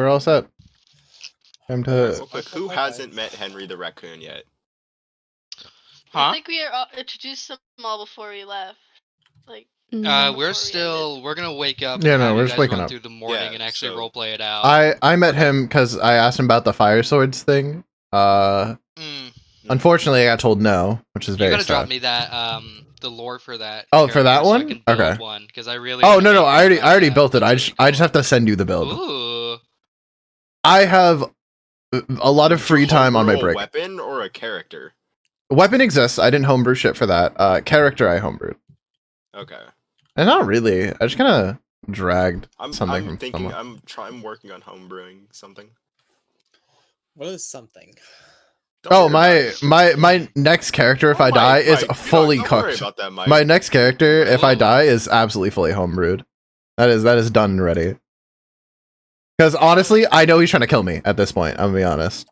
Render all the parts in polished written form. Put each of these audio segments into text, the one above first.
we're all set. Time Real to. quick, who hasn't met Henry the Raccoon yet? I Huh? think we introduced them all before we left. Like, We're gonna wake up. Yeah, and no, have we're you just guys waking run up. through the morning Yeah, and actually so- roleplay it out. I met him because I asked him about the fire swords thing. Mm. Unfortunately, I got told no, which is You very gotta drop sad. me that the lore for that. Oh, for that character so I one? can build Okay. one, because I really. Oh wanna no, make I one already that. built it. I That's just really have to send you the build. cool. Ooh. I have a lot of free Did you time on my homebrew a break. weapon or a character? Weapon exists. I didn't homebrew shit for that. Character I homebrewed. Okay. And not really. I just kind of dragged I'm something from thinking. someone. I'm working on homebrewing something. What is something? Don't Oh, worry about it. my next character, if Oh, I die, Mike, is Mike, fully don't worry cooked. about that, Mike. My next character, if I Oh. die, is absolutely fully homebrewed. That is done and ready. Because honestly, I know he's trying to kill me at this point. I'm gonna be honest.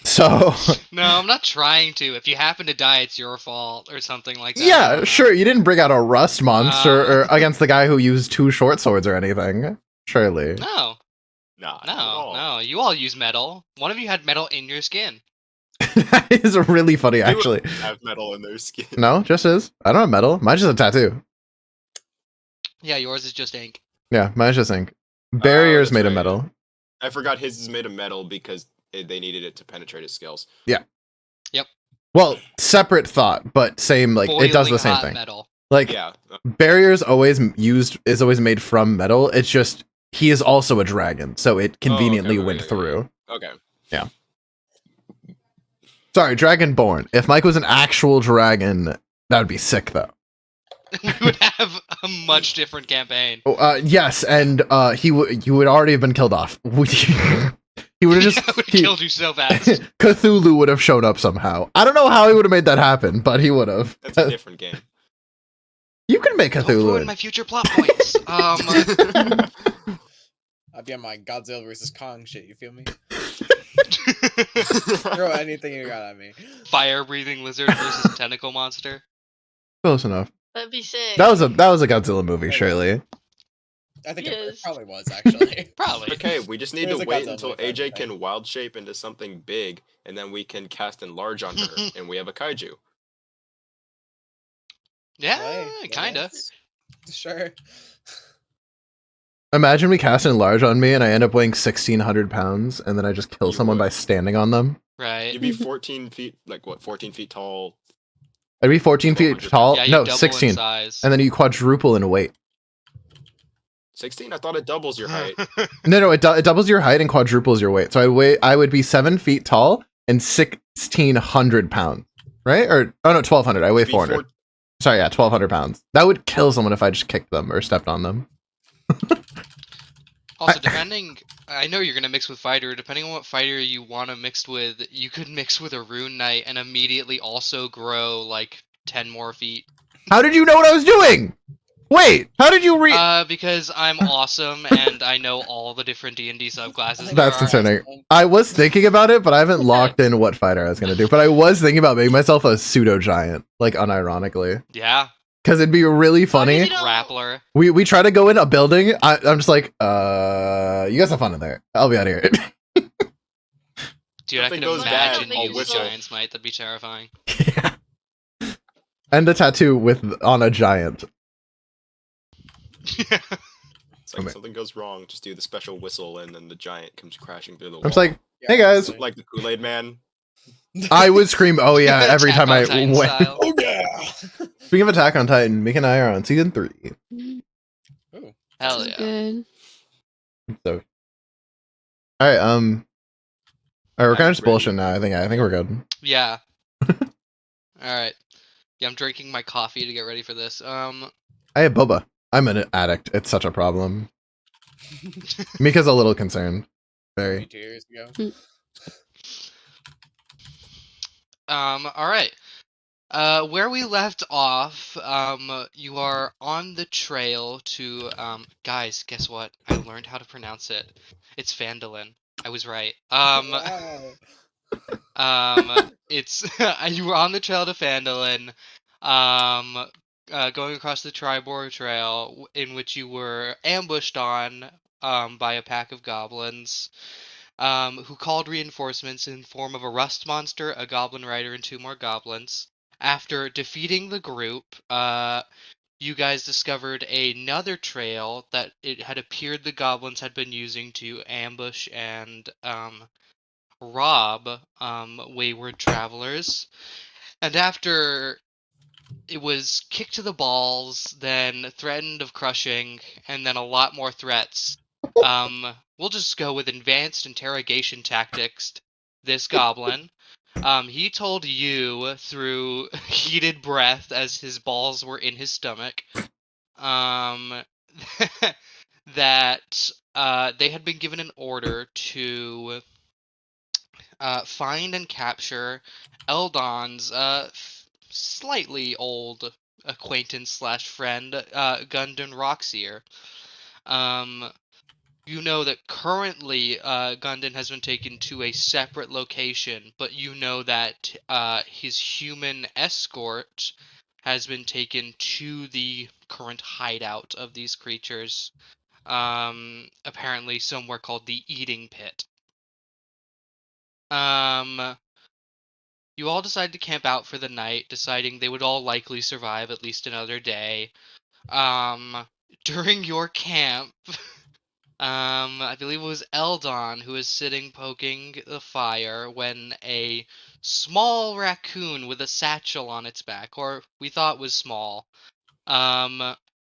So No, I'm not trying to. If you happen to die, it's your fault or something like that. I yeah, don't know. sure. You didn't bring out a rust monster or against the guy who used 2 short swords or anything. Surely. No, Nah, not at all. no. You all use metal. One of you had metal in your skin. That is really funny, They actually. would have metal in their skin. No, just is. I don't have metal. Mine's just a tattoo. Yeah, yours is just ink. Yeah, mine's just ink. Barrier's that's made of right. metal. I forgot his is made of metal because they needed it to penetrate his scales. Well, separate thought, but same. Like it does Boiling the same hot thing. Metal. Like Yeah. barrier's always always made from metal. It's just he is also a dragon, so it conveniently okay, went okay. through. Okay. Sorry, Dragonborn. If Mike was an actual dragon, that would be sick, though. We would have a much different campaign. Yes, and you would already have been killed off. He would have I would have just killed you so fast. Cthulhu would have shown up somehow. I don't know how he would have made that happen, but he would have. That's a different game. You can make Don't Cthulhu. ruin my future plot points. I'd be on my Godzilla versus Kong shit, you feel me? Throw anything you got at me. Fire-breathing lizard versus tentacle monster. Close enough. that'd be sick. That was a Godzilla movie, surely. I think it Yes. probably was, actually. Probably. Okay, we just need There's to a wait Godzilla until movie, I AJ think. can wild shape into something big, and then we can cast enlarge on her, and we have a kaiju. Yeah, Hey, kinda. yes. Sure. Imagine we cast enlarge on me and I end up weighing 1,600 pounds, and then I just kill You someone would. by standing on them. Right. You'd be 14 feet, 14 feet tall. I'd be 14 feet 400 tall. Yeah, you No, double in 16. size. And then you quadruple in weight. 16? I thought it doubles your height. No, it doubles your height and quadruples your weight. So I would be 7 feet tall and 1,600 pounds, right? Or oh no, 1,200. I weigh Be 400. Sorry, yeah, 1,200 pounds. That would kill someone if I just kicked them or stepped on them. Also, depending, I know you're gonna mix with fighter. Depending on what fighter you want to mix with, you could mix with a rune knight and immediately also grow like 10 more feet. How did you know what I was doing? Wait, how did you read? Because I'm awesome and I know all the different D&D subclasses. there That's are. concerning. I was thinking about it, but I haven't locked in what fighter I was gonna do. But I was thinking about making myself a pseudo giant, like unironically, Yeah, because it'd be really As long as funny. you don't- grappler. We try to go in a building. I'm just like, you guys have fun in there. I'll be out of here. Dude, I Something can goes bad, imagine I'll you with whistle. Giant's Might. That'd be terrifying. And a tattoo on a giant. It's like Okay. something goes wrong, just do the special whistle, and then the giant comes crashing through the wall. I'm just like, Yeah, hey guys. honestly. like the Kool-Aid Man. I would scream, oh yeah, every Attack time on I Titan went. style. Oh yeah! Speaking of Attack on Titan, Mika and I are on season 3. Ooh. Hell This is yeah. good. So, all right, all right, we're kind of just ready. bullshit now. I think we're good. Yeah. Alright. Yeah, I'm drinking my coffee to get ready for this. I have boba. I'm an addict. It's such a problem. Mika's a little concerned. Very. 2 years ago. Alright. Where we left off, you are on the trail to, guys, guess what? I learned how to pronounce it. It's Phandalin. I was right. Wow. It's, you were on the trail to Phandalin, going across the Triboar Trail, in which you were ambushed on by a pack of goblins, who called reinforcements in form of a rust monster, a goblin rider, and 2 more goblins. After defeating the group, you guys discovered another trail that it had appeared the goblins had been using to ambush and rob wayward travelers. And after it was kicked to the balls, then threatened of crushing, and then a lot more threats, we'll just go with advanced interrogation tactics. This goblin, he told you through heated breath as his balls were in his stomach, that they had been given an order to find and capture Eldon's slightly old acquaintance slash friend, Gundon Roxier. You know that currently Gundon has been taken to a separate location, but you know that his human escort has been taken to the current hideout of these creatures, apparently somewhere called the Eating Pit. You all decided to camp out for the night, deciding they would all likely survive at least another day. During your camp, I believe it was Eldon who was sitting poking the fire when a small raccoon with a satchel on its back, or we thought was small,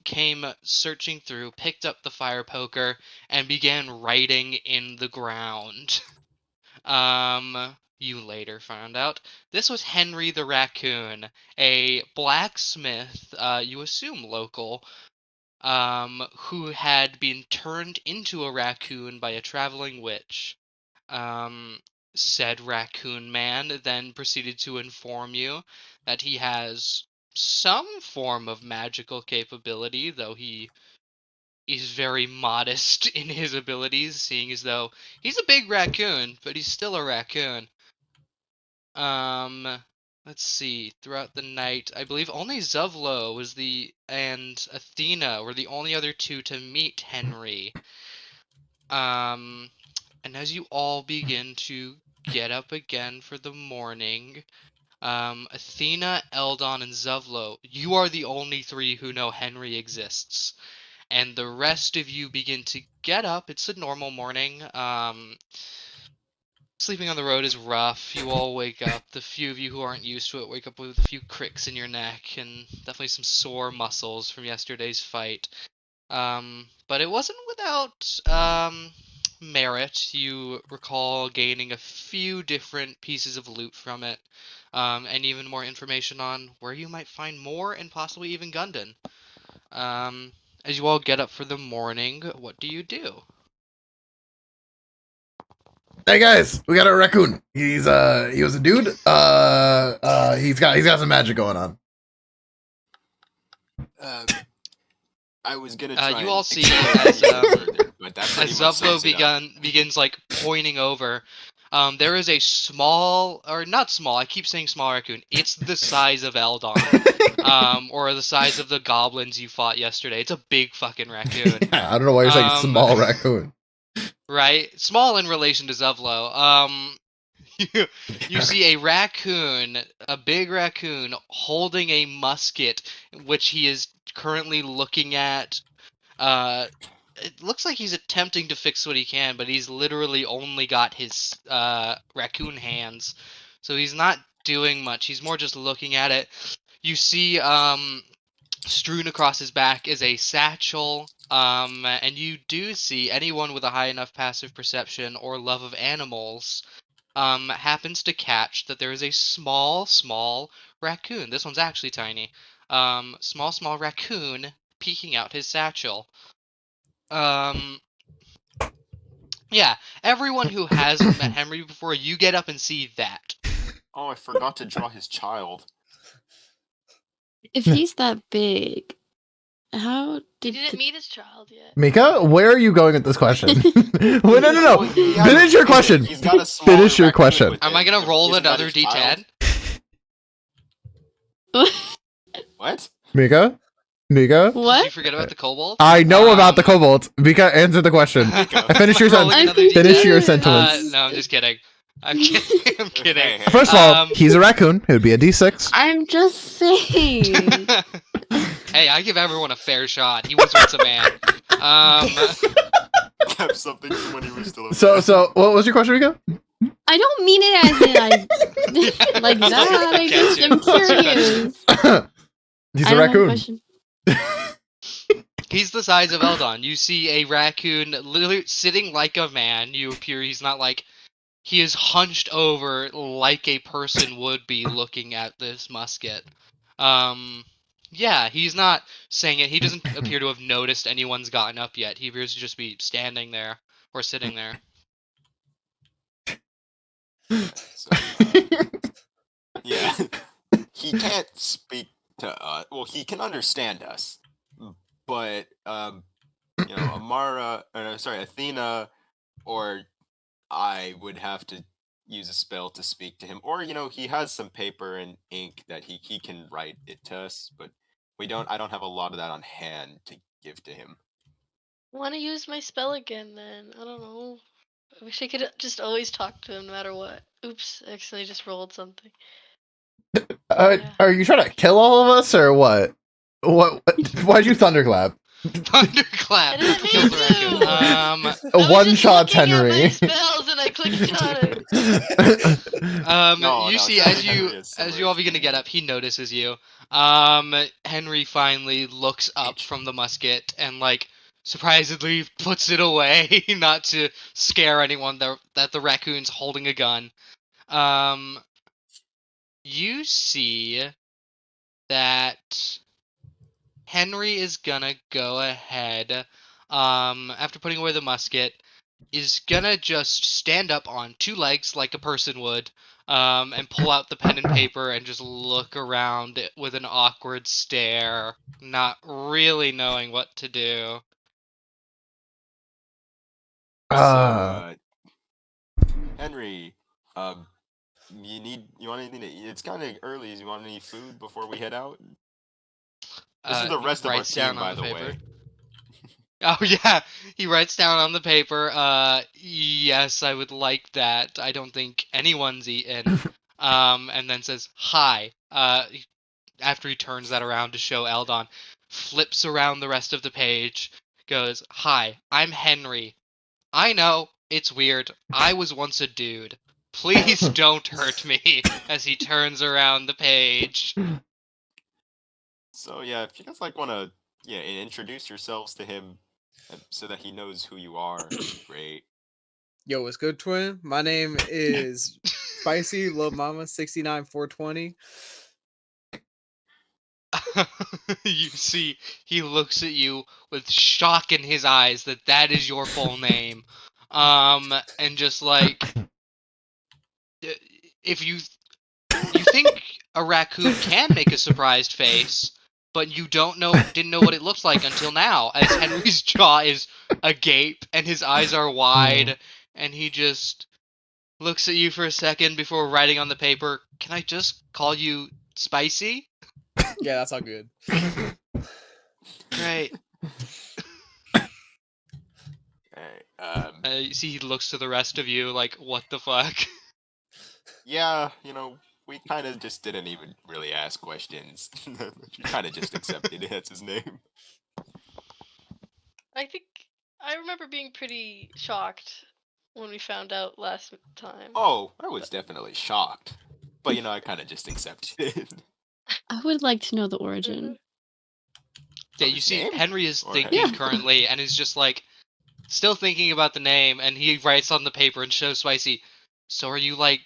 came searching through, picked up the fire poker, and began writing in the ground. You later found out this was Henry the Raccoon, a blacksmith, you assume local, who had been turned into a raccoon by a traveling witch. Said raccoon man then proceeded to inform you that he has some form of magical capability, though he is very modest in his abilities, seeing as though he's a big raccoon, but he's still a raccoon. Let's see. Throughout the night, I believe only Zuvlo and Athena were the only other 2 to meet Henry. And as you all begin to get up again for the morning, Athena, Eldon, and Zuvlo, you are the only 3 who know Henry exists. And the rest of you begin to get up. It's a normal morning. Sleeping on the road is rough. You all wake up. The few of you who aren't used to it wake up with a few cricks in your neck and definitely some sore muscles from yesterday's fight. But it wasn't without merit. You recall gaining a few different pieces of loot from it, and even more information on where you might find more and possibly even Gundon. As you all get up for the morning, what do you do? Hey guys, we got a raccoon. He was a dude. He's got some magic going on. I was gonna try. You all see explain as further, but that pretty as much sums it up. begins like pointing over. There is a small, or not small. I keep saying small raccoon. It's the size of Eldon, or the size of the goblins you fought yesterday. It's a big fucking raccoon. Yeah, I don't know why you're saying small raccoon. Right, small in relation to Zuvlo. You see a raccoon, a big raccoon, holding a musket, which he is currently looking at. It looks like he's attempting to fix what he can, but he's literally only got his raccoon hands, so he's not doing much. He's more just looking at it. You see, strewn across his back is a satchel, and you do see anyone with a high enough passive perception or love of animals happens to catch that there is a small raccoon. This one's actually tiny. Small raccoon peeking out his satchel. Yeah, everyone who hasn't met Henry before, you get up and see that. Oh, I forgot to draw his child. If he's that big, how He did didn't meet his child yet. Mika, where are you going with this question? Wait, no. Oh, yeah, Finish your question. He's got a smaller Finish your raccoon question. with Am him. I gonna roll Isn't that another his child? D10? What? Mika? Mika? Did you What? forget about the kobold? I know about the kobolds. Mika, answer the question. Finish your Rolling sentence. another Finish D10. your sentence. No, I'm just kidding. I'm kidding. I'm kidding. Hey, hey. First of all, Um, he's a raccoon. It would be a D6. I'm just saying. Hey, I give everyone a fair shot. He was once a man. Kept something from when he was still a So, man. so what was your question, Mika? I don't mean it as in I like that. I just am curious. He's I a don't have raccoon. question. He's the size of Eldon. You see a raccoon literally sitting like a man. You appear he's not like he is hunched over like a person would be looking at this musket. Yeah, he's not saying it. He doesn't appear to have noticed anyone's gotten up yet. He appears to just be standing there or sitting there. So, yeah, he can't speak to us. Well, he can understand us, but Amara, Athena, or I would have to use a spell to speak to him. Or he has some paper and ink that he can write it to us, but we don't. I don't have a lot of that on hand to give to him. Want to use my spell again then? I don't know. I wish I could just always talk to him no matter what. Oops, I accidentally just rolled something. Yeah. Are you trying to kill all of us or what? What? Why'd you thunderclap? Thunderclap I didn't kills the mean raccoon. to. I A was one just shot looking at my Henry. spells and I clicked on it. No, You no, see, it's not as Henry, it's the you all begin to get up, he notices you. Henry finally looks up H. from the musket and like surprisingly puts it away, not to scare anyone that the raccoon's holding a gun. You see that Henry is gonna go ahead, after putting away the musket, is gonna just stand up on two legs like a person would, and pull out the pen and paper and just look around with an awkward stare, not really knowing what to do. So, Henry, you want anything to eat? It's kind of early. Do you want any food before we head out? This is the He rest of our writes team, down by on the the way. paper. Oh yeah, he writes down on the paper, yes, I would like that. I don't think anyone's eaten. And then says, hi. After he turns that around to show Eldon, flips around the rest of the page, goes, hi, I'm Henry. I know, it's weird. I was once a dude. Please don't hurt me, as he turns around the page. So yeah, if you guys want to introduce yourselves to him, so that he knows who you are, great. Yo, what's good, twin? My name is Spicy Lil Mama 69420. You see, he looks at you with shock in his eyes that is your full name. And just like, if you think a raccoon can make a surprised face, but you didn't know what it looks like until now, as Henry's jaw is agape and his eyes are wide, and he just looks at you for a second before writing on the paper, can I just call you Spicy? Yeah, that's all good. Great. Alright, You see, he looks to the rest of you like, what the fuck? yeah, we kind of just didn't even really ask questions. We kind of just accepted it as his name. I think I remember being pretty shocked when we found out last time. Oh, I was definitely shocked, but I kind of just accepted it. I would like to know the origin. Yeah, Of you his see, name? Henry is Or thinking Yeah. currently and is just like, still thinking about the name, and he writes on the paper and shows Spicy. So are you like,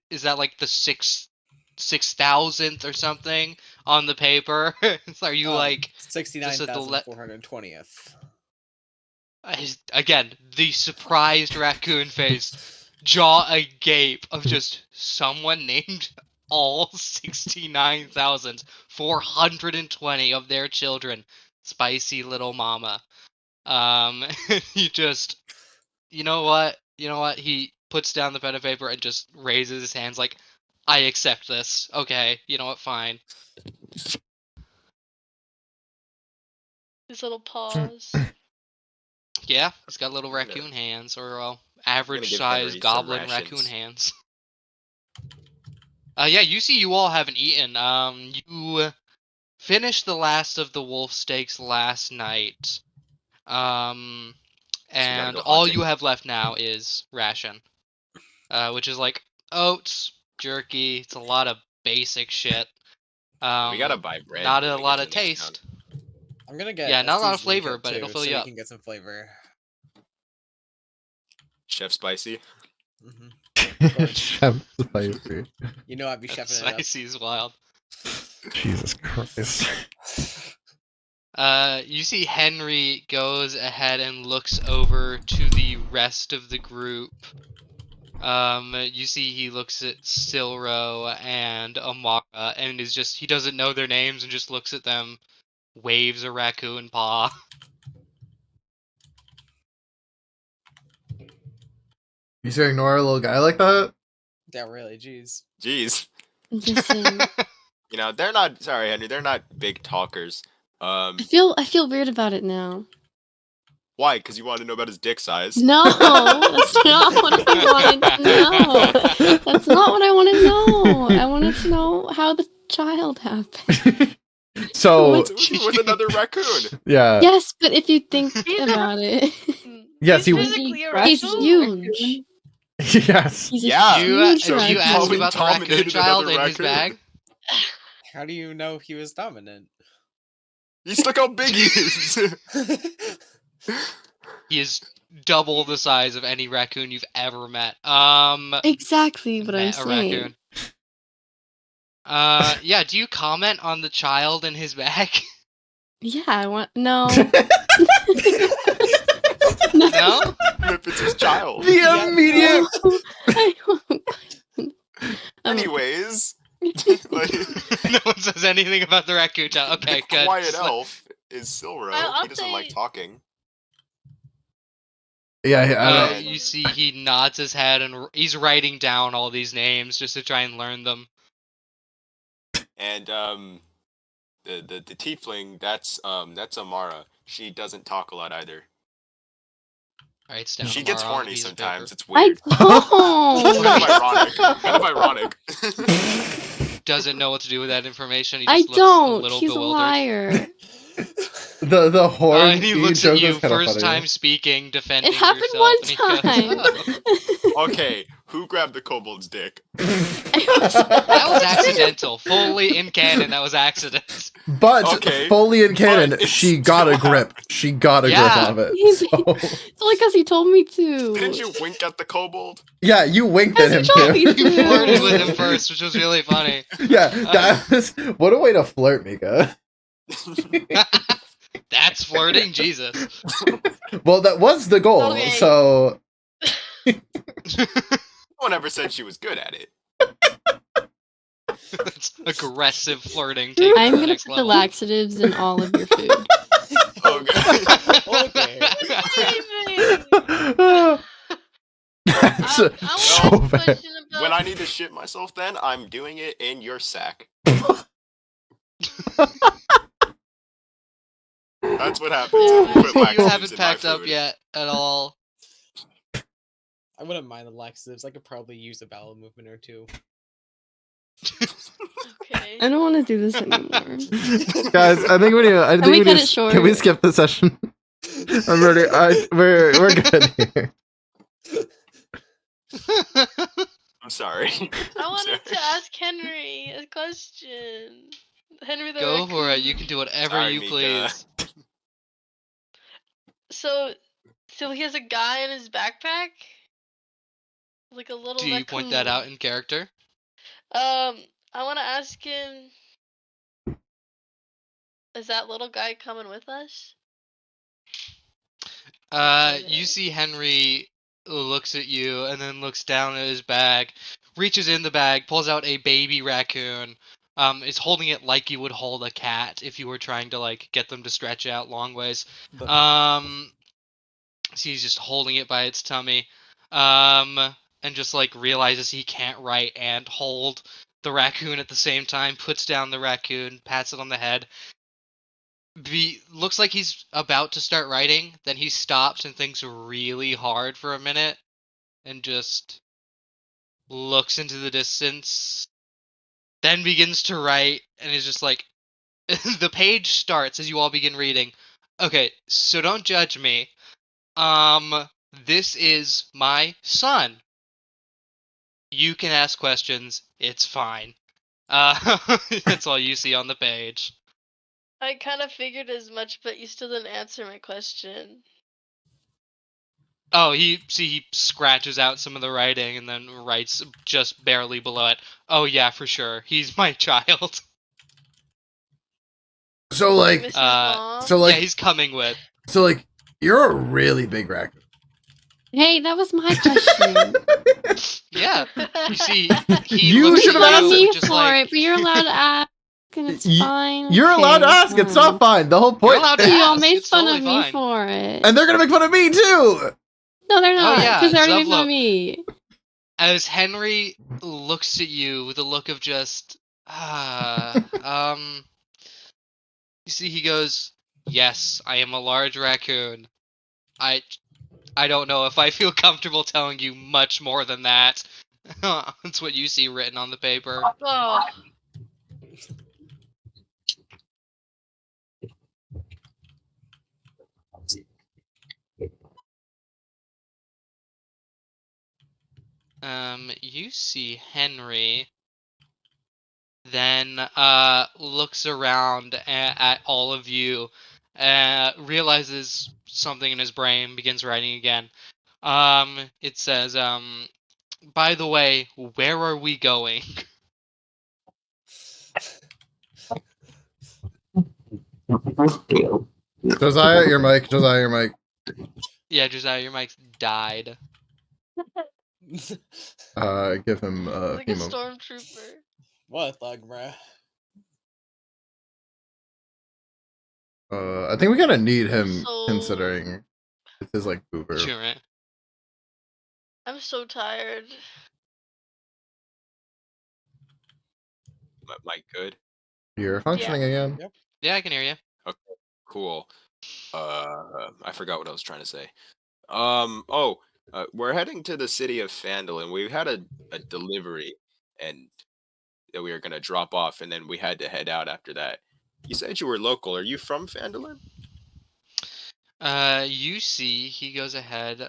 is that like the 6,000th or something on the paper? Are you like, just at the 69,420th. again, the surprised raccoon face, jaw agape of just someone named all 69,420 of their children Spicy Little Mama. He just, you know what? He puts down the pen and paper and just raises his hands like, I accept this. Okay, you know what? Fine. His little paws. Yeah, he's got little I'm gonna- raccoon hands, or give average Henry size some goblin raccoon rations. hands. Yeah, you see, you all haven't eaten. You finished the last of the wolf steaks last night. gotta And go all hunting. you have left now is ration, which is like oats, jerky. It's a lot of basic shit. We gotta buy bread. Not when a we lot get of to the next town. taste. I'm gonna get Yeah, not a lot of Estes flavor, link up but it'll too, fill so you we up. can get some flavor. Chef Spicy. hmm Chef Spicy. You know I'd be chefing it up. Spicy is wild. Jesus Christ. You see Henry goes ahead and looks over to the rest of the group. You see he looks at Silro and Amara and is just, he doesn't know their names and just looks at them, waves a raccoon paw. You should ignore a little guy like that? Yeah, really, jeez. Jeez. I'm just saying. You know, they're not. Sorry, Henry. They're not big talkers. I feel weird about it now. Why? Because you want to know about his dick size. No, that's not what I wanted to know. That's not what I want to know. I wanted to know how the child happened. So, It was with another raccoon. yeah. Yes, but if you think He's a- about it, Yes, he's he- physically a he's raccoon. huge. Yes. He's Yeah. a Do huge you raccoon. ask Probably about the raccoon dominated child another in his raccoon. bag? How do you know he was dominant? Just look how big he is. He is double the size of any raccoon you've ever met. Exactly what I'm met a saying. raccoon. Yeah, do you comment on the child in his bag? Yeah, I want no. No? If it's his child. The immediate. No, I won't. Anyways, like, No one says anything about the raccoon child. Okay, the good. quiet Sli- elf is Silro. I'll He doesn't like say- talking. Yeah, I don't. You see, he nods his head and he's writing down all these names just to try and learn them. And the tiefling, that's Amara. She doesn't talk a lot either. Writes down. She gets Amara on a horny piece of sometimes. paper. It's I weird. don't. Kind of ironic. Doesn't know what to do with that information. He I just looks a don't. little He's a bewildered. liar. The horn. And he looks at joke you, was kinda first funny. time speaking, defending It happened yourself. one and he goes, time. "Oh." Okay, who grabbed the kobold's dick? That was accidental. Fully in canon, that was accident. But Okay, fully in canon, but it she got a still grip. She got a Yeah. grip of it. He's- So, It's only because he told me to. Didn't you wink at the kobold? yeah, you winked at him As you told me too. You flirted with him to. first, which was really funny. Yeah, that was what a way to flirt, Mika. That's flirting, Jesus. Well, that was the goal. Okay. So No one ever said she was good at it. That's aggressive flirting. Taken I'm to the gonna next put the level. laxatives in all of your food. Oh, God. Okay. that's I so want to ask a bad. question about. When I need to shit myself, then I'm doing it in your sack. That's what happens if you put You laxatives haven't in my packed up food. yet at all. I wouldn't mind the laxatives. I could probably use a bowel movement or two. Okay. I don't want to do this anymore. Guys, I think we need. I think we we cut need. it short? Can we skip the session? I'm ready. We're good here. I'm sorry. I wanted Sorry. to ask Henry a question. Henry the Go for it. raccoon. You can do whatever Sorry, you Mika. please. So he has a guy in his backpack, like a little. Do you point that out in character? I want to ask him. Is that little guy coming with us? You see Henry looks at you and then looks down at his bag, reaches in the bag, pulls out a baby raccoon, is holding it like you would hold a cat if you were trying to like get them to stretch out long ways. So he's just holding it by its tummy, and just like realizes he can't write and hold the raccoon at the same time, puts down the raccoon, pats it on the head, looks like he's about to start writing, then he stops and thinks really hard for a minute and just looks into the distance, then begins to write and is just like the page starts as you all begin reading. Okay, so don't judge me. This is my son. You can ask questions, it's fine. That's all you see on the page. I kind of figured as much, but you still didn't answer my question. Oh, he scratches out some of the writing and then writes just barely below it. Oh yeah, for sure. He's my child. So like, Mrs. Uh, Mom? so like, yeah, he's coming with. so like, you're a really big raccoon. Hey, that was my question. Yeah. You see, he You looks should at have Blame asked you me just for like it, but you're allowed to ask, and it's Y- fine. You're allowed to Okay, ask. It's not fine. fine. The whole point. allowed to You all ask, made it's fun totally of me fine. for it. And they're gonna make fun of me too. No, they're not, yeah, because they already made fun Zublo. of me. As Henry looks at you with a look of just you see he goes, "Yes, I am a large raccoon. I don't know if I feel comfortable telling you much more than that." That's what you see written on the paper. Oh, You see Henry then looks around at all of you, realizes something in his brain, begins writing again. It says, by the way, where are we going? Josiah, your mic. Josiah, your mic. Yeah, Josiah, your mic's died. Give him like a Hemo. stormtrooper. What thug, bruh? I think we kind of need him So- considering it's his like boober. Sure, right? I'm so tired. Mike, good. You're functioning again. Yep. Yeah, I can hear you. Cool. I forgot what I was trying to say. We're heading to the city of Phandalin. We had a delivery and that we were gonna drop off, and then we had to head out after that. You said you were local. Are you from Phandalin? You see, he goes ahead,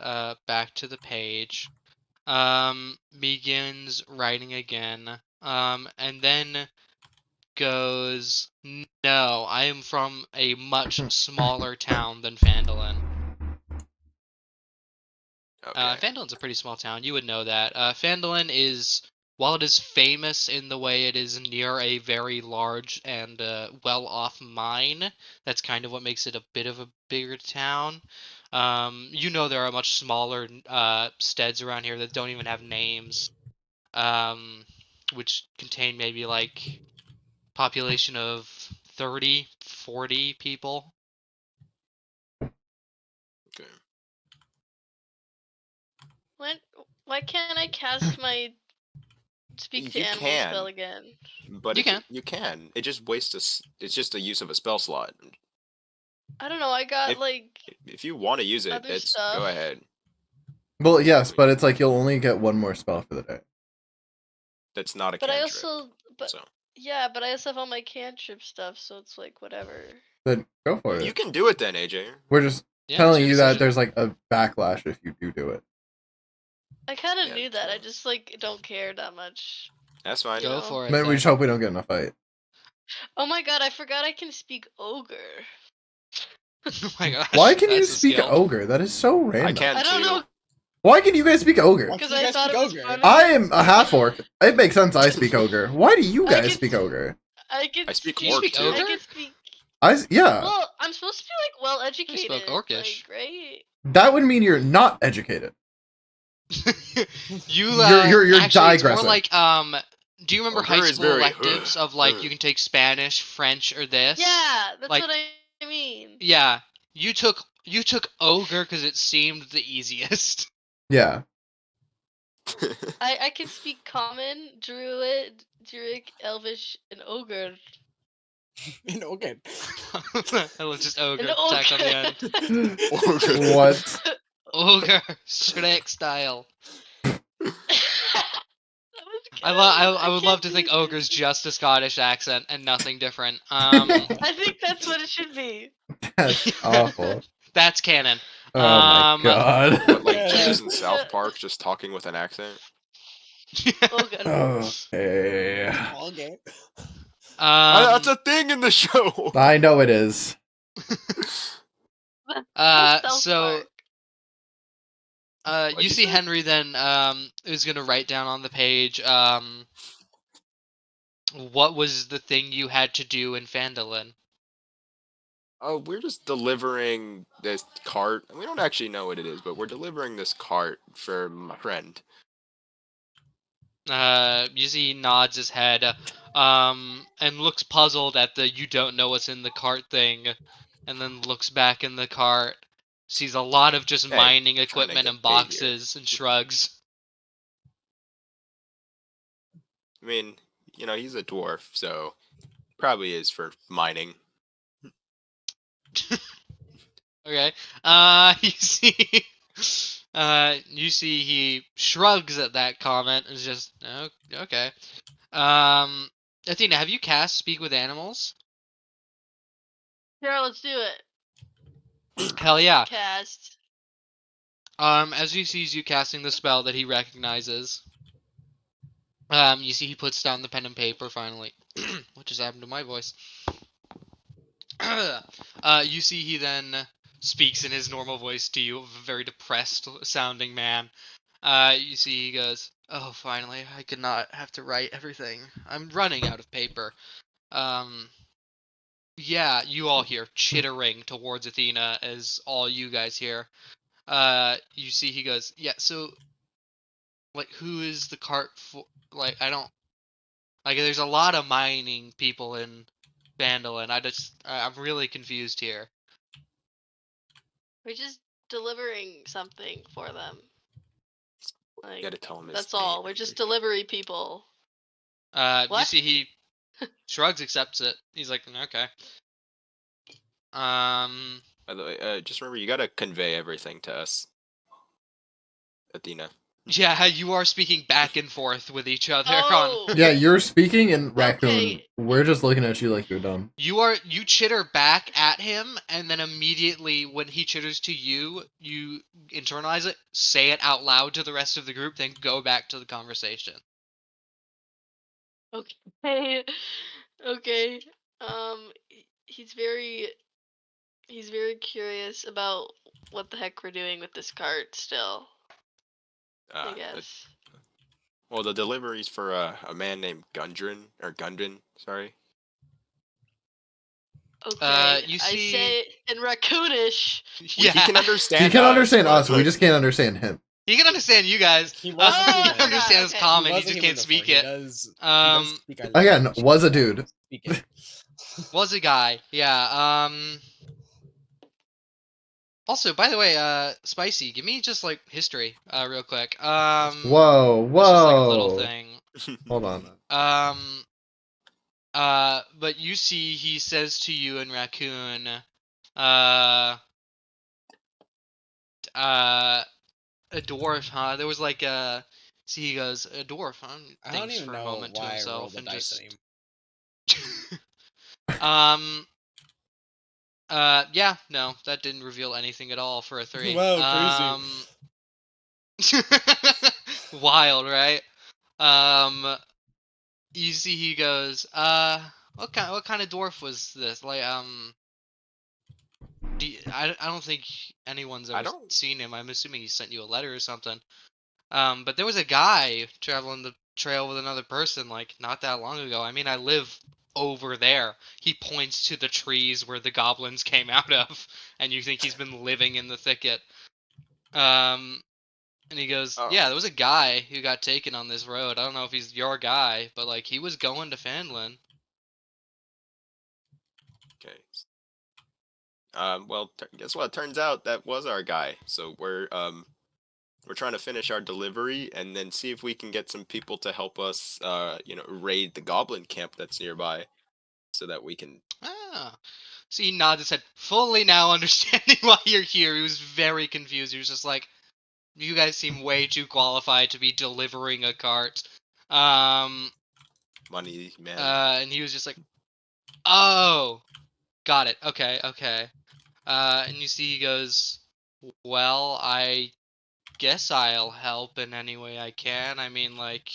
back to the page, begins writing again, and then goes, no, I am from a much smaller town than Phandalin. Okay. Phandalin's a pretty small town. You would know that. Phandalin is, while it is famous in the way it is near a very large and well-off mine, that's kind of what makes it a bit of a bigger town. You know there are much smaller steads around here that don't even have names, which contain maybe like population of 30, 40 people. Okay. Why can't I cast my speak to You animals can. spell again? But You can. you can. It just wastes it's just a use of a spell slot. I don't know. I got If- like If you want to use it, Other it's stuff. go ahead. Well, yes, but it's like you'll only get one more spell for the day. That's not a but I cantrip. also but So yeah, but I also have all my cantrip stuff, so it's like whatever. Then go for you it. can do it then, AJ. We're just Yeah, telling it's you your that decision. there's like a backlash if you do it. I kind of Yeah, knew that. I true. just like don't care that much. That's fine. You Go know. for it. Maybe we then. just hope we don't get in a fight. Oh my god, I forgot I can speak ogre. Oh my gosh. Why can you that's a speak skill. ogre? That is so random. I can I don't too. know Why can you guys speak ogre? Why because can't you I guys thought it speak was ogre? funny. I am a half orc. It makes sense I speak ogre. Why do you I guys can speak s- ogre? I can I speak speak. orc, speak too. I ogre? can speak. Yeah. Well, I'm supposed to be like well educated. orcish. Like, right? That would mean you're not educated. You You're actually, it's more digressing. like do you remember Ogre high is school very electives of like you can take Spanish, French, or this? Yeah, that's like- what I mean. Yeah, you took ogre because it seemed the easiest. Yeah. I can speak common, druid, druidic, elvish, and ogre. An organ. I love just ogre An tacked on the end. ogre. What? Ogre, Shrek style. That was I good. I would love can't to think believe ogre's this. just a Scottish accent and nothing different. I think that's what it should be. That's awful. That's canon. Oh my What, god. like Yeah. James in South Park, just talking with an accent? Ogre. Okay. Okay. That's a thing in the show. I know it is. That's South so Park. you What'd you see say? Henry then is gonna write down on the page what was the thing you had to do in Phandalin. Oh, we're just delivering this cart. We don't actually know what it is, but we're delivering this cart for my friend. You see he nods his head and looks puzzled at the you don't know what's in the cart thing, and then looks back in the cart, sees a lot of just Hey, mining trying to equipment get and paid here. boxes and shrugs. I mean, he's a dwarf, so probably is for mining. Okay. You see he shrugs at that comment and is just okay. Athena, have you cast Speak with Animals? Sure, let's do it. Hell yeah. Cast. As he sees you casting the spell that he recognizes, you see he puts down the pen and paper finally. What just happened to my voice? You see he then speaks in his normal voice to you, a very depressed sounding man. You see he goes, "Oh, finally, I could not have to write everything. I'm running out of paper." Yeah, you all hear chittering towards Athena as all you guys hear. You see he goes, "Yeah, so like who is the cart for? Like I don't like there's a lot of mining people in Phandalin. I'm really confused here." We're just delivering something for them. You Like, gotta tell him his that's name, all. We're just Henry. delivery people. You What? see he shrugs, accepts it. He's like, "Okay." By the way, just remember you gotta convey everything to us, Athena. Yeah, you are speaking back and forth with each other Oh! on. Yeah, you're speaking in Raccoon. Okay. We're just looking at you like you're dumb. You chitter back at him, and then immediately when he chitters to you, you internalize it, say it out loud to the rest of the group, then go back to the conversation. Okay. Okay. He's very curious about what the heck we're doing with this cart still, I guess. Well, the delivery's for a man named Gundren, or Gundren, sorry. Okay. You I see- say it in raccoonish. He can understand He can understand but, us, we just can't understand him. He can understand you guys. He Oh, was a I human. He forgot, understands okay. common, he was a just human can't speak before. it. He does Um, speak our Again, language. was a dude. Speak it. Was a guy, yeah. Also, by the way, Spicy, give me just like history, real quick. Whoa, It's just like a little whoa. thing. Hold on. But you see, he says to you in Raccoon, a dwarf, huh? There was like a. See, he goes, a dwarf, huh? I don't Thinks even for a know moment to why I himself rolled the and dice just. anymore. Yeah, no, that didn't reveal anything at all for a 3. Wow, crazy. Wild, right? You see, he goes, what kind of dwarf was this? Like, I don't think anyone's I ever don't- seen him. I'm assuming he sent you a letter or something. But there was a guy traveling the trail with another person, like, not that long ago. I mean, I live over there. He points to the trees where the goblins came out of, and you think he's been living in the thicket. And he goes, Oh. yeah, there was a guy who got taken on this road. I don't know if he's your guy, but, like, he was going to Phandalin. Okay. Well, guess what? Turns out that was our guy. So we're trying to finish our delivery and then see if we can get some people to help us, raid the goblin camp that's nearby. so that we can. Ah. So he nods his head, fully now understanding why you're here. He was very confused. He was just like, you guys seem way too qualified to be delivering a cart. Money, man. And he was just like, oh, got it. Okay, okay. And you see he goes, well, I guess I'll help in any way I can. I mean, like,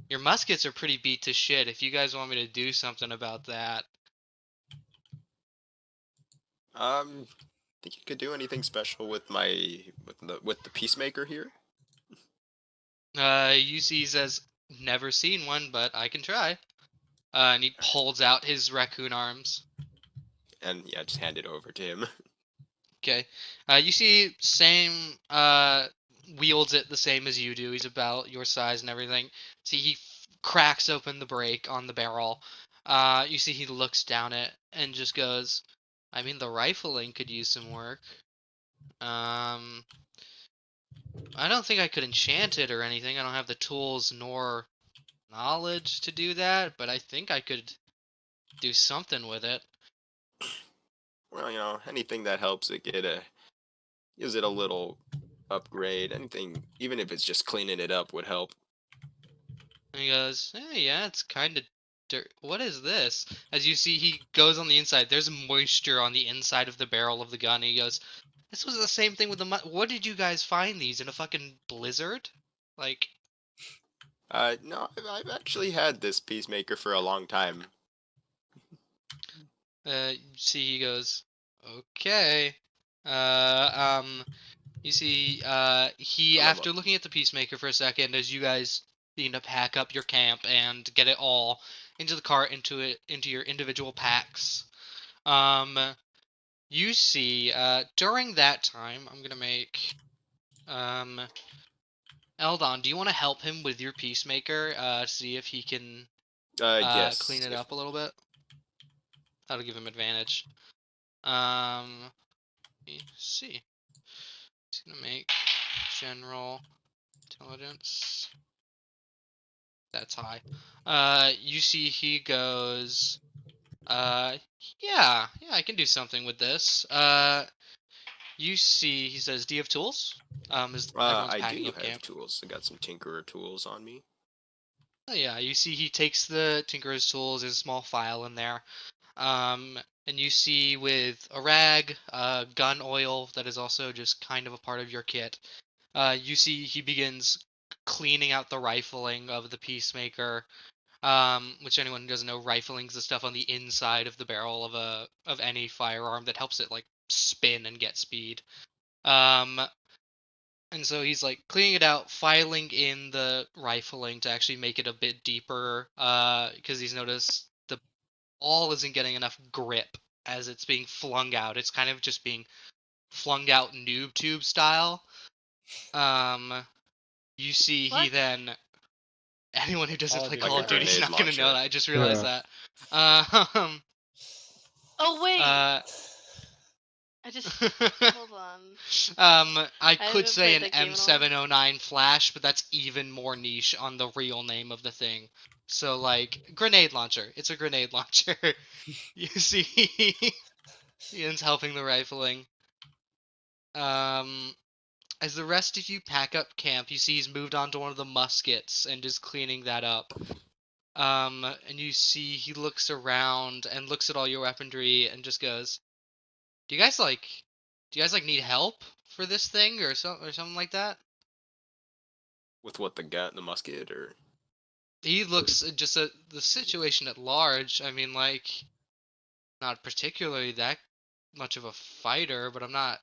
your muskets are pretty beat to shit. If you guys want me to do something about that. Think you could do anything special with the peacemaker here? You see he says, never seen one, but I can try. And he holds out his raccoon arms. And yeah, just hand it over to him. Okay. You see, same, wields it the same as you do. He's about your size and everything. See, he cracks open the break on the barrel. You see he looks down it and just goes, I mean, the rifling could use some work. I don't think I could enchant it or anything. I don't have the tools nor knowledge to do that, but I think I could do something with it. Well, anything that helps it gives it a little upgrade. Anything, even if it's just cleaning it up, would help. And he goes, yeah, it's kind of dirt. What is this? As you see, he goes on the inside. There's moisture on the inside of the barrel of the gun. And he goes, this was the same thing with the what did you guys find these in a fucking blizzard? Like, No, I've actually had this peacemaker for a long time. see, he goes, okay. You see, he, Hello, after looking at the peacemaker for a second, as you guys begin to pack up your camp and get it all into the cart, into your individual packs, you see, during that time, I'm gonna make, Eldon, do you want to help him with your peacemaker, see if he can, Yes. clean it up a little bit? That'll give him advantage. Let me see. Just gonna make general intelligence. That's high. You see he goes, yeah, I can do something with this. You see he says, do you have tools? As everyone's I packing do up have camp. tools. I got some tinkerer tools on me. Oh yeah, you see he takes the tinkerer's tools, there's a small file in there. And you see with a rag, gun oil that is also just kind of a part of your kit. You see he begins cleaning out the rifling of the peacemaker. Which anyone who doesn't know, rifling's the stuff on the inside of the barrel of any firearm that helps it like spin and get speed. And so he's like cleaning it out, filing in the rifling to actually make it a bit deeper, because he's noticed the ball isn't getting enough grip as it's being flung out. It's kind of just being flung out noob tube style. You see he What? then. Anyone who doesn't All play duty. Call Like of a Duty is grenade not gonna know launcher. that. I just realized Yeah. that. Oh wait, Uh, I just hold on. I could haven't say an played that game in a while. M709 flash, but that's even more niche on the real name of the thing. So like grenade launcher. It's a grenade launcher. You see, Ian's helping the rifling. As the rest of you pack up camp, you see he's moved on to one of the muskets and is cleaning that up. And you see he looks around and looks at all your weaponry and just goes, Do you guys need help for this thing or something like that?" With what, the musket, or? He looks just at the situation at large. I mean, like, not particularly that much of a fighter, but I'm a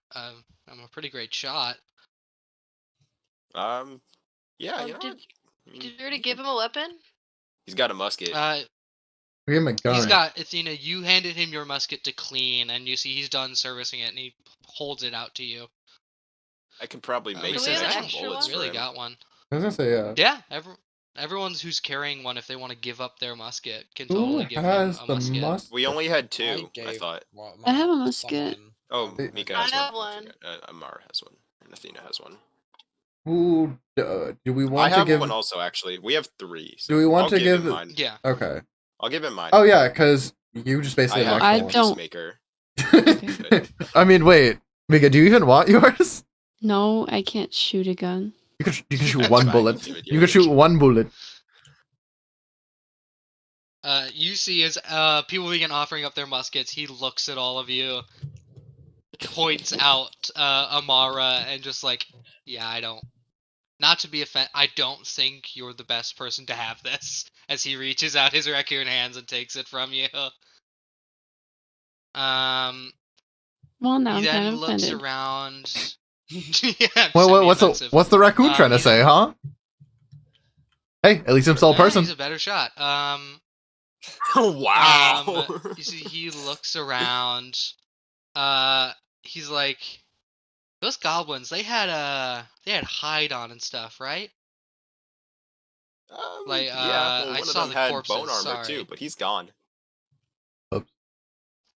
pretty great shot. Yeah, Oh, you know did what? I mean, did you already give him a weapon? He's got a musket. Give him a gun. He's got Athena. You handed him your musket to clean, and you see he's done servicing it, and he holds it out to you. I can probably He make Do we some have an extra extra bullets one? for Really him. got one. I was gonna say yeah. Yeah, everyone's who's carrying one, if they want to give up their musket, can Who totally give him has a the musket. musket? We only had I two, I gave thought. I have a musket. someone Oh, one. Mika I has have one. one. Amara has one. And Athena has one. Who do we I want to have give? one also, actually. We have three. Do we want I'll to give him give- mine. Yeah. Okay. I'll give him mine. Oh yeah, because you just I basically have I knocked don't- Peacemaker. one. I mean, wait, Mika, do you even want yours? No, I can't shoot a gun. You can shoot That's one fine, bullet. give it You can your- shoot one bullet. You see as people begin offering up their muskets, he looks at all of you, points out Amara, and just like, yeah, I don't. Not to be I don't think you're the best person to have this. As he reaches out his raccoon hands and takes it from you. Well, now He I'm then kind of looks offended. around. Yeah, What's the semi-offensive. the raccoon trying to he's- say, huh? Hey, at least I'm still a person. He's a better shot. Wow. You see, he looks around. He's like, those goblins. They had hide on and stuff, right? Like, yeah, well, I one saw of the them had corpses, bone armor sorry. too, but he's gone.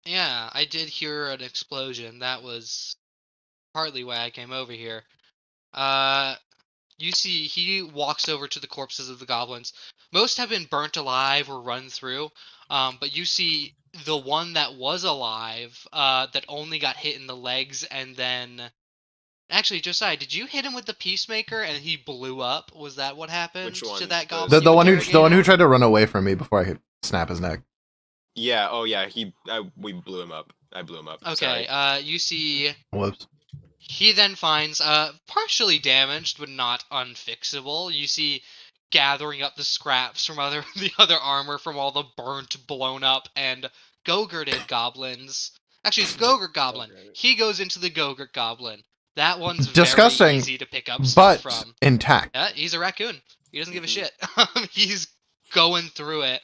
Yeah, I did hear an explosion. That was partly why I came over here. You see, he walks over to the corpses of the goblins. Most have been burnt alive or run through, but you see the one that was alive, that only got hit in the legs, and then... Actually, Josiah, did you hit him with the Peacemaker and he blew up? Was that what happened Which to one? that The- goblin? The you one who interrogated? tried to run away from me before I could snap his neck. Yeah. Oh yeah. We blew him up. I blew him up. Okay, Sorry. you see... Whoops. He then finds, partially damaged, but not unfixable. You see gathering up the scraps from the other armor from all the burnt, blown up, and Gogurted goblins. Actually, it's Gogurt Goblin. Gogurt. He goes into the Gogurt Goblin. That one's Disgusting, very easy to pick up stuff But from. intact. Yeah, he's a raccoon. He doesn't give a Mhm. shit. He's going through it.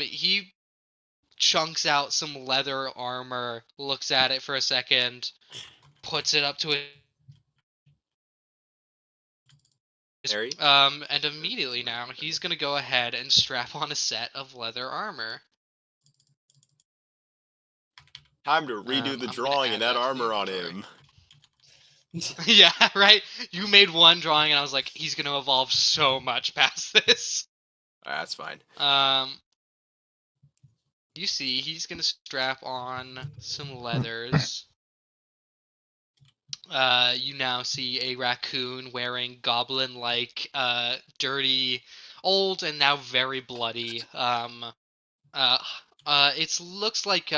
He chunks out some leather armor, looks at it for a second, puts it up to it. Harry? And immediately now, he's gonna go ahead and strap on a set of leather armor. Time to redo I'm the gonna drawing add and add that to the armor on inventory. him. Yeah, right? You made one drawing and I was like, he's gonna evolve so much past this. That's fine. You see, he's gonna strap on some leathers. You now see a raccoon wearing goblin-like, dirty, old, and now very bloody, it looks like,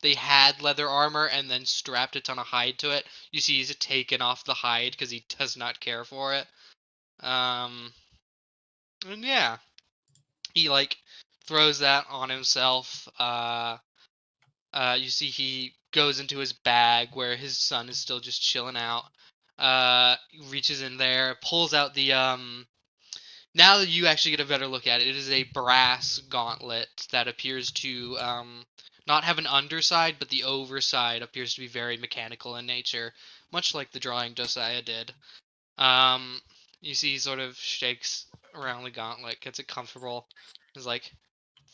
they had leather armor and then strapped a ton of hide to it. You see he's taken off the hide because he does not care for it. And yeah. He, like, throws that on himself. You see he goes into his bag where his son is still just chilling out. Reaches in there, pulls out the, now that you actually get a better look at it, it is a brass gauntlet that appears to, not have an underside, but the overside appears to be very mechanical in nature, much like the drawing Josiah did. You see he sort of shakes around the gauntlet, gets it comfortable, is like,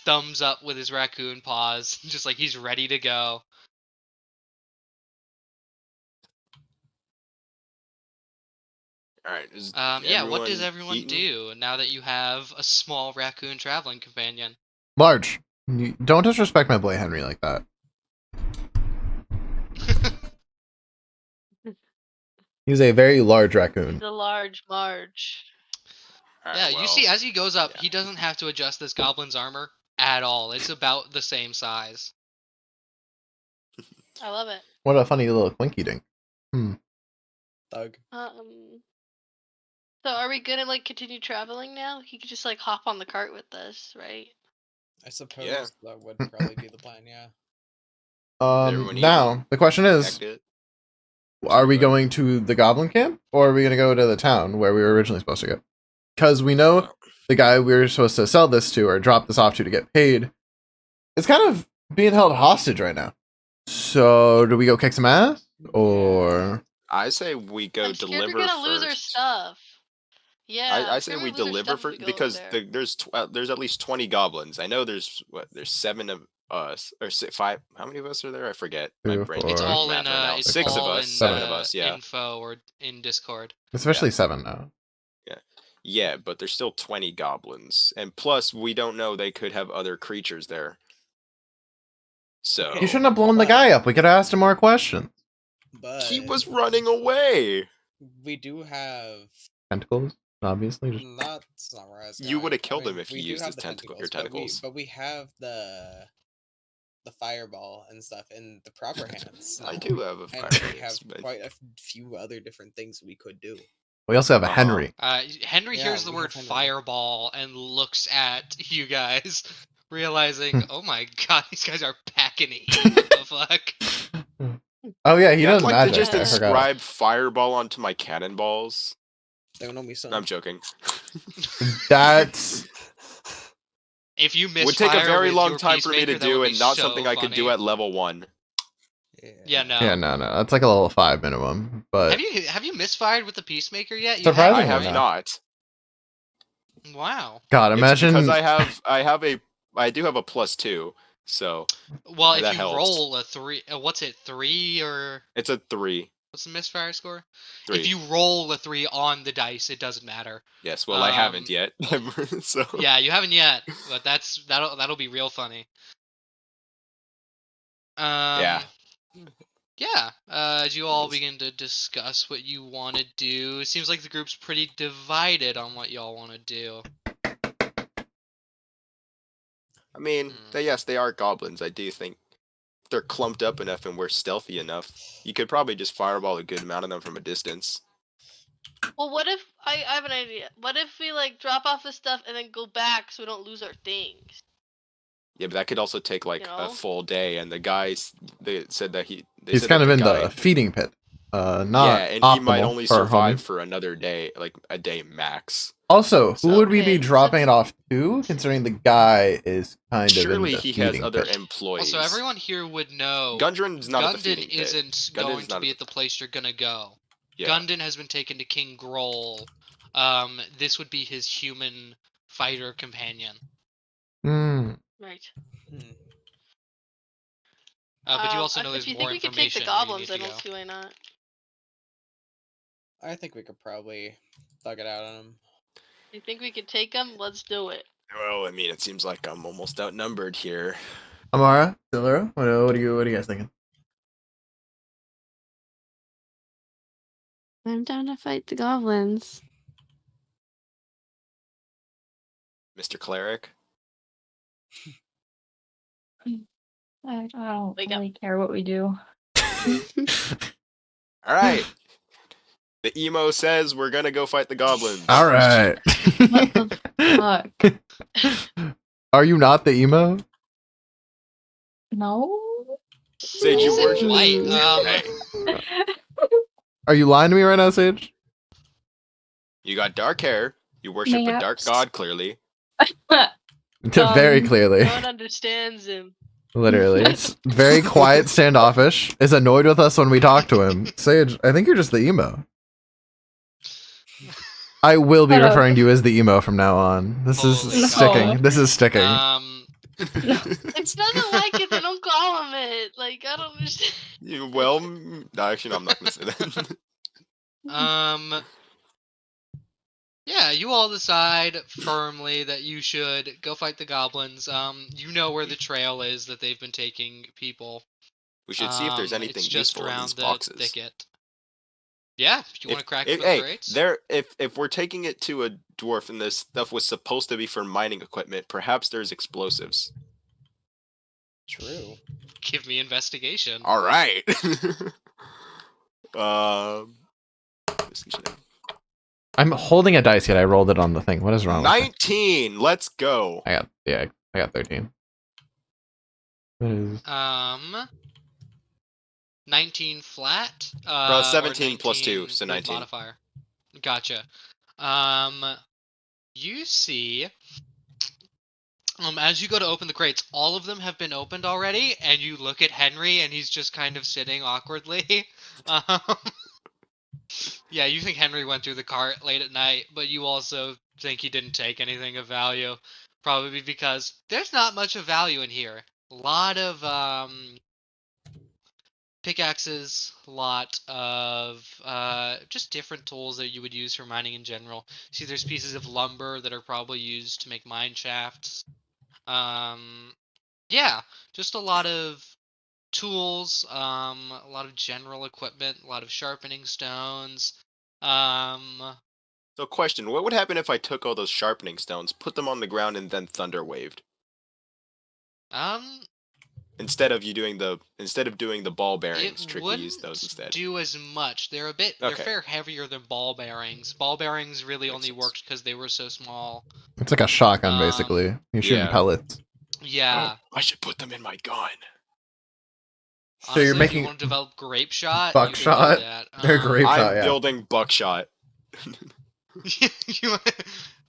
thumbs up with his raccoon paws, just like he's ready to go. All right. Yeah, what does everyone do now that you have a small raccoon traveling companion? Large. Don't disrespect my boy Henry like that. He's a very large raccoon. The large Marge. Yeah, you see, as he goes up, yeah. he doesn't have to adjust this goblin's armor at all. It's about the same size. I love it. What a funny little quinky dink. Thug. So are we gonna like continue traveling now? He could just like hop on the cart with us, right? I suppose Yeah. that would probably be the plan, yeah. Everyone Now the question is, Connect it. are we going to the goblin camp or are we going to go to the town where we were originally supposed to go? Because we know the guy we were supposed to sell this to or drop this off to get paid is kind of being held hostage right now. So do we go kick some ass or? I say we go I'm scared deliver we're gonna lose our first. stuff. Yeah. I I'm say scared we lose our deliver stuff if we first go because over there. there's at least 20 goblins. I know there's 7 of us or 5. How many of us are there? I forget. My 2, brain 4, can't It's do all math in, right now. it's 6 of all us, in, 7 of us. Yeah. info or in Discord. Especially 7 now. Yeah, but there's still 20 goblins, and plus we don't know, they could have other creatures there. So You shouldn't have blown the guy up. We could have asked him more questions. But he was running away. we do have Tentacles, obviously. Just... that's not where I was You going. would have I killed mean, him if we you do used have his the your tentacles. but we have the fireball and stuff in the proper hands. I now. do have a And fire. we have but- quite a few other different things we could do. We also have a Uh-huh. Henry. Henry Yeah, hears the we word have Henry. fireball and looks at you guys, realizing, oh my god, these guys are packing heat. What the fuck? Oh yeah, he Yeah, I'd knows like magic. to just I forgot. inscribe fireball onto my cannonballs. They don't know me, son. No, I'm joking. That's If you miss Would take a fire very with long your time for me to Peacemaker, that would do, be and not so something I could do funny. at level 1. Yeah, no. yeah, no. That's like a level 5 minimum. But Have you misfired with the Peacemaker yet? You Surprisingly I have no. not. Wow. God, It's imagine. because I do have a +2, so Well, if That you helps. roll a 3, what's it, 3 or it's a 3. what's the misfire score? 3. If you roll a 3 on the dice, it doesn't matter. Yes, well, I haven't yet. So Yeah, you haven't yet, but that'll be real funny. Yeah. Yeah. As you all begin to discuss what you want to do, it seems like the group's pretty divided on what y'all want to do. I mean, yes, they are goblins. I do think if they're clumped up enough and we're stealthy enough, you could probably just fireball a good amount of them from a distance. Well, what if I have an idea? What if we like drop off the stuff and then go back so we don't lose our things? Yeah, but that could also take like You a know? full day. And the guys, they said that they He's said kind that of in guy, the feeding pit. Not yeah, and he might optimal only for our survive homie. for another day, like a day max. Also, who So- would we be Okay, dropping so- it off to? Considering the guy is kind of Surely in the he has feeding other pit. employees. Also, everyone here would know Gundren's not at the Gundon feeding pit. isn't Gundon's going to not be at at the place you're gonna go. Yeah. Gundon has been taken to King Groll. This would be his human fighter companion. Hmm. Right. Hmm. But you also know If there's you more think we could take information. the where you goblins, need I to don't go. see why not. I think we could probably thug it out on them. You think we could take them? Let's do it. Well, I mean, it seems like I'm almost outnumbered here. Amara, Silero, what are you guys thinking? I'm down to fight the goblins. Mr. Cleric? I don't Wake up. really care what we do. Alright. The emo says we're gonna go fight the goblins. All right. What the fuck? Are you not the emo? No? Sage, He's you in worship. white. Are you lying to me right now, Sage? You got dark hair. You worship a dark Mayhaps. god, clearly. Very clearly. No one understands him. Literally. It's very quiet, standoffish, is annoyed with us when we talk to him. Sage, I think you're just the emo. I will be Shut up. referring to you as the emo from now on. This is Holy sticking. cow. This is sticking. If doesn't like it, then don't call him it. Like, I don't understand. Well, no, actually, no, I'm not gonna say that. Yeah, you all decide firmly that you should go fight the goblins. You know where the trail is that they've been taking people. We should see if there's anything It's just useful in around these the boxes. thicket. Yeah, if you want to crack if, the hey, crates. if we're taking it to a dwarf and this stuff was supposed to be for mining equipment, perhaps there's explosives. True. Give me investigation. All right. I'm holding a dice yet. I rolled it on the thing. What is wrong with it? 19. Let's go. I got 13. What is 19 flat. 17 or plus 2, 19 so with 19. Modifier. Gotcha. You see. As you go to open the crates, all of them have been opened already, and you look at Henry, and he's just kind of sitting awkwardly. Yeah, you think Henry went through the cart late at night, but you also think he didn't take anything of value. Probably because there's not much of value in here. A lot of pickaxes, a lot of just different tools that you would use for mining in general. See, there's pieces of lumber that are probably used to make mine shafts. Yeah, just a lot of tools, a lot of general equipment, a lot of sharpening stones. So, question: what would happen if I took all those sharpening stones, put them on the ground, and then thunder waved Um, instead of doing the ball bearings? it Tricky wouldn't used those instead. do as much. They're Okay. fair heavier than ball bearings. Ball bearings really Makes only sense. worked because they were so small. It's like a shotgun, basically. You're shooting yeah. pellets. Yeah. Oh, I should put them in my gun. So you're Honestly, if making you want to develop grape shot, buckshot? You could do that. They're grape I'm shot, yeah. building buckshot.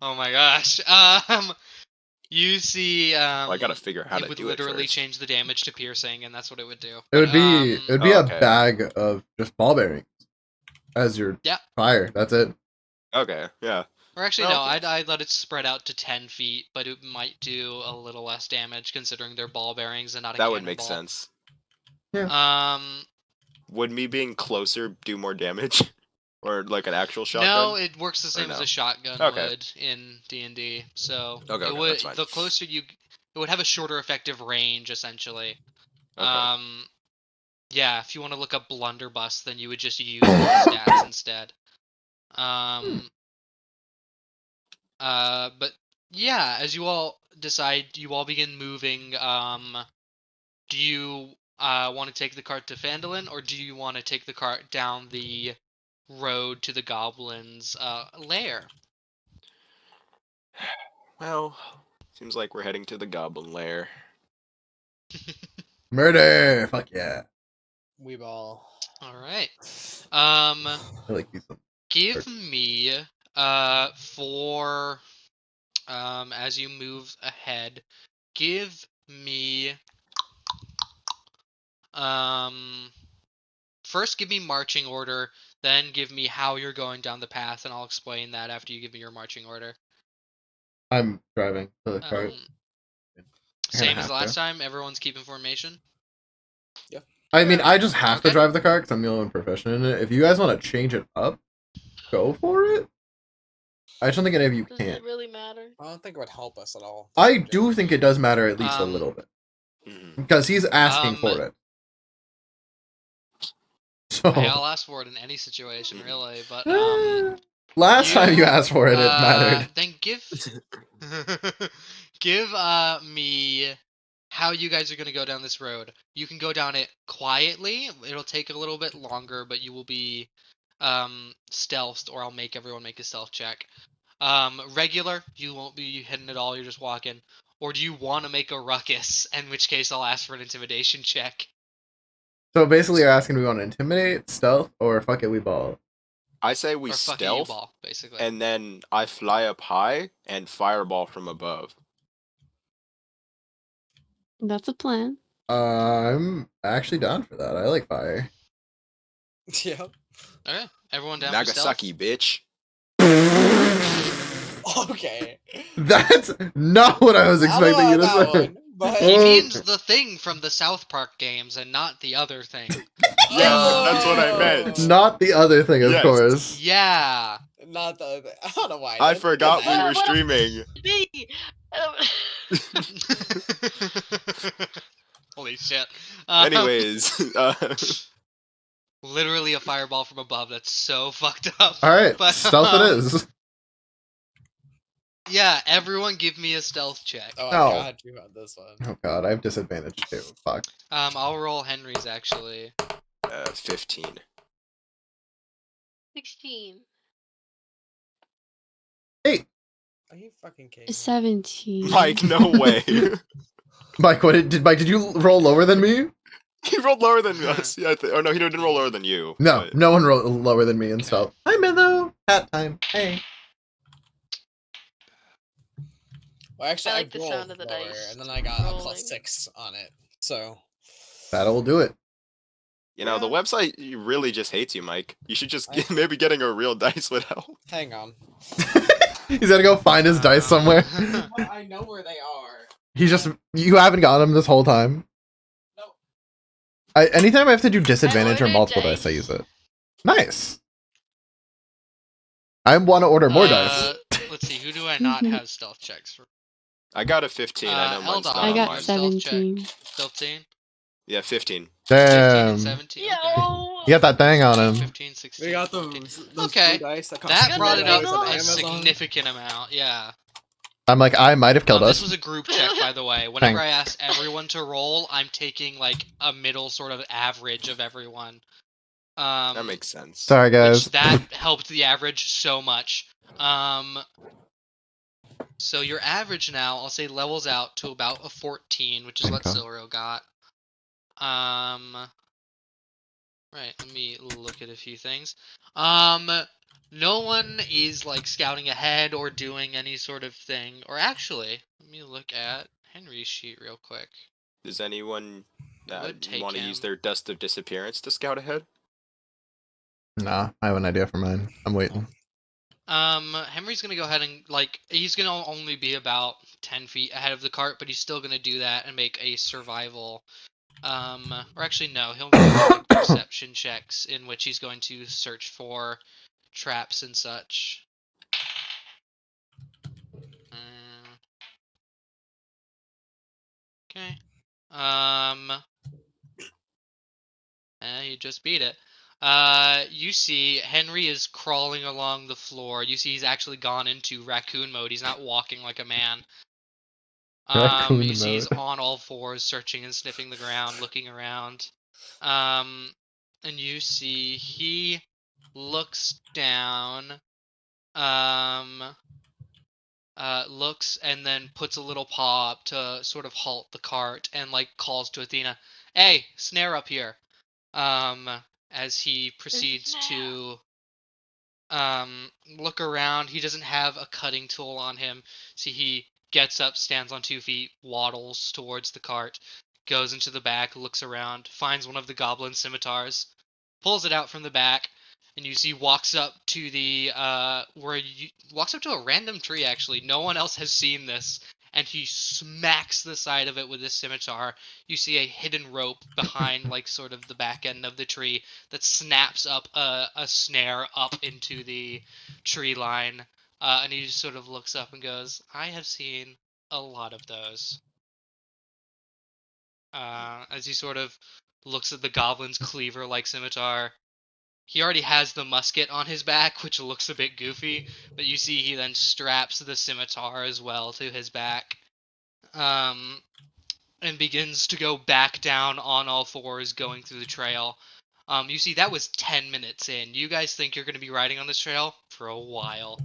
Oh my gosh. You see, Well, I gotta figure out how it to would do it literally first. change the damage to piercing, and that's what it would do. It would be Um, a okay. bag of just ball bearings as your Yeah. fire. That's it. Okay, yeah. Or actually, Well, no, I'd let it spread out to 10 feet, but it might do a little less damage considering they're ball bearings and not a That would make cannonball. sense. Would me being closer do more damage? Or like an actual shotgun? No, it works the same as no? a shotgun Okay. would in D&D. So Okay, it would that's fine. the closer it would have a shorter effective range essentially. Okay. Yeah, if you want to look up blunderbuss, then you would just use those stats instead. But yeah, as you all decide, you all begin moving. Do you want to take the cart to Phandalin, or do you want to take the cart down the road to the goblins' lair? Well, seems like we're heading to the goblin lair. Murder! Fuck yeah. We ball. All right. I like these. Give me for as you move ahead, give me first give me marching order, then give me how you're going down the path, and I'll explain that after you give me your marching order. I'm driving to the cart. Same as have last to. time, everyone's keeping formation. I mean, I just have to Okay. drive the car because I'm the only one proficient in it. If you guys want to change it up, go for it. I just don't think any of you Does can. it really matter? I don't think it would help us at all. I do think it does matter at least a Um, little bit Mhm. because he's asking for it. So Hey, I'll ask for it in any situation, really. But last time you you, asked for it, it mattered. Then give give me how you guys are gonna go down this road. You can go down it quietly. It'll take a little bit longer, but you will be stealthed, or I'll make everyone make a stealth check. Regular, you won't be hidden at all. You're just walking. Or do you want to make a ruckus? In which case, I'll ask for an intimidation check. So basically, you're asking, do we want to intimidate, stealth, or fuck it, we ball? I say we Or fuck it, you stealth, ball, basically. and then I fly up high and fireball from above. That's a plan. I'm actually down for that. I like fire. Yep. Okay, everyone down for Nagasaki, bitch. Okay. That's not what I was expecting you to I don't know say. about that one, but He Oh. means the thing from the South Park games and not the other thing. Yes, that's what I meant. Not the other thing, of Yes. course. Yeah. not the other. I don't know why. I did forgot we that. were streaming. Me! Holy shit. Anyways, Literally a fireball from above. That's so fucked up. All right, But, stealth it is. Yeah, everyone give me a stealth check. Oh, No. I got you on this one. Oh god, I have disadvantage too. Fuck. I'll roll Henry's actually. 15. 16. Hey, Are you fucking kidding me? 17. Mike, no way. Mike, did you roll lower than me? He rolled lower than us. Yeah, or no, he didn't roll lower than you. No, but- no one rolled lower than me in stealth. Hi, Milo. Hat time. Hey. Well, actually, I like the rolled sound of the lower, dice and then I got a rolling. +6 on it. So That'll do it. You know, the Yeah. website really just hates you, Mike. You should just maybe getting a real dice would help. hang on. He's gotta go find his dice somewhere. I know where they are. You haven't got him this whole time. No. Anytime I have to do disadvantage or ordered multiple dice, I dice. use it. Nice. I want to order more dice. Let's see. Who do I not have stealth checks for? I got a 15. I know mine's Eldon, not I on got mine. stealth check. 17. 15? Yeah, 15. 15 and Damn. 17. Okay. Yo. You got that thing on him. 15, 16, We got 14. those Okay, blue dice that cost That got brought it up $20 on a Amazon. significant amount, yeah. I'm like, I might have killed This us. was a group check, by the way. Whenever Thanks. I asked everyone to roll, I'm taking like a middle sort of average of everyone. That makes sense. Sorry, guys. Which that helped the average so much. So your average now, I'll say levels out to about a 14, which is what Okay. Silro got. Right, let me look at a few things. No one is like scouting ahead or doing any sort of thing. Or actually, let me look at Henry's sheet real quick. Does anyone It would take want to him. use their Dust of Disappearance to scout ahead? Nah, I have an idea for mine. I'm waiting. Henry's gonna go ahead and like he's gonna only be about 10 feet ahead of the cart, but he's still gonna do that and make a survival. Or actually no, he'll make like perception checks in which he's going to search for traps and such. Okay. You just beat it. You see Henry is crawling along the floor. You see he's actually gone into raccoon mode. He's not walking like a man. Raccoon You see he's mode. on all fours, searching and sniffing the ground, looking around. And you see he looks down, looks and then puts a little paw up to sort of halt the cart and like calls to Athena, "Hey, snare up here." As he proceeds to look around. He doesn't have a cutting tool on him. See, he gets up, stands on 2 feet, waddles towards the cart, goes into the back, looks around, finds one of the goblin scimitars, pulls it out from the back, and you see walks up to the walks up to a random tree. Actually, no one else has seen this, and he smacks the side of it with his scimitar. You see a hidden rope behind, like sort of the back end of the tree that snaps up a snare up into the tree line, and he just sort of looks up and goes, "I have seen a lot of those." As he sort of looks at the goblin's cleaver-like scimitar. He already has the musket on his back, which looks a bit goofy, but you see he then straps the scimitar as well to his back, and begins to go back down on all fours, going through the trail. You see that was 10 minutes in. You guys think you're going to be riding on this trail for a while.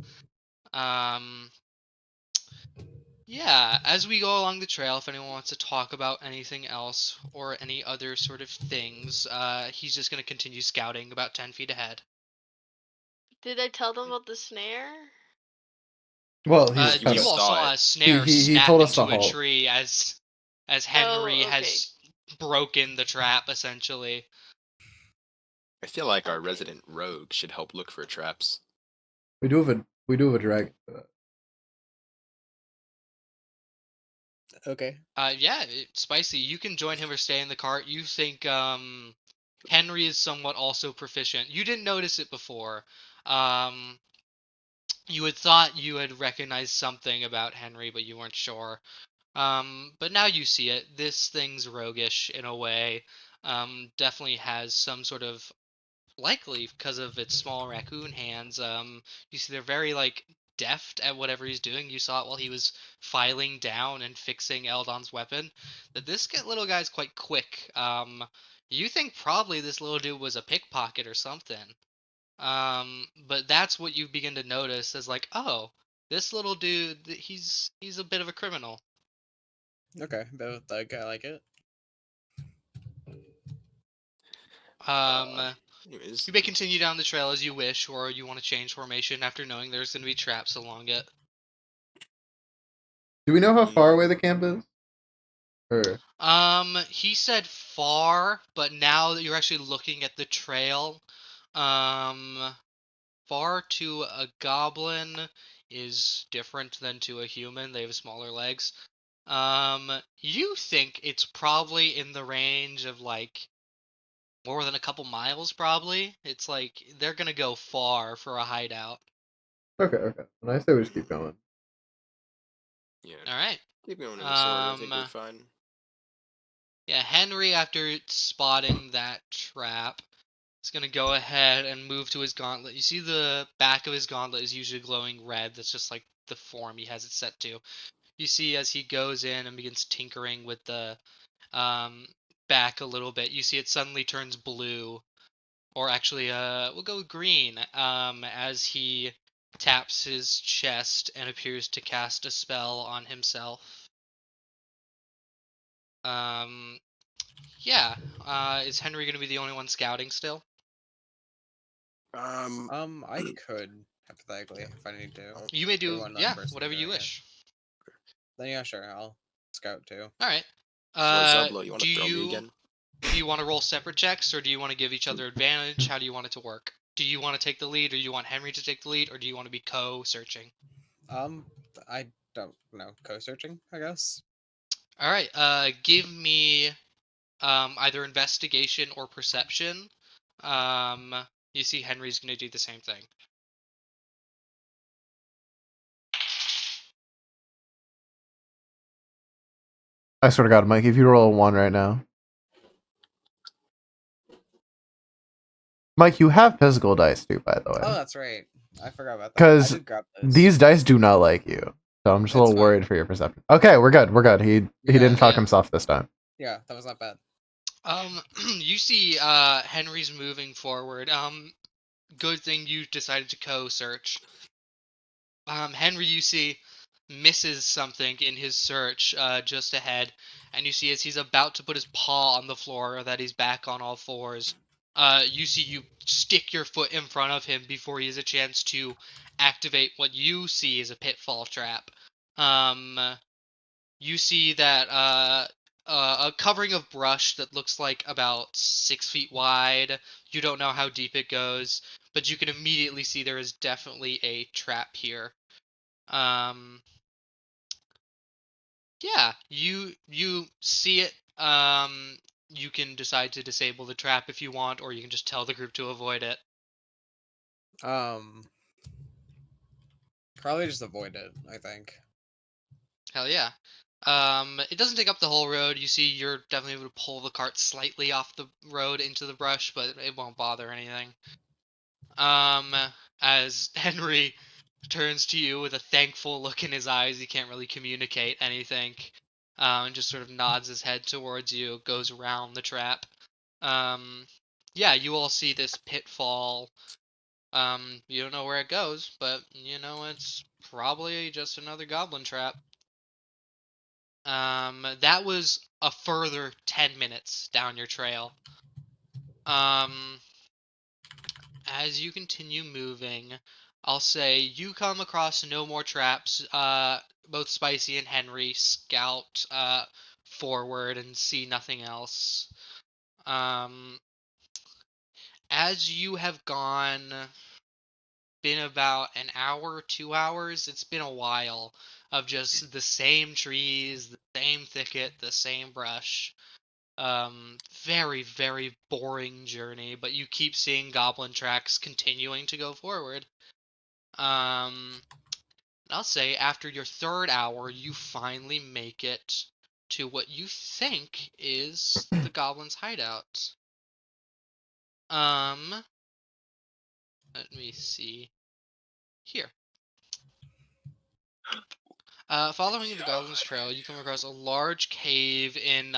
Yeah, as we go along the trail, if anyone wants to talk about anything else or any other sort of things, he's just going to continue scouting about 10 feet ahead. Did I tell them about the snare? Well, You he's You kind saw all saw it. a snare He snap told us to into a halt. tree as Henry okay. has broken the trap, essentially. I feel like our Okay. resident rogue should help look for traps. we do have a dragon for that. Okay. Yeah, Spicy, you can join him or stay in the cart. You think Henry is somewhat also proficient. You didn't notice it before. You had thought you had recognized something about Henry, but you weren't sure. But now you see it. This thing's roguish in a way. Definitely has some sort of, likely because of its small raccoon hands. You see they're very like deft at whatever he's doing. You saw it while he was filing down and fixing Eldon's weapon. That this little guy's quite quick. You think probably this little dude was a pickpocket or something. But that's what you begin to notice as like, oh, this little dude, he's a bit of a criminal. Okay. That guy like it. Anyways, You may continue down the trail as you wish, or you want to change formation after knowing there's going to be traps along it. Do we know how far away the camp is? Or He said far, but now that you're actually looking at the trail, far to a goblin is different than to a human. They have smaller legs. You think it's probably in the range of like more than a couple miles, probably. It's like they're gonna go far for a hideout. Okay. And I say we just keep going. Yeah. All right. Keep going in the sword. I think we're Um, fine. Yeah, Henry, after spotting that trap, is gonna go ahead and move to his gauntlet. You see the back of his gauntlet is usually glowing red. That's just like the form he has it set to. You see as he goes in and begins tinkering with the back a little bit, you see it suddenly turns blue, or actually, we'll go green, as he taps his chest and appears to cast a spell on himself. Yeah. Is Henry gonna be the only one scouting still? I could hypothetically if I need to. You may do, Everyone, yeah, person whatever you doing it. wish. Then yeah, sure, I'll scout too. All right. So Zeblo, you want Do to throw me you again? do you want to roll separate checks, or do you want to give each other advantage? How do you want it to work? Do you want to take the lead, or do you want Henry to take the lead, or do you want to be co-searching? I don't know. Co-searching, I guess. All right. Give me either investigation or perception. You see Henry's gonna do the same thing. I swear to God, Mike, if you roll a 1 right now. Mike, you have physical dice too, by the way. Oh, that's right. I forgot about that. Because I did grab those. these dice do not like you. So I'm just a It's little fine. worried for your perception. Okay, we're good. He didn't fuck yeah. himself this time. Yeah, that was not bad. You see, Henry's moving forward. Good thing you decided to co-search. Henry, you see, misses something in his search, just ahead, and you see as he's about to put his paw on the floor, that he's back on all fours. You see you stick your foot in front of him before he has a chance to activate what you see as a pitfall trap. You see that a covering of brush that looks like about 6 feet wide. You don't know how deep it goes, but you can immediately see there is definitely a trap here. Yeah, you see it. You can decide to disable the trap if you want, or you can just tell the group to avoid it. Probably just avoid it, I think. Hell yeah. It doesn't take up the whole road. You see, you're definitely able to pull the cart slightly off the road into the brush, but it won't bother anything. As Henry turns to you with a thankful look in his eyes, he can't really communicate anything, and just sort of nods his head towards you, goes around the trap. Yeah, you all see this pitfall. You don't know where it goes, but you know it's probably just another goblin trap. That was a further 10 minutes down your trail. As you continue moving, I'll say you come across no more traps. Both Spicy and Henry scout forward and see nothing else. As you have been about an hour, 2 hours, it's been a while of just the same trees, the same thicket, the same brush. Very, very boring journey, but you keep seeing goblin tracks continuing to go forward. I'll say after your third hour, you finally make it to what you think is the goblin's hideout. Let me see. Here. Following the Goblin's Trail, you come across a large cave in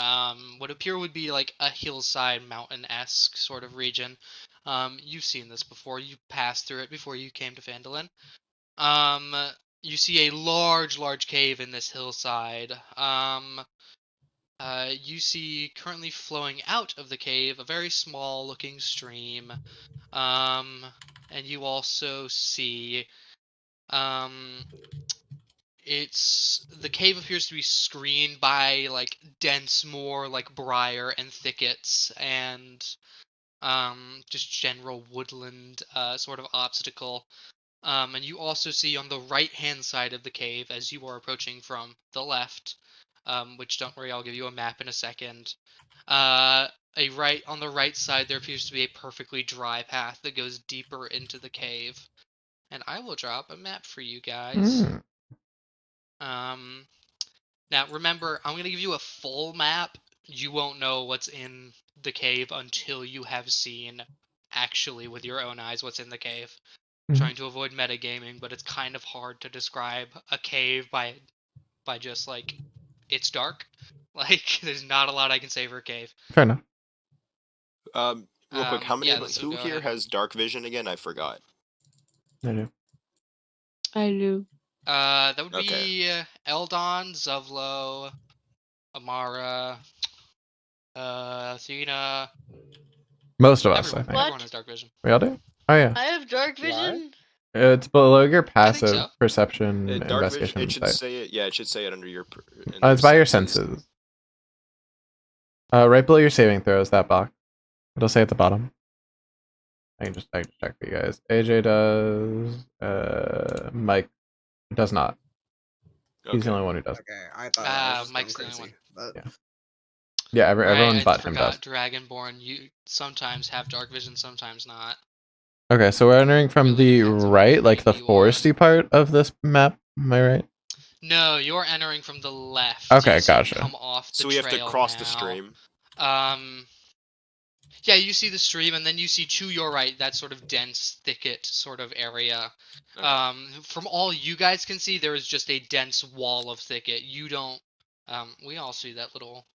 what appear would be like a hillside, mountain-esque sort of region. You've seen this before. You passed through it before you came to Phandalin. You see a large cave in this hillside. You see currently flowing out of the cave a very small-looking stream. And you also see the cave appears to be screened by like dense more like briar and thickets and just general woodland sort of obstacle. And you also see on the right hand side of the cave, as you are approaching from the left, which don't worry, I'll give you a map in a second. On the right side, there appears to be a perfectly dry path that goes deeper into the cave. And I will drop a map for you guys. Now remember, I'm gonna give you a full map. You won't know what's in the cave until you have seen actually with your own eyes what's in the cave. Mhm. Trying to avoid metagaming, but it's kind of hard to describe a cave by just like it's dark. Like there's not a lot I can say for a cave. Fair enough. Real quick, how many yeah, of us? so Who go here ahead. has dark vision again? I forgot. I do. I do. That would Okay. be Eldon, Zuvlo, Amara, Athena. Most of us, Everyone, I think. everyone What? has dark vision. We all do? Oh, yeah. I have dark What? vision. It's below your I think passive so. perception, Dark vision. investigation, It should insight. say it. Yeah, it should say it under your. It's by your senses. Right below your saving throws, that box. It'll say at the bottom. I can just check for you guys. AJ does. Mike does not. He's the Okay. only one who does. Okay, I thought I was just Mike's the going only crazy. But Yeah. Yeah, everyone I but him does. forgot. Dragonborn, you sometimes have dark vision, sometimes not. Okay, so we're entering from Really the depends on right, what like the group you are. foresty part of this map. Am I right? No, you're entering from the left. Okay, You see gotcha. Come off the So we have to trail cross the now. stream. Yeah, you see the stream, and then you see to your right that sort of dense thicket sort of area. Okay. From all you guys can see, there is just a dense wall of thicket. You don't. We all see that little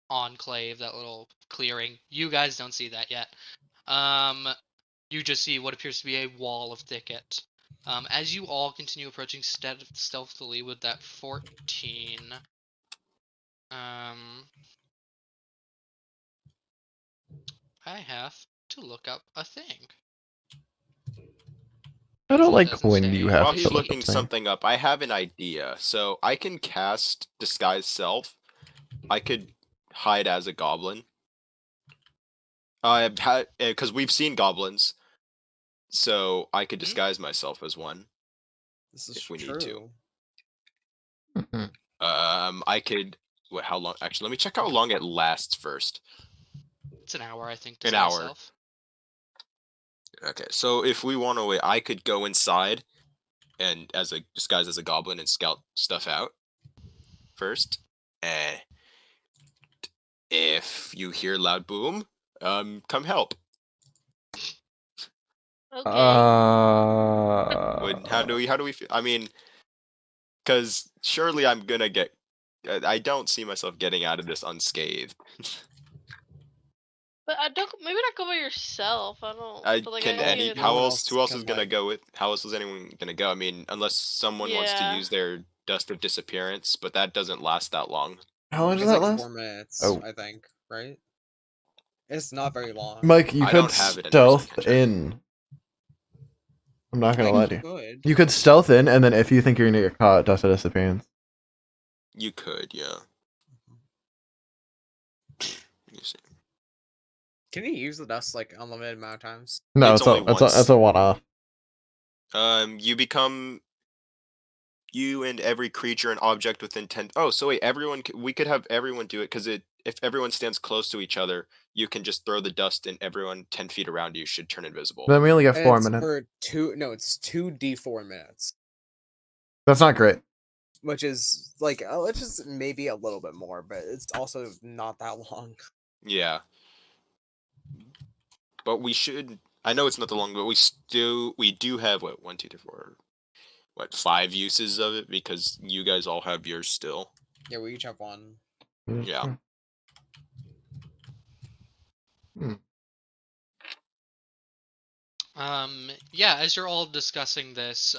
enclave, that little clearing. You guys don't see that yet. You just see what appears to be a wall of thicket. As you all continue approaching stealthily with that 14, I have to look up a thing. I don't It like doesn't when say. you have While to he's look looking up things. something up, I have an idea. So I can cast disguise self. I could hide as a goblin. Because we've seen goblins, so I could Mhm. disguise myself as one. this is If we need true. to. Mhm. I could. How long? Actually, let me check how long it lasts first. It's an hour, I think. An Disguise hour. Self. Okay, so if we want to, I could go inside and disguise as a goblin and scout stuff out first. If you hear loud boom, come help. Okay. How do we feel? I mean, because surely I'm gonna get. I don't see myself getting out of this unscathed. But I don't. Maybe not go by yourself. I don't. I But like can I any. need. How one else? else Who else can, is gonna like- go with? How else is anyone gonna go? I mean, unless someone wants to Yeah. use their dust of disappearance, but that doesn't last that long. How long does It's that like last? 4 minutes, Oh. I think, right? It's not very long. Mike, you I could don't have it anyway, so I stealth can't check. in. I'm not gonna I lie to you. could. You could stealth in, and then if you think you're gonna get caught, dust of disappearance. You could, yeah. You see. Can you use the dust like unlimited amount of times? No, It's it's a only once. it's a one-off. You become you and every creature and object within 10. Oh, so wait, we could have everyone do it because if everyone stands close to each other, you can just throw the dust and everyone 10 feet around you should turn invisible. Then we only get 4 It's minutes. for it's 2d4 minutes, That's not great. which is like it's just maybe a little bit more, but it's also not that long. Yeah. But we should. I know it's not the long, but we do have what 1, 2, 3, 4, 5 uses of it because you guys all have yours still. Yeah, we each have one. Yeah. Yeah, as you're all discussing this,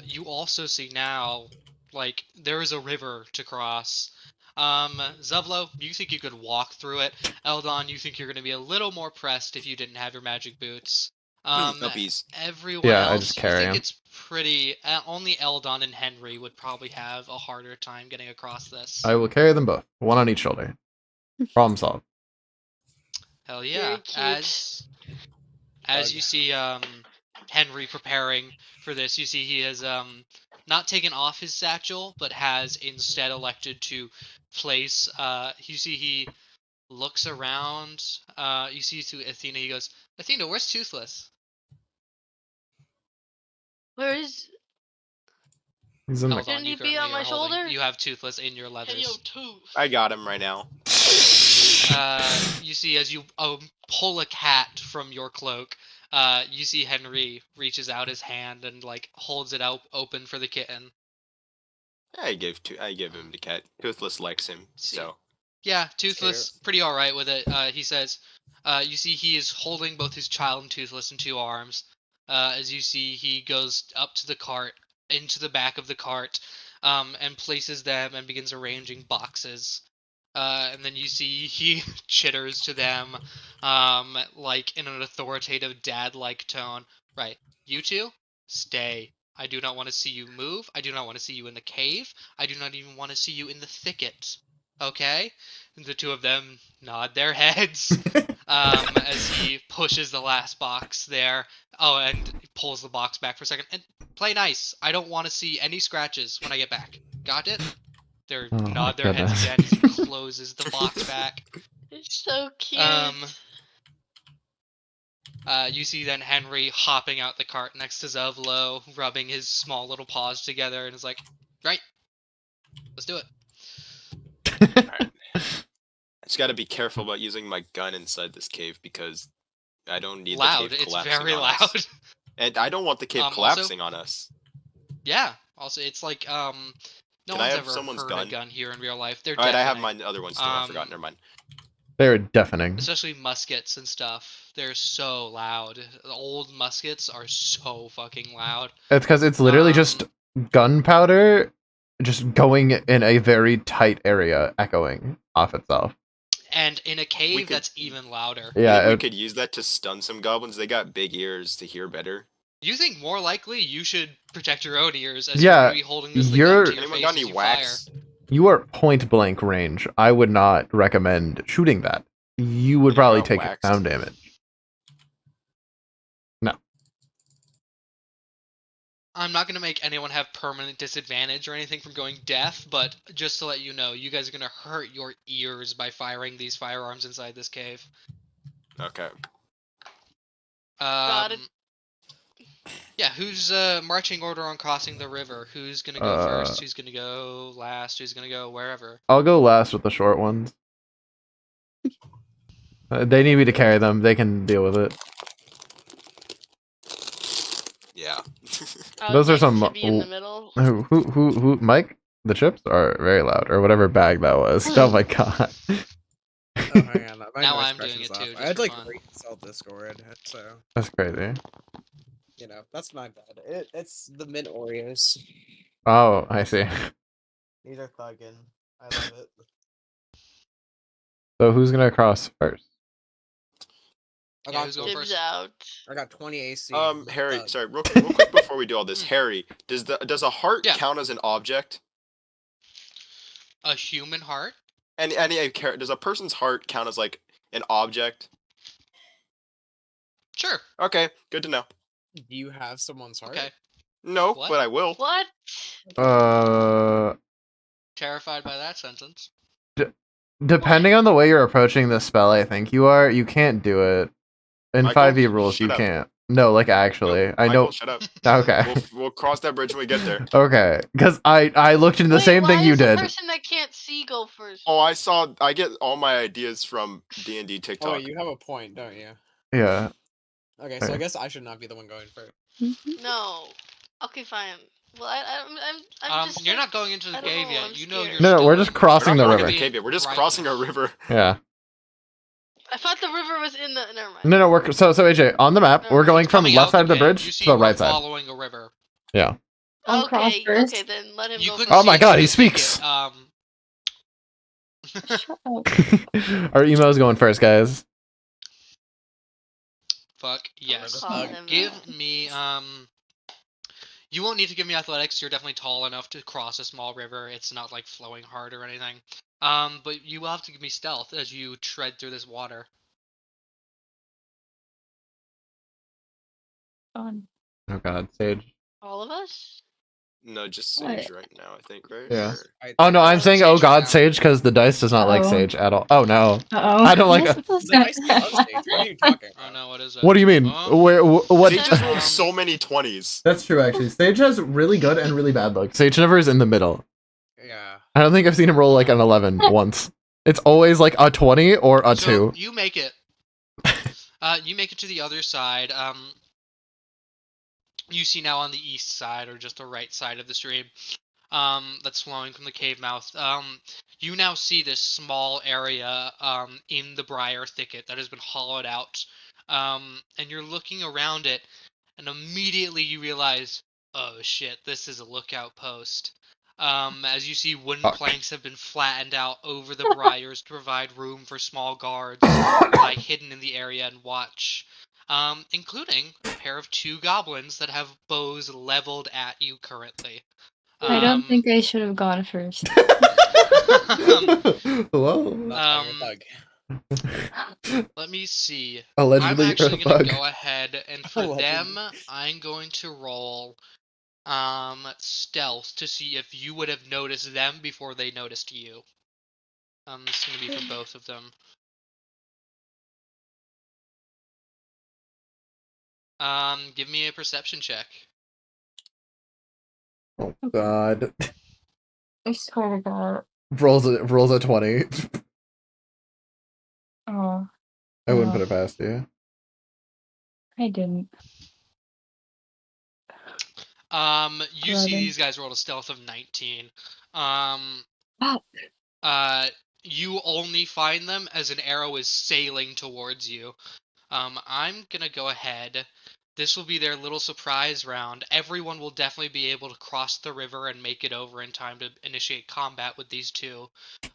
you also see now, like, there is a river to cross. Zuvlo, you think you could walk through it. Eldon, you think you're going to be a little more pressed if you didn't have your magic boots. Uppies. Everyone Yeah, I else, just you carry think 'em. it's pretty. Only Eldon and Henry would probably have a harder time getting across this. I will carry them both, one on each shoulder. Problem solved. Hell Very yeah! cute. As Doug. you see, Henry preparing for this, you see he has not taken off his satchel, but has instead elected to place. You see, he looks around. You see to Athena. He goes, "Athena, where's Toothless?" Where is? He's in the. Hold on, Shouldn't you he be currently on my are holding. shoulder? You have Toothless in your leathers. Hey, yo, Tooth. I got him right now. You see as you pull a cat from your cloak, you see Henry reaches out his hand and like holds it out open for the kitten. I give him the cat. Toothless likes him, See. so Yeah, Toothless, Cares. pretty alright with it. He says, you see he is holding both his child and Toothless in two arms. As you see, he goes up to the cart, into the back of the cart, and places them and begins arranging boxes. And then you see he chitters to them, like in an authoritative dad-like tone. Right, you two, stay. I do not want to see you move. I do not want to see you in the cave. I do not even want to see you in the thicket. Okay? And the two of them nod their heads as he pushes the last box there. Oh, and he pulls the box back for a second. And play nice. I don't want to see any scratches when I get back. Got it? They Oh my nod their heads goodness. again as he closes the box back. It's so cute. You see then Henry hopping out the cart next to Zevlo, rubbing his small little paws together, and is like, right, let's do it. I just got to be careful about using my gun inside this cave because I don't need the Loud, cave it's collapsing very on loud. us. And I don't want the cave Also- collapsing on us. Yeah, also, it's like, no Can I one's have ever someone's heard gun? a gun here in real life. They're Alright, I have deafening. my other ones too. I forgot. Never mind. They're deafening. Especially muskets and stuff. They're so loud. The old muskets are so fucking loud. It's because it's literally just Um, gunpowder just going in a very tight area, echoing off itself. And in a cave, could- that's even louder. I Yeah, think we it- could use that to stun some goblins. They got big ears to hear better. You think more likely you should protect your own ears as Yeah, you're going to be holding this thing you're- up to your Anyone face got as any you wax? you are point blank range. I would not recommend shooting that. You would You probably got take waxed? sound damage. I'm not going to make anyone have permanent disadvantage or anything from going deaf, but just to let you know, you guys are going to hurt your ears by firing these firearms inside this cave. Okay. Got it. Yeah, who's marching order on crossing the river? Who's going to go first? Who's going to go last? Who's going to go wherever? I'll go last with the short ones. They need me to carry them. They can deal with it. Yeah. I Those would are some like to be in the middle. Who? Mike? The chips are very loud, or whatever bag that was. Oh my god. Oh, hang on. My Now voice I'm doing pressure's it too, off. just I had for like fun. reinstall Discord, so That's crazy. you know that's my bad. It's the mint Oreos. Oh, I see. These are thuggin'. I love it. So who's gonna cross first? I Yeah, got, who's going Dibs first? out. I got 20 AC. Harry, Thug. sorry, real quick before we do all this, Harry, does a heart Yeah. count as an object? A human heart? Does a person's heart count as like an object? Sure. Okay, good to know. Do you have someone's heart? Okay. No, What? but I will. What? Terrified by that sentence. Depending on the way you're approaching the spell, I think you are. You can't do it. In Michael, 5e rules, shut you up. can't. No, like actually, No, I Michael, know. shut up. Okay. We'll cross that bridge when we get there. Okay, because I looked into the Wait, same thing why you does did. The person that can't see go first. Oh, I get all my ideas from D&D Oh, TikTok. wait, you have a point, don't you? Yeah. Okay, so I Okay. guess I should not be the one going first. No. Okay, fine. Well, I'm just. You're like- not going into the I don't cave know, yet. I'm You know you're scared. No, still we're in- just crossing We're the not river. going to the cave yet. We're just crossing a river. Yeah. I thought the river was in the. Never mind. No, we're so AJ on the map. No, We're it's going from Coming left out side of the cave, bridge you see to the we're right side. following a river. Yeah. I'll cross Okay, first. okay, then let him You go could first. Oh my see God, through he the thicket, speaks! Shut up. Our emo's going first, guys. Fuck yes. call him Give that. me You won't need to give me athletics. You're definitely tall enough to cross a small river. It's not like flowing hard or anything. But you will have to give me stealth as you tread through this water. Fun. Oh God, Sage. All of us? No, just What? Sage right now, I think, right? Yeah. Or- Oh no, I'm saying Sage oh for god now. Sage because the dice does not like Uh-oh. Sage at all. Oh no. Uh-oh. I don't like Am I it. supposed The to? dice love Sage. What are you talking Oh about? no, what is it? What do you mean? Where what Sage has rolled Um, so many 20s. That's true actually. Sage has really good and really bad luck. Sage never is in the middle. Yeah. I don't think I've seen him roll like an 11 once. It's always like a 20 or a So 2. you make it. You make it to the other side. You see now on the east side, or just the right side of the stream, that's flowing from the cave mouth. You now see this small area, in the briar thicket that has been hollowed out. And you're looking around it, and immediately you realize, oh shit, this is a lookout post. As you see, wooden Fuck. planks have been flattened out over the briars to provide room for small guards to lie hidden in the area and watch. Including a pair of 2 goblins that have bows leveled at you currently. I don't think I should have gone first. Hello? Not your thug. Let me see. Allegedly I'm you're actually a gonna thug. go ahead and for them, Allegedly. I'm going to roll stealth to see if you would have noticed them before they noticed you. This is gonna be for both of them. Give me a perception check. Oh god. I swear to God. Rolls a 20. Oh, I wouldn't put it past you. I didn't. You see 11. these guys rolled a stealth of 19. Oh. You only find them as an arrow is sailing towards you. I'm gonna go ahead. This will be their little surprise round. Everyone will definitely be able to cross the river and make it over in time to initiate combat with these 2.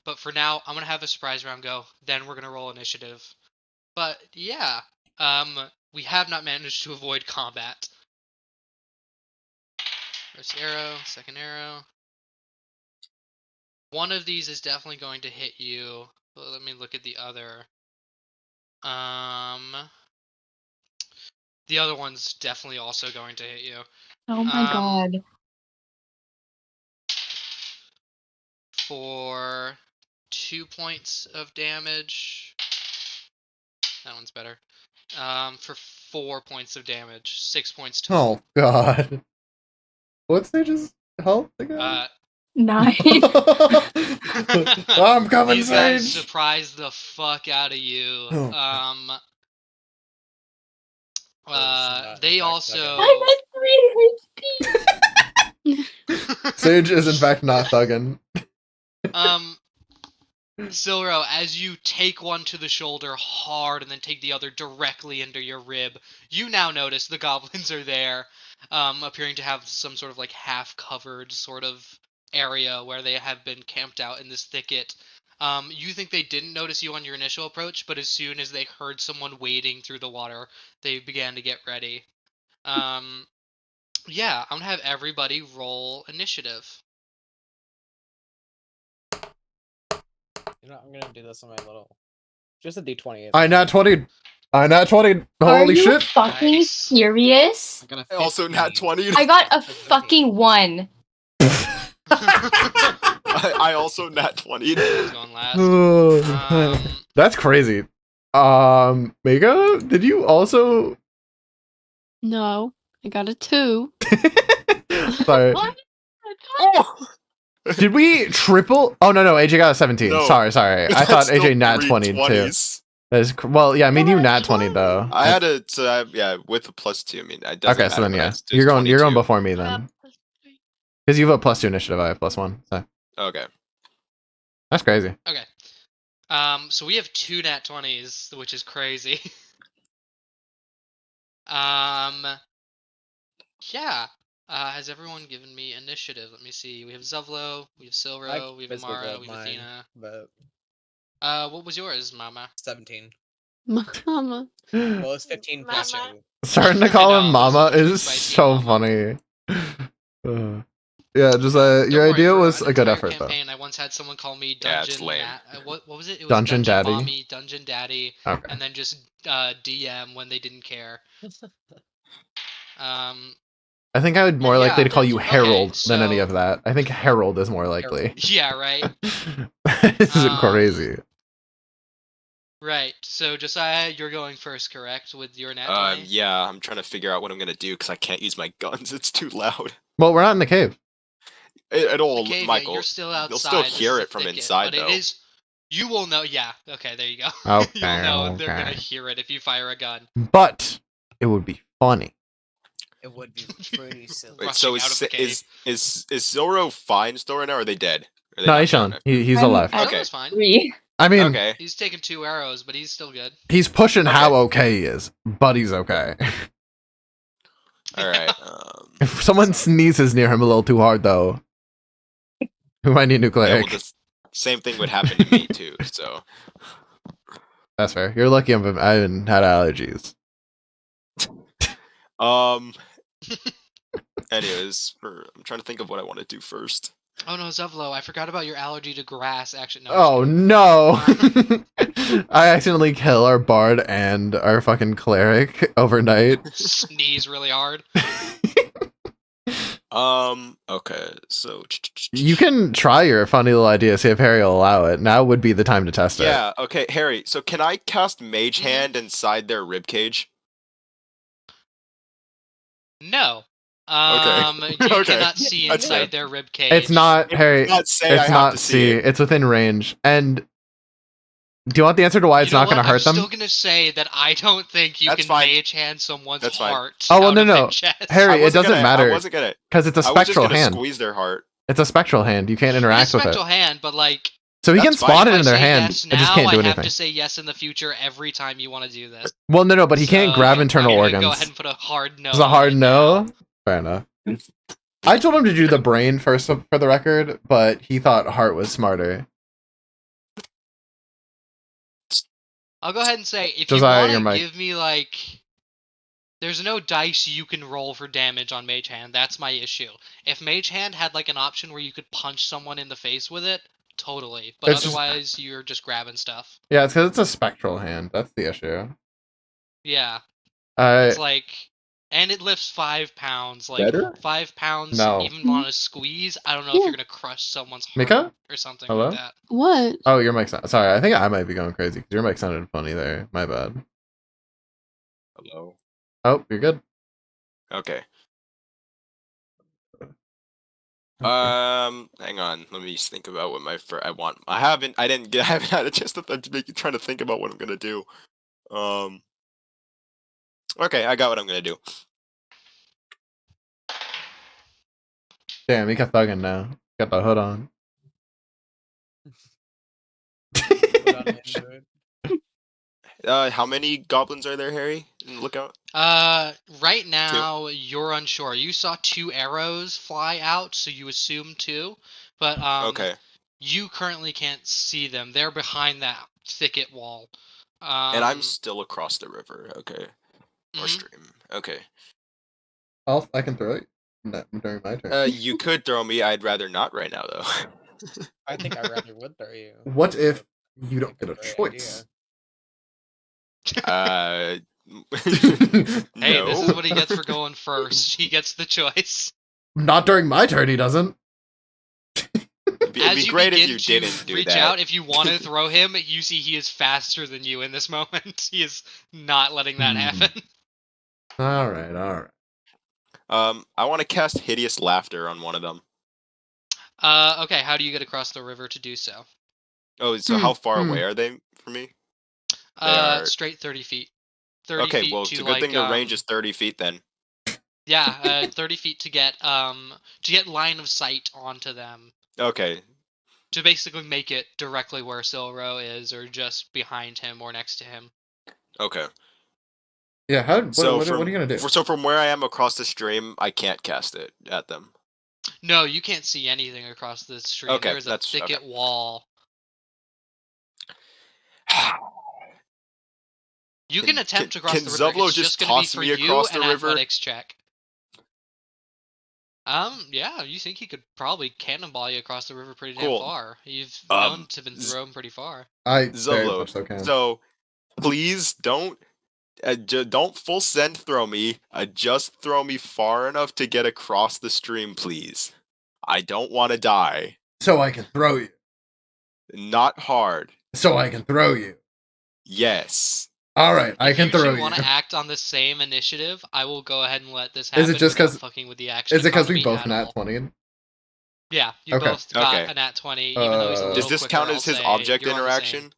But for now, I'm gonna have a surprise round go. Then we're gonna roll initiative. But yeah, we have not managed to avoid combat. First arrow, second arrow. One of these is definitely going to hit you. Well, let me look at the other. The other one's definitely also going to hit you. Oh my God. For 2 points of damage. That one's better. For 4 points of damage. 6 points total. Oh god. What's Sage's health again? 9. I'm coming, These guys Sage! surprise the fuck out of you. Oh. They in fact also. I'm at 3 HP. Sage is in fact not thugging. Silro, as you take one to the shoulder hard and then take the other directly into your rib, you now notice the goblins are there, appearing to have some sort of like half-covered sort of area where they have been camped out in this thicket. You think they didn't notice you on your initial approach, but as soon as they heard someone wading through the water, they began to get ready. Yeah, I'm gonna have everybody roll initiative. You know, I'm gonna do this on my little. Just a D20. I nat 20. I nat 20. Are Holy you shit. fucking Nice. serious? I got a Also nat 15. 20. I got a fucking 1. I also nat 20. Who's going last? Oh, that's crazy. Mega, did you also? No, I got a 2. Sorry. What? Did we triple? Oh no, AJ got a 17. No. Sorry. I That's thought still AJ nat 3 20 too. 20s. That is well, yeah. I mean, you Yeah, nat 20 though. I had a yeah with a +2. I mean, it doesn't Okay, so then matter, yeah, but it's you're going 22. before me Yeah, then, +3. because you have a +2 initiative. I have +1. So Okay. that's crazy. Okay. So we have 2 nat 20s, which is crazy. Yeah. Has everyone given me initiative? Let me see. We have Zuvlo, we have Silro, we have basically Amara, rolled we have mine, Athena. but What was yours, Mama? 17. Mama. Well, it's 15 plus Mama. 2. Starting to call I him know, Mama this is is spicy so Mama. funny. Yeah, just Don't your worry, idea for was an a good entire effort though. campaign, I once had someone call me Yeah, it's Dungeon. lame. What was it? It was Dungeon Daddy? Mommy, Dungeon Daddy, Okay. and then just DM when they didn't care. I think I would more Yeah, likely to call you okay, Harold than any so- of that. I think Harold is more likely. Yeah, right. This is crazy. Right. So Josiah, you're going first, correct? With your nat 20? Yeah, I'm trying to figure out what I'm gonna do because I can't use my guns. It's too loud. Well, we're not in the cave. At all, The cave, yeah, Michael. you're still outside. You'll still this hear is a it from thicket, inside, but though. it is. You will know. Yeah. Okay. There you go. Okay, You'll know they're gonna okay. hear it if you fire a gun. But it would be funny. It would be pretty silly. Wait, Rushing so out of the cave. is Zoro fine still right now, or are they dead? Are they No, not he's down chilling. there? He's I'm alive. at Okay. Zoro's fine. 3. I mean, Okay. He's taken 2 arrows, but he's still good. he's pushing how Okay. okay he is, but he's okay. All right. If someone sneezes near him a little too hard, though, we might need a new Yeah, well, cleric. the same thing would happen to me too. So That's fair. You're lucky I haven't had allergies. anyways, I'm trying to think of what I want to do first. Oh no, Zevlo, I forgot about your allergy to grass. Actually, no. Oh no! I accidentally kill our bard and our fucking cleric overnight. Sneeze really hard. Okay, so You can try your funny little idea, see if Harry will allow it. Now would be the time to test it. yeah. Okay, Harry. So can I cast Mage Mhm. Hand inside their rib cage? No. You Okay. cannot see That's fair. inside their rib cage. It's not Harry. Not say I It's have not to see C. it. It's within range. And do you want the answer to why You it's know not going to what? hurt I'm them? still gonna say that I don't think you That's can fine. mage hand someone's That's fine. heart. Oh, well, out no, of no. their chest. Harry, it doesn't I matter wasn't gonna. because it's a I was just spectral gonna hand. squeeze their heart. It's a spectral hand. You can't It is interact with it. spectral hand, but like So he can That's fine. spawn if it I in their say hand. yes It just now, can't do I anything. have to say yes in the future every time you want to do this. Well, no, but he can't So, grab I'm internal gonna organs. Go ahead and put a hard no. It's a hard right no. now. Fair enough. I told him to do the brain first for the record, but he thought heart was smarter. I'll go ahead and say if Josiah, you your want mic. to give me like, there's no dice you can roll for damage on Mage Hand. That's my issue. If Mage Hand had like an option where you could punch someone in the face with it, totally. But It's just- otherwise, you're just grabbing stuff. Yeah, it's because it's a spectral hand. That's the issue. Yeah, I it's like, and it lifts 5 pounds. Like Better? 5 pounds, No. even on a squeeze. I don't know if Yeah. you're gonna crush someone's heart Mika? or something Hello? like that. What? Oh, your mic sound. Sorry, I think I might be going crazy because your mic sounded funny there. My bad. Hello. Oh, you're good. Okay. Hang on. Let me just think about what I want. I haven't had a chance to trying to think about what I'm gonna do. Okay, I got what I'm gonna do. Damn, he got thugging now. Got the hood on. Put on Android. How many goblins are there, Harry? In the lookout? Right now you're unsure. You saw 2 arrows fly out, so you assume 2. But Okay. you currently can't see them. They're behind that thicket wall. And I'm still across the river. Okay. Or mhm. stream. Okay. I can throw it during my turn. You could throw me. I'd rather not right now, though. I think I rather would throw you. What if you don't Think get a of a great choice? Hey, no. this is what he gets for going first. He gets the choice. Not during my turn, he doesn't. It'd be As you great if begin you to didn't do reach that. out, if you want to throw him, you see he is faster than you in this moment. He is not letting that happen. All right. I want to cast Hideous Laughter on one of them. Okay, how do you get across the river to do so? Oh, so how far away are they from me? are- Straight 30 feet. 30 Okay, feet well, to it's a good like, thing the range is 30 feet then. Yeah, 30 feet to get line of sight onto them. Okay. To basically make it directly where Silro is, or just behind him or next to him. Okay. Yeah. What from, are you gonna do? So from where I am across the stream, I can't cast it at them. No, you can't see anything across the stream. Okay, There's a that's- thicket okay. wall. You can attempt to cross can the river. Zublo It's just just going to toss be for me you across the an river? athletics check. Yeah, you think he could probably cannonball you across the river pretty damn Cool. far. You've Um, known to been thrown pretty far. I very Zublo, much so can. So please don't Don't full send throw me. Just throw me far enough to get across the stream, please. I don't want to die. So I can throw you. Not hard. So I can throw you. Yes. All right, I can If you throw two you. want to act on the same initiative, I will go ahead and let this Is happen. it just without 'cause- fucking with the action? Is it because we economy both at nat all. 20? Yeah, you Okay. both got Okay. a nat 20, even though he's a Uh, little Does this quicker, count I'll as his say object you're on the same. interaction?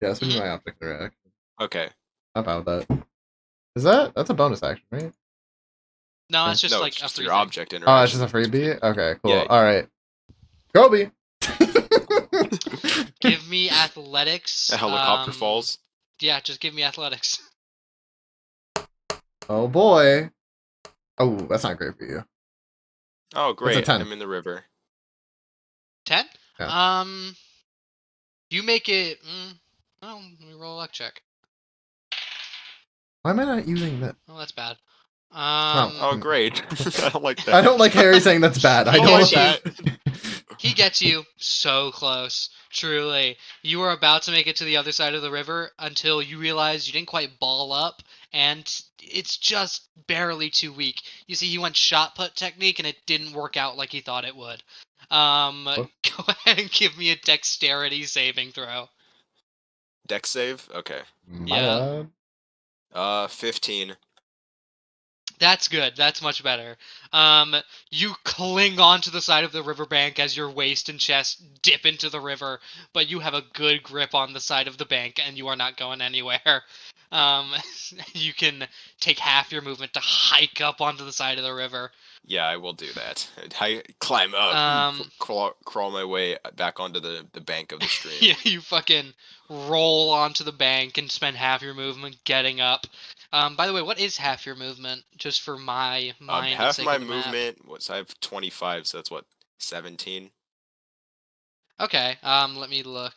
Yeah, this would be Mhm. my object interaction. Okay. How about that? That's a bonus action, right? No, Yeah. it's just No, like it's a just free your thing. object interaction. Oh, it's just a freebie? Okay, cool. Yeah. Alright. Kobe! Give me athletics. A helicopter falls. Yeah, just give me athletics. Oh boy. Oh, that's not great for you. Oh, great. 10. I'm in the river. 10? Yeah. You make it. Well, let me roll a luck check. Why am I not using that? Oh, that's bad. Oh, great. I don't like that. I don't like Harry saying that's bad. I He don't gets like you. He gets you so close. Truly. You were about to make it to the other side of the river until you realized you didn't quite ball up, and it's just barely too weak. You see, he went shot put technique, and it didn't work out like he thought it would. Go ahead and give me a dexterity saving throw. Dex save? Okay. My Yeah. bad. 15. That's good. That's much better. You cling onto the side of the riverbank as your waist and chest dip into the river, but you have a good grip on the side of the bank and you are not going anywhere. You can take half your movement to hike up onto the side of the river. Yeah, I will do that. I climb up, crawl my way back onto the bank of the stream. Yeah, you fucking roll onto the bank and spend half your movement getting up. By the way, what is half your movement? Just for my mind. Half sake my of the map. movement was I have 25, so that's what 17. Okay. Let me look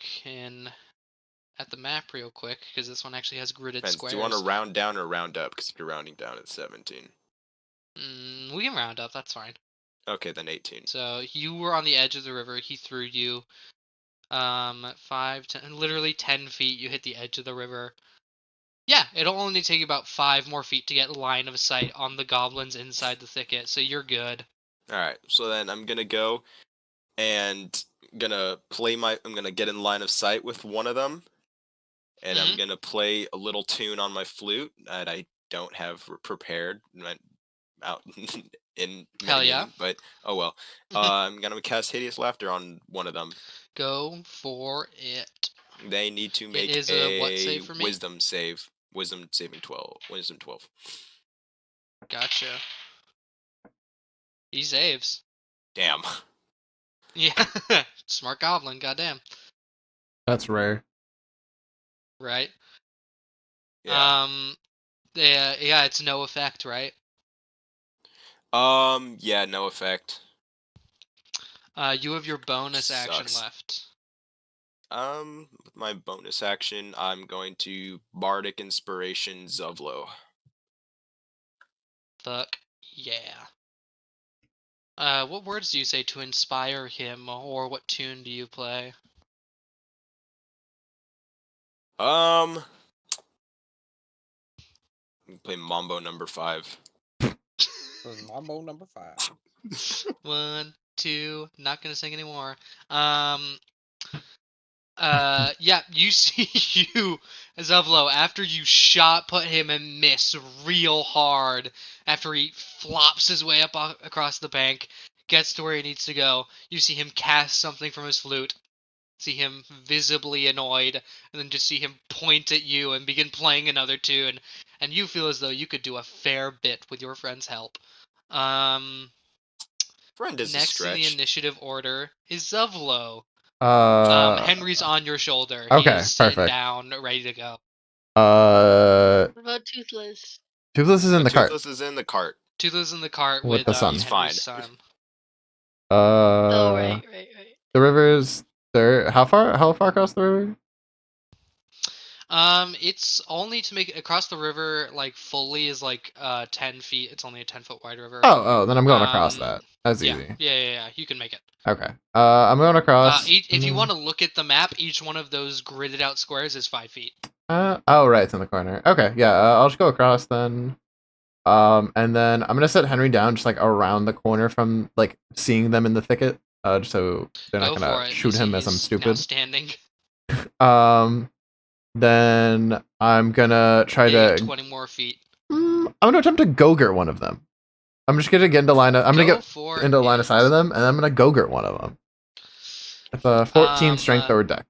at the map real quick because this one actually has gridded Depends. squares. Do you want to round down or round up? Because if you're rounding down, it's 17. We can round up. That's fine. Okay, then 18. So you were on the edge of the river. He threw you. 5, 10, literally 10 feet. You hit the edge of the river. Yeah, it'll only take you about 5 more feet to get line of sight on the goblins inside the thicket, so you're good. Alright, so then I'm gonna go and I'm gonna get in line of sight with one of them. And I'm gonna play a little tune on my flute that I don't have prepared out in Hell yeah. Minion, but oh well. I'm gonna cast Hideous Laughter on one of them. Go for it. They need to make is a what save for me? Wisdom save. Wisdom saving 12. Wisdom 12. Gotcha. He saves. Damn. Yeah. Smart goblin, goddamn. That's rare. Right? Yeah. Yeah, it's no effect, right? Yeah, no effect. You have your bonus action Sucks. left. With my bonus action, I'm going to Bardic Inspiration Zovlo. Fuck yeah. What words do you say to inspire him, or what tune do you play? Play Mambo number 5. Mambo number 5. 1, 2, not gonna sing anymore. Yeah, you see Zovlo, after you shot put him and miss real hard, after he flops his way up across the bank, gets to where he needs to go, you see him cast something from his flute, see him visibly annoyed, and then just see him point at you and begin playing another tune, and you feel as though you could do a fair bit with your friend's help. Friend is Next a in the stretch. initiative order is Zovlo. Henry's on your shoulder. Okay, he is sitting perfect. down, ready to go. What about Toothless? Toothless is in the cart. Toothless is in the cart. Toothless in the cart With with the sun. He's Henry's fine. son. Oh, right. The river's there. How far across the river? It's only to make it across the river, like, fully is like 10 feet. It's only a 10-foot wide river. Oh, then I'm going across that. That's yeah, easy. Yeah, you can make it. Okay. I'm going across. If you want to look at the map, each one of those gridded out squares is 5 feet. Oh, right, it's in the corner. Okay, yeah, I'll just go across then. And then I'm gonna set Henry down just like around the corner from like seeing them in the thicket. Just so they're not Go for gonna it. You shoot see him as I'm he's now stupid. standing. Then I'm gonna try Maybe to. 20 more feet. I'm gonna attempt to go-gurt one of them. I'm just gonna get into line. I'm gonna Go get for into line of sight it. of them, and I'm gonna go-gurt one of them. It's a 14 strength Um, or dex.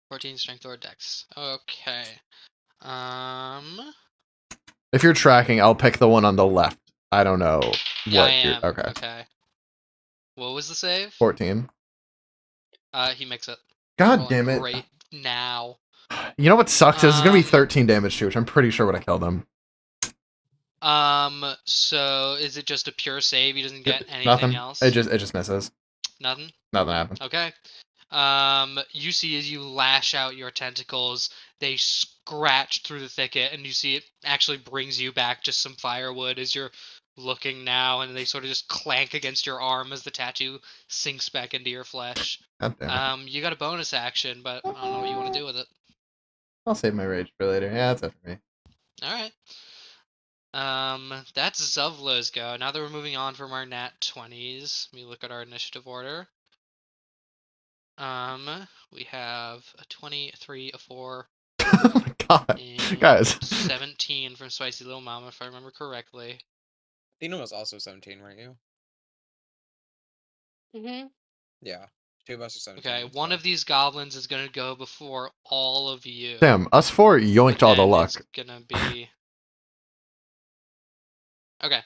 14 strength or dex. Okay. Um, If you're tracking, I'll pick the one on the left. I don't know yeah, I what you're. am. Okay. Okay. What was the save? 14. He makes it. God Rolling damn it. Great now. You know what sucks is it's gonna be Um, 13 damage too, which I'm pretty sure would have killed him. So is it just a pure save? He doesn't get anything Nothing. else? It just misses. Nothing? Nothing happened. Okay. You see as you lash out your tentacles, they scratch through the thicket, and you see it actually brings you back just some firewood as you're looking now, and they sort of just clank against your arm as the tattoo sinks back into your flesh. God damn it. You got a bonus action, but I don't know what you want to do with it. I'll save my rage for later. Yeah, that's it for me. Alright. That's Zuvla's go. Now that we're moving on from our nat 20s, let me look at our initiative order. We have a 23, a 4, Oh my god. and Guys. 17 from Spicy Little Mama, if I remember correctly. Athena was also 17, weren't you? Mhm. Yeah. Two of us are 17. Okay, as one well. of these goblins is gonna go before all of you. Damn, us four yoinked all the And luck. it's gonna be... Okay.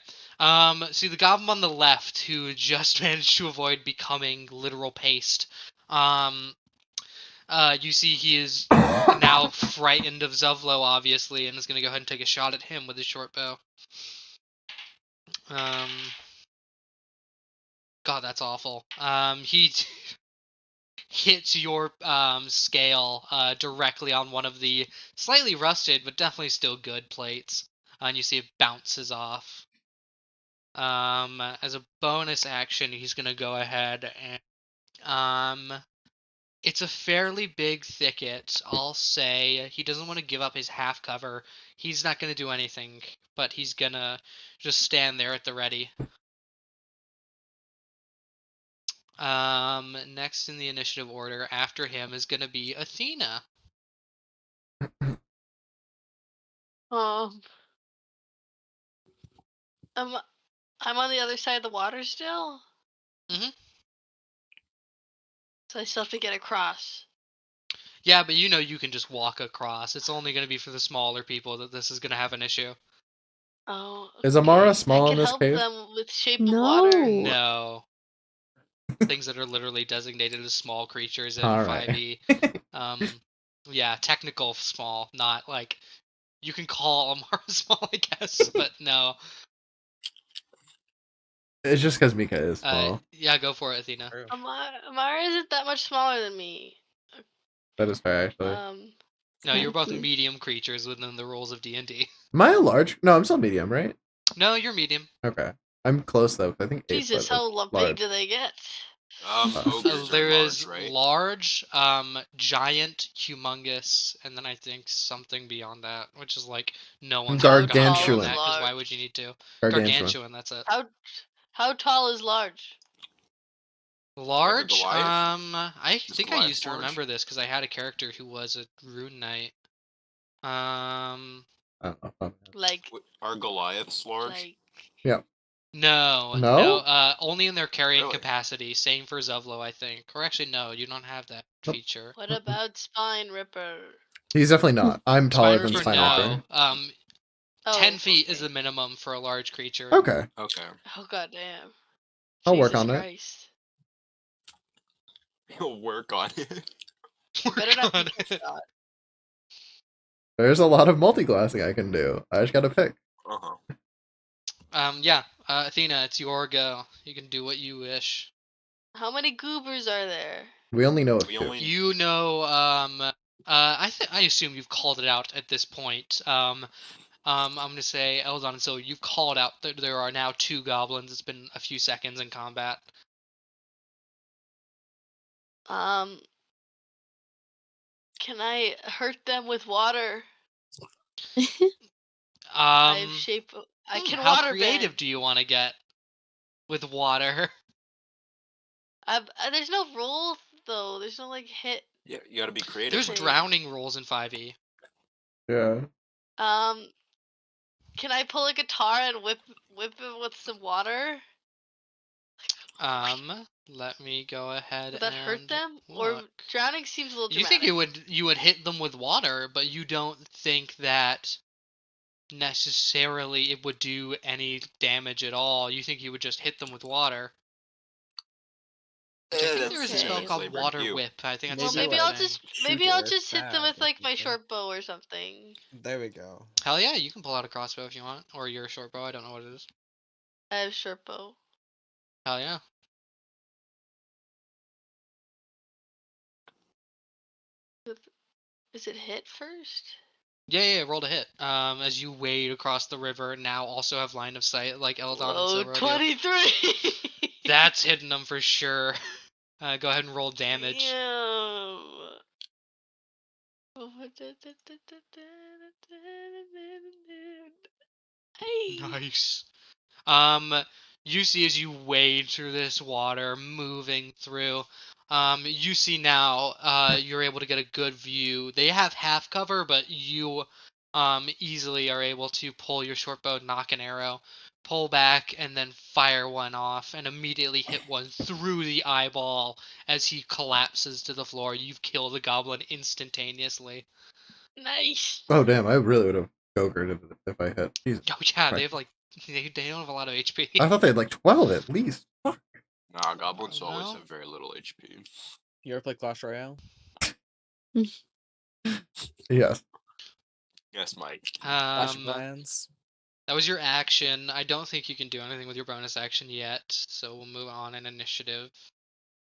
See the goblin on the left who just managed to avoid becoming literal paste. You see he is now frightened of Zuvlo, obviously, and is gonna go ahead and take a shot at him with his short bow. God, that's awful. He hits your scale directly on one of the slightly rusted, but definitely still good plates, and you see it bounces off. As a bonus action, he's gonna go ahead and it's a fairly big thicket. I'll say he doesn't want to give up his half cover. He's not gonna do anything, but he's gonna just stand there at the ready. Next in the initiative order after him is gonna be Athena. Um, I'm on the other side of the water still. Mhm. So I still have to get across. Yeah, but you know you can just walk across. It's only gonna be for the smaller people that this is gonna have an issue. Oh. Is Amara okay. small I in could this help case? them with shape of water. No. No. Things that are literally designated as small creatures in Alright. 5e. Yeah, technical small, not like you can call Amara small, I guess, but no. It's just because Mika is small. Yeah, go for it, Athena. True. Amara isn't that much smaller than me. That is fair, actually. No, you're both Exactly. medium creatures within the rules of D&D. Am I a large? No, I'm still medium, right? No, you're medium. Okay. I'm close though, 'cause I think 8 Jesus, foot is how big large. do they get? Ogres are There large, is right? large, giant, humongous, and then I think something beyond that, which is like no one's ever gone beyond Gargantuan. that, 'cause why Large. would you need to? Gargantuan. Gargantuan, that's it. How tall is large? Large? Goliath? I Is think I Goliath used to large? remember this because I had a character who was a rune knight. Like Are Goliaths large? No, No? only in their carrying Really? capacity. Same for Zuvlo, I think. Or actually, no, you don't have that Nope. feature. what about Spine Ripper? He's definitely not. I'm taller Spine than Ripper, Spine not. Ripper. no. 10 feet okay. is the minimum for a large creature. Okay. Okay. Oh goddamn. I'll work Jesus on it. Christ. He'll work on it. Better not Work be on it. Kestot. There's a lot of multi-glassing I can do. I just gotta pick. Uh-huh. Yeah, Athena, it's your go. You can do what you wish. How many goobers are there? We only know of We 2. only- You know, I assume you've called it out at this point. I'm gonna say, Eldon, so you've called out that there are now 2 goblins. It's been a few seconds in combat. Can I hurt them with water? I have shape. I can how water creative bend. do you want to get with water? There's no rules though. There's no like hit. Yeah, you gotta be creative. There's with it. drowning rules in 5e. Yeah. Can I pull a guitar and whip it with some water? Let me go ahead Would that hurt and them? Or look. drowning seems a little You dramatic. think you would hit them with water, but you don't think that necessarily it would do any damage at all. You think you would just hit them with water. Which I think there is a that's spell okay. called flavored Water hue. Whip. I think that's Well, a maybe separate I'll thing. just shoot or hit them stab with like my or something. short bow or something. There we go. Hell yeah, you can pull out a crossbow if you want, or your short bow. I don't know what it is. I have short bow. Hell yeah. Is it hit first? Yeah, roll to hit. As you wade across the river, now also have line of sight like Eldon and Oh, Silver do. 23. That's hitting them for sure. Go ahead and roll damage. Yeah. Hey. Nice. You see as you wade through this water, moving through, you see now, you're able to get a good view. They have half cover, but you, easily are able to pull your short bow, knock an arrow, pull back, and then fire one off, and immediately hit one through the eyeball as he collapses to the floor. You've killed the goblin instantaneously. Nice. Oh damn! I really would have Gogurt if I hit. Jesus. Oh yeah, Right. they have like they don't have a lot of HP. I thought they had like 12 at least. Fuck. Nah, goblins always No. have very little HP. You ever play Clash Royale? Yes. Yes, Mike. Clash of Clans? That was your action. I don't think you can do anything with your bonus action yet, so we'll move on in initiative.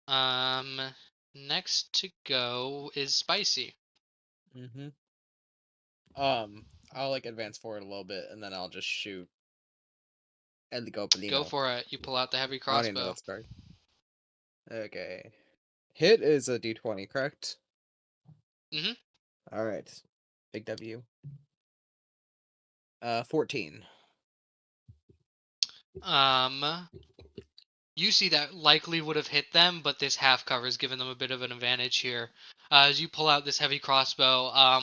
Next to go is Spicy. Mm-hmm. I'll like advance forward a little bit and then I'll just shoot. And go Benino. Go for it. You pull out the heavy I don't even know crossbow. that card. Okay. Hit is a d20, correct? Mhm. Alright. Big W. 14. You see that likely would have hit them, but this half cover is giving them a bit of an advantage here. As you pull out this heavy crossbow,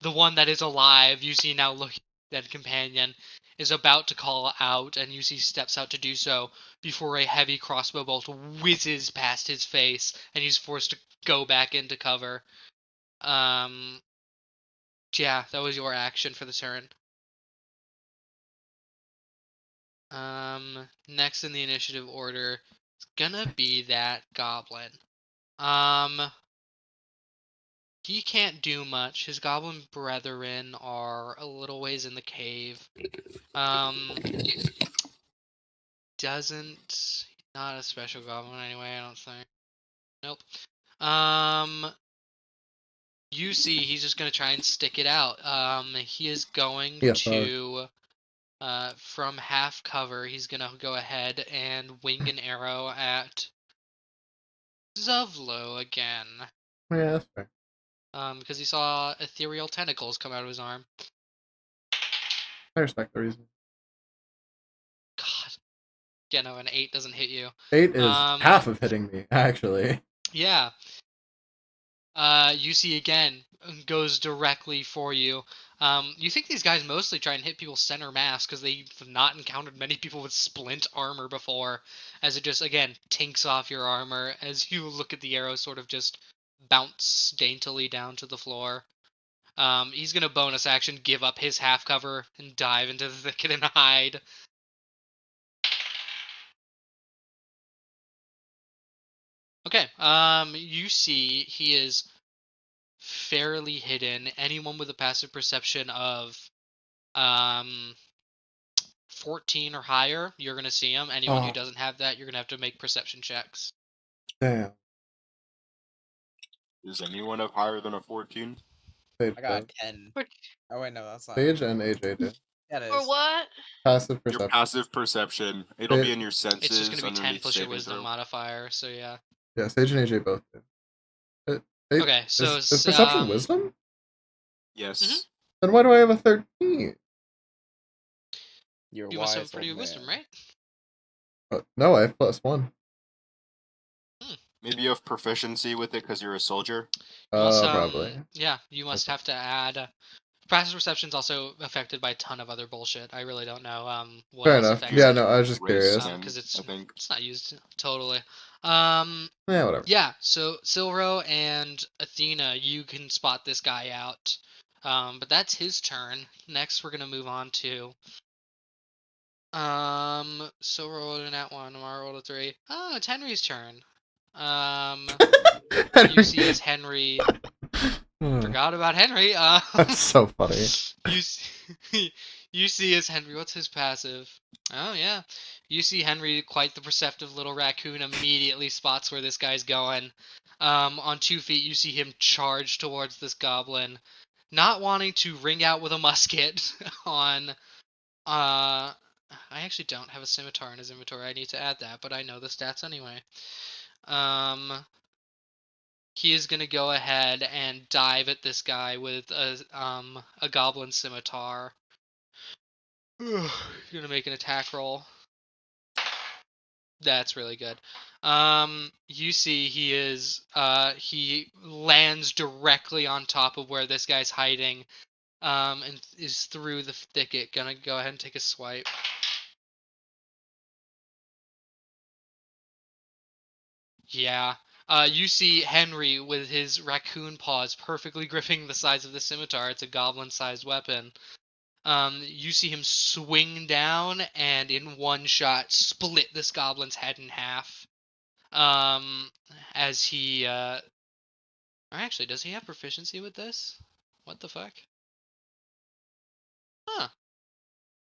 the one that is alive, you see now looking at that companion, is about to call out, and you see steps out to do so before a heavy crossbow bolt whizzes past his face, and he's forced to go back into cover. Yeah, that was your action for the turn. Next in the initiative order, it's gonna be that goblin. He can't do much. His goblin brethren are a little ways in the cave. Not a special goblin anyway, I don't think. Nope. You see, he's just gonna try and stick it out. He is going Yes, to, from half cover, he's gonna go ahead and wing an arrow at Zovlo again. Yeah, that's fair. Because he saw ethereal tentacles come out of his arm. I respect the reason. God. Yeah, no, an 8 doesn't hit you. 8 is half of hitting me, actually. Yeah. You see again, goes directly for you. You think these guys mostly try and hit people center mass because they've not encountered many people with splint armor before, as it just, again, tinks off your armor as you look at the arrow sort of just bounce daintily down to the floor. He's going to bonus action, give up his half cover, and dive into the thicket and hide. Okay, you see he is fairly hidden. Anyone with a passive perception of 14 or higher, you're going to see him. Anyone who doesn't have that, you're going to have to make perception checks. Damn. Does anyone have higher than a 14? Sage I got does. 10. For- Oh wait, no, that's not. Sage and AJ do. Yeah, it For is. what? Passive Your perception. passive perception. It'll It- be in your senses. It's just going to be 10 underneath plus your saving wisdom throw. modifier, so yeah. Yeah, Sage and AJ both do. Hey, Okay, so is perception wisdom? Yes. Then why do I have a 13? You're you must have wise, pretty old good wisdom, man. right? No, I have +1. Maybe you have proficiency with it because you're a soldier. You must, Probably. yeah, you must have to add. Passive perception's also affected by a ton of other bullshit. I really don't know what Fair else enough. affects Yeah, it. no, I was just Race curious. can, Because I think. it's not used totally. Yeah, whatever. Yeah. So Silro and Athena, you can spot this guy out. But that's his turn. Next, we're gonna move on to. Silro rolled a nat 1. Amara rolled a 3. Oh, it's Henry's turn. You see as Henry. Forgot about Henry. That's so funny. You see, you see as Henry. What's his passive? Oh yeah, you see Henry, quite the perceptive little raccoon, immediately spots where this guy's going. On 2 feet, you see him charge towards this goblin, not wanting to ring out with a musket on. I actually don't have a scimitar in his inventory. I need to add that, but I know the stats anyway. He is gonna go ahead and dive at this guy with a goblin scimitar. Gonna make an attack roll. That's really good. You see he lands directly on top of where this guy's hiding, and is through the thicket. Gonna go ahead and take a swipe. Yeah. You see Henry with his raccoon paws perfectly gripping the sides of the scimitar. It's a goblin-sized weapon. You see him swing down and in one shot split this goblin's head in half. As he, or actually, does he have proficiency with this? What the fuck? Huh.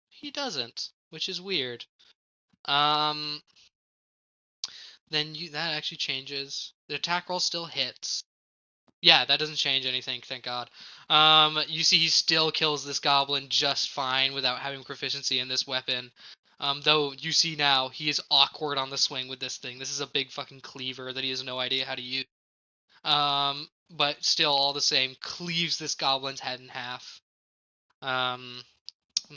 He doesn't, which is weird. Then that actually changes. The attack roll still hits. Yeah, that doesn't change anything, thank God. You see he still kills this goblin just fine without having proficiency in this weapon. Though you see now he is awkward on the swing with this thing. This is a big fucking cleaver that he has no idea how to use. But still, all the same, cleaves this goblin's head in half. And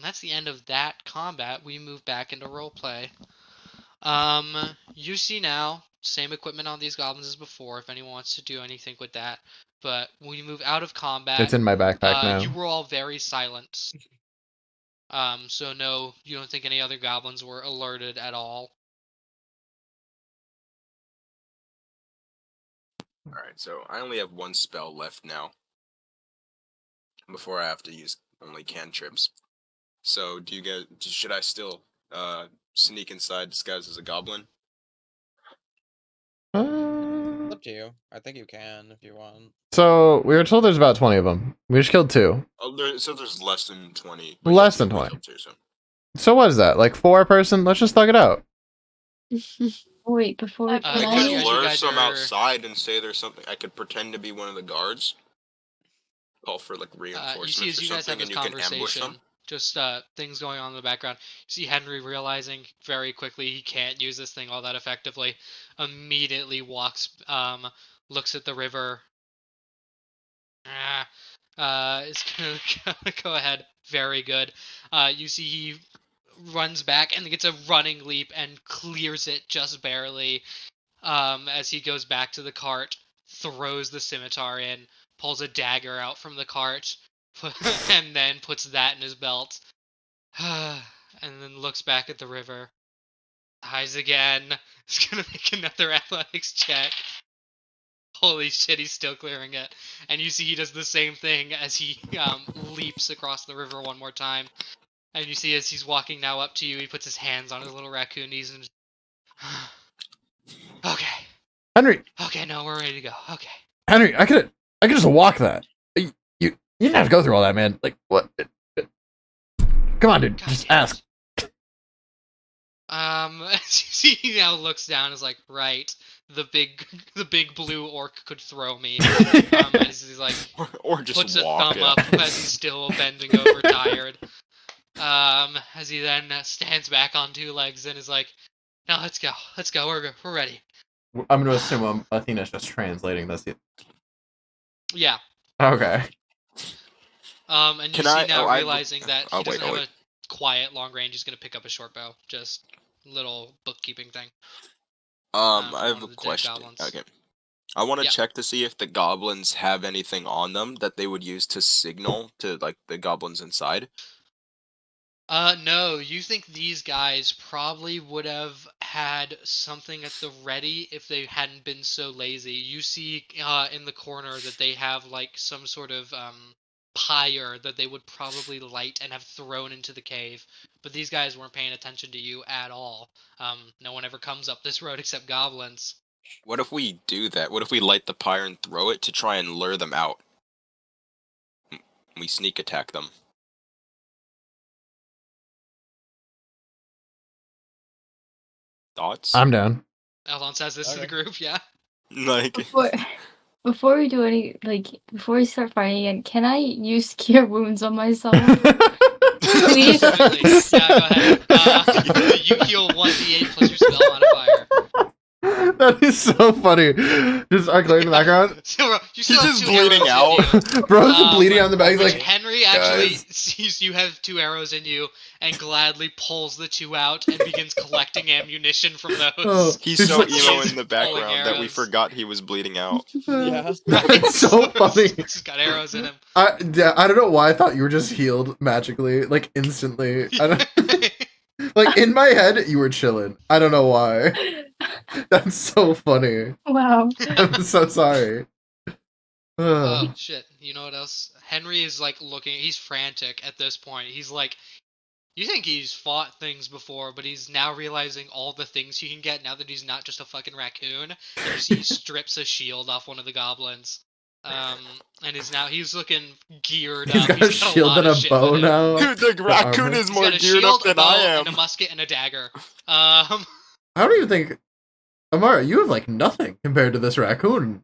that's the end of that combat. We move back into roleplay. You see now, same equipment on these goblins as before, if anyone wants to do anything with that. But when you move out of combat, It's in my backpack now. you were all very silent. So no, you don't think any other goblins were alerted at all. Alright, so I only have one spell left now. Before I have to use only cantrips. So should I still sneak inside disguised as a goblin? It's up to you. I think you can if you want. So we were told there's about 20 of them. We just killed 2. Oh, there's less than 20. Less than 20. So what is that? Like 4 a person? Let's just thug it out. Wait, before I can I Can could you I? guys lure are- some outside and say there's something. I could pretend to be one of the guards. Call for like You reinforcements see as or you guys have something, this and you can ambush them. conversation, just things going on in the background. You see Henry realizing very quickly he can't use this thing all that effectively. Immediately walks, looks at the river. Is gonna go ahead. Very good. You see he runs back and gets a running leap and clears it just barely. As he goes back to the cart, throws the scimitar in, pulls a dagger out from the cart, and then puts that in his belt. And then looks back at the river. Hides again. He's gonna make another athletics check. Holy shit, he's still clearing it. And you see he does the same thing as he leaps across the river one more time. And you see as he's walking now up to you, he puts his hands on his little raccoon knees and okay. Henry, Okay, no, we're ready to go. Okay. Henry, I could just walk that. You didn't have to go through all that, man. Like what? Come on, dude. God Just damn ask. it. As you see, he now looks down and is like, right, the big blue orc could throw me. As he's like, or just puts a walk thumb it. up as he's still bending over tired. As he then stands back on 2 legs and is like, now let's go, we're ready. I'm gonna assume Athena's just translating this. Yeah. Okay. And you Can see I- now oh, I- realizing that oh, he doesn't wait, oh, have wait. a quiet long range. He's gonna pick up a short bow. Just little bookkeeping thing. I for have one a of the dead question. goblins. Okay. I want to Yeah. check to see if the goblins have anything on them that they would use to signal to like the goblins inside. No, you think these guys probably would have had something at the ready if they hadn't been so lazy. You see in the corner that they have like some sort of pyre that they would probably light and have thrown into the cave. But these guys weren't paying attention to you at all. No one ever comes up this road except goblins. What if we do that? What if we light the pyre and throw it to try and lure them out? We sneak attack them. Thoughts? I'm down. Elon says this to the Okay. group, yeah. Like, Before we do before we start fighting again, can I use cure wounds on myself? Please? Absolutely. Yeah, go ahead. You heal 1d8 plus your spell modifier. That is so funny. Just Arclair in the background. So, you still have just 2 bleeding arrows in you. Bro's bleeding on the back. He's Which like, Henry actually "Guys." sees you have 2 arrows in you and gladly pulls the 2 out and begins collecting ammunition from those. Oh. he's It's so like- emo in the Pulling background that we arrows. forgot he was bleeding out. Yeah. That's so funny. He's got arrows in him. I don't know why I thought you were just healed magically, like instantly. I don't, like in my head, you were chilling. I don't know why. That's so funny. Wow. I'm so sorry. Oh shit! You know what else? Henry is like looking. He's frantic at this point. He's like, you think he's fought things before, but he's now realizing all the things he can get now that he's not just a fucking raccoon. And you see he strips a shield off one of the goblins. And he's looking geared He's up. got a shield lot and of a shit bow with him. now. Dude, the raccoon armor. is He's more got a geared shield, up a than bow, I and a am. musket and a dagger. I don't even think, Amara, you have like nothing compared to this raccoon.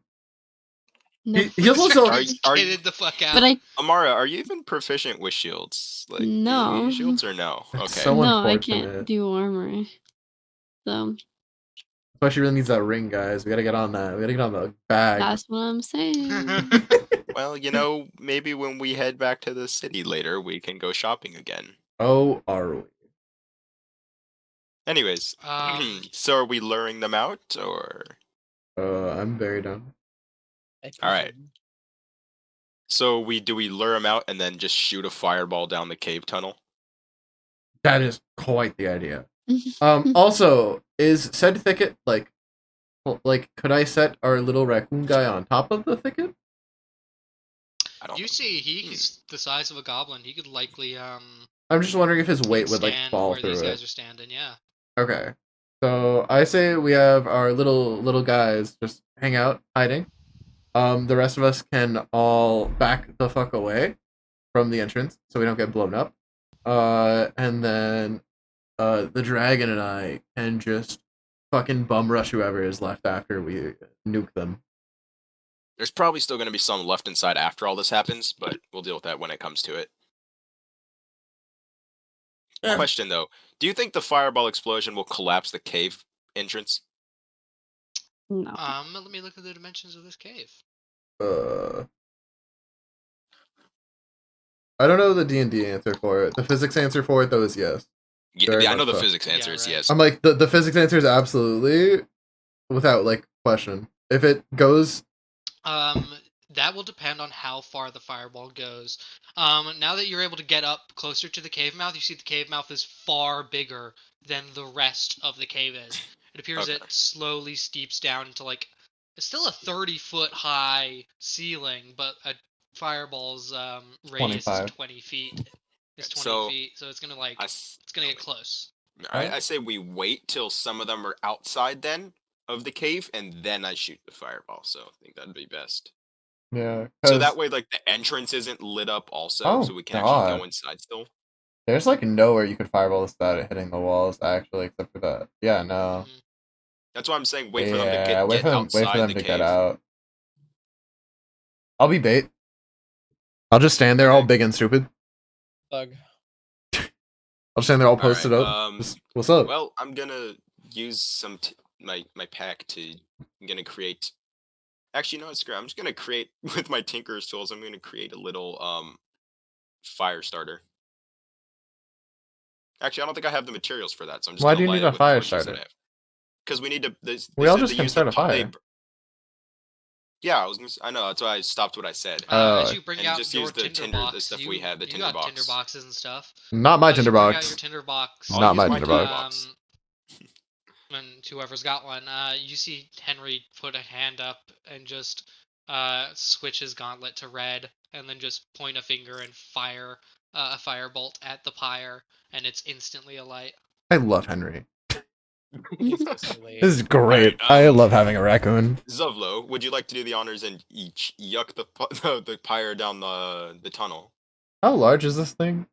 No. He also Are you- Kitted the fuck out. But I Amara, are you even proficient with shields? Like, do you No. use shields or no? That's Okay. so no, I unfortunate. can't do armor. So But she really needs that ring, guys. We gotta get on that. We gotta get on the bag. that's what I'm saying. Well, maybe when we head back to the city later, we can go shopping again. Oh, are we? Anyways, so are we luring them out, or? I'm very done. Alright. So do we lure them out and then just shoot a fireball down the cave tunnel? That is quite the idea. Also, is said thicket like could I set our little raccoon guy on top of the thicket? I don't. You see, he's the size of a goblin. He could likely I'm just wondering if his weight would like stand fall where through these it. guys are standing. Yeah. Okay. So I say we have our little guys just hang out, hiding. The rest of us can all back the fuck away from the entrance so we don't get blown up. And then the dragon and I can just fucking bum rush whoever is left after we nuke them. There's probably still going to be some left inside after all this happens, but we'll deal with that when it comes to it. Yeah. Question though, do you think the fireball explosion will collapse the cave entrance? No. Let me look at the dimensions of this cave. I don't know the D&D answer for it. The physics answer for it though is yes. Yeah, Very I know much the so. physics answer Yeah, is right. yes. I'm like the physics answer is absolutely without like question. If it goes That will depend on how far the fireball goes. Now that you're able to get up closer to the cave mouth, you see the cave mouth is far bigger than the rest of the cave is. It appears Okay. it slowly steeps down into like it's still a 30-foot high ceiling, but a fireball's radius 25. is 20 feet. It's 20 So, feet, so it's gonna like I, it's gonna get close. I say we wait till some of them are outside then of the cave, and then I shoot the fireball. So I think that'd be best. yeah. So 'cause that way, like the entrance isn't lit up also, Oh, so we can actually God. go inside still. There's like nowhere you could fireball this without it hitting the walls actually, except for that. Yeah, no. Mhm. That's why I'm saying wait for them to Yeah, wait get for them outside the to cave. get out. I'll be bait. I'll just stand there all big and stupid. Thug. I'll stand there all posted Alright, up. Just, what's up? Well, I'm gonna use some my pack to. I'm gonna create Actually, no, screw it. I'm just gonna create with my Tinker's tools. I'm gonna create a little fire starter. Actually, I don't think I have the materials for that, so I'm just Why gonna do you light need it a with fire torches that starter? I have. Because we need to. We They all said just they can use start the a fire. Yeah, I was gonna. I know that's why I stopped what I said. Oh. As you bring And out just your use the tinder tinder, the box, stuff we have, the you tinder got box. tinder boxes and stuff. Not my As tinder you bring out box. your tinder box, I'll Not use my my tinder tinder box. box. And whoever's got one, you see Henry put a hand up and just switch his gauntlet to red, and then just point a finger and fire a firebolt at the pyre, and it's instantly alight. I love Henry. Consistently. This is great. Alright, I love having a raccoon. Zovlo, would you like to do the honors and each yuck the pyre down the tunnel? How large is this thing?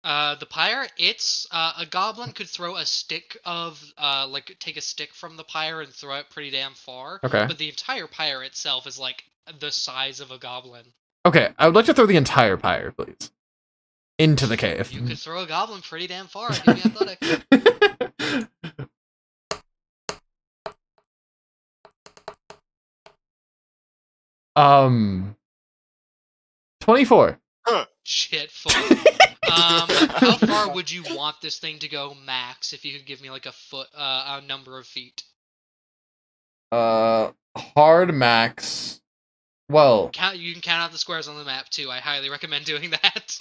The pyre, it's a goblin could throw a stick of like take a stick from the pyre and throw it pretty damn far. Okay. But the entire pyre itself is like the size of a goblin. Okay, I would like to throw the entire pyre, please. Into the cave. You could throw a goblin pretty damn far. Give me athletics. um 24. Shit, full. How far would you want this thing to go max? If you could give me like a number of feet. Hard max. Well, You can count out the squares on the map too. I highly recommend doing that.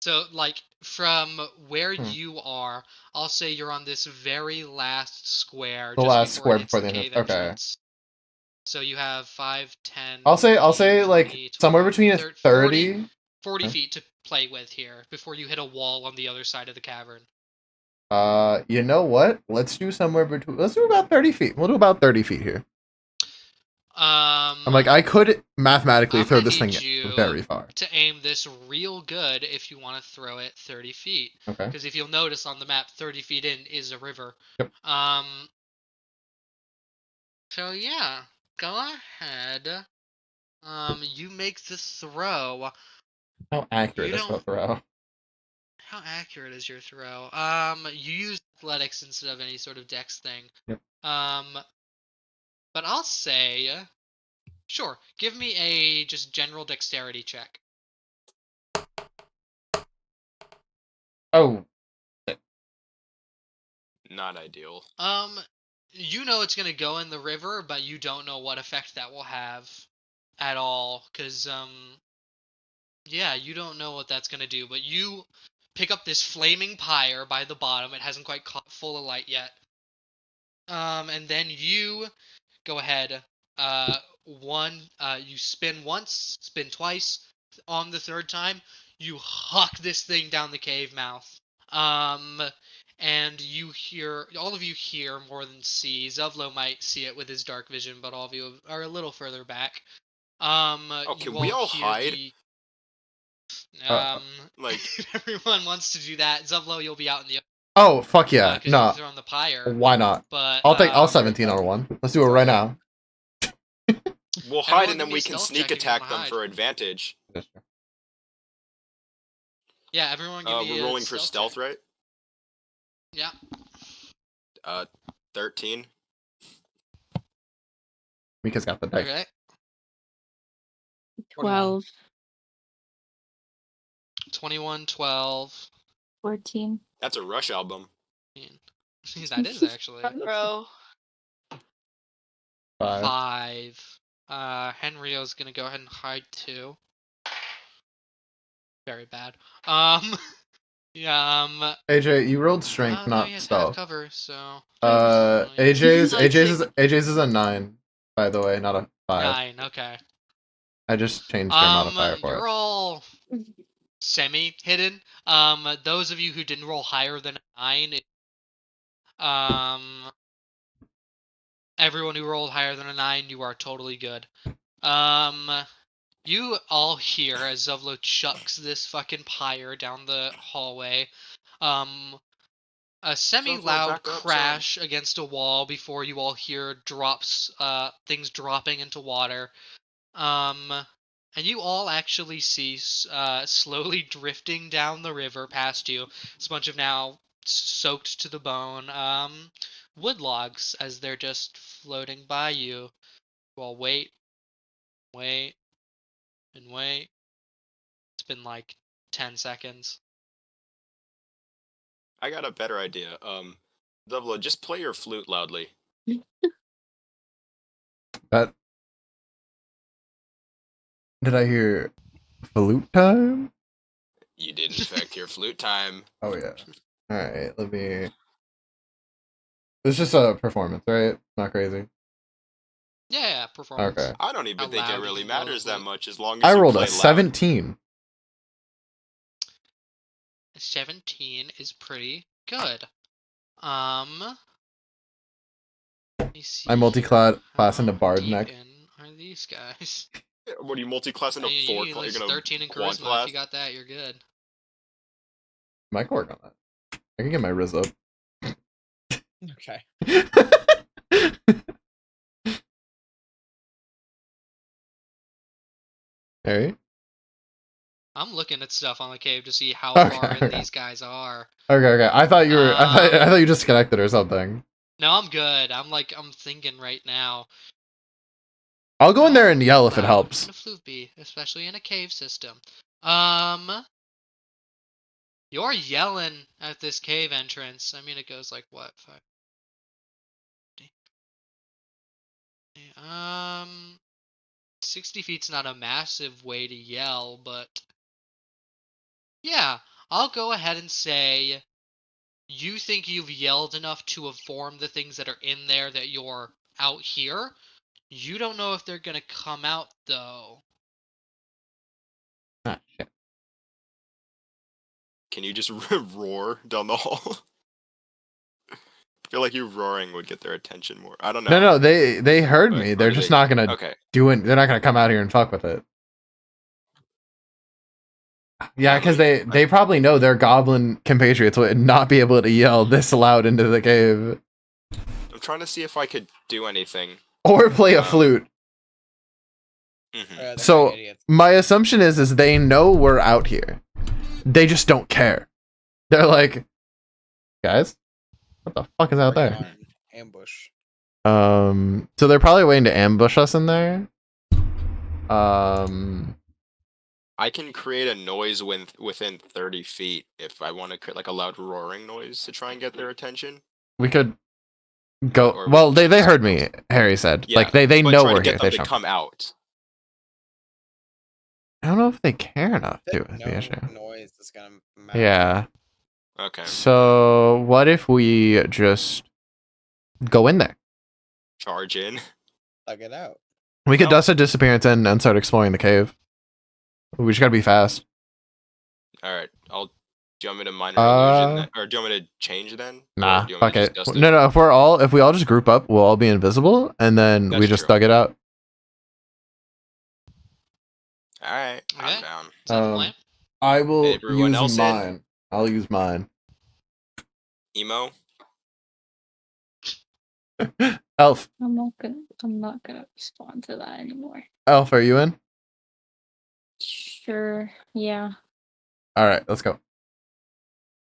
So, like, from where you are, I'll say you're on this very last square. The just last before square it hits before the the end cave of- okay. entrance. So you have 5, 10. I'll say 15, like 20, somewhere between 30, 30. 40 Huh? feet to play with here before you hit a wall on the other side of the cavern. You know what? Let's do somewhere between. Let's do about 30 feet. We'll do about 30 feet here. I'm like, I could mathematically I'm throw gonna this thing need you very far. to aim this real good if you want to throw it 30 feet. Okay. Because if you'll notice on the map, 30 feet in is a river. Yep. So yeah, go ahead. You make the throw. How accurate You is the don't- throw? How accurate is your throw? You use athletics instead of any sort of dex thing. Yep. But I'll say, sure. Give me a just general dexterity check. Oh, Not ideal. You know it's gonna go in the river, but you don't know what effect that will have at all, cause yeah, you don't know what that's gonna do. But you pick up this flaming pyre by the bottom. It hasn't quite caught full of light yet. And then you go ahead. You spin once, spin twice. On the third time, you huck this thing down the cave mouth. And all of you hear more than see. Zovlo might see it with his dark vision, but all of you are a little further back. Can we all hide? Like, if everyone wants to do that, Zovlo, you'll be out in the oh, fuck yeah. 'cause No. you've thrown the pyre. Why not? But I'll 17 on one. Let's do it right now. we'll hide Everyone and then give me we a can stealth sneak check if you wanna attack them hide. for advantage. Yeah, everyone give me We're a rolling for stealth, check. right? Yeah. 13. Mika's got the dice. Okay. 12, 21, 12. 14. That's a Rush album. That is actually. Bro. 5. 5. Henrio's gonna go ahead and hide too. Very bad. Yeah. AJ, you rolled strength, No, not he has half stealth. cover, so. AJ's Like is a 9, by the way, not a 5. 9. Okay. I just changed their modifier for You're it. all semi-hidden. Those of you who didn't roll higher than a 9, everyone who rolled higher than a 9, you are totally good. You all hear as Zovlo chucks this fucking pyre down the hallway. A semi-loud back up, crash against a wall before you all hear things dropping into water. And you all actually see slowly drifting down the river past you. It's a bunch of now soaked to the bone. wood logs as they're just floating by you. You all wait, wait, and wait. It's been like 10 seconds. I got a better idea. Zevlo, just play your flute loudly. That. Did I hear flute time? You did in fact hear flute time. Oh yeah. All right. Let me. It's just a performance, right? Not crazy. Yeah, performance. Okay. I don't even How think it loud you really can blow the matters that flute. much as long as I you rolled play a loud. 17. 17 is pretty good. Let me see I multi-class into How Bard deep neck. in are these guys? What do you multi-class into I mean, 4 you class? lose You're gonna 13 in quad charisma. class? If you got that, you're good. I can work on that. I can get my Riz up. Okay. Alright. I'm looking at stuff on the cave to see how Okay, far in okay. these guys are. Okay. I thought you were. I Um, thought you disconnected or something. No, I'm good. I'm thinking right now. I'll go in there and How yell if it loud helps. can a flute be, especially in a cave system? You're yelling at this cave entrance. I mean, it goes like what? 5. Um, 60 feet's not a massive way to yell, but yeah, I'll go ahead and say you think you've yelled enough to inform the things that are in there that you're out here. You don't know if they're gonna come out though. Ah, shit. Can you just roar down the hall? I feel like you roaring would get their attention more. I don't know. No, they heard But- me. or They're do just they- not gonna Okay. do it. They're not gonna come out here and fuck with it. Yeah, because they probably know their goblin compatriots would not be able to yell this loud into the cave I'm trying to see if I could do anything. or play a flute. Mhm. They're So- fucking idiots. My assumption is they know we're out here. They just don't care. They're like, guys, what the fuck is out Bring it there? on. Ambush. So they're probably waiting to ambush us in there. I can create a noise within 30 feet if I want to create like a loud roaring noise to try and get their attention. we could go. Or Well, we they just heard go- me. Harry said, Yeah, like they but know try we're to get here. them They to jump. come out. I don't know if they care enough to. Is No the issue. noise is gonna matter. Yeah. Okay. So what if we just go in there? Charge in. Thug it out. We could No. dust a disappearance in and start exploring the cave. We just gotta be fast. All right. Do you want me to minor illusion then? Or do you want me to change then? Nah, Or do you want fuck me to it. just dust No. If we all just group up, we'll all be invisible, and then we That's just true. thug it out. All right. Okay. I'm down. Is that the Um, plan? I will Everyone else in? I'll use mine. Emo. Elf, I'm not gonna respond to that anymore. Elf, are you in? Sure. Yeah. All right, let's go.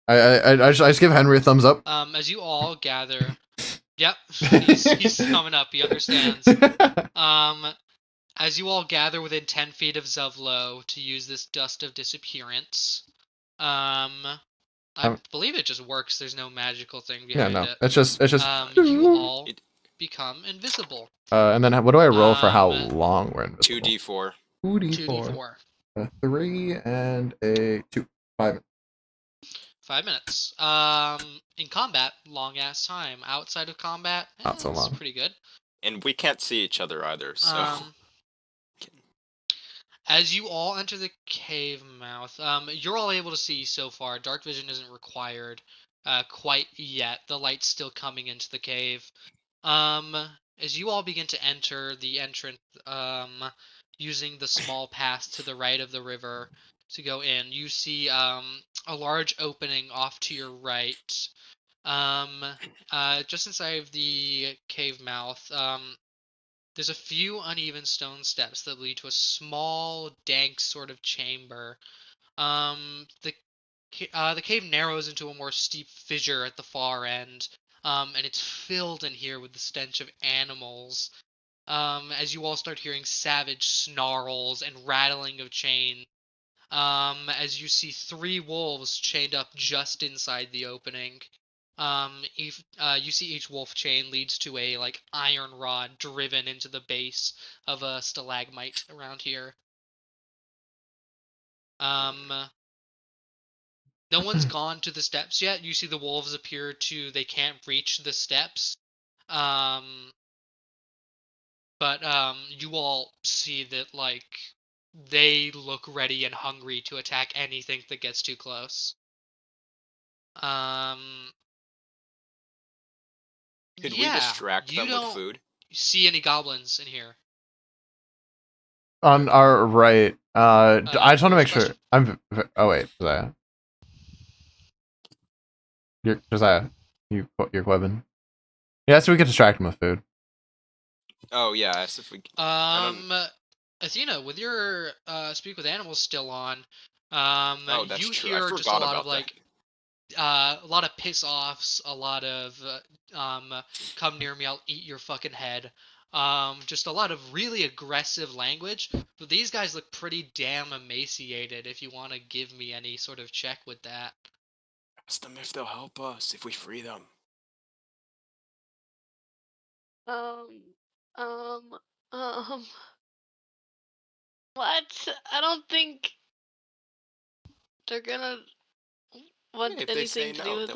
I just give Henry a thumbs up. As you all gather, yep, he's coming up. He understands. As you all gather within 10 feet of Zevlo to use this dust of disappearance, I believe it just works. There's no magical thing Yeah, behind no, it. it's just. You all It- become invisible. And then what do I roll for how Um, long we're invisible? 2d4. 2d4. A 3 and a 2. 5. 5 minutes. In combat, long ass time. Outside of combat, Not so it's long. pretty good. And we can't see each other either, so. As you all enter the cave mouth, you're all able to see so far. Dark vision isn't required quite yet. The light's still coming into the cave. As you all begin to enter the entrance, using the small path to the right of the river to go in, you see a large opening off to your right. Just inside of the cave mouth, there's a few uneven stone steps that lead to a small, dank sort of chamber. The cave narrows into a more steep fissure at the far end, and it's filled in here with the stench of animals. As you all start hearing savage snarls and rattling of chains, as you see 3 wolves chained up just inside the opening. You see each wolf chain leads to a like iron rod driven into the base of a stalagmite around here. No one's gone to the steps yet. You see the wolves appear to they can't reach the steps. But you all see that like they look ready and hungry to attack anything that gets too close. Could we Yeah, distract you them with don't food? see any goblins in here. On our right. I just want to make sure. question? Oh wait, Josiah. Josiah, you're Quevin. Yeah, so we could distract him with food. Oh yeah, as if we. Athena, with your speak with animals still on, Oh, that's you true. hear I just a forgot lot of about like that. a lot of piss offs, a lot of come near me, I'll eat your fucking head. Just a lot of really aggressive language. But these guys look pretty damn emaciated. If you want to give me any sort of check with that. Ask them if they'll help us if we free them. Um, um, what? I don't think they're gonna want And if they say anything to do no, with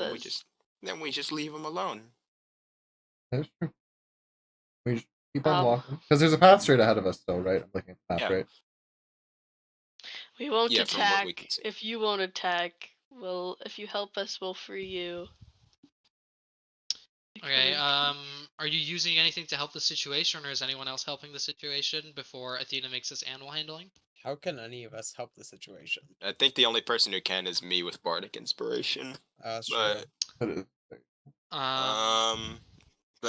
then us. we just leave them alone. That's true. We just keep on Um, walking because there's a path straight ahead of us still, right? I'm looking at the map, Yeah. right? We won't Yeah, from what we attack can see. if you won't attack. If you help us, we'll free you. Okay. Are you using anything to help the situation, or is anyone else helping the situation before Athena makes this animal handling? How can any of us help the situation? I think the only person who can is me with bardic inspiration. That's true. But That is- I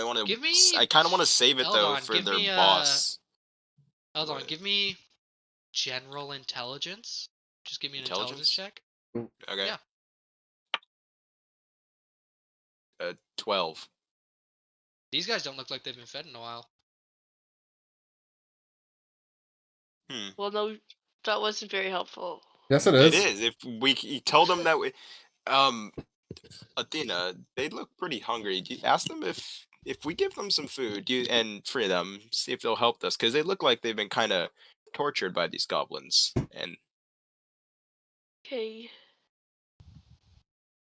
want to. Give me. I kind of want to save it though Eldon, for give their me boss. Eldon, What? give me general intelligence. Just give me an intelligence check. Okay. Yeah. 12. These guys don't look like they've been fed in a while. Well, no, that wasn't very helpful. Yes, it It is. is. If we told them that we, Athena, they look pretty hungry. Do you ask them if we give them some food, and free them, see if they'll help us, because they look like they've been kind of tortured by these goblins. And Okay.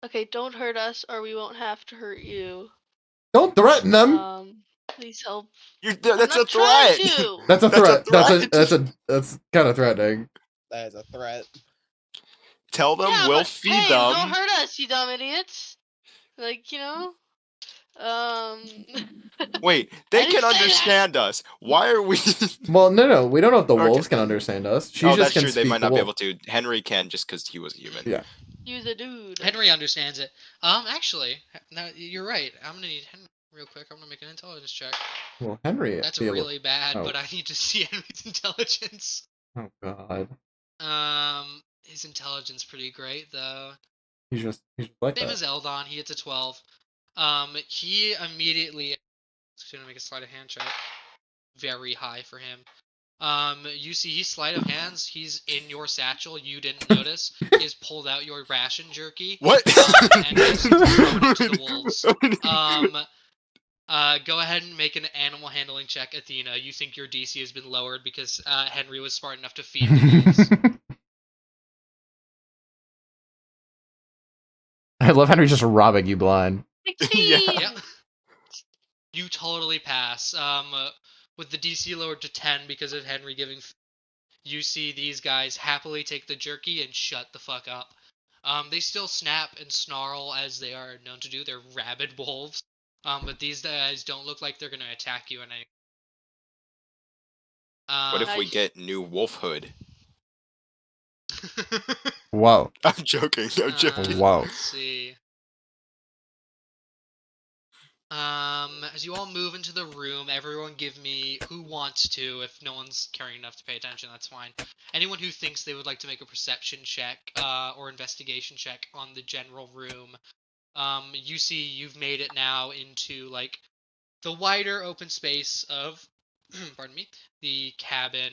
Okay, don't hurt us, or we won't have to hurt you. Don't threaten them. Please help. that's a not trying threat. to. That's a That's a threat. threat. That's kind of threatening. That is a threat. Tell them Yeah, we'll but feed hey, them. don't hurt us, you dumb idiots. Like, Wait, I they didn't can say that. understand us. Why are we? Well, no. We don't know if the Okay. wolves can understand us. She Oh, just that's can true. They speak might the not be wolf. able to. Henry can just because he was a human. Yeah. Use a dude. Henry understands it. Actually, now you're right. I'm gonna need Henry real quick. I'm gonna make an intelligence check. Well, Henry. That's be able- really bad, Oh. but I need to see Henry's intelligence. Oh God. His intelligence pretty great though. He's just like Same that. as Eldon, he gets a 12. He immediately. Just gonna make a sleight of hand check. Very high for him. You see, he's sleight of hands. He's in your satchel. You didn't notice. He has pulled out your ration jerky. What? And he's thrown it to the wolves. Go ahead and make an animal handling check, Athena. You think your DC has been lowered because Henry was smart enough to feed the wolves. I love Henry just robbing you blind. 16. Yep. You totally pass. With the DC lowered to 10 because of Henry giving, you see these guys happily take the jerky and shut the fuck up. They still snap and snarl as they are known to do. They're rabid wolves. But these guys don't look like they're gonna attack you in any. What if we Nice. get new wolfhood? Whoa. I'm joking. I'm joking. Wow. Let's see. As you all move into the room, everyone give me who wants to. If no one's caring enough to pay attention, that's fine. Anyone who thinks they would like to make a perception check or investigation check on the general room, You see you've made it now into like the wider open space of pardon me, the cabin,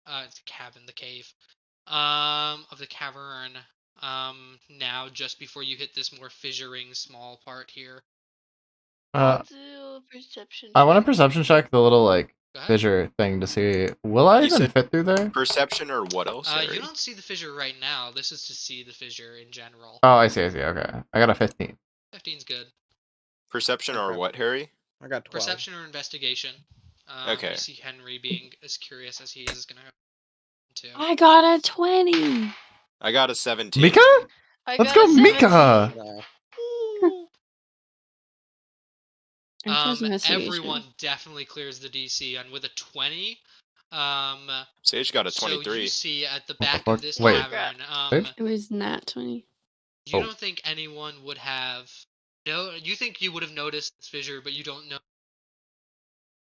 the cave, of the cavern. Now just before you hit this more fissuring small part here. Uh, Do a perception. I want a check. perception check the little like Go ahead. fissure thing to see. Will I You even said- fit through there? Perception or what else? You Harry? don't see the fissure right now. This is to see the fissure in general. Oh, I see. Okay, I got a 15. 15's good. Perception or Okay. what, Harry? I got 12. Perception or investigation. Okay. You see Henry being as curious as he is gonna have to. I got a 20. I got a 17. Mika, I let's got go, a 17. Mika. Ooh. I chose investigation. Everyone definitely clears the DC, and with a 20, Sage got a so 23. you see at the What the back fuck? of this Wait. cavern, Sage? It was nat 20. you Oh. don't think anyone would have you think you would have noticed this fissure, but you don't know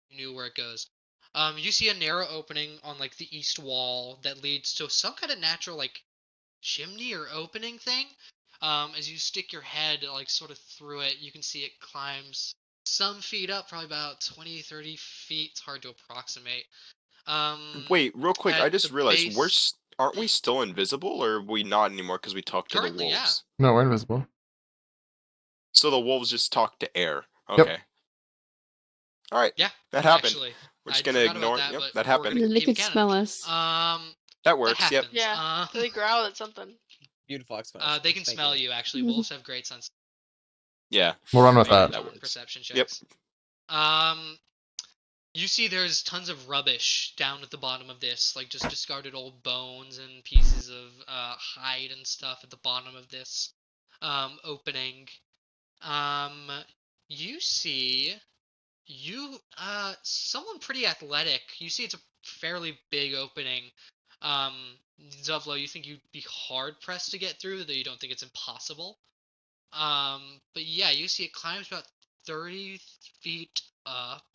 you knew where it goes. You see a narrow opening on like the east wall that leads to some kind of natural like chimney or opening thing. As you stick your head like sort of through it, you can see it climbs some feet up, probably about 20, 30 feet. It's hard to approximate. Wait, real quick, I at just the realized base- aren't we still invisible, or are we not anymore because we talked to the Currently, yeah. wolves? No, we're invisible. So the wolves just talk to air. Yep. Okay. All right. Yeah, That happened. actually. We're just I gonna forgot about ignore. that, Yep, but that we're happened. gonna They keep could canon. smell us. That That works. Yep. happens. Yeah. So they growl at something. Beautiful explanation. They can Thank smell you. Actually, Mhm. wolves have great sense. Yeah. We'll run with Yeah, that. that On works. perception Yep. checks. You see there's tons of rubbish down at the bottom of this, like just discarded old bones and pieces of hide and stuff at the bottom of this opening. You see someone pretty athletic. You see it's a fairly big opening. Zovlo, you think you'd be hard pressed to get through, though you don't think it's impossible. But yeah, you see it climbs about 30 feet up.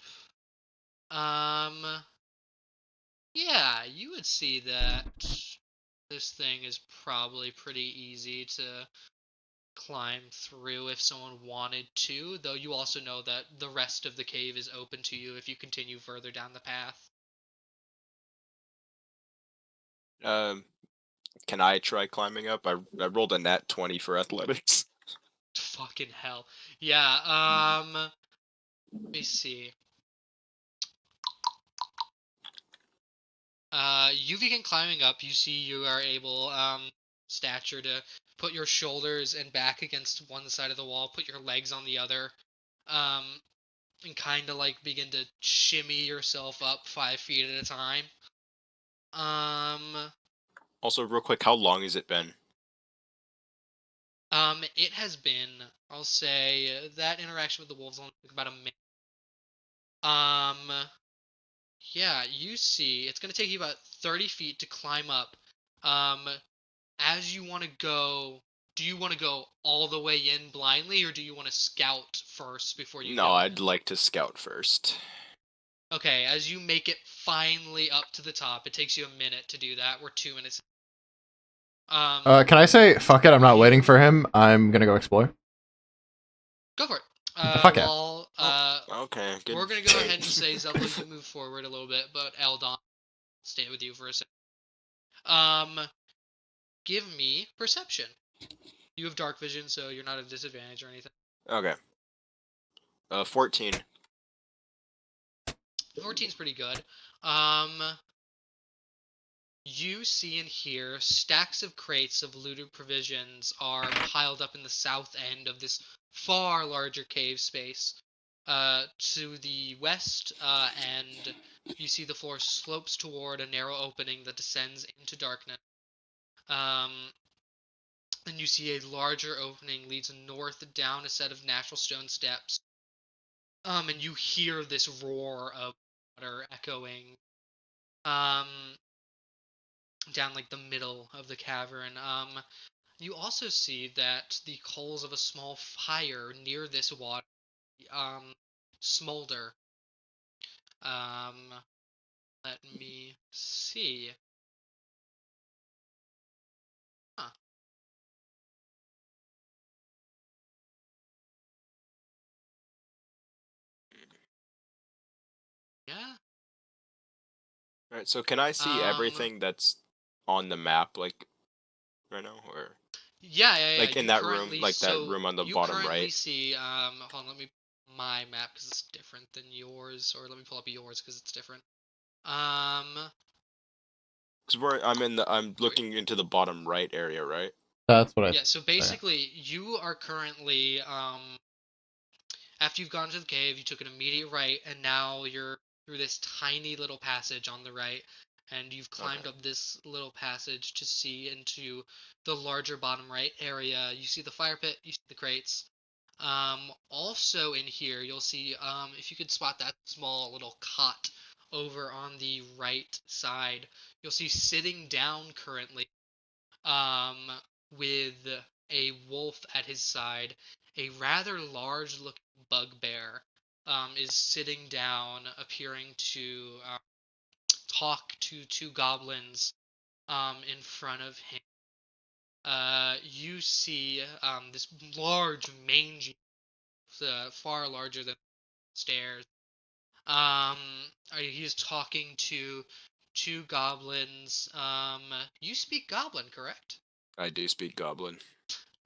Yeah, you would see that this thing is probably pretty easy to climb through if someone wanted to, though you also know that the rest of the cave is open to you if you continue further down the path. Can I try climbing up? I rolled a nat 20 for athletics. Fucking hell. Yeah, let me see. You begin climbing up. You see you are able, stature to put your shoulders and back against one side of the wall, put your legs on the other, and kind of like begin to shimmy yourself up 5 feet at a time. Also, real quick, how long has it been? It has been, I'll say, that interaction with the wolves only took about a minute. Yeah, you see, it's gonna take you about 30 feet to climb up. As you want to go, do you want to go all the way in blindly, or do you want to scout first before you No, go I'd in? like to scout first. Okay, as you make it finally up to the top, it takes you a minute to do that. We're 2 minutes. Can I say fuck it? I'm not waiting for him. I'm gonna go explore. Go for it. Fuck yeah. Well, Okay, good. we're gonna go ahead and say Zevlo, you move forward a little bit, but Eldon, stay with you for a second. Give me perception. You have dark vision, so you're not at a disadvantage or anything. Okay. 14. 14's pretty good. You see and hear stacks of crates of looted provisions are piled up in the south end of this far larger cave space. To the west end, you see the floor slopes toward a narrow opening that descends into darkness. And you see a larger opening leads north down a set of natural stone steps. And you hear this roar of water echoing down like the middle of the cavern. You also see that the coals of a small fire near this water smolder. Let me see. Huh. All right. So can I see everything that's on the map, like right now, or Yeah. like in You that room, currently like that room on the you bottom currently right? see hold on, let me my map because it's different than yours, or let me pull up yours because it's different. Because I'm looking into the bottom right area, right? That's what I. Yeah, so basically you are currently after you've gone to the cave, you took an immediate right, and now you're through this tiny little passage on the right, and you've climbed Okay. up this little passage to see into the larger bottom right area. You see the fire pit, you see the crates. Also in here, you'll see if you could spot that small little cot over on the right side, you'll see sitting down currently, um, with a wolf at his side, a rather large looking bugbear is sitting down, appearing to talk to two goblins in front of him. You see this large, mangy, far larger than stairs. He is talking to two goblins. You speak Goblin, correct? I do speak Goblin.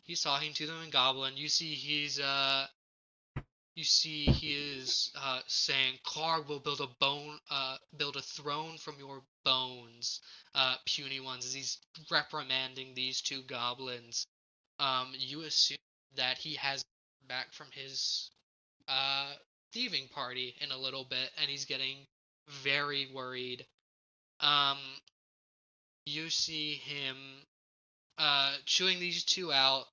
He's talking to them in Goblin. You see he is saying, Clark will build a throne from your bones, puny ones, as he's reprimanding these two goblins. You assume that he has back from his thieving party in a little bit, and he's getting very worried. Um, you see him chewing these two out.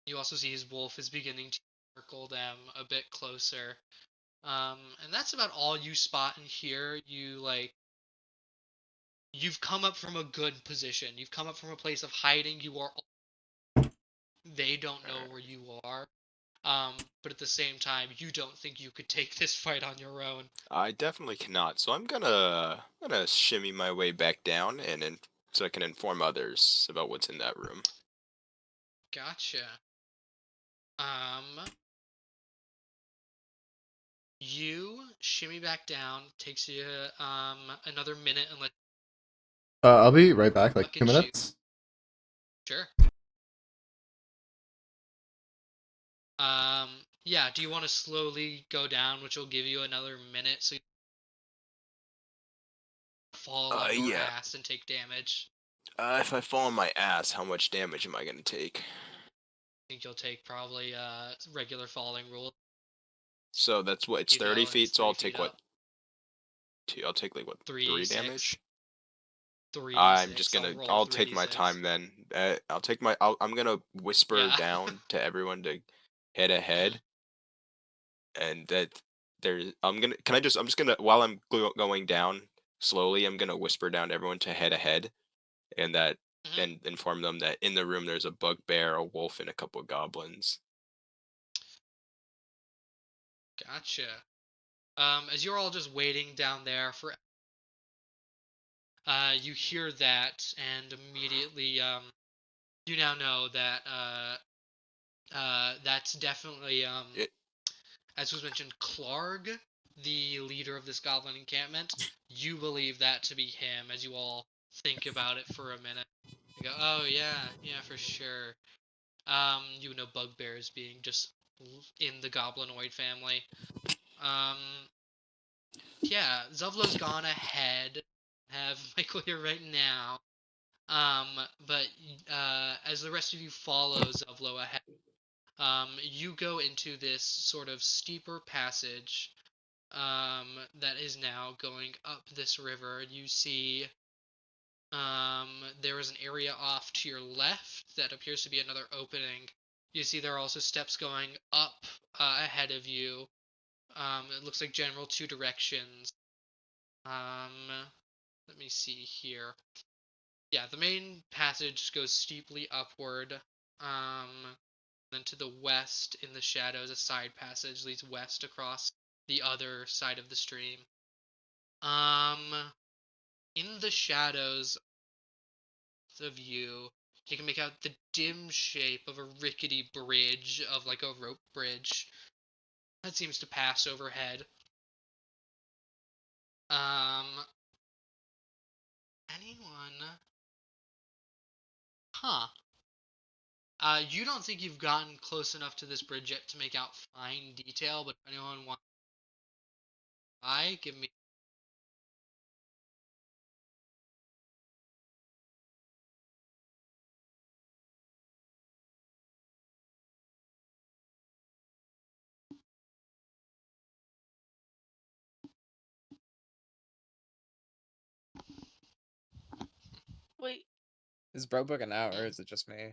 You also see his wolf is beginning to circle them a bit closer. And that's about all you spot and hear. You've come up from a good position. You've come up from a place of hiding. They don't know where you are. But at the same time, you don't think you could take this fight on your own. I definitely cannot. So I'm gonna shimmy my way back down so I can inform others about what's in that room. Gotcha. You shimmy back down. Takes you another minute unless I'll be right back, like Look 2 at you. minutes. sure. Yeah. Do you want to slowly go down, which will give you another minute, so you fall on your Yeah. ass and take damage? If I fall on my ass, how much damage am I gonna take? I think you'll take probably regular falling rule. So that's what it's You know, 30 and feet. it's So I'll 3 feet take what? up. I'll take like what? 3 3d6. damage. 3d6. I'm just I'll gonna. roll I'll take my 3d6. time then. I'm gonna whisper Yeah. down to everyone to head ahead, and that there's. I'm gonna. Can I just? I'm just gonna. While I'm going down slowly, I'm gonna whisper down to everyone to head ahead, and that Mhm. and inform them that in the room there's a bugbear, a wolf, and a couple of goblins. Gotcha. As you're all just waiting down there for, you hear that, and immediately, you now know that, that's definitely, It, as was mentioned, Clarg, the leader of this goblin encampment. You believe that to be him, as you all think about it for a minute. You go, oh yeah, for sure. You know bugbears being just in the goblinoid family. Um, yeah, Zuvlo's gone ahead. Have Michael here right now. But as the rest of you follow Zuvlo ahead, you go into this sort of steeper passage that is now going up this river. You see there is an area off to your left that appears to be another opening. You see there are also steps going up ahead of you. It looks like general two directions. Let me see here. Yeah, the main passage goes steeply upward. Then to the west, in the shadows, a side passage leads west across the other side of the stream. In the shadows of you can make out the dim shape of a rickety bridge, of like a rope bridge that seems to pass overhead. anyone? Huh. You don't think you've gotten close enough to this bridge yet to make out fine detail, but if anyone wants to give me. Wait, Is bro booking out or is it just me?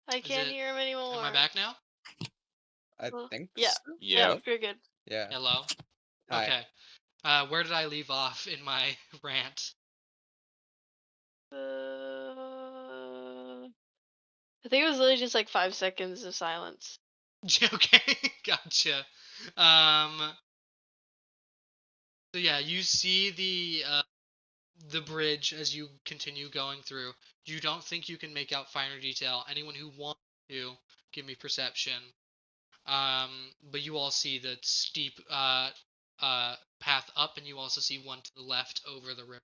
I can't it- hear him anymore. Am I back now? I Well, think yeah. so. Yeah. Hello? You're good. Yeah. Hello? Hi. Okay. Where did I leave off in my rant? I think it was literally just like 5 seconds of silence. Okay, gotcha. So yeah, you see the bridge as you continue going through. You don't think you can make out finer detail. Anyone who wants to, give me perception. But you all see the steep path up, and you also see one to the left over the river.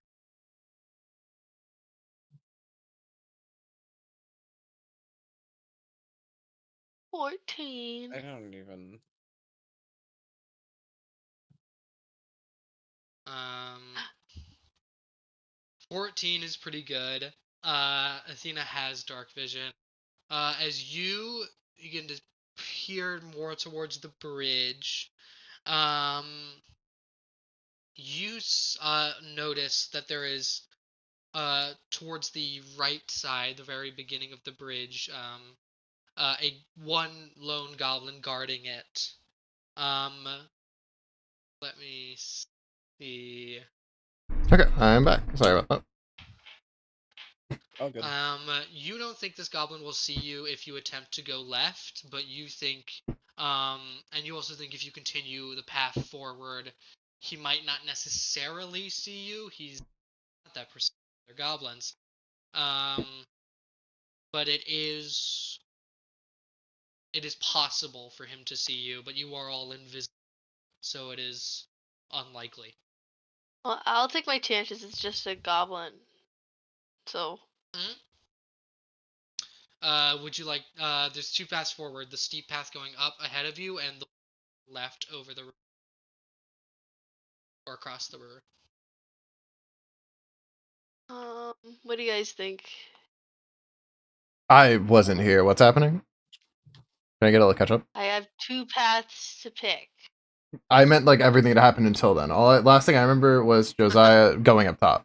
I 14. don't even. 14 is pretty good. Athena has dark vision. As you begin to peer more towards the bridge, you notice that there is, towards the right side, the very beginning of the bridge, a one lone goblin guarding it. Let me see. Okay, I'm back. Sorry about that. Oh, good. You don't think this goblin will see you if you attempt to go left, but you think, and you also think if you continue the path forward, he might not necessarily see you. He's not that perceptive. They're goblins. But it is possible for him to see you, but you are all invisible, so it is unlikely. Well, I'll take my chances. It's just a goblin. So, Would you like? There's two paths forward: the steep path going up ahead of you, and the left over the river, or across the river. what do you guys think? I wasn't here. What's happening? Can I get a little catch up? I have 2 paths to pick. I meant like everything that happened until then. Last thing I remember was Josiah going up top.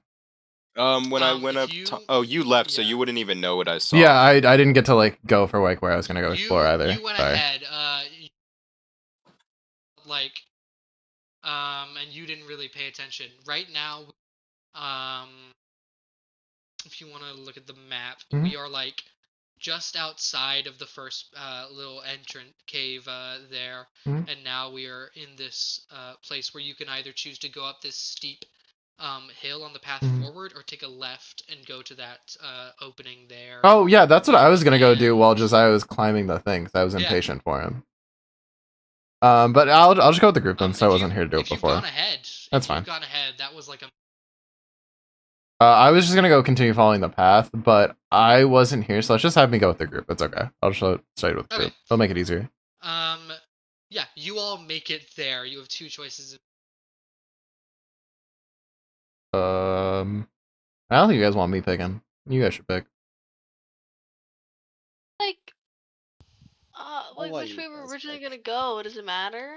When I went if up, you- oh, you left, so yeah. you wouldn't even know what I saw. Yeah, I didn't get to like go for like where I was gonna go explore either. You went Sorry. ahead. Like, and you didn't really pay attention. Right now, if you want to look at the map, Mhm. we are like just outside of the first little entrance cave there, Mhm. and now we are in this place where you can either choose to go up this steep hill on the path Mhm. forward, or take a left and go to that opening there. Oh yeah, that's what I was gonna go do And- while Josiah was climbing the thing. 'Cause I was Yeah. impatient for him. But I'll just go with the group then, so I if wasn't you- here to do it if you've before. gone ahead, That's if fine. you've gone ahead, that was like a. I was just gonna go continue following the path, but I wasn't here, so let's just have me go with the group. It's okay. I'll just stay with the Okay. group. It'll make it easier. Yeah, you all make it there. You have two choices. I don't think you guys want me picking. You guys should pick. Like, I'll like let which you way we're guys originally pick. gonna go? Does it matter?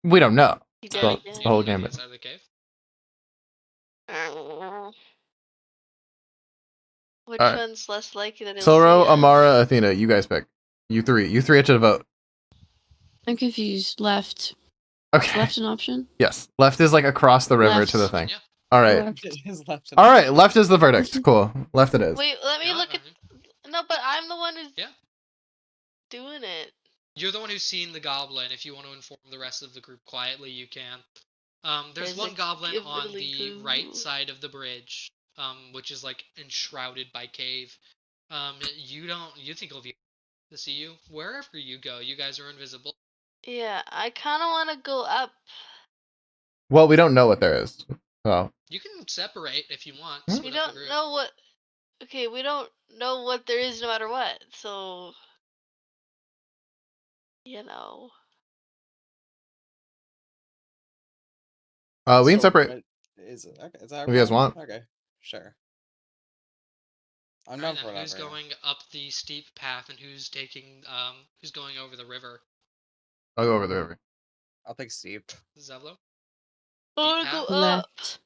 We don't know. You So- did the again. whole You game. inside the cave. Which Alright. one's less likely that it'll Silro, see us? Amara, Athena, you guys pick. You three have to vote. I'm confused. Left. Okay. Left an option? Yes. Left is like across the river Left. to the thing. Yeah. All right. Left. It is left. All right. Left is the verdict. Cool. Left it is. Wait, let me Yeah, look at. No, but I'm the one who's Yeah. doing it. You're the one who's seen the goblin. If you want to inform the rest of the group quietly, you can. There's Is one it goblin on gibbly the goo? right side of the bridge, which is like enshrouded by cave. You think he'll be to see you wherever you go. You guys are invisible. Yeah, I kind of want to go up. Well, we don't know what there is. Oh, You can separate if you want. Hmm? split We up the don't group. know what. Okay, we don't know what there is no matter what. So, you know. we can So separate what is it? Okay, is that if you guys everyone? want. Okay, sure. I'm Alright down then, for who's whatever. going up the steep path and who's going over the river? I'll go over the river. I'll take steep. Zevlo? I wanna path? go up. Left.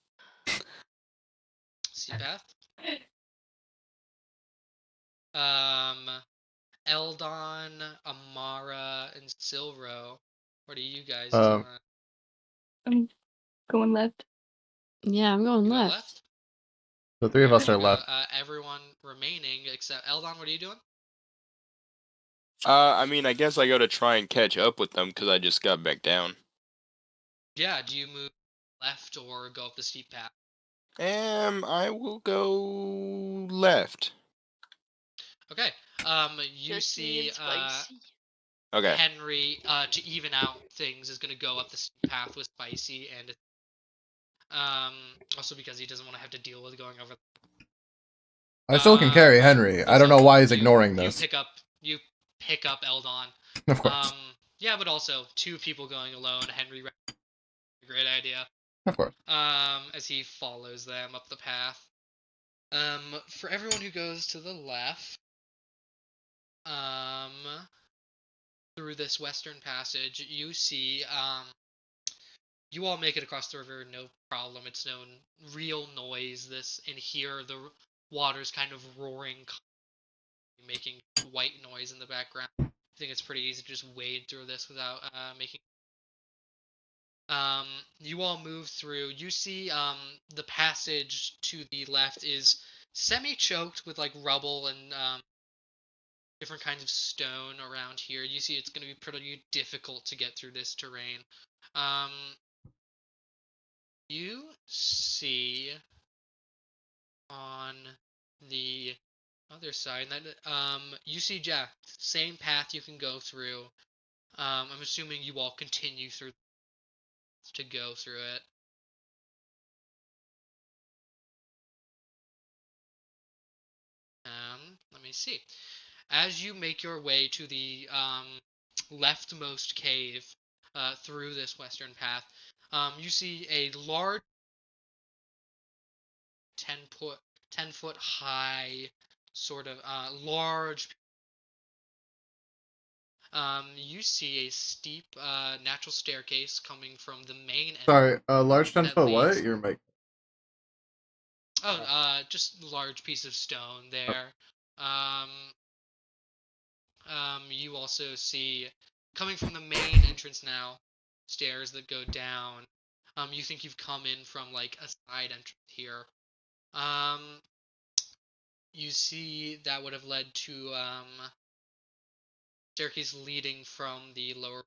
Steep path? Eldon, Amara, and Silvro. What are you guys Um, doing? I'm going left. Yeah, I'm going You go left. left? The three of us are Alright, left. everyone remaining except Eldon, what are you doing? I mean, I guess I go to try and catch up with them because I just got back down. Yeah, do you move left or go up the steep path? I will go left. Okay. You Just me see and Spicy. Okay. Henry, to even out things, is gonna go up the steep path with Spicy and also because he doesn't want to have to deal with going over. I still can carry Henry. I don't know why he's ignoring You this. pick up Eldon. Of course. Yeah, but also 2 people going alone. Henry, great idea. Of course. As he follows them up the path. For everyone who goes to the left, through this western passage, you see, you all make it across the river, no problem. It's no real noise. And here the water's kind of roaring, making white noise in the background. I think it's pretty easy to just wade through this without making. You all move through. You see, the passage to the left is semi-choked with like rubble and different kinds of stone around here. You see, it's going to be pretty difficult to get through this terrain. You see on the other side that you see same path you can go through. I'm assuming you all continue through to go through it. Let me see. As you make your way to the leftmost cave through this western path, you see a large 10 foot high sort of large. You see a steep natural staircase coming from the main end. Sorry, large 10 that foot what? leads- Your mic. Just large piece of stone there. You also see, coming from the main entrance now, stairs that go down. You think you've come in from like a side entrance here. You see that would have led to staircase leading from the lower.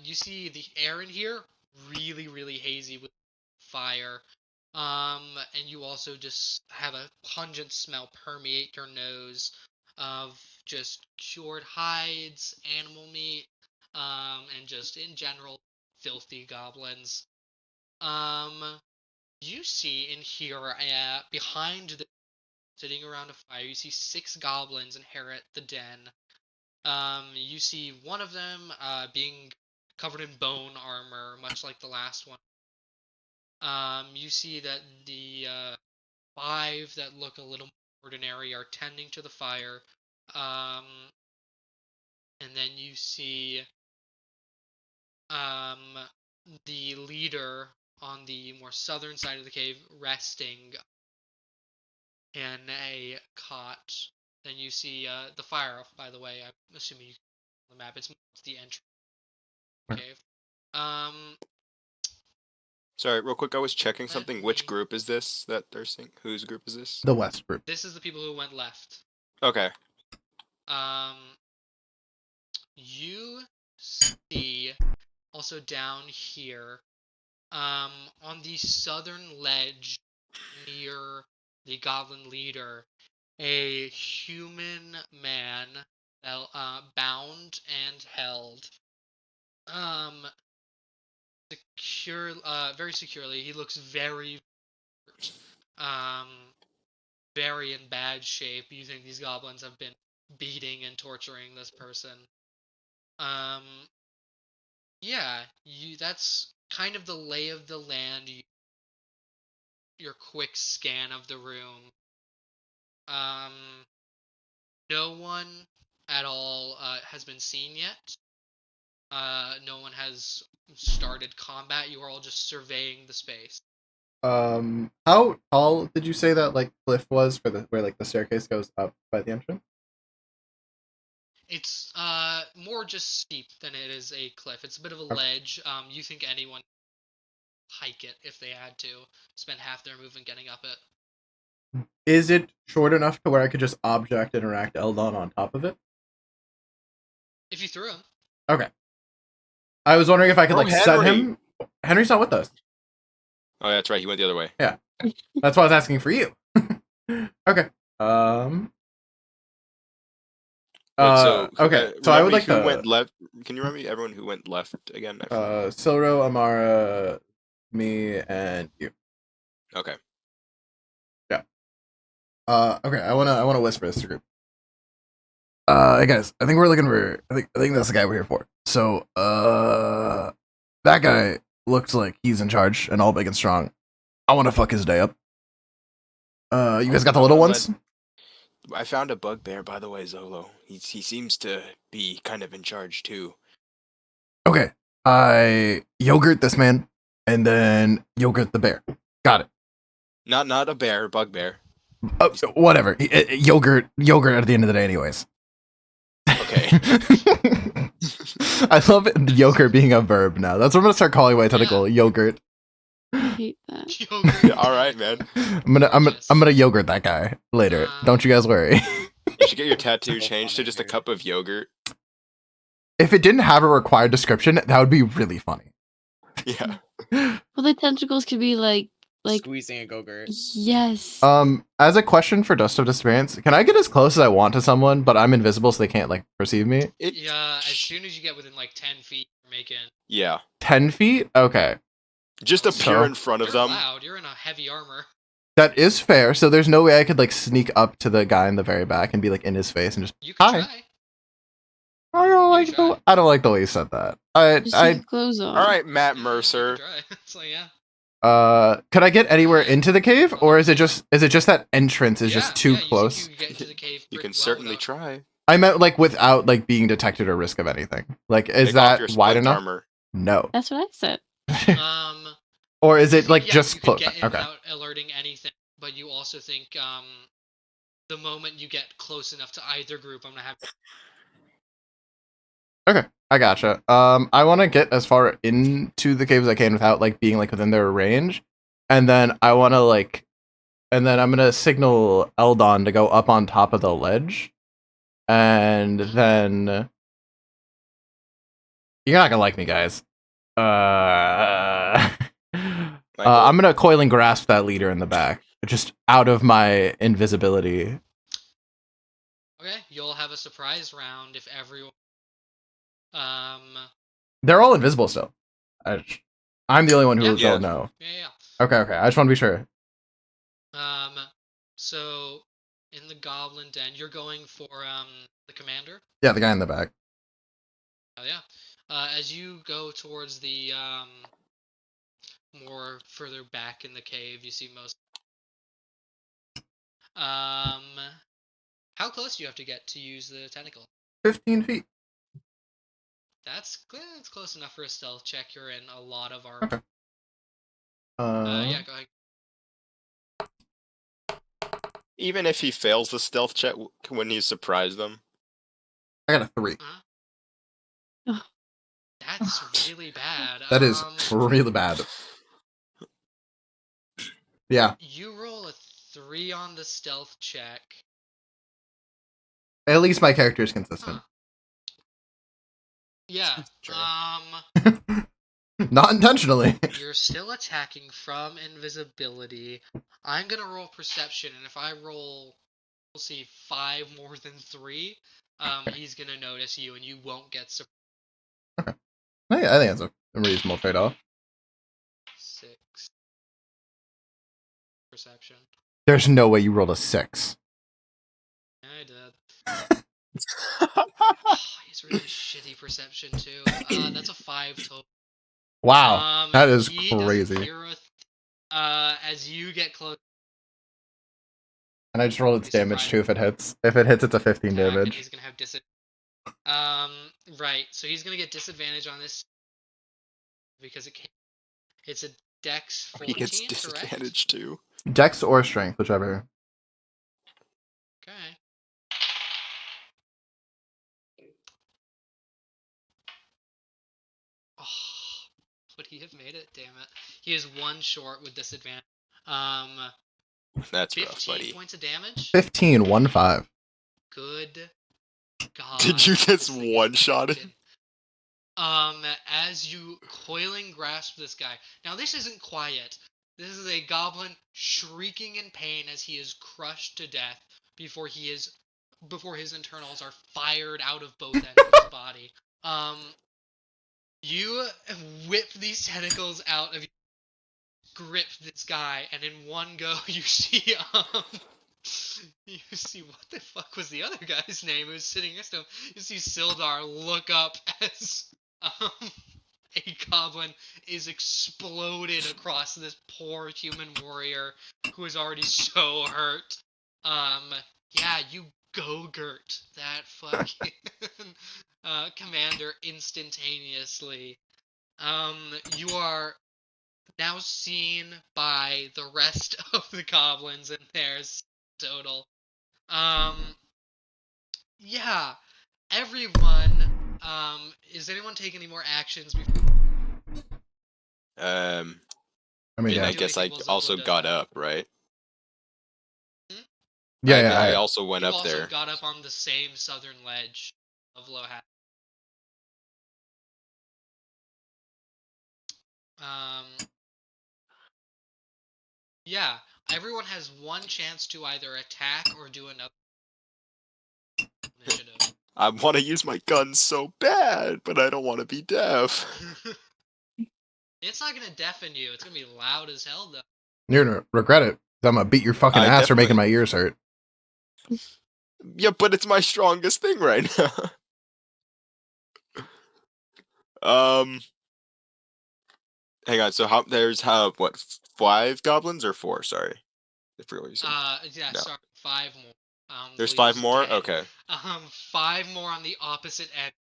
You see the air in here really, really hazy with fire. And you also just have a pungent smell permeate your nose of just cured hides, animal meat, and just in general filthy goblins. You see in here, behind the sitting around a fire, you see 6 goblins inherit the den. You see one of them being covered in bone armor, much like the last one. You see that the 5 that look a little more ordinary are tending to the fire. And then you see the leader on the more southern side of the cave resting in a cot. Then you see the fire, by the way. I'm assuming you can see on the map. It's the entrance to the cave. Sorry, real quick. I was checking Let something. Which me- group is this that they're seeing? Whose group is this? The West group. This is the people who went left. Okay. You see also down here, on the southern ledge near the goblin leader, a human man, bound and held, very securely. He looks very, um, very in bad shape. You think these goblins have been beating and torturing this person? Yeah, that's kind of the lay of the land. Your quick scan of the room. No one at all has been seen yet. No one has started combat. You are all just surveying the space. How tall did you say that like cliff was for where like the staircase goes up by the entrance? It's more just steep than it is a cliff. It's a bit of a Okay. ledge. You think anyone hike it if they had to, spend half their movement getting up it. Is it short enough to where I could just object interact Eldon on top of it? If you threw him. Okay. I was wondering if I could Oh, like set Henry. him. Henry's not with us. Oh, that's right. He went the other way. That's why I was asking for you. Okay. Okay. So I would like who to. went left. Can you remember me everyone who went left again? I forgot. Silro, Amara, me, and you. Okay. Okay. I wanna whisper this to group. Hey guys, I think we're looking for. I think that's the guy we're here for. So, that guy looks like he's in charge and all big and strong. I want to fuck his day up. You guys got the little ones? I found a bugbear, by the way, Zolo. He seems to be kind of in charge too. Okay. I yogurt this man, and then yogurt the bear. Got it. Not a bear, bugbear. Whatever. Yogurt at the end of the day, anyways. Okay. I love it, yogurt being a verb now. That's what I'm gonna start calling my tentacle. Yogurt. I hate that. Yogurt. Yeah, all right, man. I'm gonna yogurt that guy later. Don't you guys worry. You should get your tattattoo changed to just a cup of yogurt. If it didn't have a required description, that would be really funny. Yeah. Well, the tentacles could be like Squeezing a go-gurt. yes. As a question for Dust of Disappearance, can I get as close as I want to someone, but I'm invisible so they can't like perceive me? Yeah, as soon as you get within like 10 feet, you're making. Yeah. 10 feet? Okay. Just appear So- in front of You're them. loud. You're in a heavy armor. That is fair. So there's no way I could like sneak up to the guy in the very back and be like in his face and just You can Hi. try. I don't like try. the way you said that. Just I take clothes off. All right, Matt Yeah, Mercer. You can try. It's like, yeah. could I get anywhere into the cave, or is it just that entrance is just too You think close? you can get into the cave You pretty can well certainly without- try. I meant like without like being detected or risk of anything. Like, is Take off that your wide splint enough? armor. No. That's what I said. Or is it like Yeah, just you close? could get in Okay. without alerting anything, but you also think the moment you get close enough to either group, I'm gonna have. Okay, I gotcha. I want to get as far into the cave as I can without like being like within their range, and then I want to and then I'm gonna signal Eldon to go up on top of the ledge, and then you're not gonna like me, guys. I'm gonna coiling grasp that leader in the back, just out of my invisibility. Okay, you'll have a surprise round if everyone. They're all invisible still. I'm the only one who Yeah. don't know. Yeah. Okay. I just want to be sure. So in the goblin den, you're going for the commander. Yeah, the guy in the back. Oh yeah. As you go towards the more further back in the cave, you see most. How close do you have to get to use the tentacle? 15 feet. That's close enough for a stealth check. You're in a lot of armor. Okay. Yeah, go ahead. Even if he fails the stealth check, when you surprise them. I got a 3. That's really bad. That is really bad. Yeah. You roll a 3 on the stealth check. At least my character is consistent. Yeah. Sure. Not intentionally. You're still attacking from invisibility. I'm gonna roll perception, and if I roll, we'll see 5 more than 3, he's gonna notice you, and you won't get surprised. I think that's a reasonable trade-off. perception. There's no way you rolled a 6. Yeah, I did. Oh, he's really shitty perception too. That's a 5 total. Wow, that is he doesn't crazy. hear a as you get close. And I just rolled its Be damage surprised. too if it hits. If it hits, it's a 15 Attack, and damage. he's gonna have right. So he's gonna get disadvantage on this because it's a Dex 14, He gets correct? disadvantage too. Dex or strength, whichever. Okay. Oh, would he have made it? Damn it. He is 1 short with disadvantage. That's rough, 15 buddy. points of damage. 15, 1-5. Good God. Did you this just thing is one-shot broken. him? As you coiling grasp this guy. Now this isn't quiet. This is a goblin shrieking in pain as he is crushed to death before his internals are fired out of both ends of his body. You whip these tentacles out of you, grip this guy, and in one go you see what the fuck was the other guy's name who was sitting next to him? You see Sildar look up as a goblin is exploded across this poor human warrior who is already so hurt. Yeah, you go-gurt that fucking commander instantaneously. You are now seen by the rest of the goblins, and there's total. Yeah, everyone. Is anyone taking any more actions before? I I mean, mean, yeah. I guess I Anything while also Zolo does got that? up, right? Yeah, I yeah. also went You up also there. got up on the same southern ledge of Lohat. Yeah, everyone has one chance to either attack or do another initiative. I want to use my gun so bad, but I don't want to be deaf. It's not gonna deafen you. It's gonna be loud as hell, though. You're gonna regret it. I'm gonna beat your fucking I ass for making definitely- my ears hurt. Yeah, but it's my strongest thing right now. Hang on. So there's what 5 goblins or 4? Sorry, I forgot what you said. Yeah, No. sorry, 5 more. There's we'll 5 use more. 10. Okay. 5 more on the opposite end.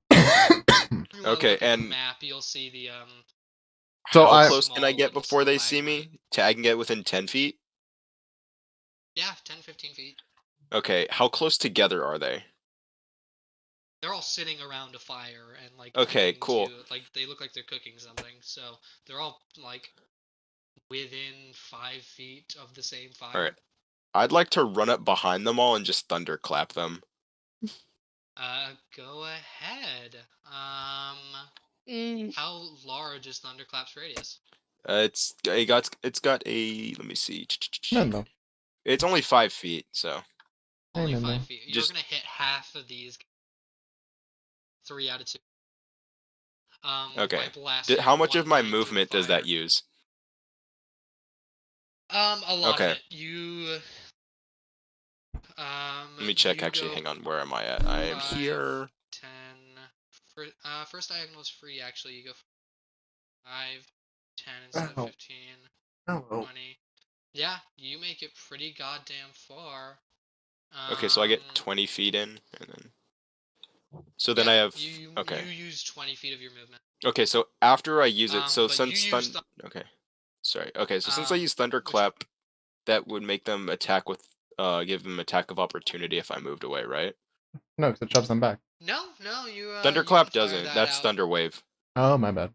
If you wanna Okay, look at the and map, you'll see the So how I- close can I small get little before they stalagmite. see me? I can get within 10 feet. Yeah, 10-15 feet. Okay, how close together are they? They're all sitting around a fire and like Okay, tending cool. to, like, they look like they're cooking something, so they're all like within 5 feet of the same fire. All right. I'd like to run up behind them all and just thunderclap them. Go ahead. Mm. How large is Thunderclap's radius? It's got a, let me see. No. It's only 5 feet, so Only no, no. 5 feet. You're Just- gonna hit half of these. 3 out of 2. Okay. By blasting how much one of my line through the movement does that fire. use? A lot Okay. of it. You. Let me check. you Actually, go hang on. Where am I at? I am 5, here. 10. First diagonal is free. Actually, you go 5, 10 instead Ow. of 15, Oh. 20. Yeah, you make it pretty goddamn far. Okay, so I get Um, 20 feet in, and then. So then yeah, I have. You Okay. use 20 feet of your movement. Okay, so after I use it, so but since you use okay, sorry. Okay, so since I use which- thunderclap, that would make them attack with, give them attack of opportunity if I moved away, right? No, because it shoves them back. No, you. Thunderclap you can fire doesn't. that That's out. thunder wave. Oh, my bad.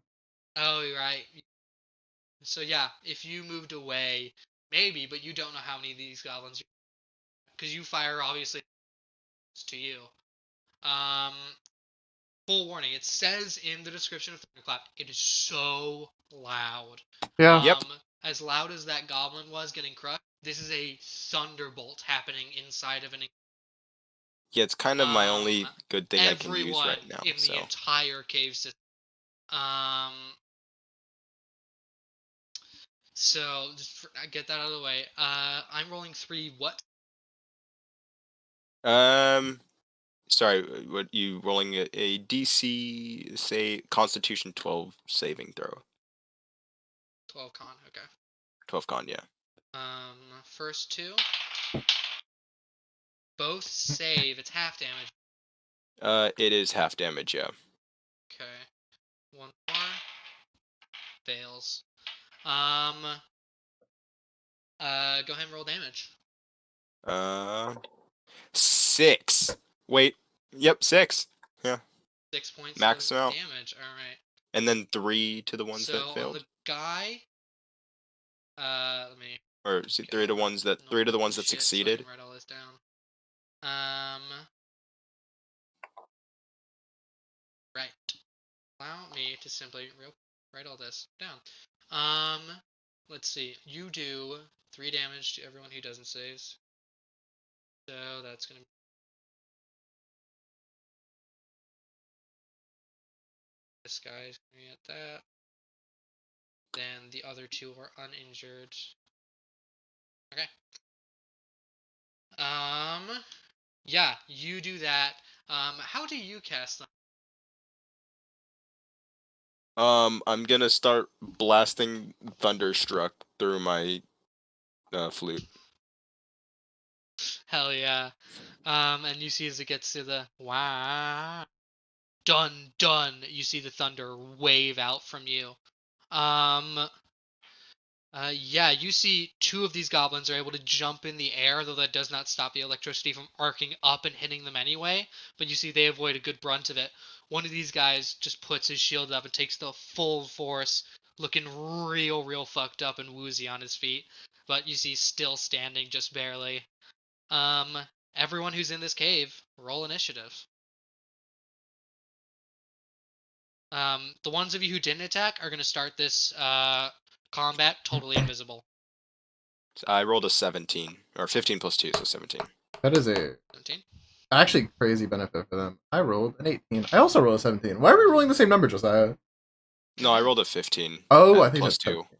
Oh, you're right. So yeah, if you moved away, maybe, but you don't know how many of these goblins, because you fire obviously to you. Full warning. It says in the description of Thunderclap, it is so loud. Yeah. Yep. As loud as that goblin was getting crushed, this is a thunderbolt happening inside of an. Yeah, it's kind of my only good thing I can use Everyone right now. in So the entire cave system. So just get that out of the way. I'm rolling 3. What? Sorry, what you rolling a DC say Constitution 12 saving throw? 12 con. Okay. 12 con, yeah. First 2. Both save. It's half damage. It is half damage, yeah. Okay. 1 more. Fails. Go ahead and roll damage. 6. Wait. Yep, 6. 6 points Max of out. damage. All right. And then 3 to the ones So that on failed. the guy, let me. Or is it get 3 to the all ones the that 3 to the normal ones that shit so I succeeded? can write all this down. Right. Allow me to simply write all this down. Let's see. You do 3 damage to everyone who doesn't save. So that's gonna. This guy's gonna get that. Then the other 2 are uninjured. Okay. Yeah, you do that. How do you cast them? I'm gonna start blasting Thunderstruck through my flute. Hell yeah. And you see as it gets to the wow, done, you see the thunder wave out from you. Yeah, you see 2 of these goblins are able to jump in the air, though that does not stop the electricity from arcing up and hitting them anyway. But you see they avoid a good brunt of it. One of these guys just puts his shield up and takes the full force, looking real fucked up and woozy on his feet. But you see still standing just barely. Everyone who's in this cave, roll initiative. The ones of you who didn't attack are going to start this combat totally invisible. I rolled a 17 or 15 plus 2, so 17. That is a 17. actually crazy benefit for them. I rolled an 18. I also rolled a 17. Why are we rolling the same number, Josiah? No, I rolled a 15. Oh, and I think plus that's 2. 17.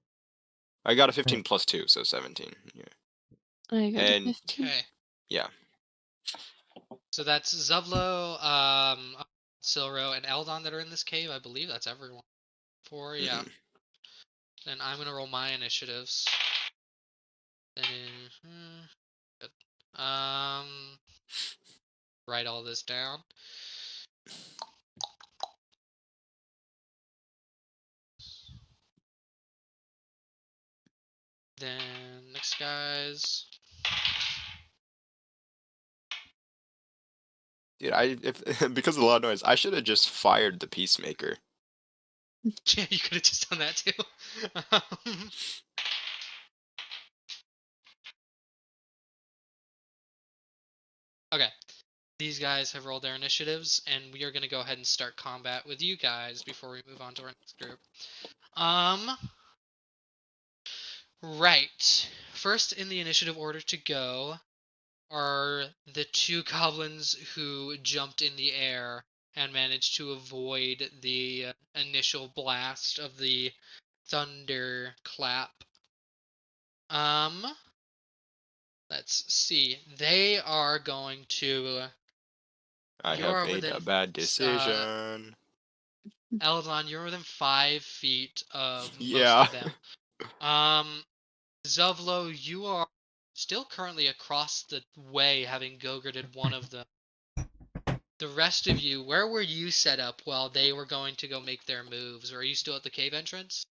I got a 15 plus 2, so 17. Yeah. I got And- a 15. Okay. Yeah. So that's Zuvlo, Silro, and Eldon that are in this cave. I believe that's everyone. 4, yeah. Mhm. Then I'm gonna roll my initiatives. Then, good. Write all this down. Then next guys. Dude, because of the loud noise, I should have just fired the Peacemaker. Yeah, you could have just done that too. Okay. These guys have rolled their initiatives, and we are going to go ahead and start combat with you guys before we move on to our next group. Right. First in the initiative order to go are the 2 goblins who jumped in the air and managed to avoid the initial blast of the thunderclap. Let's see. They are going to. I You're have made within, a bad decision. Eldon, you're within 5 feet of Yeah. most of them. Zuvlo, you are still currently across the way, having go-gritted one of them. The rest of you, where were you set up while they were going to go make their moves? Or are you still at the cave entrance?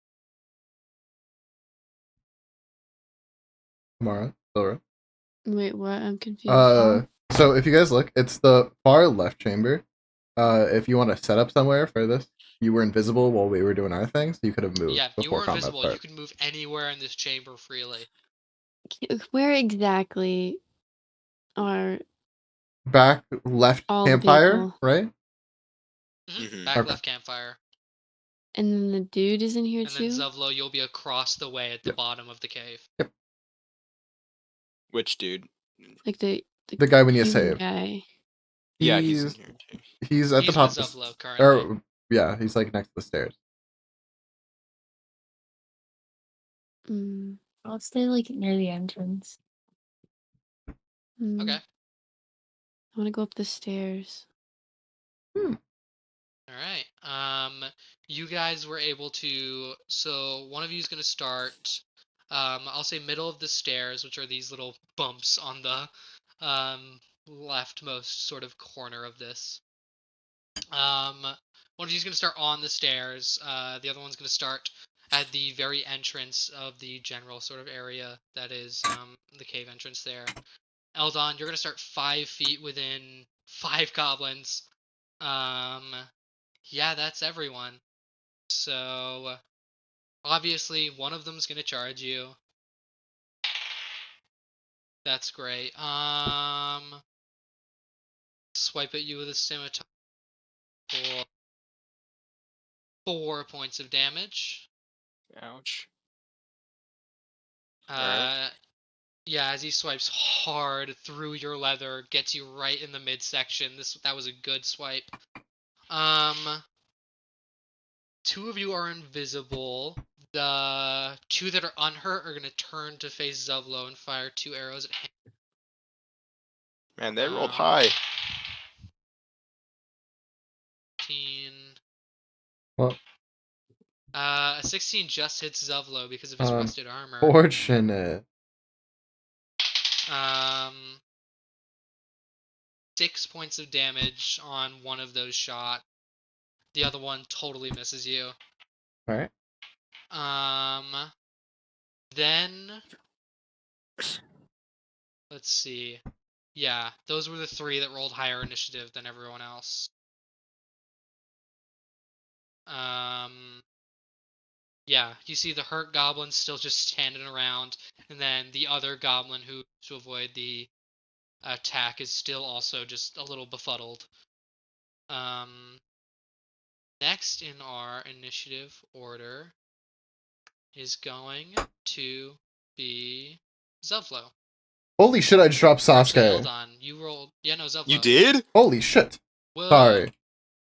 Kamara, Laura. Wait, what? I'm confused. So if you guys look, it's the far left chamber. If you want to set up somewhere for this, you were invisible while we were doing our things. You could have moved. Yeah, you before were combat invisible. started. You can move anywhere in this chamber freely. Where exactly are Back left all the campfire, people? right? Mhm. Back Okay. left campfire. And then the dude is in here And then too? Zuvlo, you'll be across the way at the Yep. bottom of the cave. Which dude? Like the The guy we need to human save. guy. Yeah, he's in He's here too. he's at He's the top. with of Zuvlo the, currently. or yeah, he's like next to the stairs. I'll stay like near the entrance. Mm, Okay. I want to go up the stairs. All right. You guys were able to. So one of you is gonna start. I'll say middle of the stairs, which are these little bumps on the leftmost sort of corner of this. One of you is gonna start on the stairs. The other one's gonna start at the very entrance of the general sort of area that is the cave entrance there. Eldon, you're gonna start 5 feet within 5 goblins. Yeah, that's everyone. So obviously one of them's gonna charge you. That's great. Swipe at you with a scimitar for 4 points of damage. Ouch. Uh, yeah, as he swipes hard through your leather, gets you right in the midsection. That was a good swipe. 2 of you are invisible. The 2 that are unhurt are gonna turn to face Zevlo and fire 2 arrows at him. Man, they rolled high. 16. Well, A 16 just hits Zevlo because of his rusted armor. Fortunate. 6 points of damage on one of those shots. The other one totally misses you. Alright. Then let's see. Yeah, those were the 3 that rolled higher initiative than everyone else. Yeah, you see the hurt goblin still just standing around, and then the other goblin who, to avoid the attack, is still also just a little befuddled. Next in our initiative order is going to be Zevlo. Holy shit, I just dropped Actually, Sasuke. Eldon, you rolled. Yeah, no, Zevlo. You did? Holy shit. Whoa. Sorry.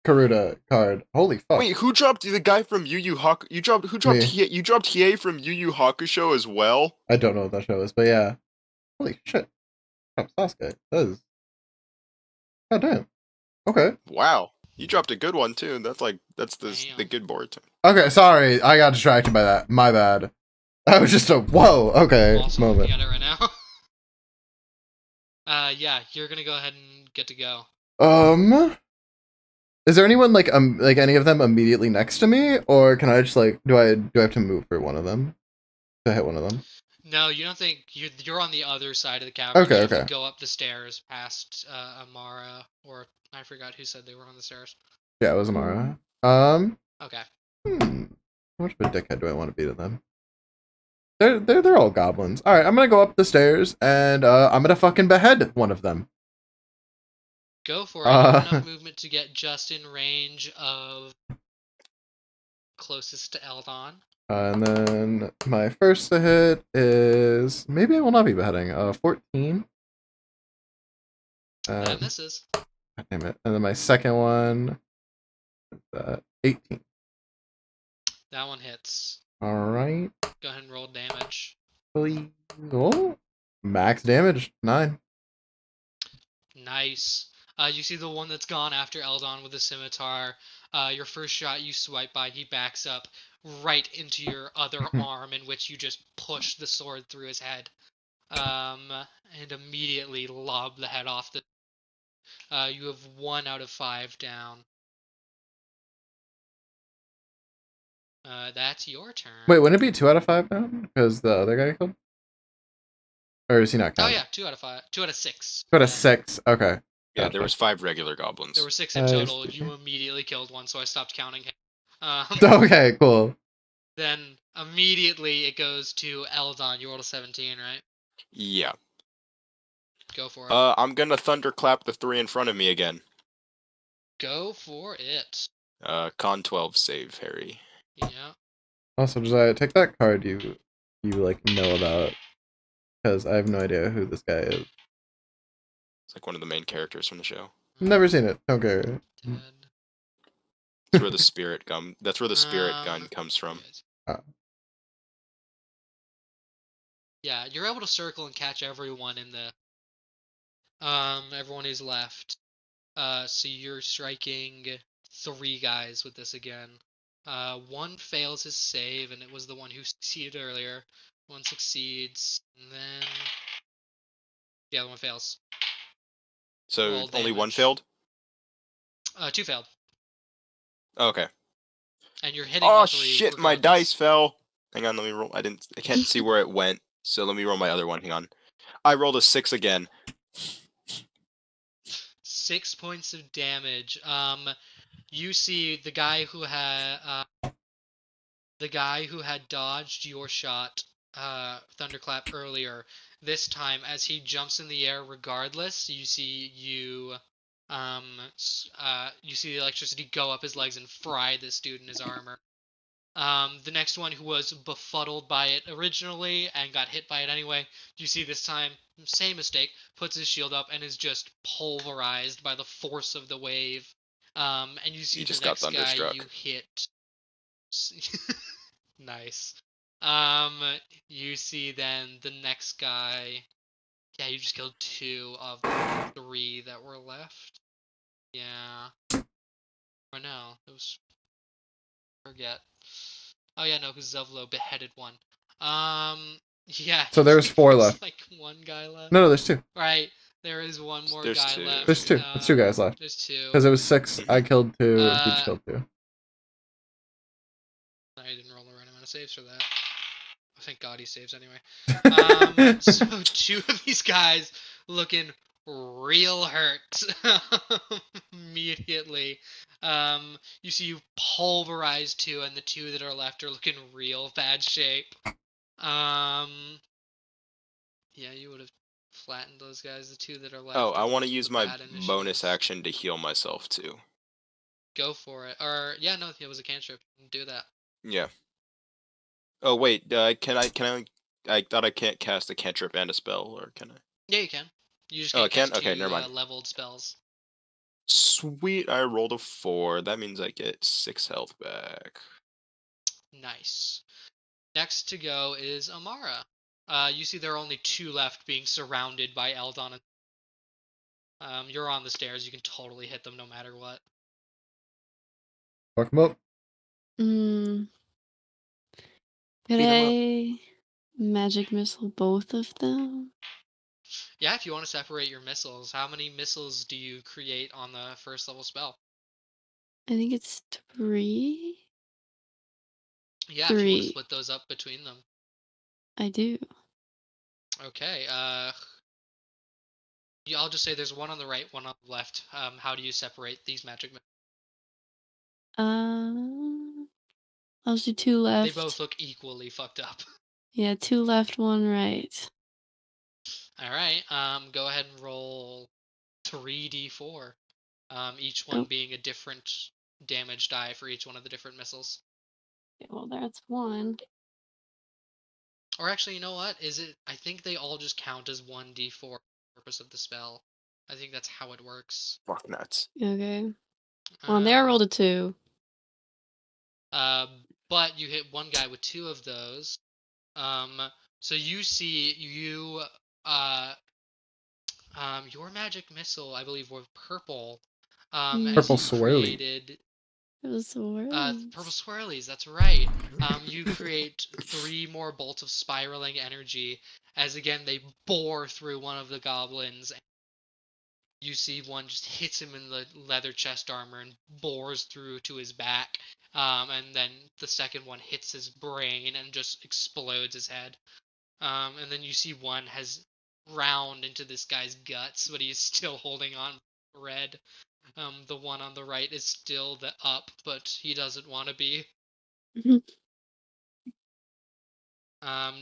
Karuta card. Holy fuck. Wait, who dropped the guy from Yu Yu Hakusho? You dropped Hiei from Yu Yu Hakusho as well? I don't know what that show is, but yeah. Holy shit. Dropped Sasuke. That is... God damn. Okay. Wow. You dropped a good one too. That's the Damn. good board. Okay, sorry. I got distracted by that. My bad. That was just a whoa, okay I'm also moment. looking at it right now. Yeah, you're gonna go ahead and get to go. Is there anyone like any of them immediately next to me, or can I just like do I have to move for one of them to hit one of them? No, you don't think you're on the other side of the cavern. Okay, You have to okay. go up the stairs past Amara, or I forgot who said they were on the stairs. Yeah, it was Amara. Okay. How much of a dickhead do I want to be to them? They're all goblins. All right, I'm gonna go up the stairs and I'm gonna fucking behead one of them. Go for it. You have enough movement to get just in range of closest to Eldon. And then my first to hit is maybe I will not be beheading. 14. That misses. God damn it. And then my second one is 18. That one hits. All right. Go ahead and roll damage. Please. Oh, max damage 9. Nice. You see the one that's gone after Eldon with the scimitar. Your first shot you swipe by, he backs up right into your other arm, in which you just push the sword through his head, and immediately lob the head off. You have 1 out of 5 down. That's your turn. Wait, wouldn't it be 2 out of 5 now? Because the other guy killed? Or is he not Oh counting? yeah, 2 out of 5. 2 out of 6. 2 out of 6. Okay. Yeah, Gotcha. there was 5 regular goblins. There were 6 in I total. see. You immediately killed one, so I stopped counting him. Okay, cool. Then immediately it goes to Eldon. You rolled a 17, right? Yeah. Go for it. I'm gonna thunderclap the 3 in front of me again. Go for it. Con 12 save, Harry. Yeah. Also, Josiah, take that card you like know about, because I have no idea who this guy is. It's like one of the main characters from the show. Never seen it. Don't care. Dead. That's where the spirit gun. That's where the spirit gun comes from. Good. Yeah, you're able to circle and catch everyone in the everyone who's left. So you're striking 3 guys with this again. One fails his save, and it was the one who succeeded earlier. One succeeds, and then the other one fails. So Roll only one damage. failed? 2 failed, Okay. and you're hitting Oh all 3. shit, my regardless. dice fell. Hang on, let me roll. I can't see where it went. So let me roll my other one. Hang on. I rolled a 6 again. 6 points of damage. You see the guy who had dodged your shot, Thunderclap, earlier. This time, as he jumps in the air, regardless, you see you see the electricity go up his legs and fry this dude in his armor. The next one, who was befuddled by it originally and got hit by it anyway, you see this time, same mistake, puts his shield up and is just pulverized by the force of the wave. And you see You the just got next guy thunderstruck. you hit. Nice. You see then the next guy. Yeah, you just killed 2 of the 3 that were left. Yeah. Or no, it was. Forget. Oh yeah, no, because Zevlo beheaded one. Yeah. So there's 4 left. Like 1 guy left. No, there's 2. Right. There is 1 more There's guy 2. left. There's 2. It's 2 guys left. There's 2. Because it was 6. I killed 2. Beach killed 2. I didn't roll the right amount of saves for that. Oh, thank God he saves anyway. So 2 of these guys looking real hurt immediately. You see you pulverize 2, and the 2 that are left are looking real bad shape. Yeah, you would have flattened those guys. The 2 that are left. Oh, I are the want to ones with use the my bad bonus initiatives. action to heal myself too. Go for it. Or yeah, no, it was a cantrip. Do that. Yeah. Oh wait, can I? I thought I can't cast a cantrip and a spell, or can I? Yeah, you can. You just Oh, can't I can? cast Okay, 2 never mind. leveled spells. Sweet, I rolled a 4. That means I get 6 health back. Nice. Next to go is Amara. You see there are only 2 left, being surrounded by Eldon. You're on the stairs. You can totally hit them no matter what. Fuck 'em up. Could Beat 'em up. I magic missile both of them? Yeah, if you want to separate your missiles, how many missiles do you create on the first level spell? I think it's 3. Yeah, if you want to 3. split those up between them. I do. Okay. Yeah, I'll just say there's 1 on the right, 1 on the left. How do you separate these magic missiles? I'll just do 2 left. They both look equally fucked up. Yeah, 2 left, 1 right. All right. Go ahead and roll 3d4. Each one being a different damage die for each one of the different missiles. Okay, well, that's 1. Or actually, you know what? I think they all just count as 1d4 for the purpose of the spell. I think that's how it works. Fuck nuts. Okay. Well, there I rolled a 2. But you hit 1 guy with 2 of those. So you see your magic missile, I believe, were purple. Purple swirly. Created It was swirlies. purple swirlies. That's right. You create 3 more bolts of spiraling energy, as again they bore through one of the goblins. You see one just hits him in the leather chest armor and bores through to his back. And then the second one hits his brain and just explodes his head. And then you see one has round into this guy's guts, but he's still holding on red. The one on the right is still the up, but he doesn't want to be.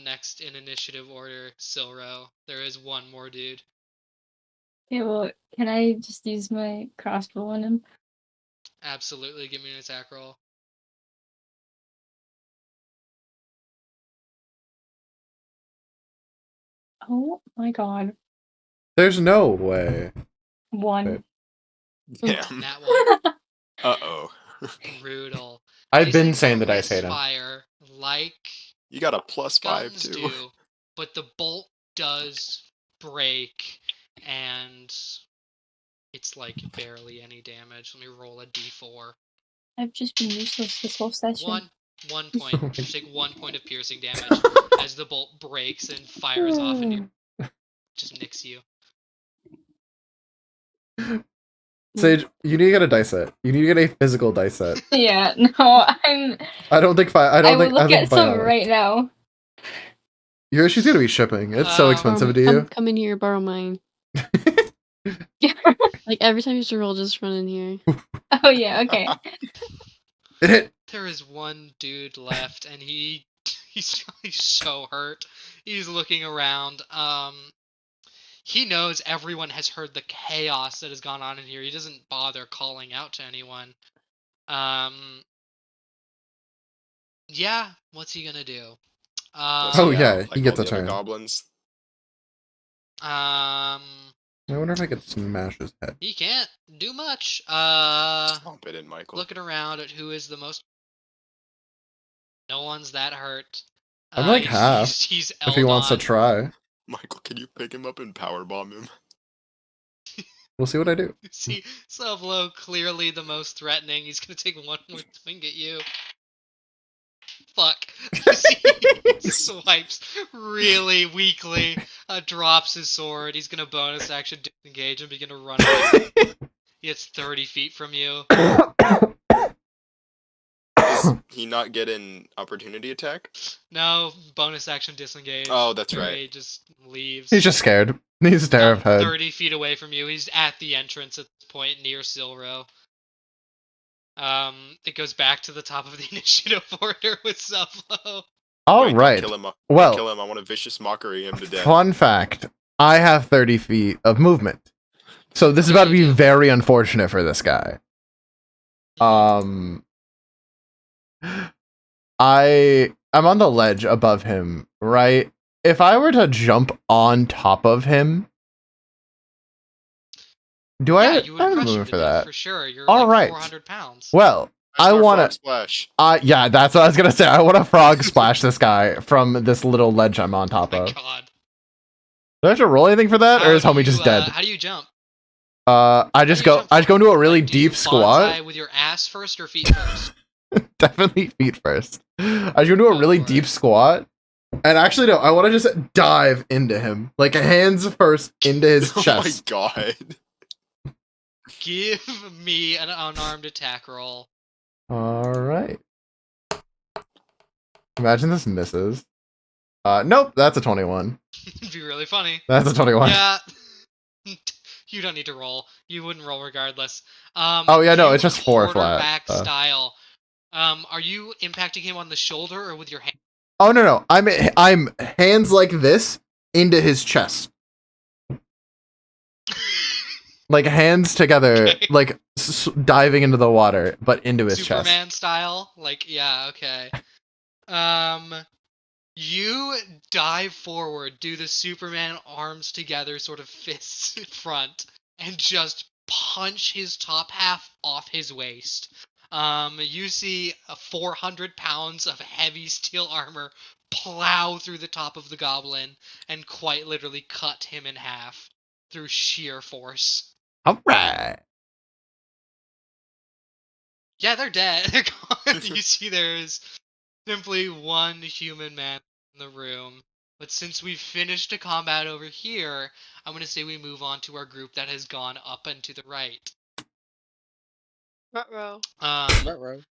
Next in initiative order, Silro. There is 1 more dude. Okay, well, can I just use my crossbow on him? Absolutely, give me an attack roll. Oh my god. There's no way. 1. Damn. That one. Uh-oh. Brutal. I've been Dice saying that I don't hate him. misfire like You got a +5 guns too. do. but the bolt does break, and it's like barely any damage. Let me roll a d4. I've just been useless this whole session. One point. Oh my Just take 1 point of piercing damage as the bolt breaks and fires off and just nicks you. Sage, you need to get a dice set. You need to get a physical dice set. Yeah, no, I don't think I I don't will think look I think at some Bionic. right now. She's gonna be shipping. It's so expensive to you. Come in here, borrow mine. Like every time you used to roll, just run in here. Oh yeah, okay. It hit. There is one dude left, and he's so hurt. He's looking around. He knows everyone has heard the chaos that has gone on in here. He doesn't bother calling out to anyone. Yeah, what's he gonna do? Oh, yeah, he like gets all a the other turn. goblins. I wonder if I could smash his head. He can't do much. Stomp it in, Michael. Looking around at who is the most. No one's that hurt. I'm like half, He's If he wants to Eldon. try, Michael, can you pick him up and powerbomb him? we'll see what I do. See, Sublo clearly the most threatening. He's gonna take one more swing at you. Fuck. He swipes really weakly, drops his sword. He's gonna bonus action disengage and begin to run away. He gets 30 feet from you. Does he not get an opportunity attack? No, bonus action disengage. Oh, that's where right. He just leaves. He's just scared. He's terrified. 30 feet away from you. He's at the entrance at this point near Silro. It goes back to the top of the initiative order with Sublo. All Wait, right. Kill him. Well, Kill him. I want to vicious mockery him to death. fun fact: I have 30 feet of movement, so this is about to be very unfortunate for this guy. I'm on the ledge above him, right? If I were to jump on top of him, do Yeah, I you would have crush him movement to for death that? for sure. You're All like right. 400 pounds. Well, I start want frog to. splash. Yeah, that's what I was gonna say. I want to frog splash this guy from this little ledge I'm on top Oh my of. god. Do I have to roll anything for that, or How is do homie you, just dead? How do you jump? I just go into a really Like, do you deep squat. bonsai with your ass first or feet first? Definitely feet first. I just go into a Go really for deep it. squat. And actually, no, I want to just dive into him. Like, hands first into his Oh my chest. god. Give me an unarmed attack roll. Alright. Imagine this misses. Nope, that's a 21. It'd be really funny. That's a 21. Yeah. You don't need to roll. You wouldn't roll regardless. Oh, yeah, no, you it's just 4 flat. quarterback style. Are you impacting him on the shoulder or with your hand? Oh, no. I'm hands like this into his chest. Like, hands together, Okay. like, diving into the water, but into his chest. Superman style? Like, yeah, okay. You dive forward, do the Superman arms together sort of fists in front, and just punch his top half off his waist. You see 400 pounds of heavy steel armor plow through the top of the goblin and quite literally cut him in half through sheer force. Alright. Yeah, they're dead. They're gone. You see there's simply one human man in the room. But since we've finished a combat over here, I'm going to say we move on to our group that has gone up and to the right. Ruh-roh. Ruh-roh.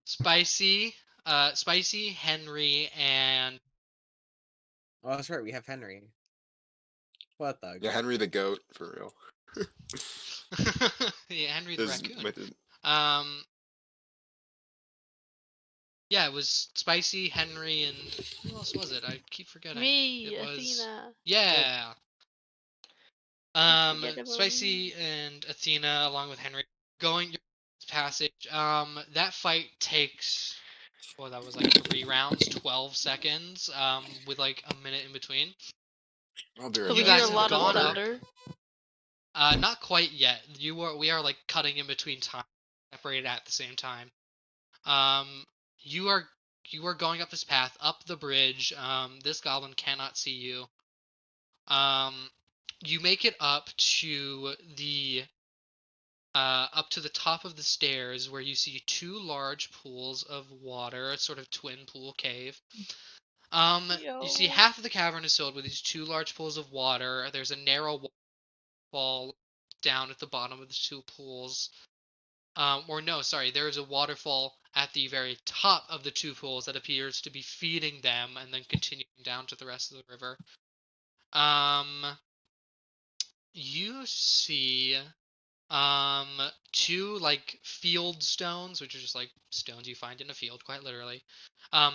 Spicy, Henry, and Oh, that's right. We have Henry. What the? Yeah, Henry the goat, for real. yeah, Henry the Is raccoon. with it. Yeah, it was Spicy, Henry, and who else was it? I keep forgetting. Me, It was- Athena. Yeah. Unforgettable. Spicy and Athena, along with Henry, going your passage. That fight takes. Well, that was like 3 rounds, 12 seconds. With like a minute in between. I'll be So right we You back. hear guys a have lot of gone up. thunder. Not quite yet. We are like cutting in between time, separated at the same time. You are you are going up this path, up the bridge. This goblin cannot see you. You make it up to the top of the stairs, where you see two large pools of water, a sort of twin pool cave. You see Yo. half of the cavern is filled with these two large pools of water. There's a narrow waterfall down at the bottom of the two pools. Or no, sorry, there is a waterfall at the very top of the two pools that appears to be feeding them and then continuing down to the rest of the river. You see two like field stones, which are just like stones you find in a field, quite literally,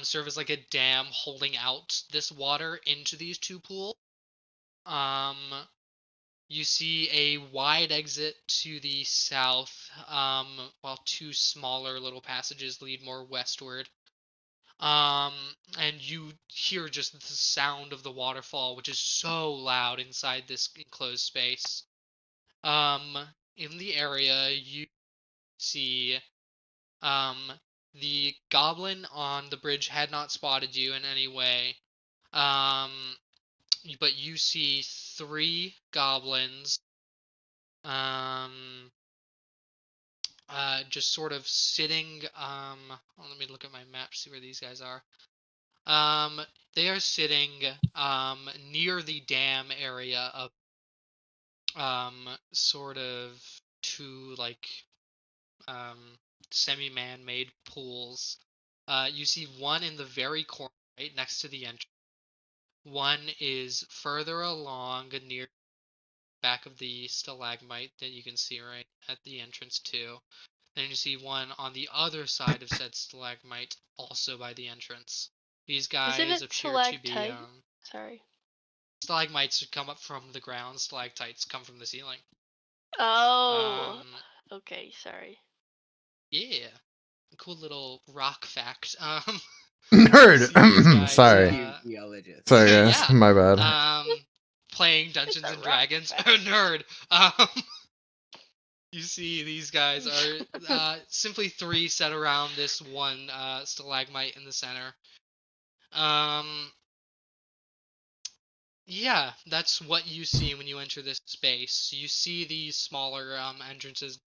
serve as like a dam holding out this water into these two pools. You see a wide exit to the south, while two smaller little passages lead more westward. And you hear just the sound of the waterfall, which is so loud inside this enclosed space. In the area, you see, the goblin on the bridge had not spotted you in any way. But you see three goblins, just sort of sitting, let me look at my map to see where these guys are. They are sitting, near the dam area of, sort of two, like, semi-man-made pools. You see one in the very corner, right next to the entrance. One is further along near back of the stalagmite that you can see right at the entrance too. Then you see one on the other side of said stalagmite, also by the entrance. These guys Isn't it appear to be stalactite? Sorry. stalagmites come up from the ground, stalactites come from the ceiling. Oh. Um, Okay, sorry. yeah, cool little rock fact. Nerd. see these guys, Sorry. Geologist. Sorry, guys. Yeah. My bad. Playing Dungeons a and rock Dragons. fact. Nerd. You see these guys are simply three set around this one stalagmite in the center. Yeah, that's what you see when you enter this space. You see these smaller entrances.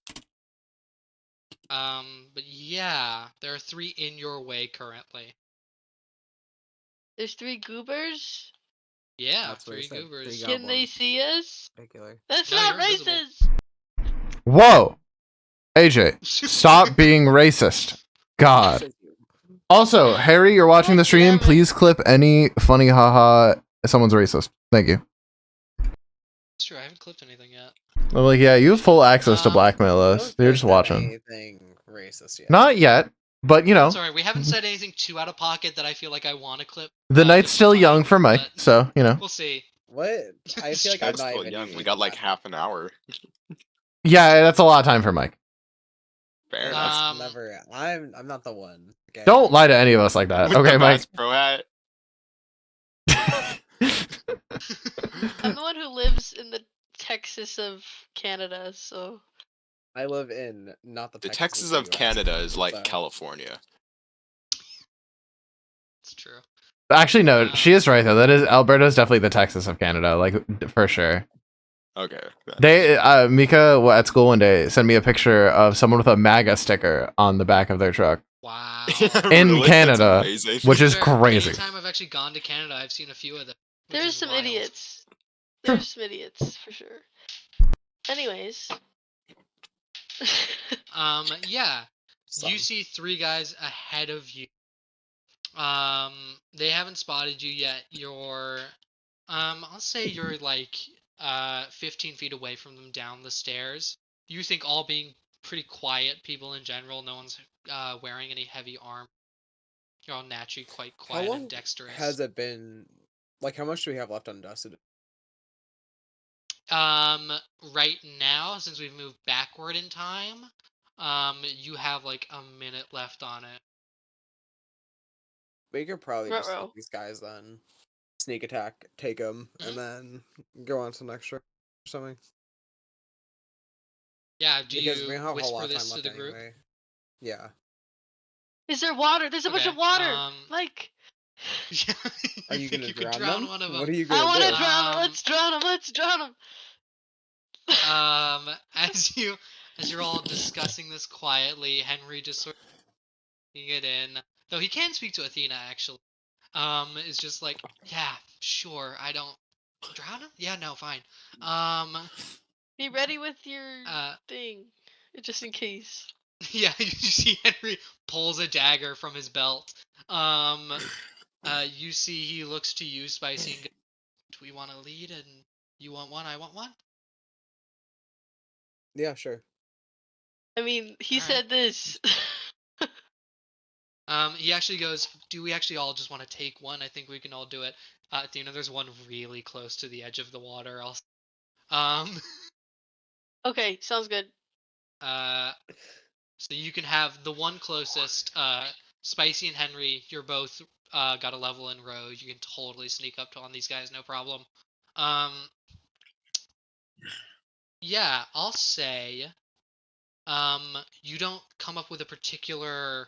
But yeah, there are three in your way currently. There's three goobers. Yeah, That's what I three said, goobers. three Can they goblins. see us? Particular. That's No, not you're invisible. racist. Whoa. AJ, stop being racist. God. Also, Harry, you're watching God the stream. damn it. Please clip any funny haha. Someone's racist. Thank you. It's true, I haven't clipped anything yet. I'm like, yeah, you have full access to blackmail I us. don't You're think just that watching. Anything racist yet? Not yet, but you know, Sorry, we haven't said anything too out of pocket that I feel like I want to clip. the night's just still for young fun, for Mike, but so you know. we'll see. What? I feel like I'm That's not still even young. usually We got like that. half an hour. Yeah, that's a lot of time for Mike. Fair That's enough. never. I'm not the one. Okay? Don't lie to any of us like that. With Okay, the Mike. Bass Pro hat. I'm the one who lives in the Texas of Canada, so I live in not the The Texas Texas of US, Canada is like so- California. It's true. Actually, no, she is right though. That is Alberta's definitely the Texas of Canada, like for sure. Okay. They Mika at school one day sent me a picture of someone with a MAGA sticker on the back of their truck, Wow. In Really? That's Canada, amazing. which is Sure, crazy. Anytime I've actually gone to Canada, I've seen a few of them. which there's is some wild. idiots. There's some idiots for sure. Anyways. Yeah. Some. You see three guys ahead of you. They haven't spotted you yet. You're, I'll say you're like, 15 feet away from them down the stairs. You think all being pretty quiet people in general. No one's, wearing any heavy armor. You're all naturally quite How quiet long and dexterous. has it been? Like, how much do we have left undusted? Right now, since we've moved backward in time, you have like a minute left on it. We could probably just Ruh-roh. hit these guys then. Sneak attack, take them, and then go on to the next round or something. Yeah, do Because you we don't have a whole whisper lot of this time to left the group? anyway. Yeah. Is there water? There's a bunch of Okay, water. Mike, Yeah, Are you think gonna you could drown them? one of What them? are you I gonna want to do? drown him. Let's drown him. Let's drown him. As you're all discussing this quietly, Henry just sort of taking it in. Though he can speak to Athena actually. Is just like, yeah, sure, I don't drown him? Yeah, no, fine. Be ready with your Uh thing, just in case. yeah, you see Henry pulls a dagger from his belt. You see he looks to you, Spicy, and goes, do we want to lead and you want one, I want one? Yeah, sure. I mean, he Alright. said this. He actually goes, do we actually all just want to take one? I think we can all do it. Athena, there's one really close to the edge of the water. Okay, sounds good. So you can have the one closest, Spicy and Henry, you're both got a level in row. You can totally sneak up on these guys, no problem. Yeah, I'll say, you don't come up with a particular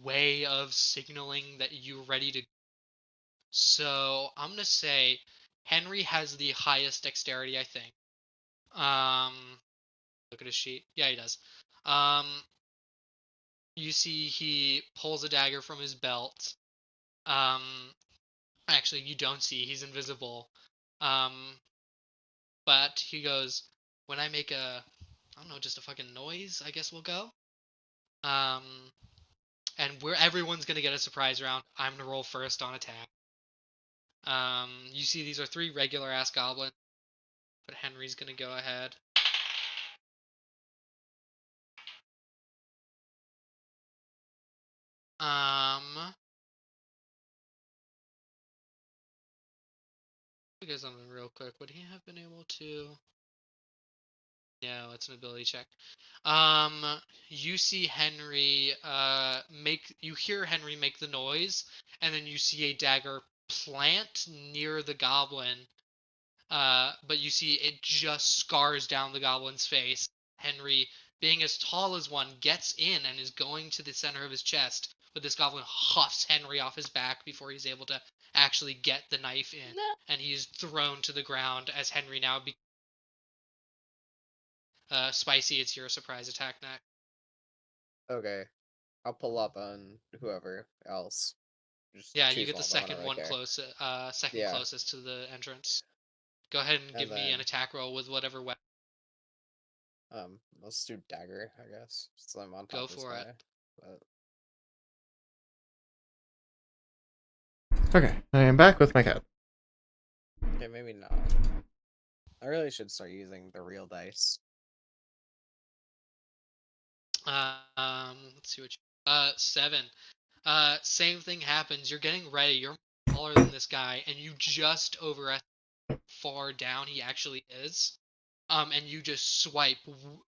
way of signaling that you're ready to. So I'm gonna say Henry has the highest dexterity, I think. Look at his sheet. Yeah, he does. You see he pulls a dagger from his belt. Actually, you don't see. He's invisible. But he goes, when I make a, I don't know, just a fucking noise, I guess we'll go. And everyone's gonna get a surprise round. I'm gonna roll first on attack. You see these are 3 regular ass goblins, but Henry's gonna go ahead. Look at something real quick. Would he have been able to? No, it's an ability check. You see Henry you hear Henry make the noise, and then you see a dagger plant near the goblin. But you see it just scars down the goblin's face. Henry, being as tall as one, gets in and is going to the center of his chest, but this goblin huffs Henry off his back before he's able to actually get the knife in, No. and he's thrown to the ground as Henry now Spicy, it's your surprise attack next. Okay. I'll pull up on whoever else. Just Yeah, you choose get the one. I don't second really one care. second Yeah. closest to the entrance. Go ahead and give me an then, attack roll with whatever weapon. let's do dagger, I guess. So I'm on top Go of this for guy. it. But Okay, I am back with my cat. okay, maybe not. I really should start using the real dice. Let's see what you 7. Same thing happens. You're getting ready. You're taller than this guy, and you just overestimate how far down he actually is. And you just swipe,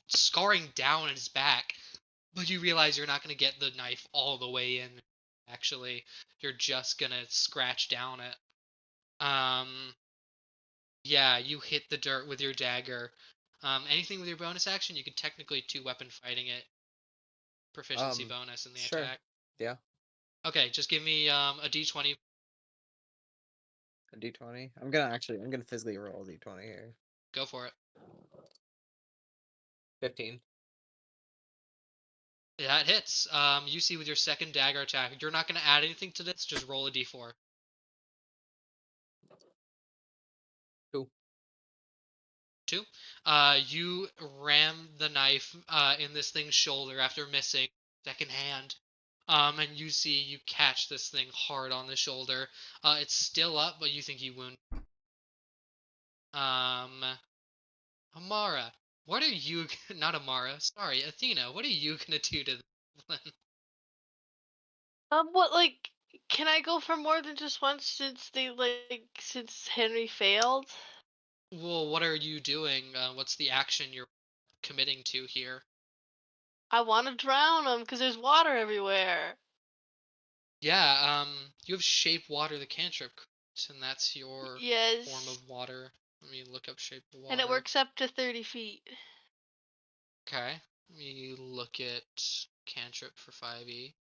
scarring down his back. But you realize you're not going to get the knife all the way in. Actually, you're just going to scratch down it. Yeah, you hit the dirt with your dagger. Anything with your bonus action, you can technically 2-weapon fighting it. Proficiency bonus in the Sure. attack. Yeah. Okay, just give me a d20. A d20. I'm gonna physically roll a d20 here. Go for it. 15. Yeah, it hits. You see with your second dagger attack, you're not going to add anything to this. Just roll a d4. 2. 2. You ram the knife in this thing's shoulder after missing second hand. And you see you catch this thing hard on the shoulder. It's still up, but you think you wound. Amara, what are you? Not Amara. Sorry, Athena. What are you gonna do to this? What, like, can I go for more than just once since Henry failed? Well, what are you doing? What's the action you're committing to here? I want to drown him because there's water everywhere. Yeah, you have Shape Water the cantrip, correct? And that's your Yes. form of water. Let me look up Shape of Water. And it works up to 30 feet. Okay. Let me look at cantrip for 5e.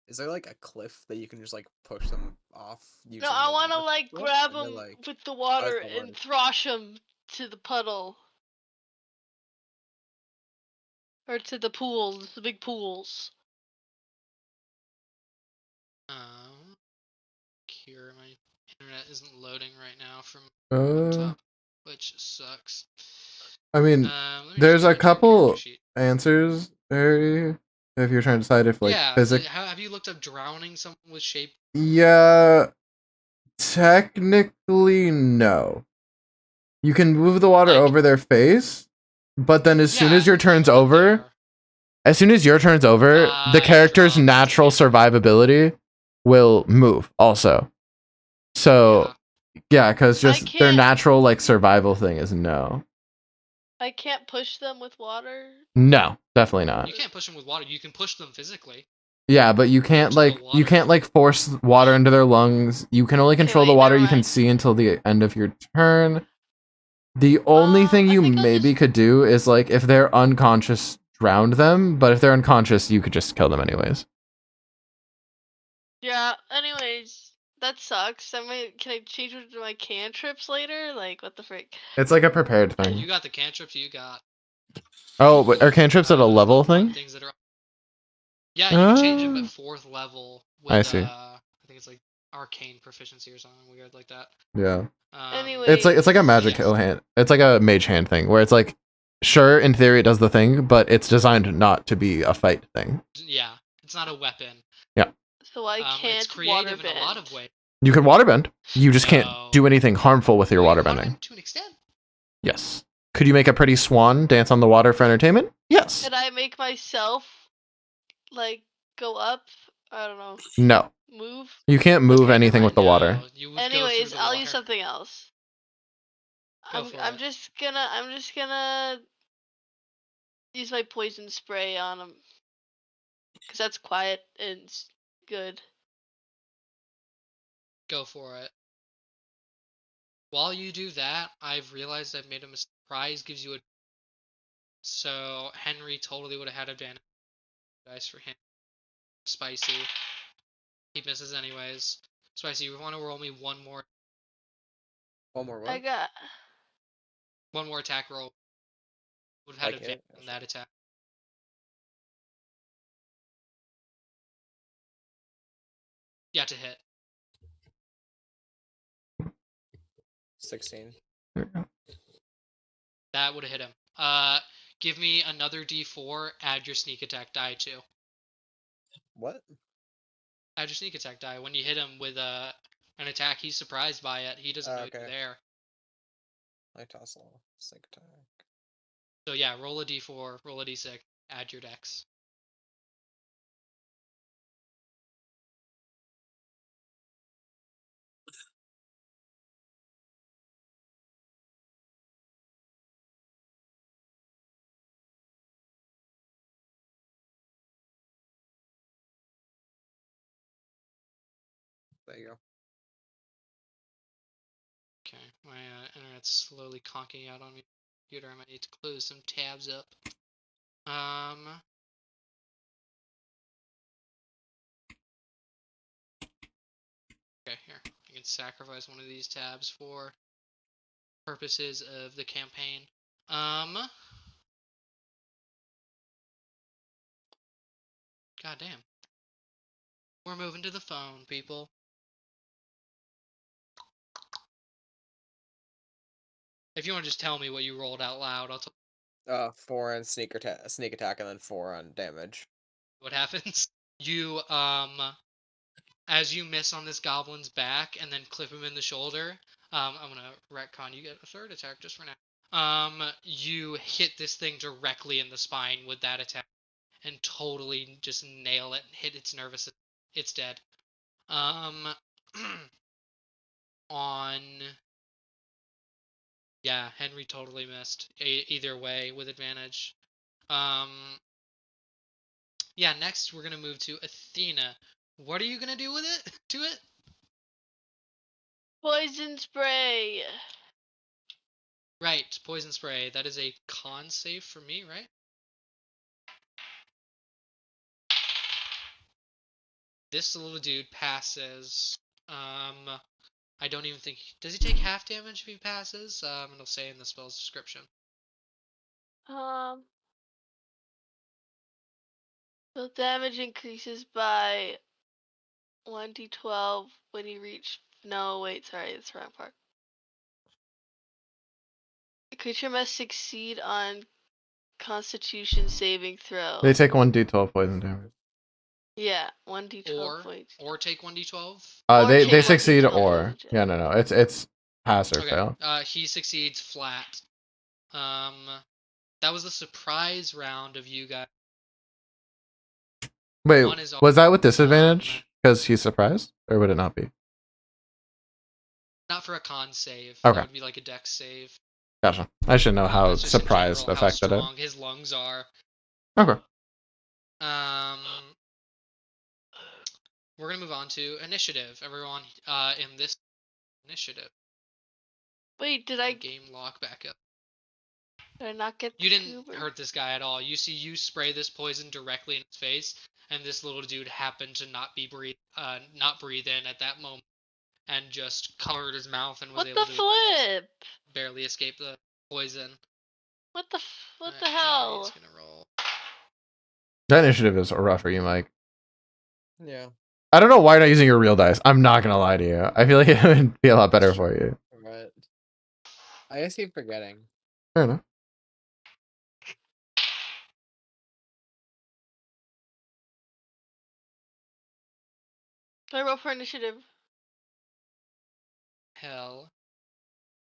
is there like a cliff that you can just like push them off? No, Using I the want to water like spell? grab And then, him like, with the water that and work? throsh him to the puddle. Or to the pools, the big pools. Here, my internet isn't loading right now from Uh, laptop, which sucks. I mean, Let me just there's go a into your character couple sheet. answers, Harry. If you're trying to decide if like Yeah, physics. have you looked up drowning someone with shape? Yeah, technically no. You can move the water Like- over their face, but then as soon Yeah, as your I know turn's what they over, are. as soon as your turn's over, the it character's drops. natural survivability will move also. So yeah, because just their can't- natural like survival thing is no. I can't push them with water. No, definitely not. You can't push them with water. You can push them physically. Yeah, but you can't To the like you water. can't like force water into their lungs. You can only control the wait, water never you can mind. see until the end of your turn. The only thing I you think I'll maybe just- could do is like if they're unconscious, drown them. But if they're unconscious, you could just kill them anyways. Yeah, anyways, that sucks. Can I change it to my cantrips later? Like, what the frick? It's like a prepared Yeah, thing. you got the cantrips. You got. Oh, but are cantrips at a level one thing? Things that are. Yeah, you can change them Ah. at 4th level. With, I see. I think it's like arcane proficiency or something weird like that. Yeah. Anyway, It's like a magic yes. hand. It's like a mage hand thing where it's like, sure, in theory it does the thing, but it's designed not to be a fight thing. Yeah, it's not a weapon. so I can't It's creative waterbend. in a lot of ways. You can waterbend. You just No. can't do anything harmful with your You can waterbending. to an extent. Yes. Could you make a pretty swan dance on the water for entertainment? Yes. Could I make myself like go up? I don't know. No. Move. You can't move Okay, anything never with the water. No, you would go through Anyways, the I'll use water. something else. Go for I'm it. just gonna use my poison spray on him. Cause that's quiet and good. Go for it. While you do that, I've realized I've made a mistake. Prize gives you a. So Henry totally would have had advantage. Dice for him. Spicy. He misses anyways. Spicy, you want to roll me one more One more I what? got. attack roll. Would have had Like it? advantage on that attack. Yeah, to hit. 16. That would have hit him. Give me another D4. Add your sneak attack die to. What? Add your sneak attack die. When you hit him with an attack, he's surprised by it. He doesn't know you're Okay. there. I toss a little sneak attack. So yeah, roll a D4, roll a D6, add your dex. There you go. Okay, my internet's slowly conking out on me. Computer, I might need to close some tabs up. Okay, here. I can sacrifice one of these tabs for purposes of the campaign. God damn. We're moving to the phone, people. If you want to just tell me what you rolled out loud, I'll tell you 4 on sneak attack, and then 4 on damage. what happens. You, as you miss on this goblin's back and then clip him in the shoulder, I'm gonna retcon. You get a third attack just for now. You hit this thing directly in the spine with that attack and totally just nail it, hit its nervous system. It's dead. On. Yeah, Henry totally missed. Either way, with advantage. Yeah, next we're gonna move to Athena. What are you gonna do with it? To it? Poison spray. Right, poison spray. That is a con save for me, right? This little dude passes. I don't even think. Does he take half damage if he passes? It'll say in the spell's description. The damage increases by 1d12 when you reach. No, wait, sorry, that's the wrong part. The creature must succeed on Constitution saving throw. They take 1d12 poison damage. Yeah, 1d12 points. Or take 1d12. Or They take succeed 1d12 or damage, yeah, no, it's pass or Okay. fail. He succeeds flat. That was the surprise round of you guys. Wait, One is was that with disadvantage because he's surprised, or would it not be? Not for a con save. Okay. That would be like a dex save. Gotcha. I should know how That's just in surprise general how affected it. strong his lungs are. Okay. We're gonna move on to initiative. Everyone, in this initiative. Wait, did I game lock back up? Did I not get the You didn't goober? hurt this guy at all. You see, you spray this poison directly in his face, and this little dude happened to not breathe in at that moment, and just covered his mouth and was What able the to flip? barely escape the poison. What the Alright, the now hell? he's gonna roll. That initiative is rough for you, Mike. Yeah. I don't know why you're not using your real dice. I'm not gonna lie to you. I feel like it would be a lot better for you. Right. I guess keep forgetting. Fair enough. Do I roll for initiative? Hell.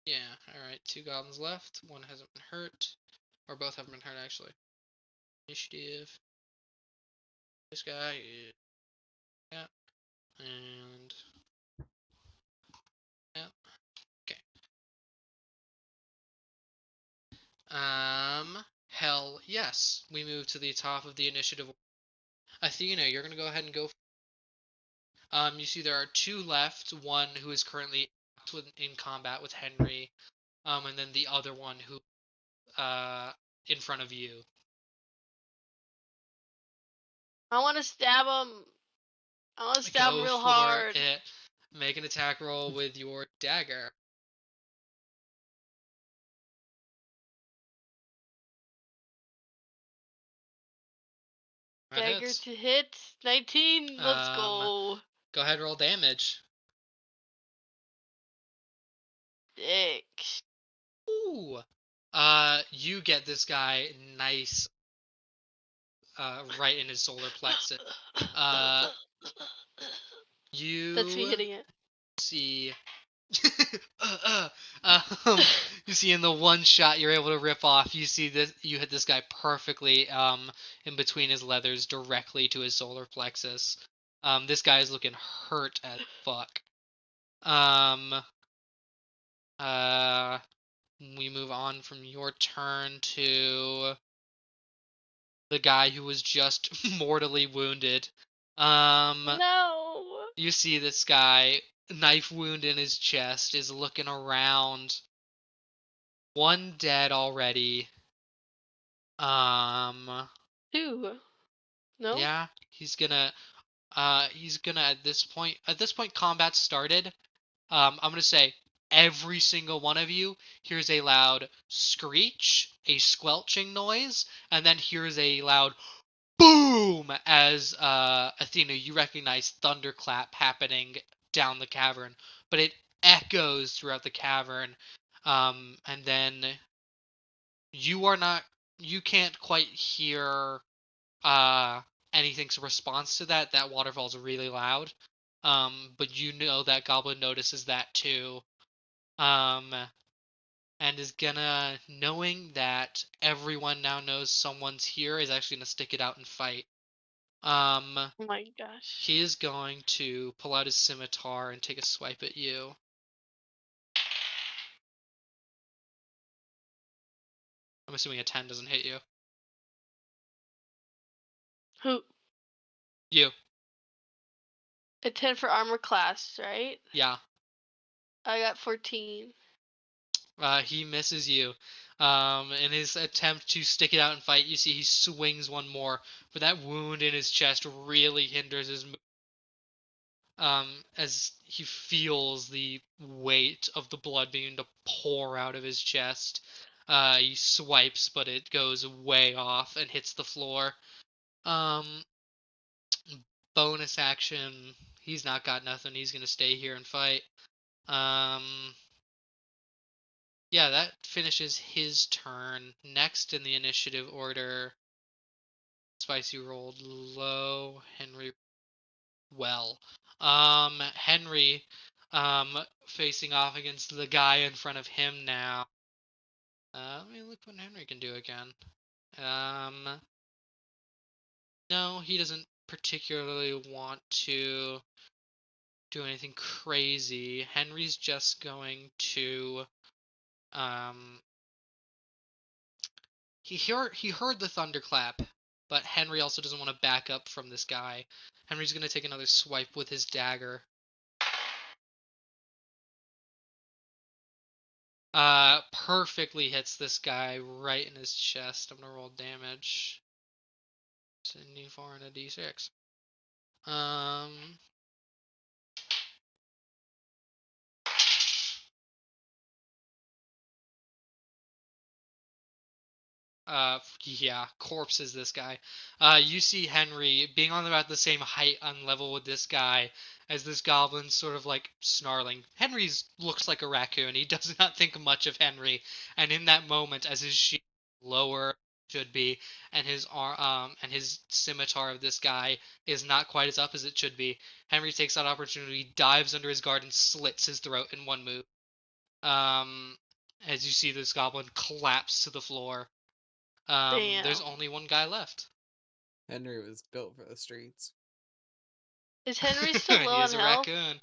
Yeah, alright, 2 goblins left. One hasn't been hurt. Or both haven't been hurt, actually. Initiative. This guy is... Yeah. And... Yeah. Okay. Hell yes. We move to the top of the initiative. Athena, you're gonna go ahead and go. You see there are 2 left. One who is currently in combat with Henry, and then the other one who, in front of you. I want to stab him. I want to stab him Go real for hard. it. Make an attack roll with your dagger. That Dagger hits. to hit. 19. Let's go. Go ahead, roll damage. 6. Ooh. You get this guy nice. Right in his solar plexus. You That's me hitting it. see. You see in the one shot you're able to rip off, you see this, you hit this guy perfectly in between his leathers directly to his solar plexus. This guy is looking hurt as fuck. We move on from your turn to the guy who was just mortally wounded. No. You see this guy, knife wound in his chest, is looking around. 1 dead already. 2. No? Yeah, he's gonna at this point combat started. I'm gonna say every single one of you hears a loud screech, a squelching noise, and then hears a loud boom as Athena, you recognize thunderclap happening down the cavern, but it echoes throughout the cavern, and then you can't quite hear anything's response to that. That waterfall's really loud, but you know that Goblin notices that too, and is gonna, knowing that everyone now knows someone's here, is actually gonna stick it out and fight. Oh my gosh. He is going to pull out his scimitar and take a swipe at you. I'm assuming a 10 doesn't hit you. Who? You. A 10 for armor class, right? Yeah. I got 14. He misses you. In his attempt to stick it out and fight, you see he swings one more, but that wound in his chest really hinders his move. as he feels the weight of the blood beginning to pour out of his chest. He swipes, but it goes way off and hits the floor. Bonus action. He's not got nothing. He's gonna stay here and fight. Yeah, that finishes his turn. Next in the initiative order, Spicy rolled low. Henry well. Henry, facing off against the guy in front of him now. Let me look what Henry can do again. No, he doesn't particularly want to do anything crazy. Henry's just going to, he heard the thunderclap, but Henry also doesn't want to back up from this guy. Henry's gonna take another swipe with his dagger. Perfectly hits this guy right in his chest. I'm gonna roll damage. It's a d4 and a d6. Yeah, corpses this guy. You see Henry being on about the same height and level with this guy as this goblin sort of like snarling. Henry's looks like a raccoon. He does not think much of Henry, and in that moment, as his shield lower should be, and his scimitar of this guy is not quite as up as it should be, Henry takes that opportunity, dives under his guard, and slits his throat in one move. As you see this goblin collapse to the floor. There's Damn. only one guy left. Henry was built for the streets. Is Henry still He low on is a health? raccoon.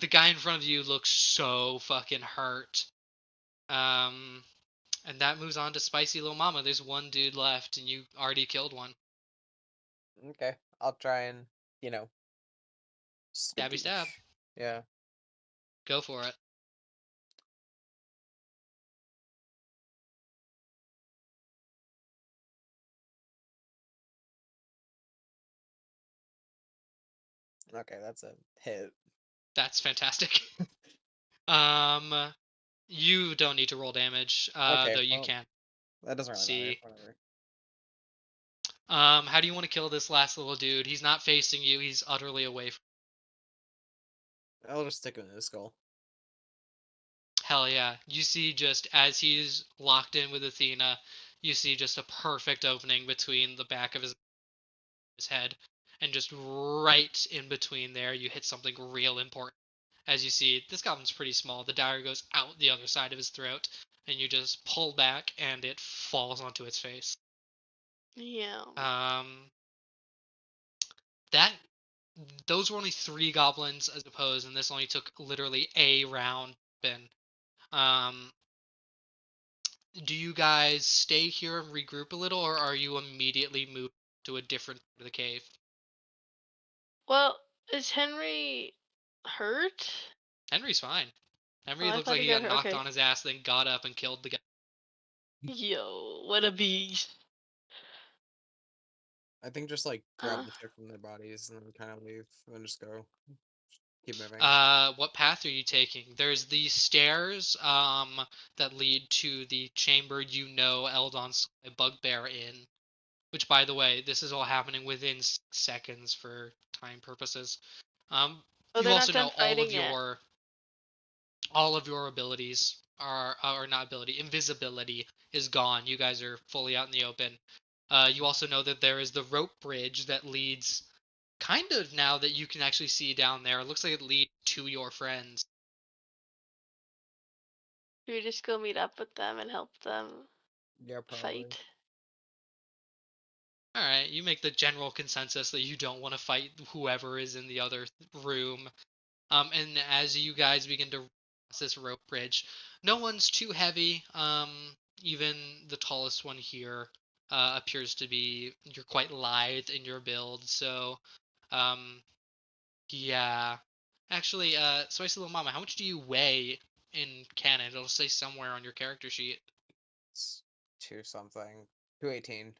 The guy in front of you looks so fucking hurt. And that moves on to Spicy Little Mama. There's one dude left, and you already killed one. Okay, I'll try and Stabby stab. Yeah. Go for it. Okay, that's a hit. That's fantastic. You don't need to roll damage, Okay, though you well, can. that doesn't really matter. See. Whatever. How do you want to kill this last little dude? He's not facing you. He's utterly away from. I'll just stick him in the skull. Hell yeah. You see just as he's locked in with Athena, you see just a perfect opening between the back of his head, and just right in between there you hit something real important. As you see, this goblin's pretty small. The dagger goes out the other side of his throat, and you just pull back and it falls onto its face. Yeah. That those were only 3 goblins as opposed, and this only took literally a round. Do you guys stay here and regroup a little, or are you immediately moved to a different part of the cave? Well, is Henry hurt? Henry's fine. Henry Oh, I looks thought like he he got got hurt. knocked Okay. on his ass, then got up and killed the guy. Yo, what a beast. I think just like grab Uh, the shit from their bodies and then kind of leave and then just go. Keep moving. What path are you taking? There's the stairs that lead to the chamber you know Eldon's bugbear in. Which, by the way, this is all happening within seconds for time purposes. oh, You they're also not done know fighting yet. all of your abilities are or not ability, invisibility is gone. You guys are fully out in the open. You also know that there is the rope bridge that leads kind of now that you can actually see down there. It looks like it leads to your friends. Should we just go meet up with them and help them Yeah, probably. fight? All right, you make the general consensus that you don't want to fight whoever is in the other room. And as you guys begin to cross this rope bridge, no one's too heavy. Even the tallest one here appears to be you're quite lithe in your build. So, yeah. Actually, Spicy Little Mama, how much do you weigh in canon? It'll say somewhere on your character sheet. It's 2-something. 218.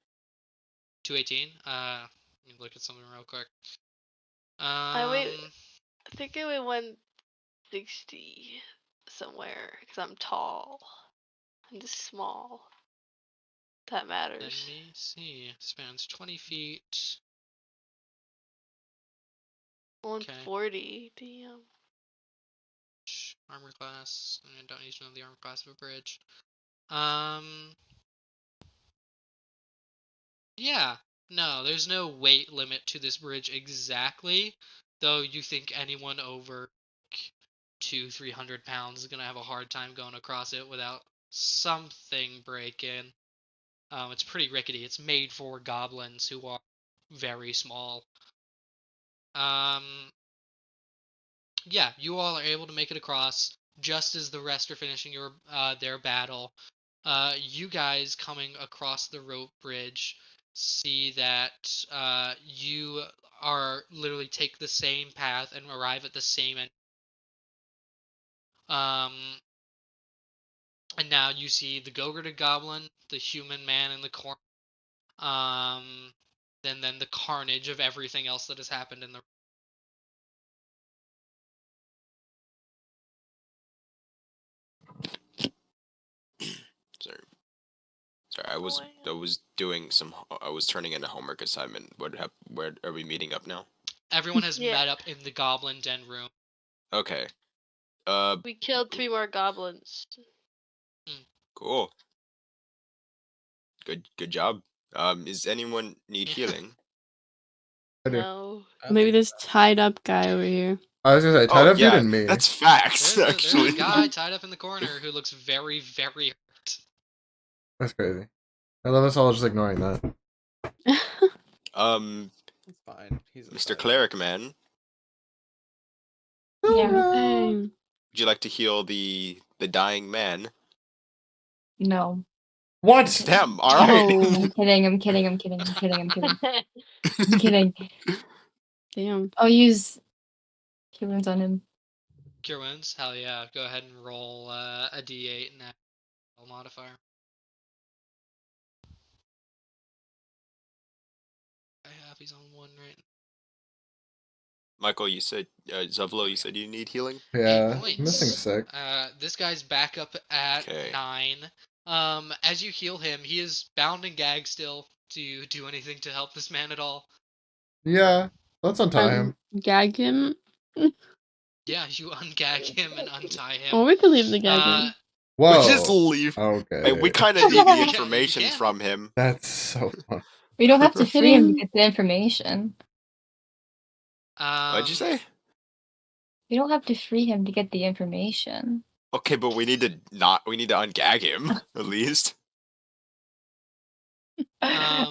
218. Let me look at something real quick. I think I weigh 160 somewhere because I'm tall. I'm just small. That Let matters. me see. Spans 20 feet. 140. Damn. Armor class. I don't need to know the armor class of a bridge. Yeah. No, there's no weight limit to this bridge exactly. Though you think anyone over 200-300 pounds is gonna have a hard time going across it without something breaking. It's pretty rickety. It's made for goblins who are very small. Yeah, you all are able to make it across just as the rest are finishing their battle. You guys coming across the rope bridge see that you are literally take the same path and arrive at the same end. And now you see the Gogurted Goblin, the human man in the corner, then the carnage of everything else that has happened in the. Sorry. I was doing some. I was turning in a homework assignment. Where are we meeting up now? Everyone has Yeah. met up in the Goblin Den room. Okay. We killed 3 more goblins. Cool. Good job. Is anyone need healing? I do. No. Maybe this tied up guy over here. I was gonna say, tied up dude and me. That's facts. There's Actually. a guy tied up in the corner who looks very, very hurt. That's crazy. I love us all just ignoring that. It's fine. He's Mr. inside. Cleric Man, Yeah. Hey. would you like to heal the dying man? No. What? Damn. All right. Oh, I'm kidding. I'm kidding. I'm kidding. I'm kidding. I'm kidding. I'm kidding. damn. I'll use cure wounds on him. Cure wounds? Hell yeah. Go ahead and roll a d8 and add a modifier. I have he's on 1 right now. Michael, you said Zevlo, you said you need healing. Yeah, 8 points. I'm missing sick. This guy's back up at Okay. 9. As you heal him, he is bound and gagged still. Do you do anything to help this man at all? Yeah, let's untie him. Gag him. Yeah, you ungag him and untie him. Or we could leave the gag in. Whoa. Just leave. Okay. We kind of need the You information can. from him. That's so fun. We don't have to free him to Kidding. get the information. What'd you say? We don't have to free him to get the information. Okay, but we need to ungag him at least. Um,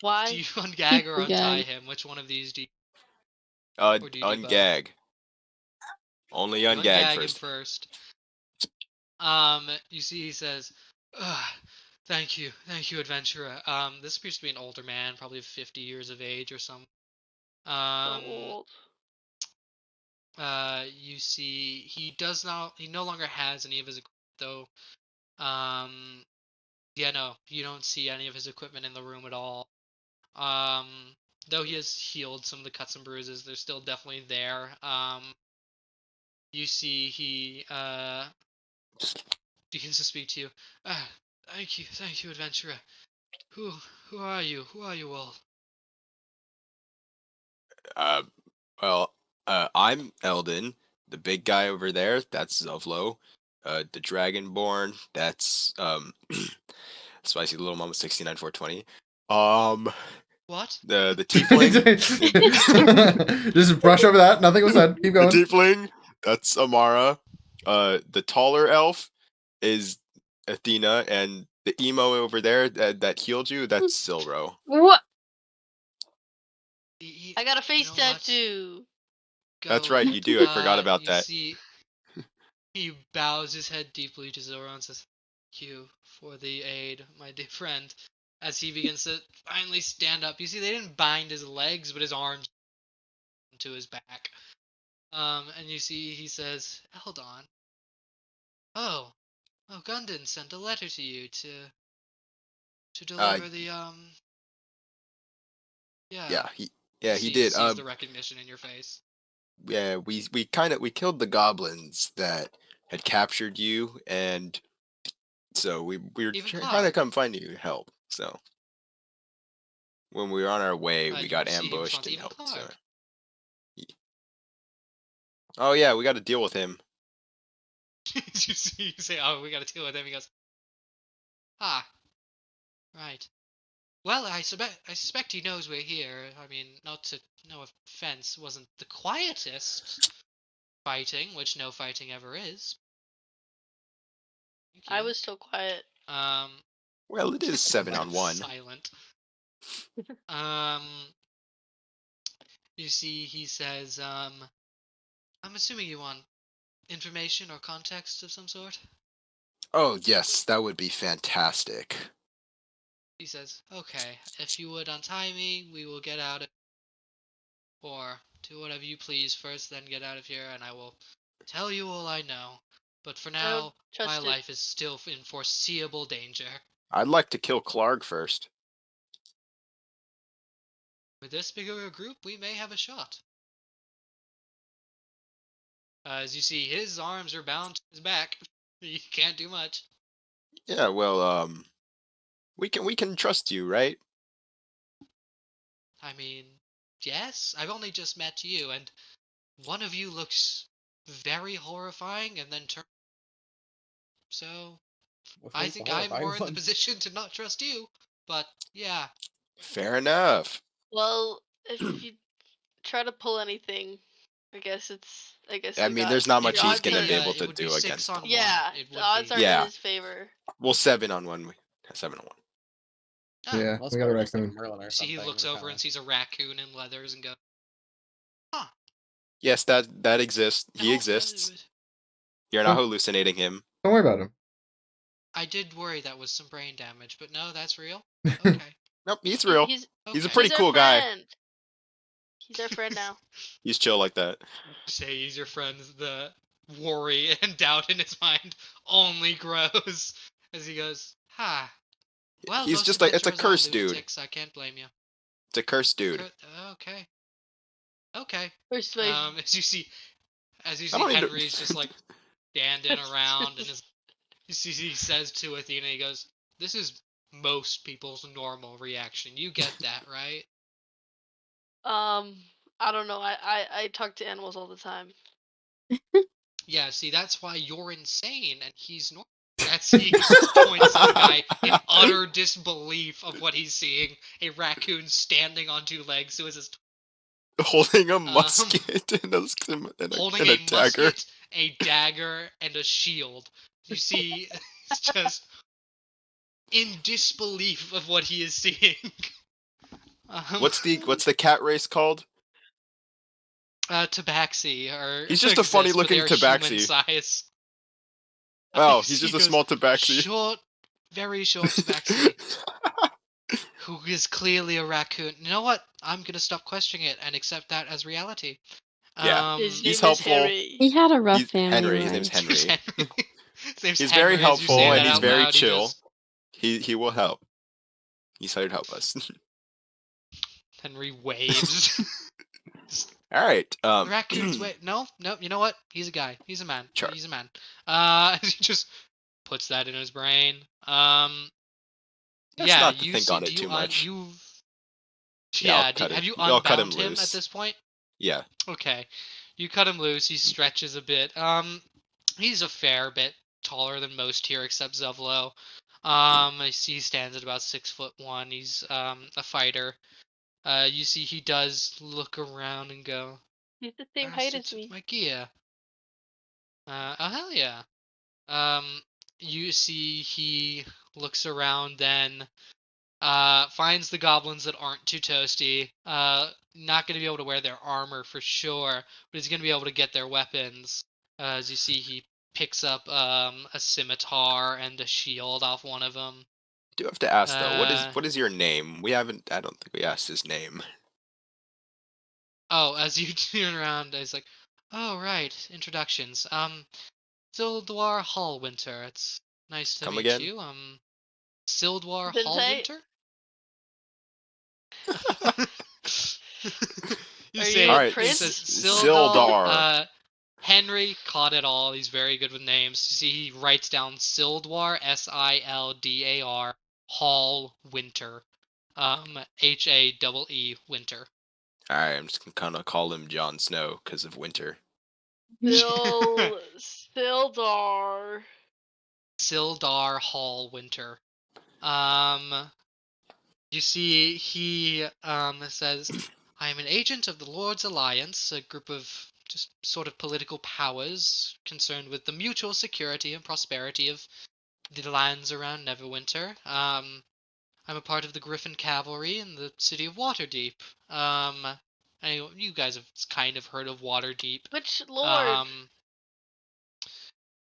Why? do you ungag or Keep the untie gag. him? Which one of these do you Or do you do both? ungag. Only ungag ungag him first. first? You see he says, thank you, adventurer. This appears to be an older man, probably 50 years of age or something. So old. You see he no longer has any of his equipment though. Yeah, no, you don't see any of his equipment in the room at all. Though he has healed some of the cuts and bruises, they're still definitely there. You see he begins to speak to you. Thank you, adventurer. Who are you? Who are you all? Well, I'm Eldon, the big guy over there. That's Zevlo. The Dragonborn. That's Spicy Little Mama 69420. What? The tiefling. Just brush over that. Nothing was said. Keep The going. tiefling. That's Amara. The taller elf is Athena, and the emo over there that healed you. That's Silro. What? I got a face you know what? tattoo. That's Go, right, you do. I forgot about you that. See, he bows his head deeply to Zoro and says, "Thank you for the aid, my dear friend." As he begins to finally stand up, you see they didn't bind his legs, but his arms to his back. And you see he says, "Eldon, oh, Gundon sent a letter to you to deliver the Yeah, Yeah, he did. Sees the recognition in your face. Yeah, we killed the goblins that had captured you, and so we were Even trying to Clark. come find you help. So when we were on our way, we You got see him ambushed front and even helped. So. Clark. Oh yeah, we got to deal with him. You say, oh, we gotta deal with him. He goes, ah, right. Well, I suspect he knows we're here. I mean, no offense, wasn't the quietest fighting, which no fighting ever is. Thank I you. was still quiet. Well, it is 7-on-1. Silent. Um, you see, he says, I'm assuming you want information or context of some sort? Oh yes, that would be fantastic. He says, okay, if you would untie me, we will get out of or do whatever you please first, then get out of here, and I will tell you all I know. But for I don't now, my trust it. life is still in foreseeable danger. I'd like to kill Clark first. With this bigger a group, we may have a shot. As you see, his arms are bound to his back. He can't do much. Yeah, well, we can trust you, right? I mean, yes, I've only just met you, and one of you looks very horrifying, and then turn. So, Which I one's the think I'm horrifying more in the one? position to not trust you. But yeah, Fair enough. Well, if you try to pull anything, I guess I we mean, got there's not the much it he's would odds gonna are, be able it to would be do 6 against on him. yeah, 1. It the would odds be. aren't Yeah. in his favor. Well, 7-on-1. 7-on-1. Ah, Yeah, Unless we got a we're just like raccoon. Merlin or see, he something. looks we're over kinda- and sees a raccoon in leathers and goes, "Huh? Yes, that exists. He No, exists. You're not hallucinating him. Don't worry about him. I did worry that was some brain damage, but no, that's real. Okay, Nope, he's real. He's He's a okay." pretty he's our cool guy. friend. He's our friend now. He's chill like that. Say he's your friend. The worry and doubt in his mind only grows as he goes, "Ha. Well, He's most just like, it's a adventurers are cursed dude. lunatics. I can't blame you." It's a cursed dude. Okay. Okay. Persuasion. As you see I don't need to- Henry's just like standing around, and you see he says to Athena, he goes, "This is most people's normal reaction. You get that, right?" I don't know. I talk to animals all the time. Yeah, see, that's why you're insane and he's normal. That's he just points to the guy in utter disbelief of what he's seeing. A raccoon standing on 2 legs who is his Holding a musket and holding and a a dagger. musket, a dagger, and a shield. You see, it's just in disbelief of what he is seeing. What's the cat race called? Tabaxi, or He's just a funny but looking they're human tabaxi. size. Oh, he's He just a goes, small tabaxi. Short, very short tabaxi, who is clearly a raccoon. You know what? I'm gonna stop questioning it and accept that as reality. Yeah. His He's name is helpful. Harry. He had a rough He's family Henry. His name's life. His Henry. name's He's Henry, very as you say helpful that and he's out very loud, he chill. just- He will help. He's here to help us. Henry waves. All right. Raccoons wait. No. You know what? He's a guy. He's a man. Sure. He's a man. He just puts that in his brain. Best Yeah. not to You think see? on it too much. Yeah, I'll Have you I'll cut him unbound him at loose. this point? Yeah. Okay. You cut him loose. He stretches a bit. He's a fair bit taller than most here, except Zevlo. I see he stands at about 6'1". He's a fighter. You see he does look around and go, He's the same height as "Bastards with me. my gear." Oh hell yeah. You see he looks around, then finds the goblins that aren't too toasty. Not gonna be able to wear their armor for sure, but he's gonna be able to get their weapons. As you see, he picks up a scimitar and a shield off one of them. Do have to ask though. Uh, What is your name? We haven't. I don't think we asked his name. Oh, as you turn around, he's like, "Oh right, introductions. Sildwar Hallwinter. It's nice to Come meet again? you. Sildwar Been tight. Hallwinter." You Are say, you a he prince? says Sildar. Henry caught it all. He's very good with names. You see, he writes down Sildar, Sildar, Hall Winter, Haee Winter. Alright, I'm just gonna kind of call him Jon Snow because of winter. Sildar. Sildar Hall Winter. You see, he says, "I am an agent of the Lord's Alliance, a group of just sort of political powers concerned with the mutual security and prosperity of the lands around Neverwinter. I'm a part of the Griffin Cavalry in the city of Waterdeep. You guys have kind of heard of Waterdeep. Which lord?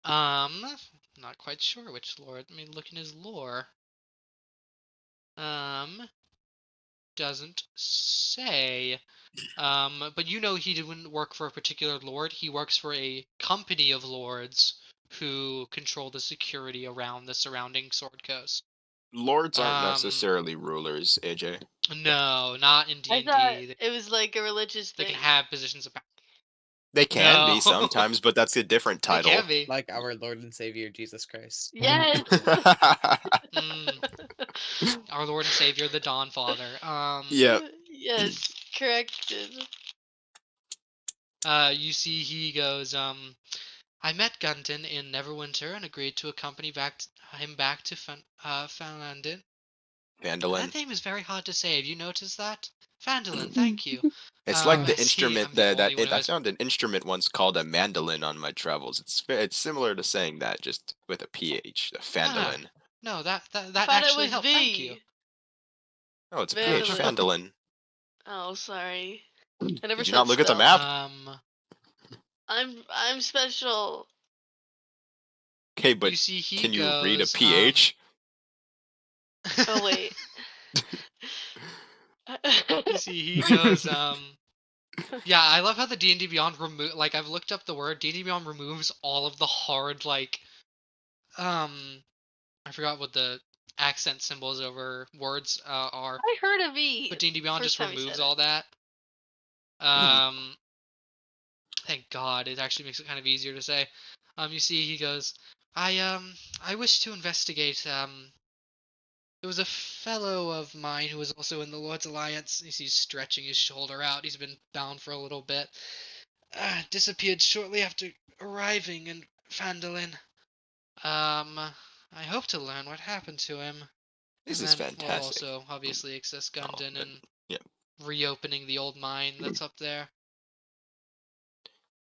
Not quite sure which lord. Let me look in his lore. Doesn't say. But you know he didn't work for a particular lord. He works for a company of lords who control the security around the surrounding Sword Coast. Lords aren't Um, necessarily rulers, AJ. No, not in I thought D&D. it was like a religious They thing. can have positions of power. They can be No. sometimes, but that's a different They title. can be. Like our Lord and Savior Jesus Christ. Yes. Mm, our Lord and Savior, the Dawn Father. Yep. Yes, corrected. You see, he goes, I met Gunton in Neverwinter and agreed to accompany him back to Fanlandin. Vandalin. That name is very hard to say. Have you noticed that? Vandalin, thank you. It's like the I see, instrument I'm the that only one who I has- found an instrument once called a mandolin on my travels. It's similar to saying that, just with a ph, a fandolin. No, that I thought actually it was helped. V. Thank you. Oh, it's a ph, Vandalin. fandolin. Oh, sorry. I never Did you said not look at the spell. map? I'm special. Okay, but you see, he can you goes, read a ph? Oh wait. You see, he goes, yeah, I love how the D&D Beyond like, I've looked up the word, D&D Beyond removes all of the hard, like, I forgot what the accent symbols over words are, I heard a V. but D&D Beyond first just time you removes said all that. Thank God, it actually makes it kind of easier to say. You see, he goes, I wish to investigate, there was a fellow of mine who was also in the Lord's Alliance. He's stretching his shoulder out. He's been bound for a little bit. Disappeared shortly after arriving in Phandalin. I hope to learn what happened to him. This And is then we'll fantastic. also obviously access Gundon but- and yeah. reopening the old mine that's up there.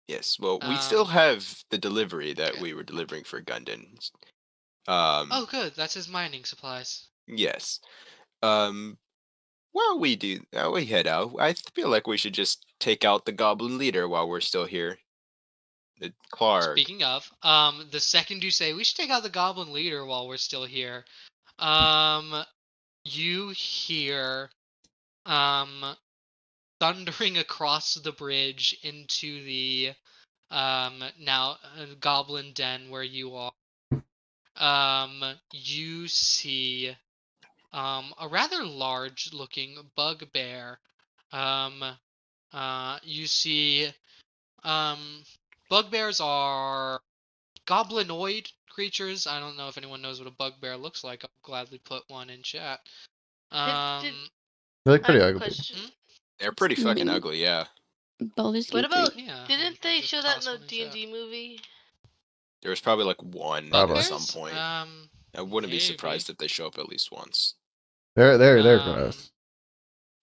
Yes, well, we still Um, have the delivery that okay. we were delivering for Gundon. Oh, good. That's his mining supplies. Yes. While we head out, I feel like we should just take out the Goblin Leader while we're still here. The Clark. Speaking of, the second you say we should take out the Goblin Leader while we're still here, you hear, thundering across the bridge into the, now Goblin Den where you are. You see, a rather large-looking bugbear. You see, bugbears are goblinoid creatures. I don't know if anyone knows what a bugbear looks like. I'll gladly put one in chat. did- They look I pretty have a ugly. question. They're pretty fucking Me. ugly, yeah. Baldur's What Gate about? 3. Yeah. Didn't I'll they just show that in toss the one chat. D&D movie? There was probably like one Probably. at some Bugbears? point. I wouldn't be Maybe. surprised if they show up at least once. They're Um, gross.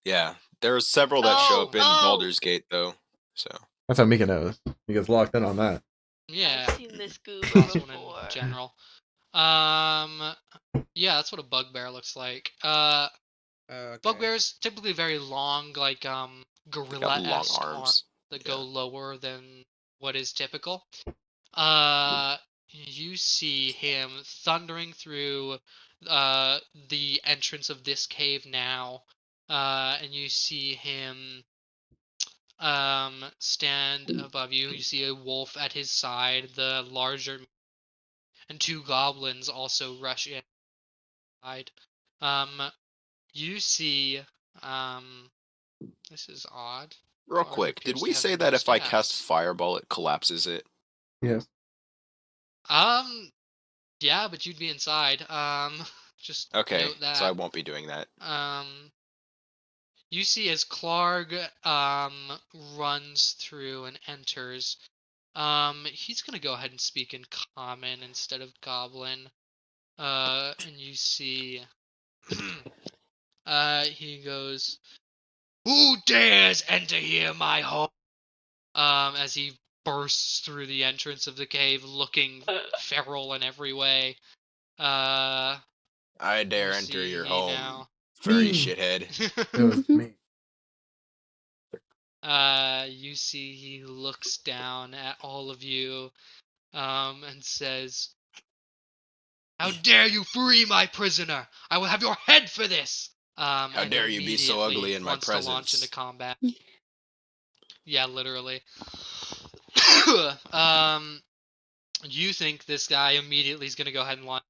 Yeah, there are several that show up in Oh! Baldur's Gate though. So That's how Mika knows. He gets locked in on that. Yeah. I've seen this goober Toss one before. in general. Yeah, that's what a bugbear looks like. Okay. Bugbears typically very long, like they got gorilla-esque long arms. that Yeah. go lower than what is typical. You see him thundering through the entrance of this cave now, and you see him stand above you. You see a wolf at his side, the larger, and two goblins also rush in. You see This is odd. Real Or quick, did appears we to have say the that most if I cast tabs. Fireball, it collapses it? Yes. Yeah, but you'd be inside. Just Okay, note that. so I won't be doing that. You see as Clark runs through and enters. He's gonna go ahead and speak in common instead of goblin. And you see, he goes, "Who dares enter here, my home?" As he bursts through the entrance of the cave, looking feral in every way. I dare You enter see your he home, now. furry Me. shithead. It was me. You see he looks down at all of you, and says, "How dare you free my prisoner? I will have your head for this!" How And dare you be so immediately ugly in my wants to launch into presence? combat. Yeah, literally. You think this guy immediately is gonna go ahead and launch,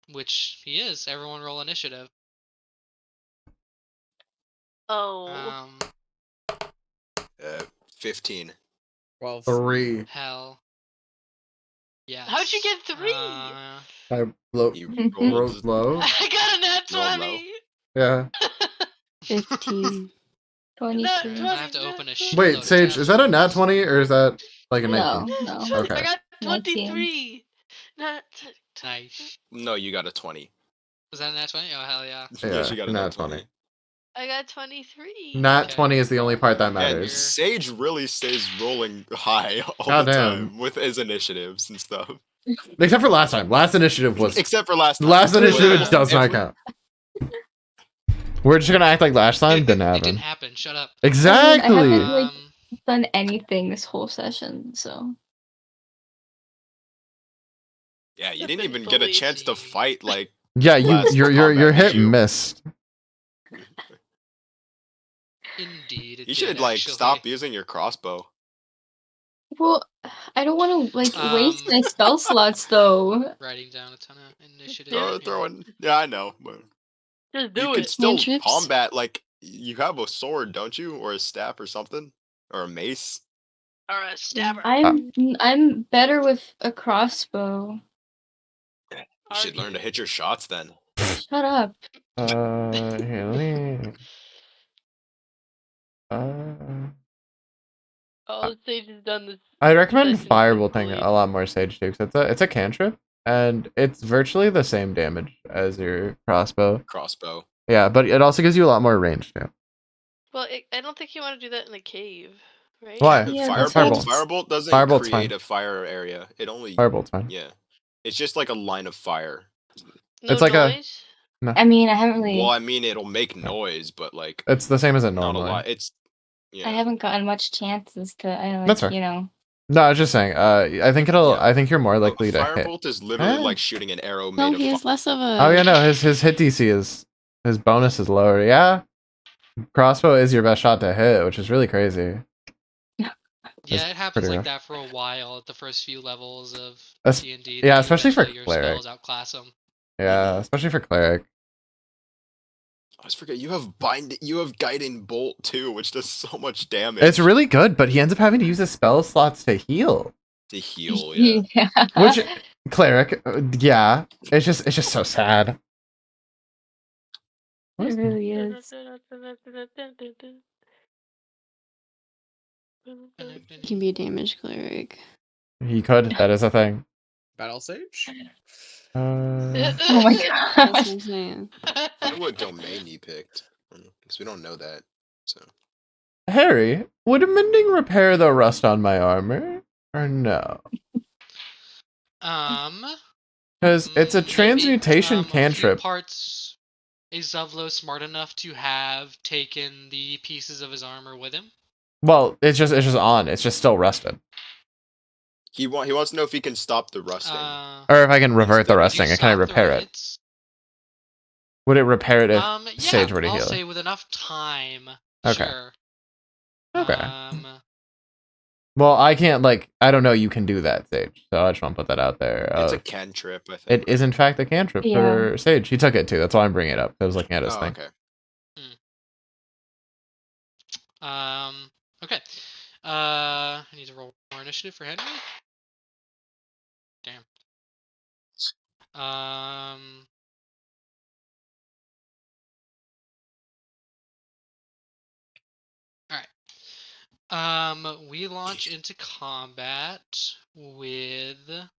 which he is. Everyone roll initiative. Oh. 15. 12. 3. Hell. Yes. How'd you get 3? I low, You Mhm. rose low. I got a nat Roll low. 20. Yeah. 15. 23. I'm gonna have to open a shitload Wait, of Sage, tabs is that for a nat this. 20 or is that like a 19? No, no. Okay. I got 19. 23. Not Nice. No, you got a 20. Was that a nat 20? Oh, hell yeah. Yeah, Yes, you got a nat nat 20. 20. I got 23. Nat Okay. 20 is the only part that And matters. Sage really stays rolling high all the Goddamn. time with his initiatives and stuff. Except for last time. Last initiative was. Except for last time. Last initiative Yeah. does not Every- count. We're just gonna act like last time didn't It happen. didn't happen. Shut up. Exactly. I haven't, like- Um, Done anything this whole session, so. Yeah, you I've didn't been even get a fully chance to seen. fight like Yeah, Last your combat hit issue. missed. indeed. It you should did like actually. stop using your crossbow. Well, I don't want to, like, waste Um, my spell slots, though. Writing down a ton of initiative. Yeah. Throwing. Yeah, I know. But Just you do could it. still Cantrips? combat like you have a sword, don't you, or a staff or something, or a mace. Or a stabber. I'm better with a crossbow. You should learn to hit your shots then. Shut up. Here, let me. All Sage has done this. I'd recommend session firebolting successfully. a lot more Sage too, because it's a cantrip, and it's virtually the same damage as your crossbow. Crossbow. Yeah, but it also gives you a lot more range too. Well, I don't think you want to do that in the cave, right? Why? Yeah, that's Firebolt. Firebolt. Firebolt doesn't Firebolt's create fine. a fire area. It only. Firebolt's fine. Yeah, it's just like a line of fire. No It's like a- noise? I mean, I haven't really. Well, I mean, it'll make noise, but like It's the same as it not a normally. lot. It's yeah. I haven't gotten much chances to. That's fair. You know. No, I was just saying. I think it'll. Yeah. I think you're more Well, likely to hit. Firebolt is literally Ah. like shooting an arrow made No, of he fire. has less of a. Oh yeah, no, his hit DC is his bonus is lower. Yeah, crossbow is your best shot to hit, which is really crazy. Yeah, it happens pretty like rough. that for a while at the first few levels of Es- D&D. yeah, especially for your cleric. spells outclass them. Yeah, especially for cleric. I always forget you have guiding bolt too, which does so much damage. It's really good, but he ends up having to use his spell slots to heal. to heal. Yeah. Which cleric, yeah, it's just so sad. It really is. Can be a damage cleric. He could. That is a thing. Battle Sage? Oh my That's what god. I'm saying. I wonder what domain he picked, because we don't know that. So Harry, would mending repair the rust on my armor, or no? Because it's a Maybe, transmutation a few cantrip. parts. Is Zuvlo smart enough to have taken the pieces of his armor with him? Well, it's just on. It's just still rusted. he wants to know if he can stop the rusting. Or if I can revert the Would you rusting, can I Stop the repair it? riots? Would it repair it if Yeah, Sage were to I'll heal say it? with enough time. Okay. Sure. Okay. Well, I can't, I don't know you can do that, Sage. So I just want to put that out there. It's a cantrip, I think. It is, in fact, a cantrip for Sage. He took it, too. That's why I'm bringing it up. I was looking at his Oh, thing. okay. Okay. I need to roll more initiative for Henry. Damn. Alright. We launch into combat with. Let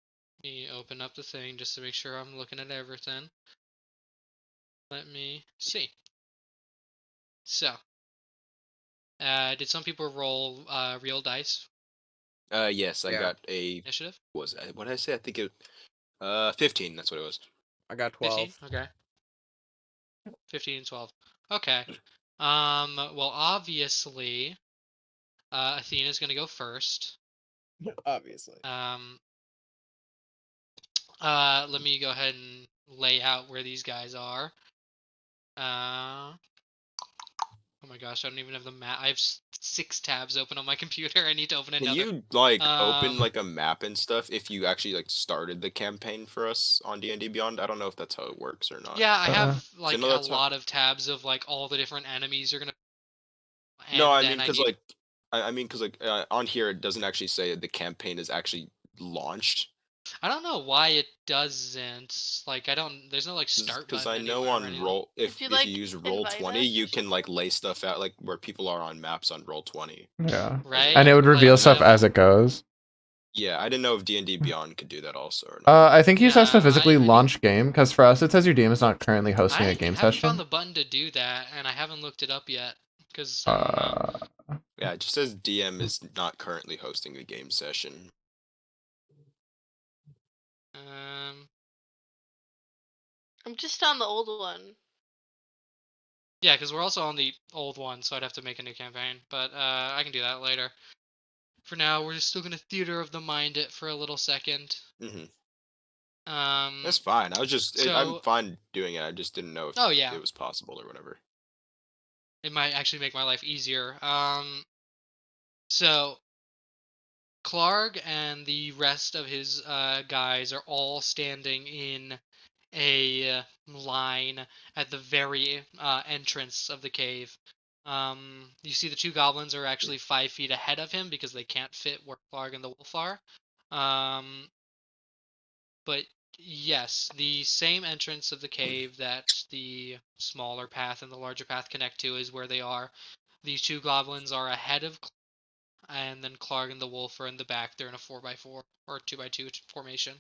me open up the thing just to make sure I'm looking at everything. Let me see. So, did some people roll real dice Yes, I Yeah. got a. initiative? What did I say? I think it. 15. That's what it was. I got 15? 12. Okay. 15 and 12. Okay. Well, obviously, Athena's gonna go first. Obviously. Let me go ahead and lay out where these guys are. Oh my gosh, I don't even have the map. I have 6 tabs open on my computer. I need to open Can another. you open Um, like a map and stuff if you actually like started the campaign for us on D&D Beyond? I don't know if that's how it works or not. Yeah, I Uh, have So like no, a that's not. lot of tabs of like all the different enemies you're gonna. No, And I then mean I because need. like I mean because like on here it doesn't actually say the campaign is actually launched. I don't know why it doesn't. Like I don't. There's no like start Because button I know anywhere or on anything. roll Could you if like you use roll invite 20 us you or can like something? lay stuff out like where people are on maps on roll 20. yeah. Right? And it would Like, reveal I stuff don't. as it goes. Yeah, I didn't know if D&D Beyond could do that also or not. I think he just has to Yeah, physically I mean, launch game, because for us it says your DM is not currently hosting a I game haven't found session. the button to do that, and I haven't looked it up yet because I don't know. Yeah, it just says DM is not currently hosting a game session. I'm just on the old one. Yeah, because we're also on the old one, so I'd have to make a new campaign. But I can do that later. For now, we're just still gonna theater of the mind it for a little second. hmm Um. That's fine. I was just I'm So. fine doing it. I just didn't know if Oh yeah, it was possible or whatever. it might actually make my life easier. So Clark and the rest of his guys are all standing in a line at the very entrance of the cave. You see the 2 goblins are actually 5 feet ahead of him because they can't fit where Clark and the wolf are. But yes, the same entrance of the cave that the smaller path and the larger path connect to is where they are. These 2 goblins are ahead of and then Clark and the wolf are in the back. They're in a 4x4 or 2x2 formation.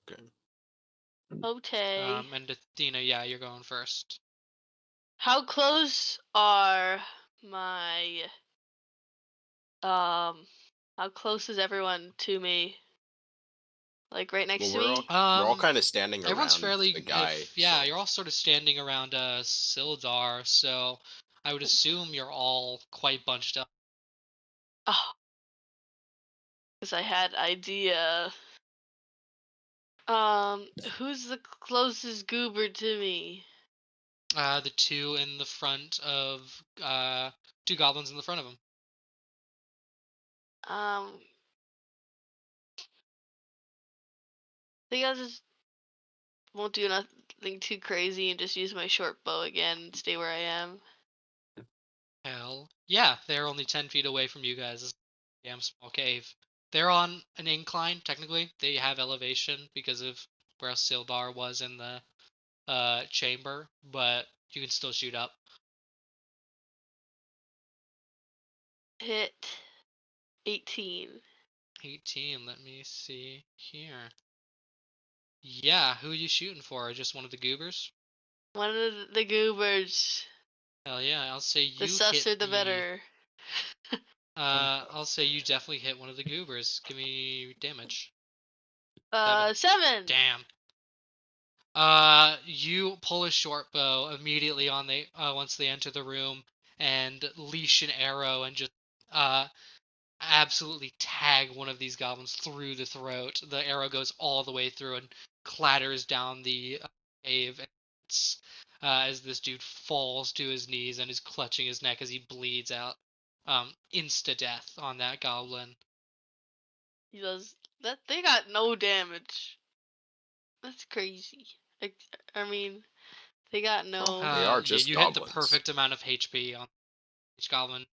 Okay. Okay. And Athena, yeah, you're going first. How close are my how close is everyone to me? Like right next Well, to me? we're all kind of standing Everyone's around fairly. the guy. So. You're all sort of standing around Sildar, so I would assume you're all quite bunched up. Oh, because I had idea. Who's the closest goober to me? The 2 in the front of 2 goblins in the front of him. I think I just won't do nothing too crazy and just use my short bow again and stay where I am. Hell, yeah, they're only 10 feet away from you guys. It's a damn small cave. They're on an incline, technically. They have elevation because of where Sildar was in the chamber, but you can still shoot up. Hit 18. 18, let me see here. Yeah, who are you shooting for? Just one of the goobers? One of the goobers. Hell yeah, I'll say The you hit susser, the better. I'll say you definitely hit one of the goobers. Give me damage. 7. Damn. You pull a short bow immediately on once they enter the room and leash an arrow and just absolutely tag one of these goblins through the throat. The arrow goes all the way through and clatters down the cave as this dude falls to his knees and is clutching his neck as he bleeds out. Insta death on that goblin. He does that. They got no damage. That's crazy. I mean, They got no. They are just you hit the goblins. perfect amount of HP on each goblin.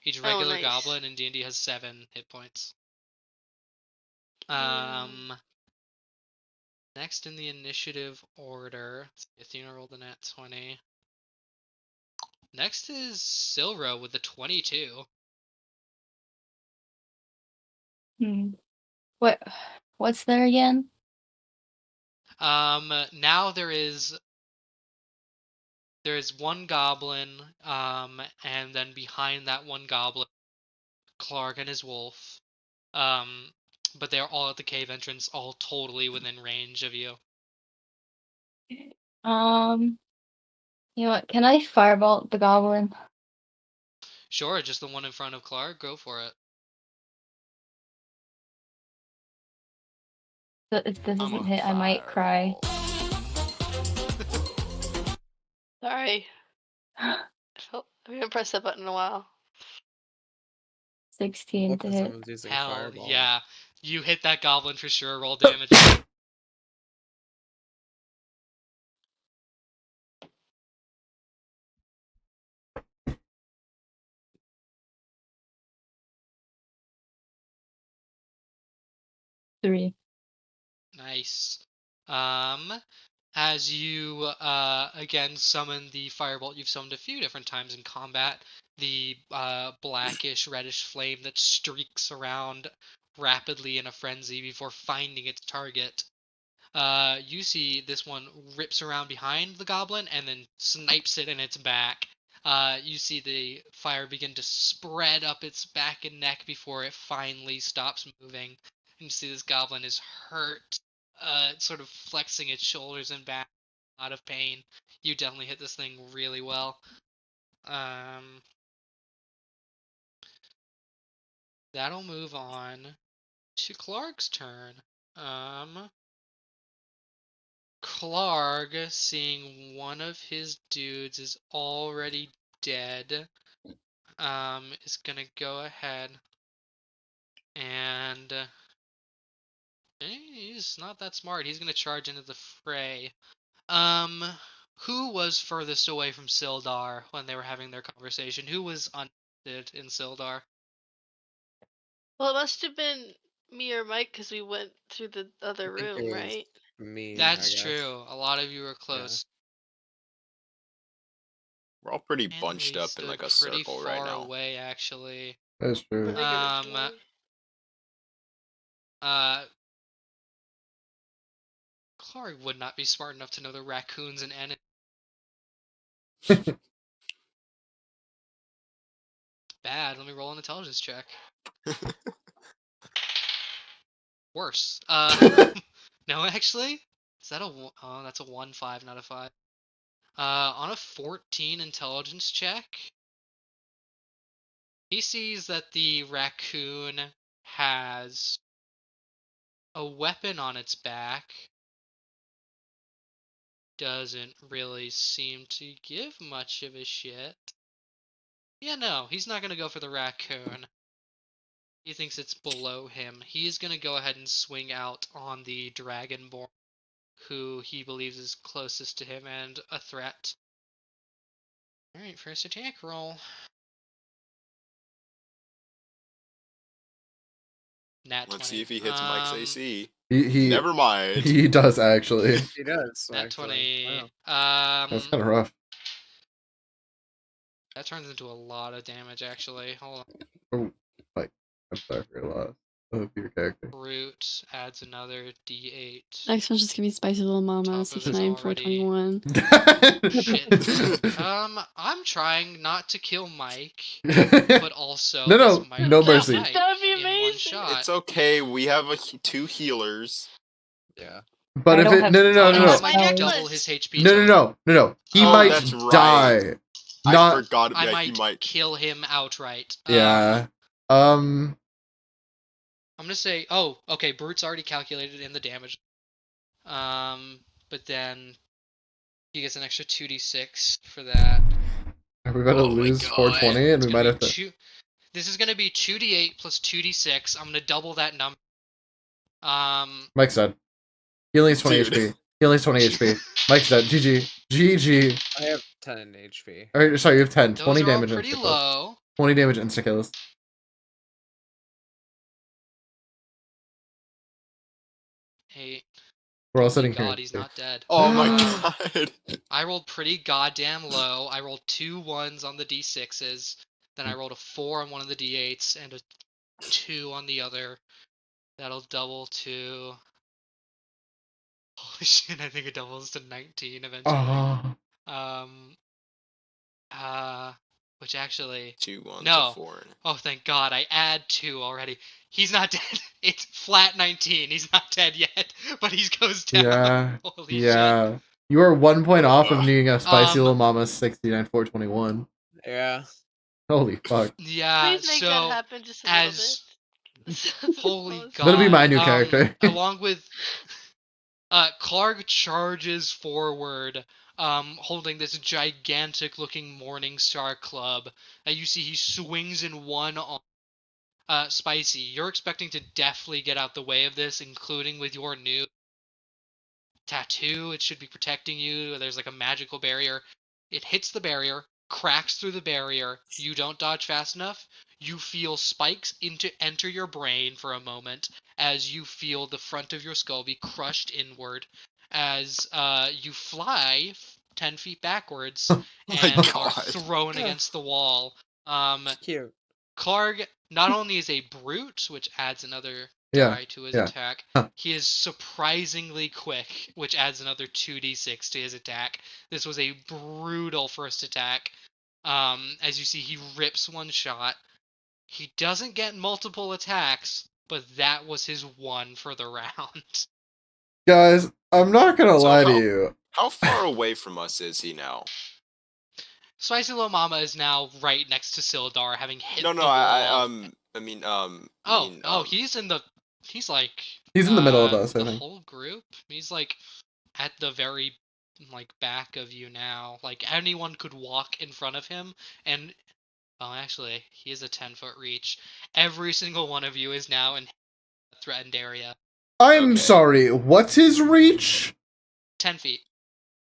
Each Oh, regular nice. goblin in D&D has 7 hit points. Next in the initiative order, Athena rolled a nat 20. Next is Silro with the 22. What's there again? Now there is one goblin, and then behind that one goblin, Clark and his wolf. But they're all at the cave entrance, all totally within range of you. You know what? Can I firebolt the goblin? Sure, just the one in front of Clark. Go for it. If this doesn't hit, I might cry. Sorry. I haven't pressed that button in a while. 16 What to if hit. someone's using Hell fireball? yeah. You hit that goblin for sure. Roll damage. 3. Nice. As you again summon the firebolt, you've summoned a few different times in combat. The blackish reddish flame that streaks around rapidly in a frenzy before finding its target. You see this one rips around behind the goblin and then snipes it in its back. You see the fire begin to spread up its back and neck before it finally stops moving. And you see this goblin is hurt, sort of flexing its shoulders and back, a lot of pain. You definitely hit this thing really well. That'll move on to Clark's turn. Clark, seeing one of his dudes is already dead, is gonna go ahead and he's not that smart. He's gonna charge into the fray. Who was furthest away from Sildar when they were having their conversation? Who was uninterested in Sildar? Well, it must have been me or Mike because we went through the other I think room, it was right? Me, That's I guess. true. A lot of you were close. We're all pretty And bunched we up in stood like a pretty circle far right now. away, actually. That's I true. think it was me. Clark would not be smart enough to know the raccoon's an enemy. Bad. Let me roll an intelligence check. Worse. No, actually, is that a? Oh, that's a 1-5, not a 5. On a 14 intelligence check, he sees that the raccoon has a weapon on its back. Doesn't really seem to give much of a shit. Yeah, no, he's not gonna go for the raccoon. He thinks it's below him. He's gonna go ahead and swing out on the Dragonborn, who he believes is closest to him and a threat. Alright, first attack roll. Nat 20. Let's see if he hits Mike's AC. He Never mind. he does actually. He does. Nat actually. 20. Wow. That's kind of rough. That turns into a lot of damage, actually. Hold on. Oh, like I'm sorry for your loss of your character. Brute adds another d8. Next one's just gonna be Spicy Little Mama, Top of his 69, already- 421. Shit. I'm trying not to kill Mike, but also No, no, this might no kill mercy. Mike That would be in one amazing. shot. It's okay. We have 2 healers. Yeah. But I if don't it have no no no Oh, no no, no I might necklace. double his HP. no no total. no no no he Oh, might that's right. die. I Not forgot. I Yeah, might, he might. kill him outright. yeah. I'm gonna say, oh, okay, Brute's already calculated in the damage. But then he gets an extra 2d6 for that. Are we about to Oh my lose God. 420 and It's we gonna might be have to? This is gonna be 2d8 plus 2d6. I'm gonna double that number. Mike's dead. He only has 20 Dude. HP. He only has 20 HP. Mike's dead. GG. GG. I have 10 in HP. Or, sorry, you have 10. Those 20 are all damage pretty insta kills. low. 20 damage insta kills. Hey, We're all thank sitting here. God he's not dead. Oh my god. I rolled pretty goddamn low. I rolled 2 1s on the d6s. Then I rolled a 4 on one of the d8s and a 2 on the other. That'll double to. Holy shit! I think it doubles to 19 eventually. Oh. Um. Which actually. 2 1 No. to 4. Oh, thank God! I add 2 already. He's not dead. It's flat 19. He's not dead yet, but he goes down. Yeah. Holy shit! Yeah. You are 1 point off of needing a spicy Um, little mama 69,421. Yeah. Holy fuck. Yeah. Please make so that happen just a as little bit. holy God. That'll be my new character. Along with Clark charges forward, holding this gigantic looking Morning Star club. You see he swings in one arm. Spicy, you're expecting to deftly get out the way of this, including with your new tattoo. It should be protecting you. There's like a magical barrier. It hits the barrier, cracks through the barrier. You don't dodge fast enough. You feel spikes enter your brain for a moment as you feel the front of your skull be crushed inward as you fly 10 feet backwards my and are God. thrown against the wall. Cute. Clark not only is a brute, which adds another Yeah, die to his yeah. attack, Huh. he is surprisingly quick, which adds another 2d6 to his attack. This was a brutal first attack. As you see, he rips one shot. He doesn't get multiple attacks, but that was his one for the round. Guys, I'm not gonna So lie to how- you. How far away from us is he now? Spicy Little Mama is now right next to Sildar, having hit No, the no, wall. he's He's like He's in the middle of us, I the think. whole group. He's like at the very like back of you now. Like anyone could walk in front of him, and well, actually, he is a 10-foot reach. Every single one of you is now in the threatened area. I'm Okay. sorry, what's his reach? 10 feet.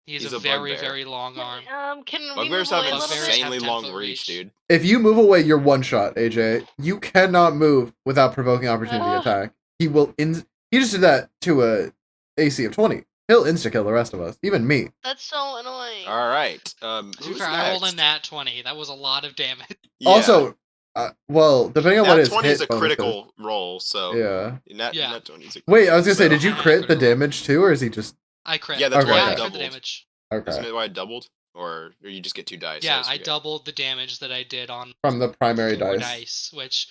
He's He's a a very, bugbear. very long arm. Can we move Bugbears away have a an little Bugbears bit? have insanely 10 long foot reach, reach. dude. If you move away, you're one shot, AJ. You cannot move without provoking opportunity Ah. attack. He will he just did that to a AC of 20. He'll insta kill the rest of us, even me. That's so annoying. All right. To be Who's fair, I rolled a next? nat 20. That was a lot of damage. Yeah. Also, well, depending on what Nat his 20 hit is a bonus critical roll, so Yeah. Nat Yeah. 20 is a Wait, I was gonna say, So- did you crit the damage too, or is he just I crit. Yeah, that's why it I crit the doubled. damage. Isn't okay it why it doubled? Or you just get 2 dice? Yeah, always I forget. doubled the damage that I did on from the primary 4 dice? dice, which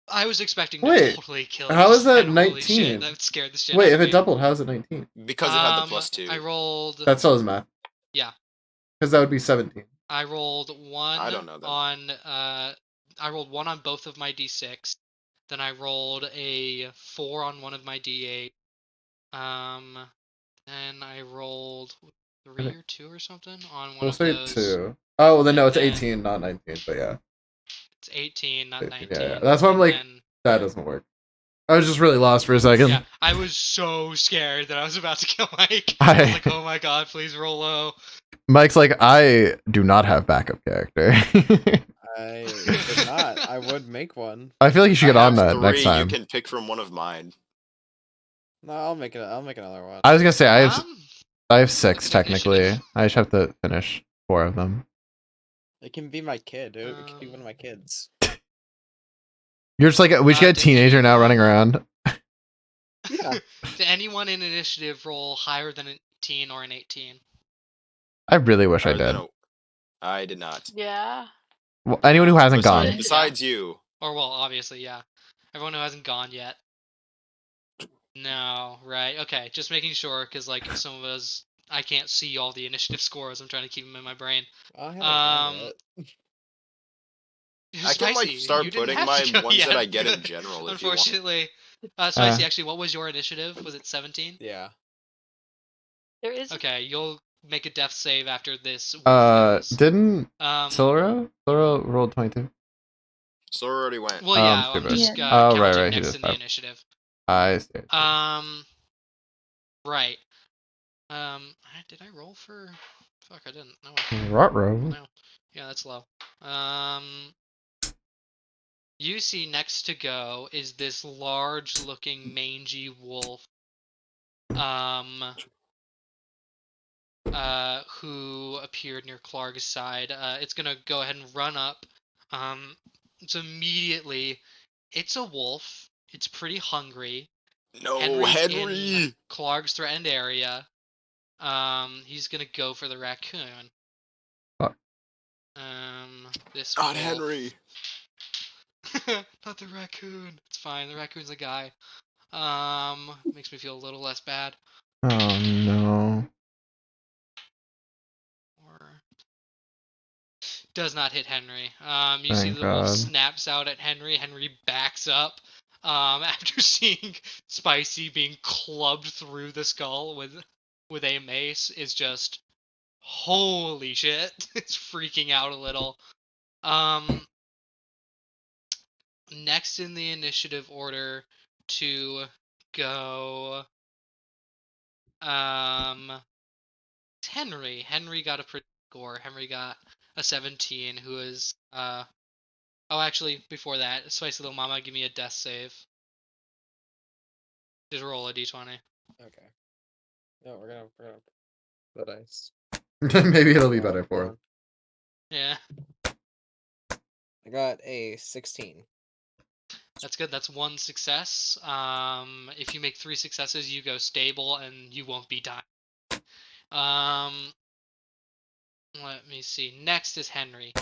I was expecting Wait, to totally kill. how you, is that and holy shit, 19? that scared the shit Wait, out if of it me. doubled, how's it 19? Because it had the +2. I rolled. That still is math. Yeah. Because that would be 17. I rolled one I don't know that. on I rolled one on both of my d6. Then I rolled a 4 on one of my d8. Then I rolled 3 or 2 or something on one We'll of say those. 2. Oh, well, then no, And it's then- 18, not 19, but yeah. It's 18, not 19. Yeah, that's why I'm and like, then- that doesn't work. I was just really lost for a second. yeah, I was so scared that I was about to kill Mike. I- I was like, oh my god, please roll low. Mike's like, I do not have backup character. I did not. I would make one. I feel like you should get I on have that next 3 time. You can pick from one of mine. No, I'll make it. I'll make another one. I was gonna say I have Um, 6 Initiative. technically. I just have to finish 4 of them. It can be my kid. It can be one of my kids. You're just like we should get a did teenager you- now running around. Yeah. Did anyone in initiative roll higher than an 18 or an 18? I really wish I Or did. no, I did not. Yeah. Well, anyone who hasn't Besides, gone. besides you. Or well, obviously, yeah. Everyone who hasn't gone yet. No, right? Okay, just making sure because like some of us, I can't see all the initiative scores. I'm trying to keep them in my brain. I haven't gone Um, yet. I can like Spicy, start you didn't putting have my to go ones that yet. I get in general if you want. Unfortunately, Spicy. Actually, what was your initiative? Was it 17? Yeah. There is. Okay, you'll make a death save after this. Didn't Um, Silro rolled 22? So already went. well, yeah, I'm stupid. just Oh, right, counting right, he next does in the have- initiative. I see. Right. Did I roll for? Fuck, I didn't. No. Ruh-roh. No. Yeah, that's low. You see next to go is this large-looking mangy wolf. Who appeared near Clark's side. It's gonna go ahead and run up. So immediately, it's a wolf. It's pretty hungry. No, Henry's in Henry. Clark's threatened area. He's gonna go for the raccoon. Fuck. This Not wolf. Henry. Not the raccoon. It's fine. The raccoon's a guy. Makes me feel a little less bad. Oh no. Or does not hit Henry. You see Thank the wolf God. snaps out at Henry. Henry backs up. After seeing Spicy being clubbed through the skull with a mace, is just holy shit. It's freaking out a little. Next in the initiative order to go. Henry. Henry got a pretty score. Henry got a 17. Who is Oh, actually, before that, Spicy Little Mama, give me a death save. Just roll a d20. Okay. No, we're gonna the dice. Maybe it'll be better for him. Yeah, I got a 16. that's good. That's one success. If you make 3 successes, you go stable and you won't be dying. Let me see. Next is Henry.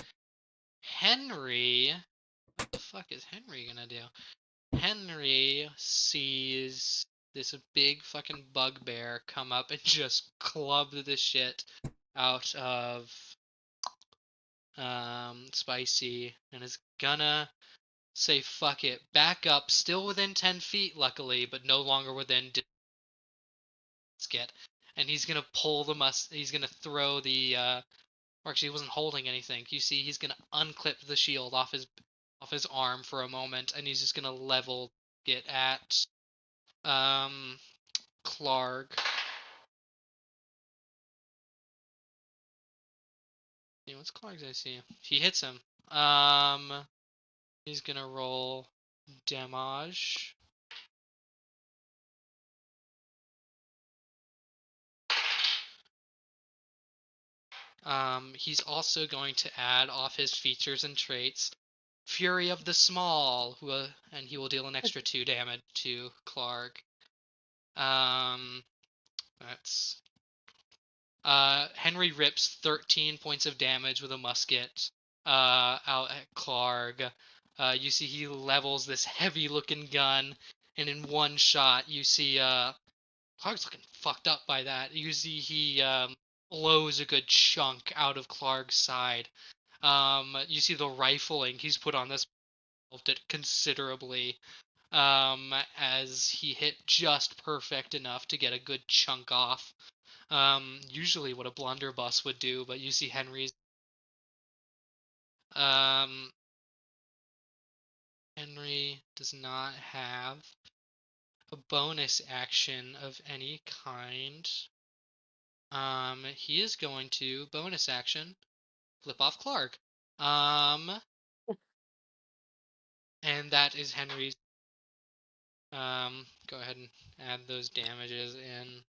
Henry, what the fuck is Henry gonna do? Henry sees this big fucking bugbear come up and just club the shit out of Spicy, and is gonna say fuck it, back up, still within 10 feet luckily, but no longer within skit. And he's gonna pull he's gonna throw the or actually he wasn't holding anything. You see he's gonna unclip the shield off his arm for a moment, and he's just gonna level it at Clark. What's Clark's AC? He hits him. He's gonna roll damage. He's also going to add off his features and traits, Fury of the Small, and he will deal an extra 2 damage to Clark. That's Henry rips 13 points of damage with a musket out at Clark. You see he levels this heavy-looking gun, and in one shot, you see Clark's looking fucked up by that. You see he blows a good chunk out of Clark's side. You see the rifling he's put on this helped it considerably, as he hit just perfect enough to get a good chunk off. Usually what a blunderbuss would do, but you see Henry's Henry does not have a bonus action of any kind. He is going to bonus action flip off Clark. And that is Henry's. Go ahead and add those damages in.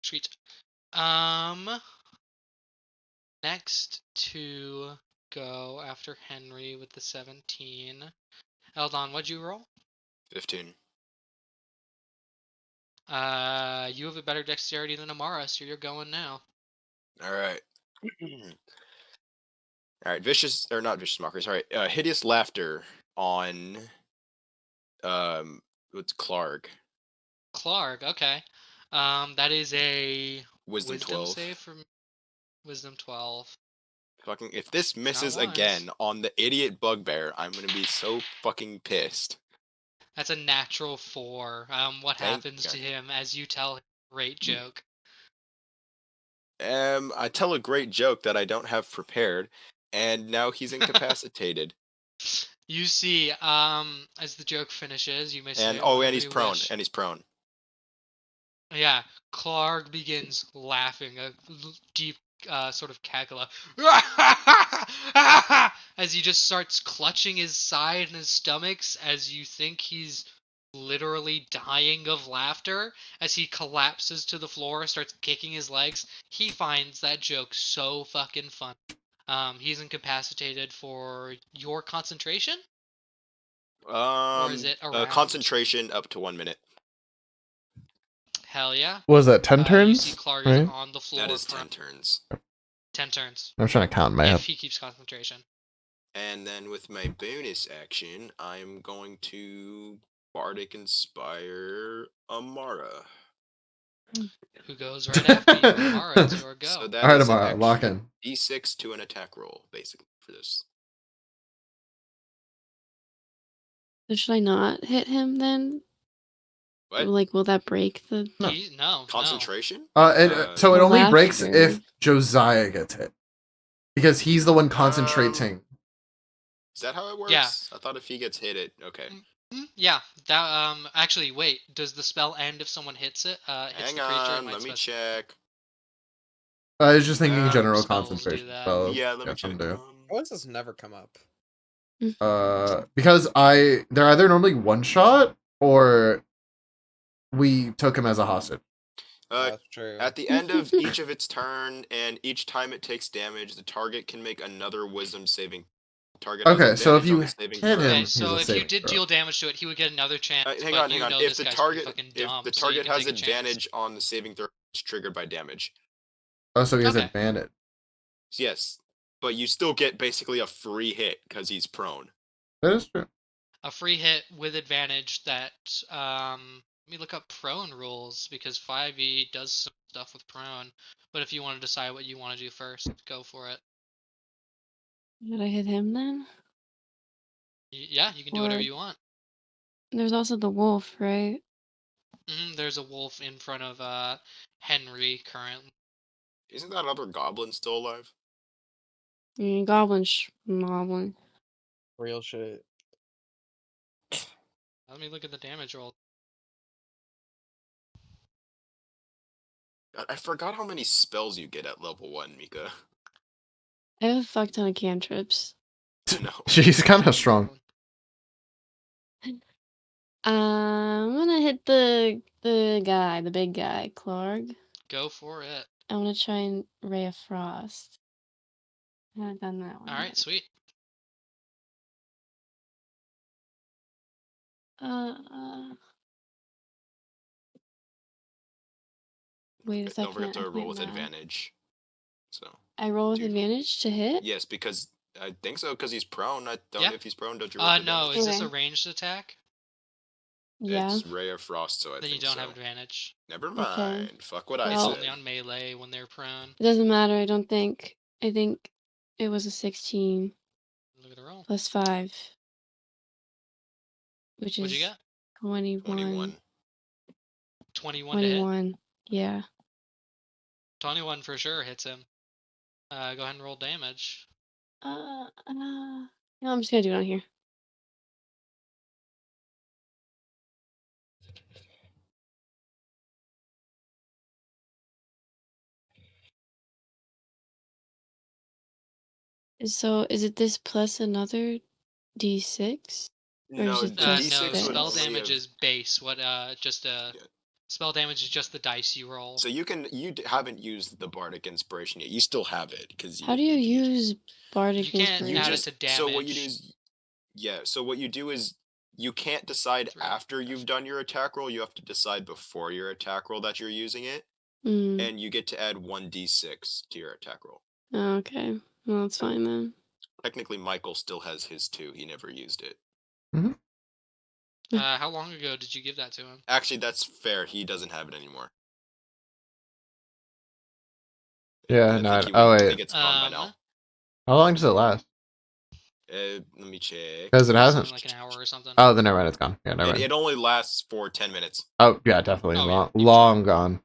Sweet. Next to go after Henry with the 17. Eldon, what'd you roll? 15. You have a better dexterity than Amara, so you're going now. All right. All right. Vicious or not vicious mockery. Sorry. Hideous laughter on what's Clark. Clark, okay. That is a Wisdom 12. save from Wisdom 12. Fucking if this misses wise. again on the idiot bugbear, I'm gonna be so fucking pissed. That's a natural 4. What Thank happens God. to him as you tell him a great joke? I tell a great joke that I don't have prepared, and now he's incapacitated. You see, as the joke finishes, you may say And it oh, whenever and he's you prone. wish. And he's prone. Yeah, Clark begins laughing, a deep sort of cackle, as he just starts clutching his side and his stomachs as you think he's literally dying of laughter. As he collapses to the floor, starts kicking his legs. He finds that joke so fucking fun. He's incapacitated for your concentration, or is it around? Concentration up to 1 minute. Hell yeah. What was that, 10 You see turns? Clark is Right? on the floor. That is 10 turns. 10 turns. I'm trying to count in my If head. he keeps concentration. And then with my bonus action, I'm going to Bardic Inspire Amara. Who goes right after you? Amara, it's your go. So that Alright, is an Amara, lock extra in. D6 to an attack roll, basically, for this. So should I not hit him then? What? Like, will that break the? No. No. Concentration? So it only breaks Laughter. if Josiah gets hit. Because he's the one concentrating. Is that how it works? Yeah. I thought if he gets hit, it okay. Yeah. That actually, wait. Does the spell end if someone hits it? Hits Hang the creature? It on, might let me specify. check. I was just thinking general spells do concentration that. spells. Yeah, let me some check. do. Why does this never come up? Because they're either normally one shot or we took him as a hostage. That's true. At the end of each of its turn, and each time it takes damage, the target can make another wisdom saving. Target has Okay, so if advantage you on the saving hit throw. him, Okay, he's so a if you saving did throw. deal damage to it, he would get another chance. Hang but on. you know If this the guy's target, pretty fucking if dumb, the so you target can has take a chance. advantage on the saving throw, it's triggered by damage. Oh, so he has Okay. advantage. Yes, but you still get basically a free hit because he's prone. That is true. A free hit with advantage that let me look up prone rules because 5e does some stuff with prone. But if you want to decide what you want to do first, go for it. Should I hit him then? Yeah, you can do whatever Or- you want. There's also the wolf, right? There's a wolf in front of Henry currently. Isn't that other goblin still alive? Goblin. Real shit. Let me look at the damage roll. I forgot how many spells you get at level 1, Mika. I have a fuck ton of cantrips. No. She's kind of strong. I'm gonna hit the guy, the big guy, Clark. Go for it. I want to try and Ray of Frost. I haven't done that one. All right, sweet. Wait a second. Don't forget to I roll can't with math. advantage. So I roll with Dude. advantage to hit? yes, because I think so. Because he's prone. I don't Yeah. know if he's prone. Don't you roll with No, advantage? is this a Okay. ranged attack? Yeah. It's Ray of Frost, so I Then think you don't so. have advantage. Never Okay. mind. Fuck what I Well- It's said. only on melee when they're prone. It doesn't matter, I don't think. I think it was a 16 Look at the roll. plus 5. Which What'd is you get? 21. 21. 21 to hit? 21. Yeah. 21 for sure hits him. Go ahead and roll damage. No, I'm just gonna do it on here. So is it this plus another d6? Or No, is it the just D6 No, six? would spell only damage have- is base. Spell damage is just the dice you roll. So you haven't used the Bardic Inspiration yet. You still have it because How do you use Bardic You can't Inspiration? add it to damage. So what you do is, so what you do is you can't decide 3. after you've done your attack roll. You have to decide before your attack roll that you're using it, Mm. and you get to add 1d6 to your attack roll. Okay. Well, that's fine then. Technically, Michael still has his too. He never used it. How long ago did you give that to him? Actually, that's fair. He doesn't have it anymore. Yeah, I no. think I think Wait. it's gone by now. How long does it last? Let me check. Because it Something hasn't. like an hour or something. Oh, then never mind. It's gone. Yeah, never mind. It only lasts for 10 minutes. Oh, yeah, definitely. Oh, yeah. Long gone.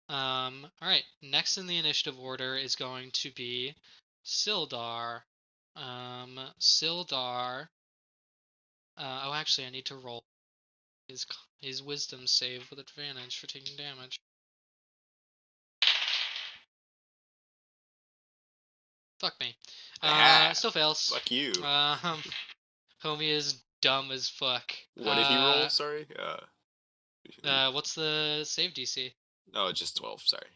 All right. Next in the initiative order is going to be Sildar. Sildar. Oh, actually, I need to roll his wisdom save with advantage for taking damage. Fuck me. Ah, Still fails. Fuck you. Homie is dumb as fuck. What did he roll? Sorry. What's the save DC? No, just 12. Sorry.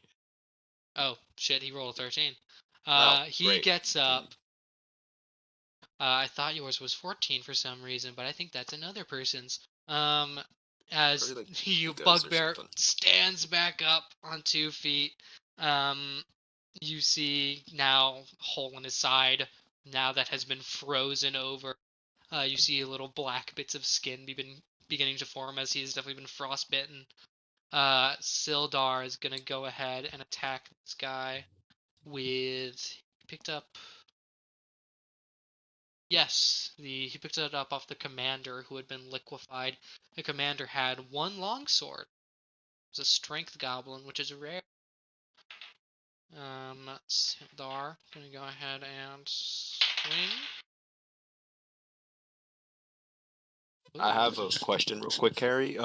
Oh shit, he rolled a 13. Oh, He great. gets up. I thought yours was 14 for some reason, but I think that's another person's. As Probably, like, you Hugo's or bugbear something. stands back up on 2 feet, you see now hole in his side, now that has been frozen over. You see little black bits of skin beginning to form as he's definitely been frostbitten. Sildar is gonna go ahead and attack this guy with. He picked up. Yes, he picked it up off the commander who had been liquefied. The commander had 1 longsword. It was a strength goblin, which is rare. Sildar gonna go ahead and swing. I have Ooh. a question real quick, Carrie.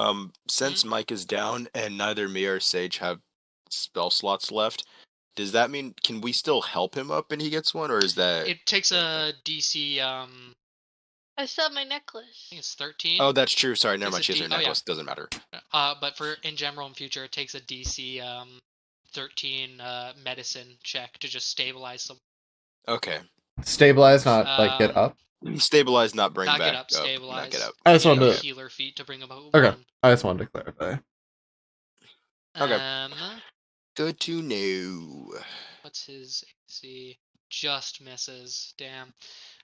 Since Mike is down and neither me or Sage have spell slots left, does that mean can we still help him up and he gets one, or is that? It takes a DC. I still have my I necklace. think it's 13. Oh, that's true. Sorry, never Takes mind. a She has D- her oh, yeah. necklace. Doesn't matter. But for in general in future, it takes a DC 13 medicine check to just stabilize someone. Okay. Stabilize, not like get up. Stabilize, not bring Not back get up, up. stabilize. Not get up. I just Yeah, wanted use to. healer feet to bring him up. Okay, I just wanted to clarify. Okay. Good to know. What's his AC? Just misses. Damn.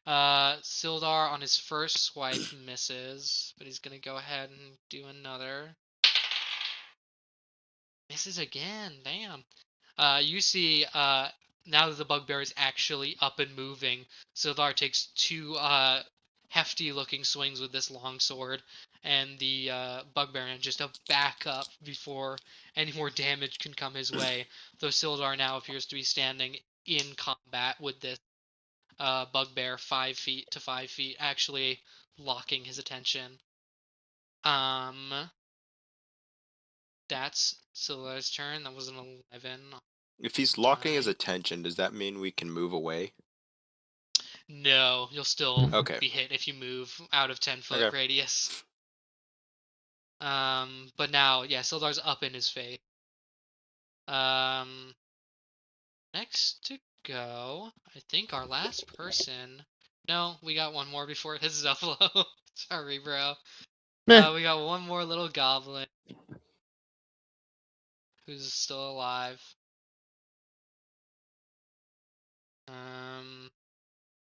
Sildar on his first swipe misses, but he's gonna go ahead and do another. Misses again. Damn. You see, now that the bugbear is actually up and moving, Sildar takes 2 hefty-looking swings with this longsword, and the bugbear just to back up before any more damage can come his way. Though Sildar now appears to be standing in combat with this bugbear 5 feet to 5 feet, actually locking his attention. That's Sildar's turn. That was an 11. If he's locking his attention, does that mean we can move away? No, you'll still Okay. be hit if you move out of 10-foot Okay. radius. But now, yeah, Sildar's up in his face. Next to go, I think our last person. No, we got one more before it hits Zuffalo. Sorry, bro. Meh. We got one more little goblin who's still alive.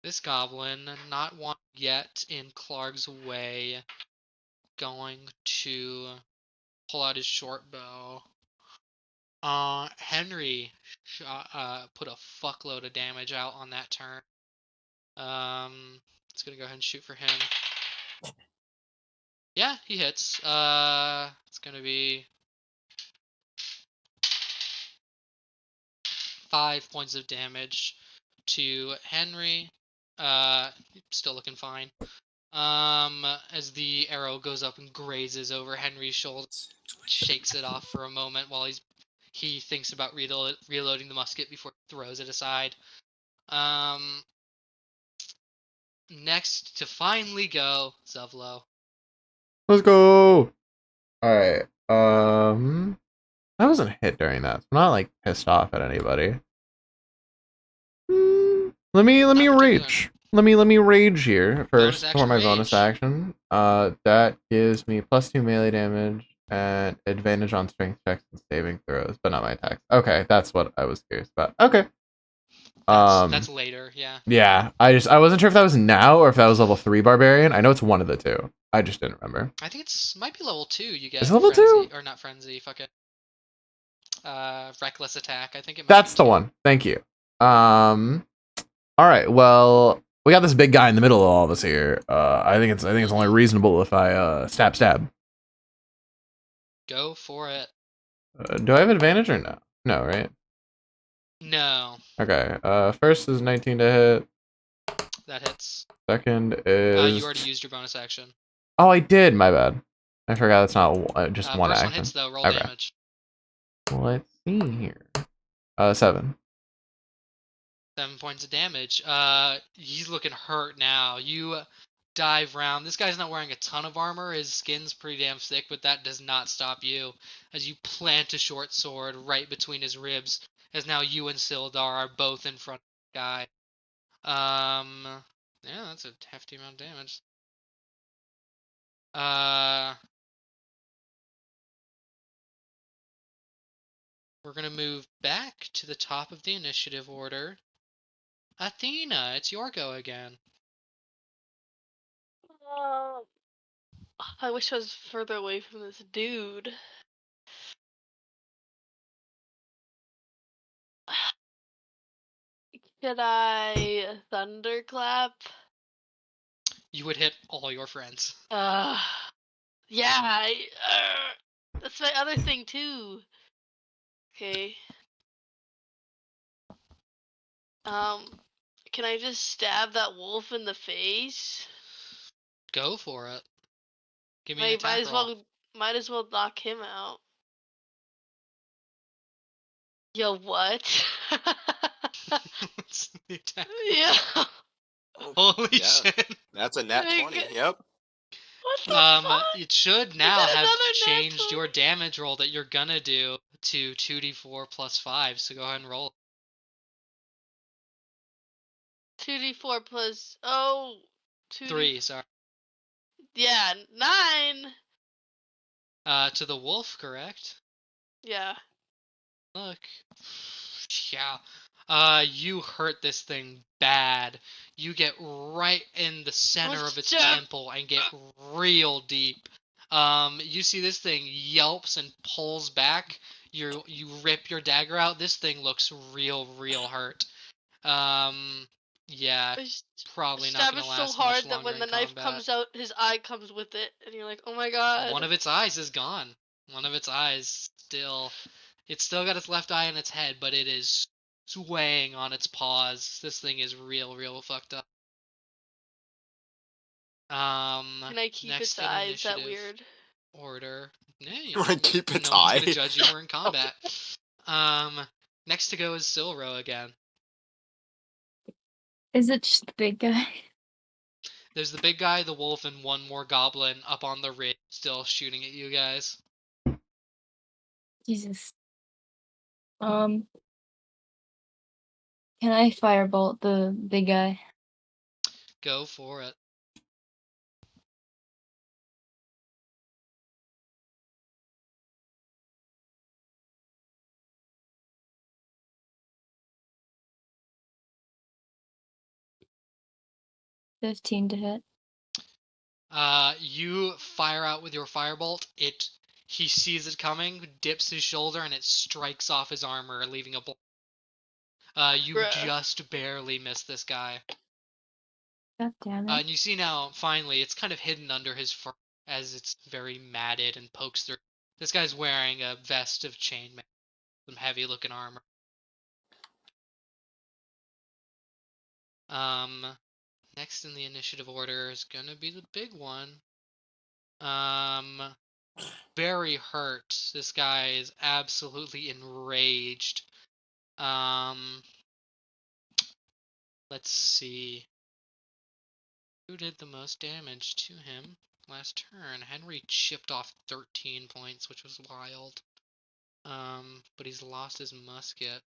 This goblin, not one yet in Clark's way, going to pull out his short bow. Henry put a fuckload of damage out on that turn. It's gonna go ahead and shoot for him. Yeah, he hits. It's gonna be 5 points of damage to Henry. Still looking fine. As the arrow goes up and grazes over Henry's shoulder, shakes it off for a moment while he thinks about reloading the musket before he throws it aside. Next to finally go, Zevlo. Let's go. All right. I wasn't hit during that. So I'm not like pissed off at anybody. Let me rage. Let me rage here first for my bonus action. That gives me +2 melee damage and advantage on strength checks and saving throws, but not my attacks. Okay, that's what I was curious about. Okay. That's later, yeah. Yeah, I wasn't sure if that was now or if that was level 3 barbarian. I know it's one of the two. I just didn't remember. I think might be level 2. You get Is it level 2? Or not frenzy. Fuck it. Reckless attack. I think it might That's be the 2. one. Thank you. All right. Well, we got this big guy in the middle of all of us here. I think it's only reasonable if I stab. Go for it. Do I have advantage or no? No, right? No. Okay. First is 19 to hit. That hits. Second is. You already used your bonus action. Oh, I did. My bad. I forgot that's not just one First action. one hits though. Roll Okay. damage. Let's see here. 7. 7 points of damage. He's looking hurt now. You dive round. This guy's not wearing a ton of armor. His skin's pretty damn thick, but that does not stop you as you plant a short sword right between his ribs. As now you and Sildar are both in front of the guy. Yeah, that's a hefty amount of damage. We're gonna move back to the top of the initiative order. Athena, it's your go again. I wish I was further away from this dude. Could I thunderclap? You would hit all your friends. Yeah. That's my other thing too. Okay. Can I just stab that wolf in the face? Go for it. Give me an Might attack as roll. well might as well knock him out. Yo, what? What's the attack? Yeah. Holy Yeah. shit. That's a nat Like, 20. Yep. What the fuck? It should now got have another nat changed your 20. damage roll that you're gonna do to 2d4 plus 5, so go ahead and roll. 2d4 plus 2d. 3, sorry. Yeah, 9. To the wolf, correct? Yeah. Look. Yeah. You hurt this thing bad. You get right in the center of its temple and get real deep. You see this thing yelps and pulls back. You rip your dagger out. This thing looks real hurt. Yeah, probably not Stab gonna it so last hard much that longer when in the knife combat. comes out, his eye comes with it, and you're like, oh my god. One of its eyes is gone. One of its eyes still. It's still got its left eye in its head, but it is swaying on its paws. This thing is real fucked up. Can I keep Next its in eye? Is that initiative weird? order. Yeah, You want to keep its no one's eye? gonna judge you. We're in combat. Next to go is Silro again. Is it just the big guy? There's the big guy, the wolf, and one more goblin up on the ridge, still shooting at you guys. Jesus. Can I firebolt the big guy? Go for it. $15 to hit. You fire out with your firebolt. He sees it coming, dips his shoulder, and it strikes off his armor, leaving a blood. You Bruh. just barely miss this guy. God damn it. And you see now, finally, it's kind of hidden under his fur as it's very matted and pokes through. This guy's wearing a vest of chainmail, some heavy-looking armor. Next in the initiative order is gonna be the big one. Very hurt. This guy is absolutely enraged. Let's see. Who did the most damage to him last turn? Henry chipped off 13 points, which was wild. But he's lost his musket.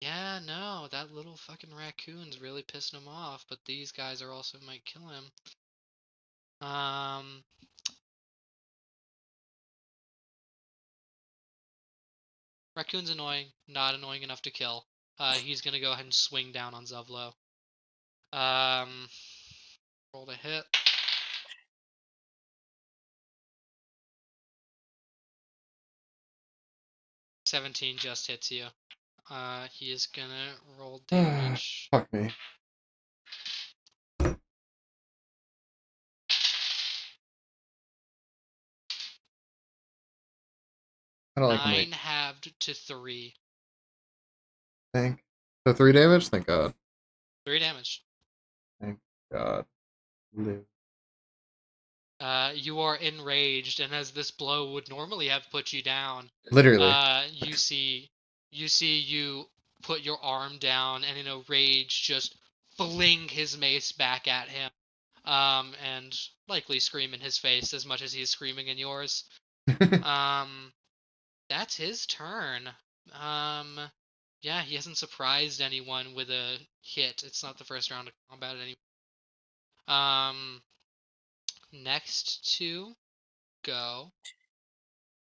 Yeah, no, that little fucking raccoon's really pissing him off, but these guys are also might kill him. Raccoon's annoying, not annoying enough to kill. He's gonna go ahead and swing down on Zevlo. Roll to hit. $17 just hits you. He is gonna roll damage. Fuck me. I don't like 9 halved to 3. Thank. So 3 damage. Thank God. 3 damage. Thank God. Live. You are enraged, and as this blow would normally have put you down, Literally. you see you put your arm down, and in a rage, just fling his mace back at him, and likely scream in his face as much as he is screaming in yours. That's his turn. Yeah, he hasn't surprised anyone with a hit. It's not the first round of combat anymore. Next to go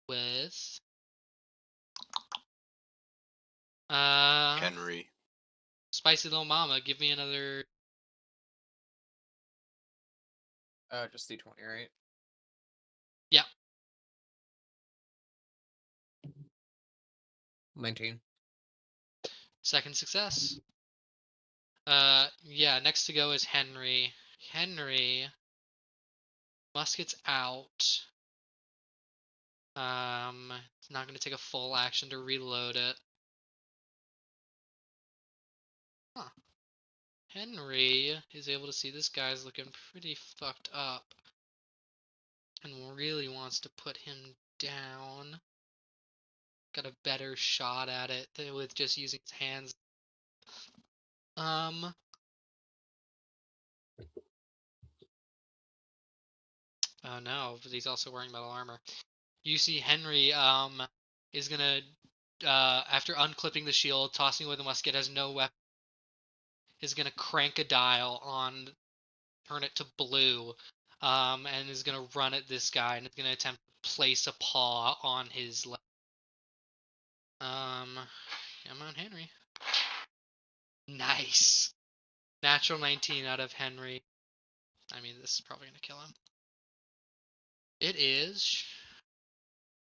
with Henry. Spicy Little Mama. Give me another. Just D20, right? Yeah. 19. Second success. Yeah, next to go is Henry. Henry. Musket's out. It's not going to take a full action to reload it. Huh. Henry is able to see this guy's looking pretty fucked up and really wants to put him down. Got a better shot at it with just using his hands. Oh no, but he's also wearing metal armor. You see Henry is gonna after unclipping the shield, tossing away the musket, has no weapon, is gonna crank a dial on, turn it to blue, and is gonna run at this guy and is gonna attempt to place a paw on his leg. Come on, Henry. Nice. Natural 19 out of Henry. I mean, this is probably gonna kill him. It is.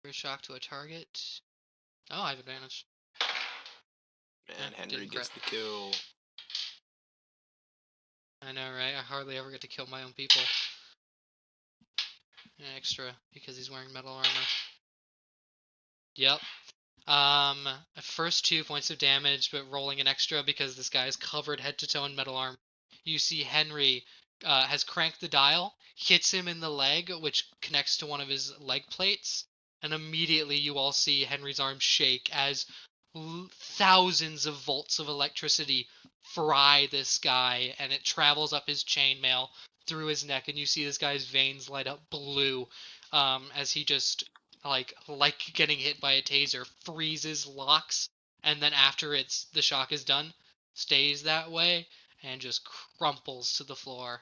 Shock to a target. Oh, I have advantage. Man, Henry didn't gets crit. the kill. I know, right? I hardly ever get to kill my own people. Extra, because he's wearing metal armor. Yep. First 2 points of damage, but rolling an extra because this guy is covered head to toe in metal armor. You see Henry has cranked the dial, hits him in the leg, which connects to one of his leg plates, and immediately you all see Henry's arm shake as thousands of volts of electricity fry this guy, and it travels up his chainmail through his neck, and you see this guy's veins light up blue as he just like getting hit by a taser freezes, locks, and then after the shock is done, stays that way and just crumples to the floor.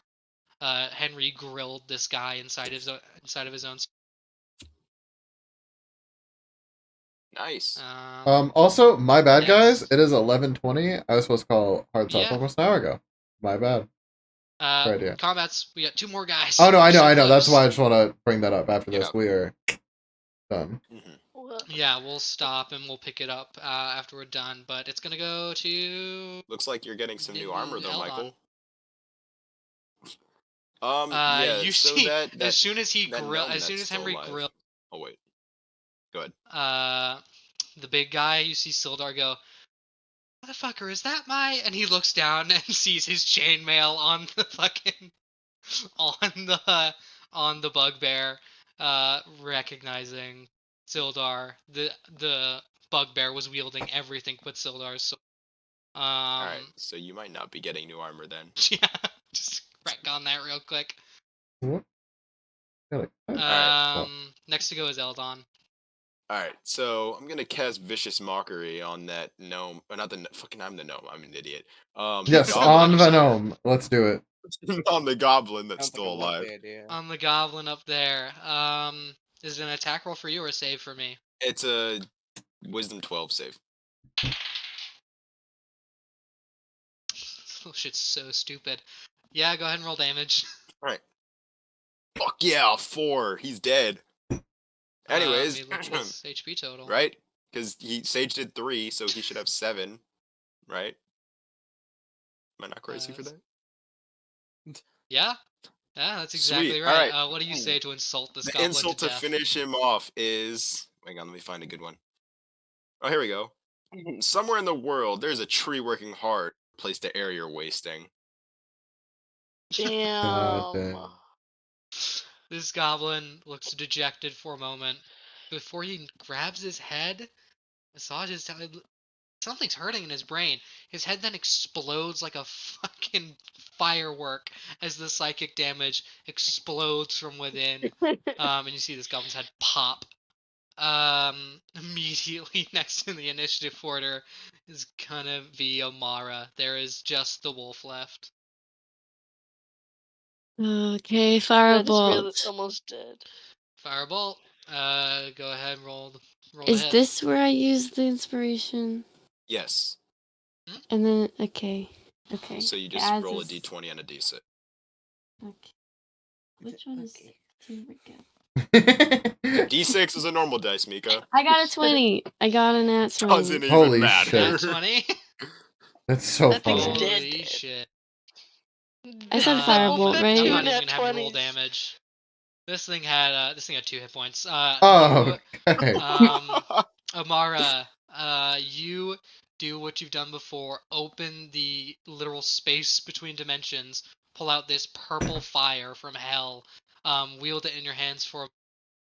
Henry grilled this guy inside of his own. Nice. Also, my bad, guys. Next. It is 11:20. I was supposed to call hard stop Yeah. almost an hour ago. My bad. Good idea. Combats. We got 2 more guys. Oh no, I We're know, so I know. That's close. why I just want to bring that up. After this, Yep. we are done. Yeah, we'll stop and we'll pick it up after we're done. But it's gonna go to. Looks like you're getting some new armor though, Eldon. Michael. Yeah. You so see, that as soon as he that grill, gnome as soon that's as still Henry alive. grill, Oh wait. Go ahead. the big guy, you see Sildar go, "Motherfucker, is that my?" And he looks down and sees his chainmail on the fucking on the bugbear, recognizing Sildar. The bugbear was wielding everything but Sildar's sword. All right. So you might not be getting new armor then. Yeah, just wreck on that real quick. What? Next to go is Eldon. Alright, so I'm gonna cast Vicious Mockery on that gnome. Or not the fucking I'm the gnome, I'm an idiot. Yes, goblin- on Venom. Let's do it. on the goblin that's Sounds like still a lovely alive. idea. On the goblin up there. Is it an attack roll for you or a save for me? It's a Wisdom 12 save. Oh, shit's so stupid. Yeah, go ahead and roll damage. Alright. Fuck yeah, 4. He's dead. Anyways, Let me look at his HP total. right? Because Sage did 3, so he should have 7, right? Am I not crazy for that? Yeah, that's exactly Sweet, right. alright. What do you say to insult this The goblin insult to to death? finish him off is... Hang on, let me find a good one. Oh, here we go. Somewhere in the world, there's a tree working hard to replace the air you're wasting. God Damn. damn. This goblin looks dejected for a moment. Before he grabs his head, massages something's hurting in his brain. His head then explodes like a fucking firework as the psychic damage explodes from within. And you see this goblin's head pop. Immediately next to the initiative order is gonna be Amara. There is just the wolf left. Okay, That's really firebolt. almost dead. Firebolt. Go ahead and roll the Is hit. this where I use the inspiration? Yes. And then okay. So you just As roll a is- d20 and a d6. Okay. Which one is Team Recap? D6 is a normal dice, Mika. I got a 20. I got a nat 20. Doesn't even Holy matter. shit. Nat 20. That's so That thing's funny. dead. Holy shit. I said That firebolt, wolf had right? I'm two not even nat gonna have you roll 20s. damage. This thing had 2 hit points. Oh, okay. Amara, you do what you've done before. Open the literal space between dimensions. Pull out this purple fire from hell. Wield it in your hands for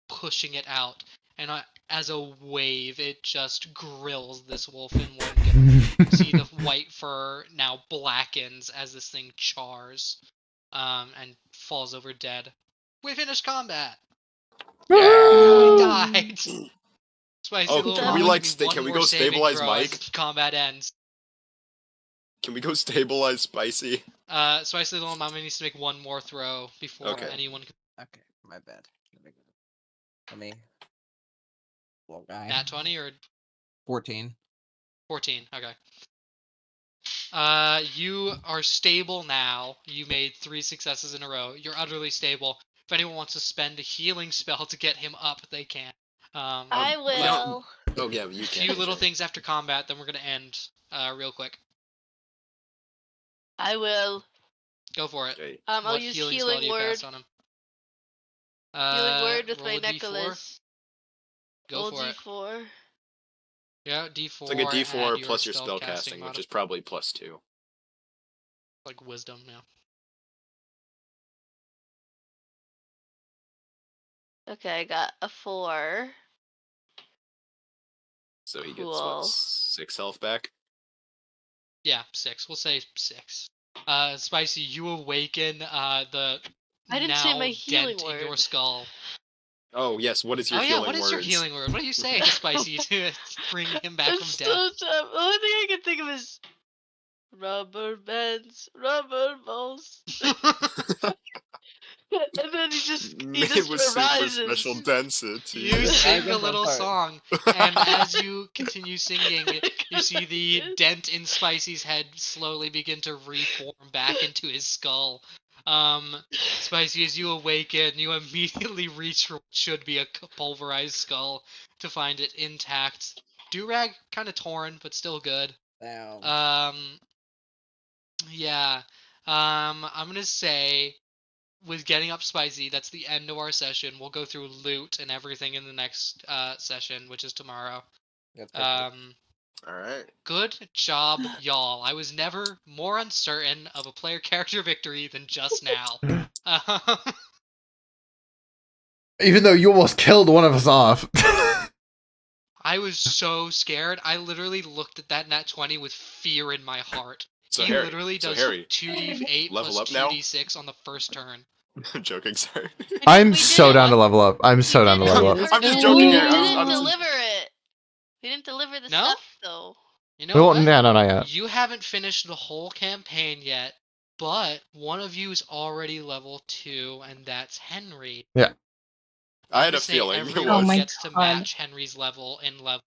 pushing it out. And as a wave, it just grills this wolf in one go. You see the white fur now blackens as this thing chars. And falls over dead. We finished combat. We died. Spicy Oh, little can mama, we, like, give me one can we more go saving stabilize throw Mike? as combat ends. Can we go stabilize Spicy? Spicy little mama needs to make one more throw before Okay. anyone can. Okay, my bad. Let me. Little guy. Nat 20 or 14. 14. Okay. You are stable now. You made 3 successes in a row. You're utterly stable. If anyone wants to spend a healing spell to get him up, they can. I we don't- will. Oh yeah, you A can. few little things after combat, then we're gonna end real quick. I will. Go for it. Okay. I'll What use healing spell do you word. cast on him? Healing word with roll my a D4. necklace. Go Roll for it. D4. Yeah, D4. It's like a D4 add plus your spell spell casting, which is probably +2. like wisdom now. Okay, I got a 4. So he gets Cool. 6 health back. Yeah, 6. We'll say 6. Spicy, you awaken the I didn't now say my healing dent in your word. skull. Oh yes, what is your Oh yeah, healing what is words? your healing word? What do you say to Spicy to bring him back I'm from so death? tough. The only thing I can think of is rubber bands, rubber balls. And then he just Made with super arises. special density. You sing get a that little part. song, and as you continue singing, you see the Good. dent in Spicy's head slowly begin to reform back into his skull. Spicy, as you awaken, you immediately reach for what should be a pulverized skull to find it intact. Durag kind of torn, but still good. Now. Yeah. I'm gonna say with getting up Spicy, that's the end of our session. We'll go through loot and everything in the next session, which is tomorrow. That's perfect. Alright. Good job, y'all. I was never more uncertain of a player character victory than just now. Even though you almost killed one of us off. I was so scared. I literally looked at that nat 20 with fear in my heart. So he Harry, literally so does Harry, 2d8 level plus up now? 2d6 on the first turn. I'm joking, sorry. I'm We so did down it. to level up. I'm so We down to did it level in up. I'm just person. joking, We Harry. didn't I'm deliver it. We didn't deliver the No? stuff though. You know Well, what? no, not yet. You haven't finished the whole campaign yet, but one of you is already level 2, and that's Henry. I had I'm a gonna say feeling it everyone Oh my was. gets to God. match Henry's level in level.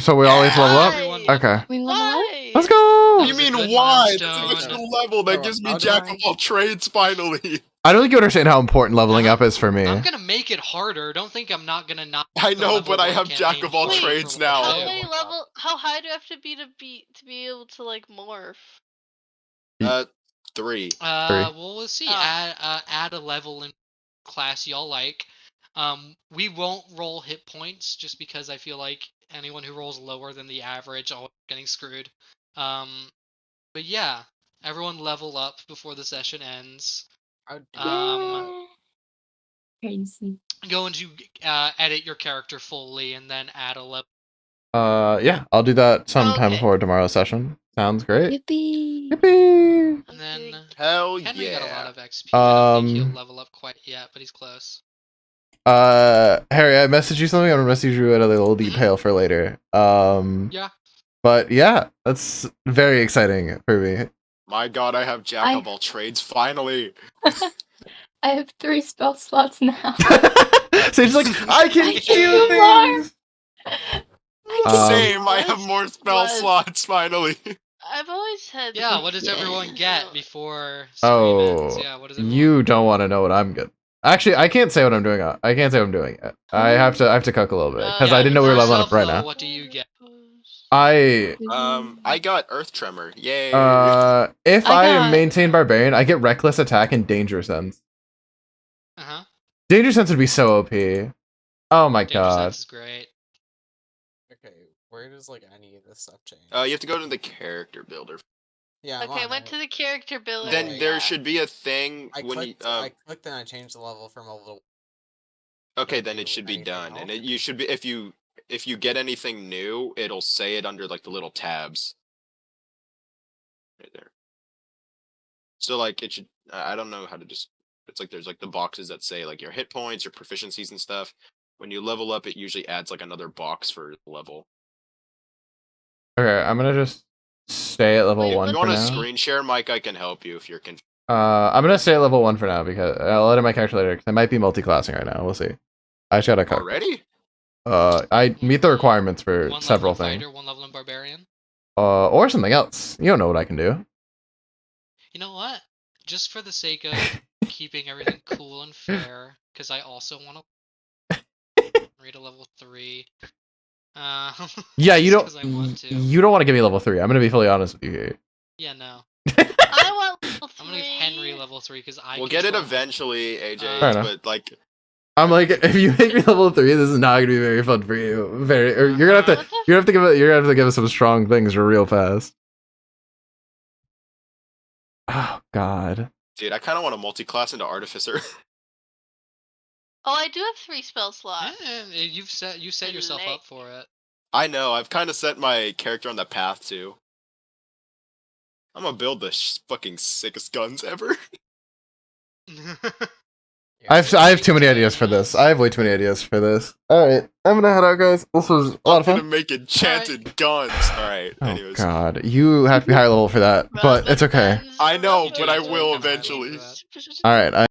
So we always level up? Everyone Why? Okay. We level up? Why? Let's That go! You was a mean good why? That's an milestone. extra level that Bro, gives me how do jack I- of all trades finally. I don't think you understand how important leveling up is for me. I'm gonna make it harder. Don't think I'm not gonna not. I the know, level but I 1 have jack campaign of all Wait, harder trades for level now. How 2. many level? How high do I have to be able to like morph? 3. Well, let's see. Ah. Add a level in class y'all like. We won't roll hit points just because I feel like anyone who rolls lower than the average always getting screwed. But yeah, everyone level up before the session ends. Yeah. Crazy. Go into edit your character fully and then add a level. Yeah, I'll do that sometime Okay. before tomorrow's session. Sounds great. Yippee! Yippee! And then Hell Henry got a lot yeah. of XP. I don't think he'll Um, level up quite yet, but he's close. Harry, I messaged you something. I'm gonna message you another little detail for later. Yeah. But yeah, that's very exciting for me. My god, I have Jack of all trades finally. I have 3 spell slots now. Sage's like, I can I do can do more. things. Same, I have more spell was- slots finally. I've always had. Yeah, what does Yeah. everyone get before stream Oh, ends? Yeah, what does everyone you don't want to know what I'm good. Actually, I can't say what I'm doing. I can't say what I'm doing yet. I have to cook a little bit because Yeah, I didn't know we were leveling up right yourself, now. though, what do you get? I I got Earth Tremor. Yay. if I I got- maintain Barbarian, I get Reckless Attack and Danger Sense. Uh-huh. Danger Sense would be so OP. Oh my Danger god. Sense is great. Okay, where does like any of this stuff change? You have to go to the character builder. Yeah, I'm Okay, I on went it. to the character builder. Then Alright. there should be a thing I when clicked, you. I clicked and I changed the level from a little. Okay, Don't then do it should be anything done, and else? you should be if you get anything new, it'll say it under like the little tabs. Right there. So like it should. I don't know how to just. It's like there's like the boxes that say like your hit points, your proficiencies and stuff. When you level up, it usually adds like another box for level. Okay, I'm gonna just stay at level Wait, one If you for want to now. screen share, Mike, I can help you if you're confused. I'm gonna stay at level 1 for now because I'll edit my character later because I might be multi-classing right now. We'll see. I just gotta cook. Already? I meet the requirements for One several level in things. fighter, one level in barbarian. Or something else. You don't know what I can do. You know what? Just for the sake of keeping everything cool and fair, because I also want to read a level 3. Yeah, you just don't. 'cause I want to. You don't want to give me level 3. I'm gonna be fully honest with you here. Yeah, no. I want level 3. I'm gonna give Henry level 3 because I. We'll get it control him. eventually, AJ. Fair enough. But like, I'm like, if you make me level 3, this is not gonna be very fun for you. Or you're gonna have to. What the You're gonna have to give us some strong things real fast. Oh God. dude, I kind of want to multi-class into Artificer. Oh, I do have 3 spell slots. You set yourself Late. up for it. I know. I've kind of set my character on that path too. I'm gonna build the fucking sickest guns ever. I have too many ideas for this. I have way too many ideas for this. All right, I'm gonna head out, guys. This was a lot of I'm gonna fun. make enchanted guns. All right. Oh Anyways, God, you have to be higher level for that, but it's okay. I know, but I James will will come out eventually. of that. All right,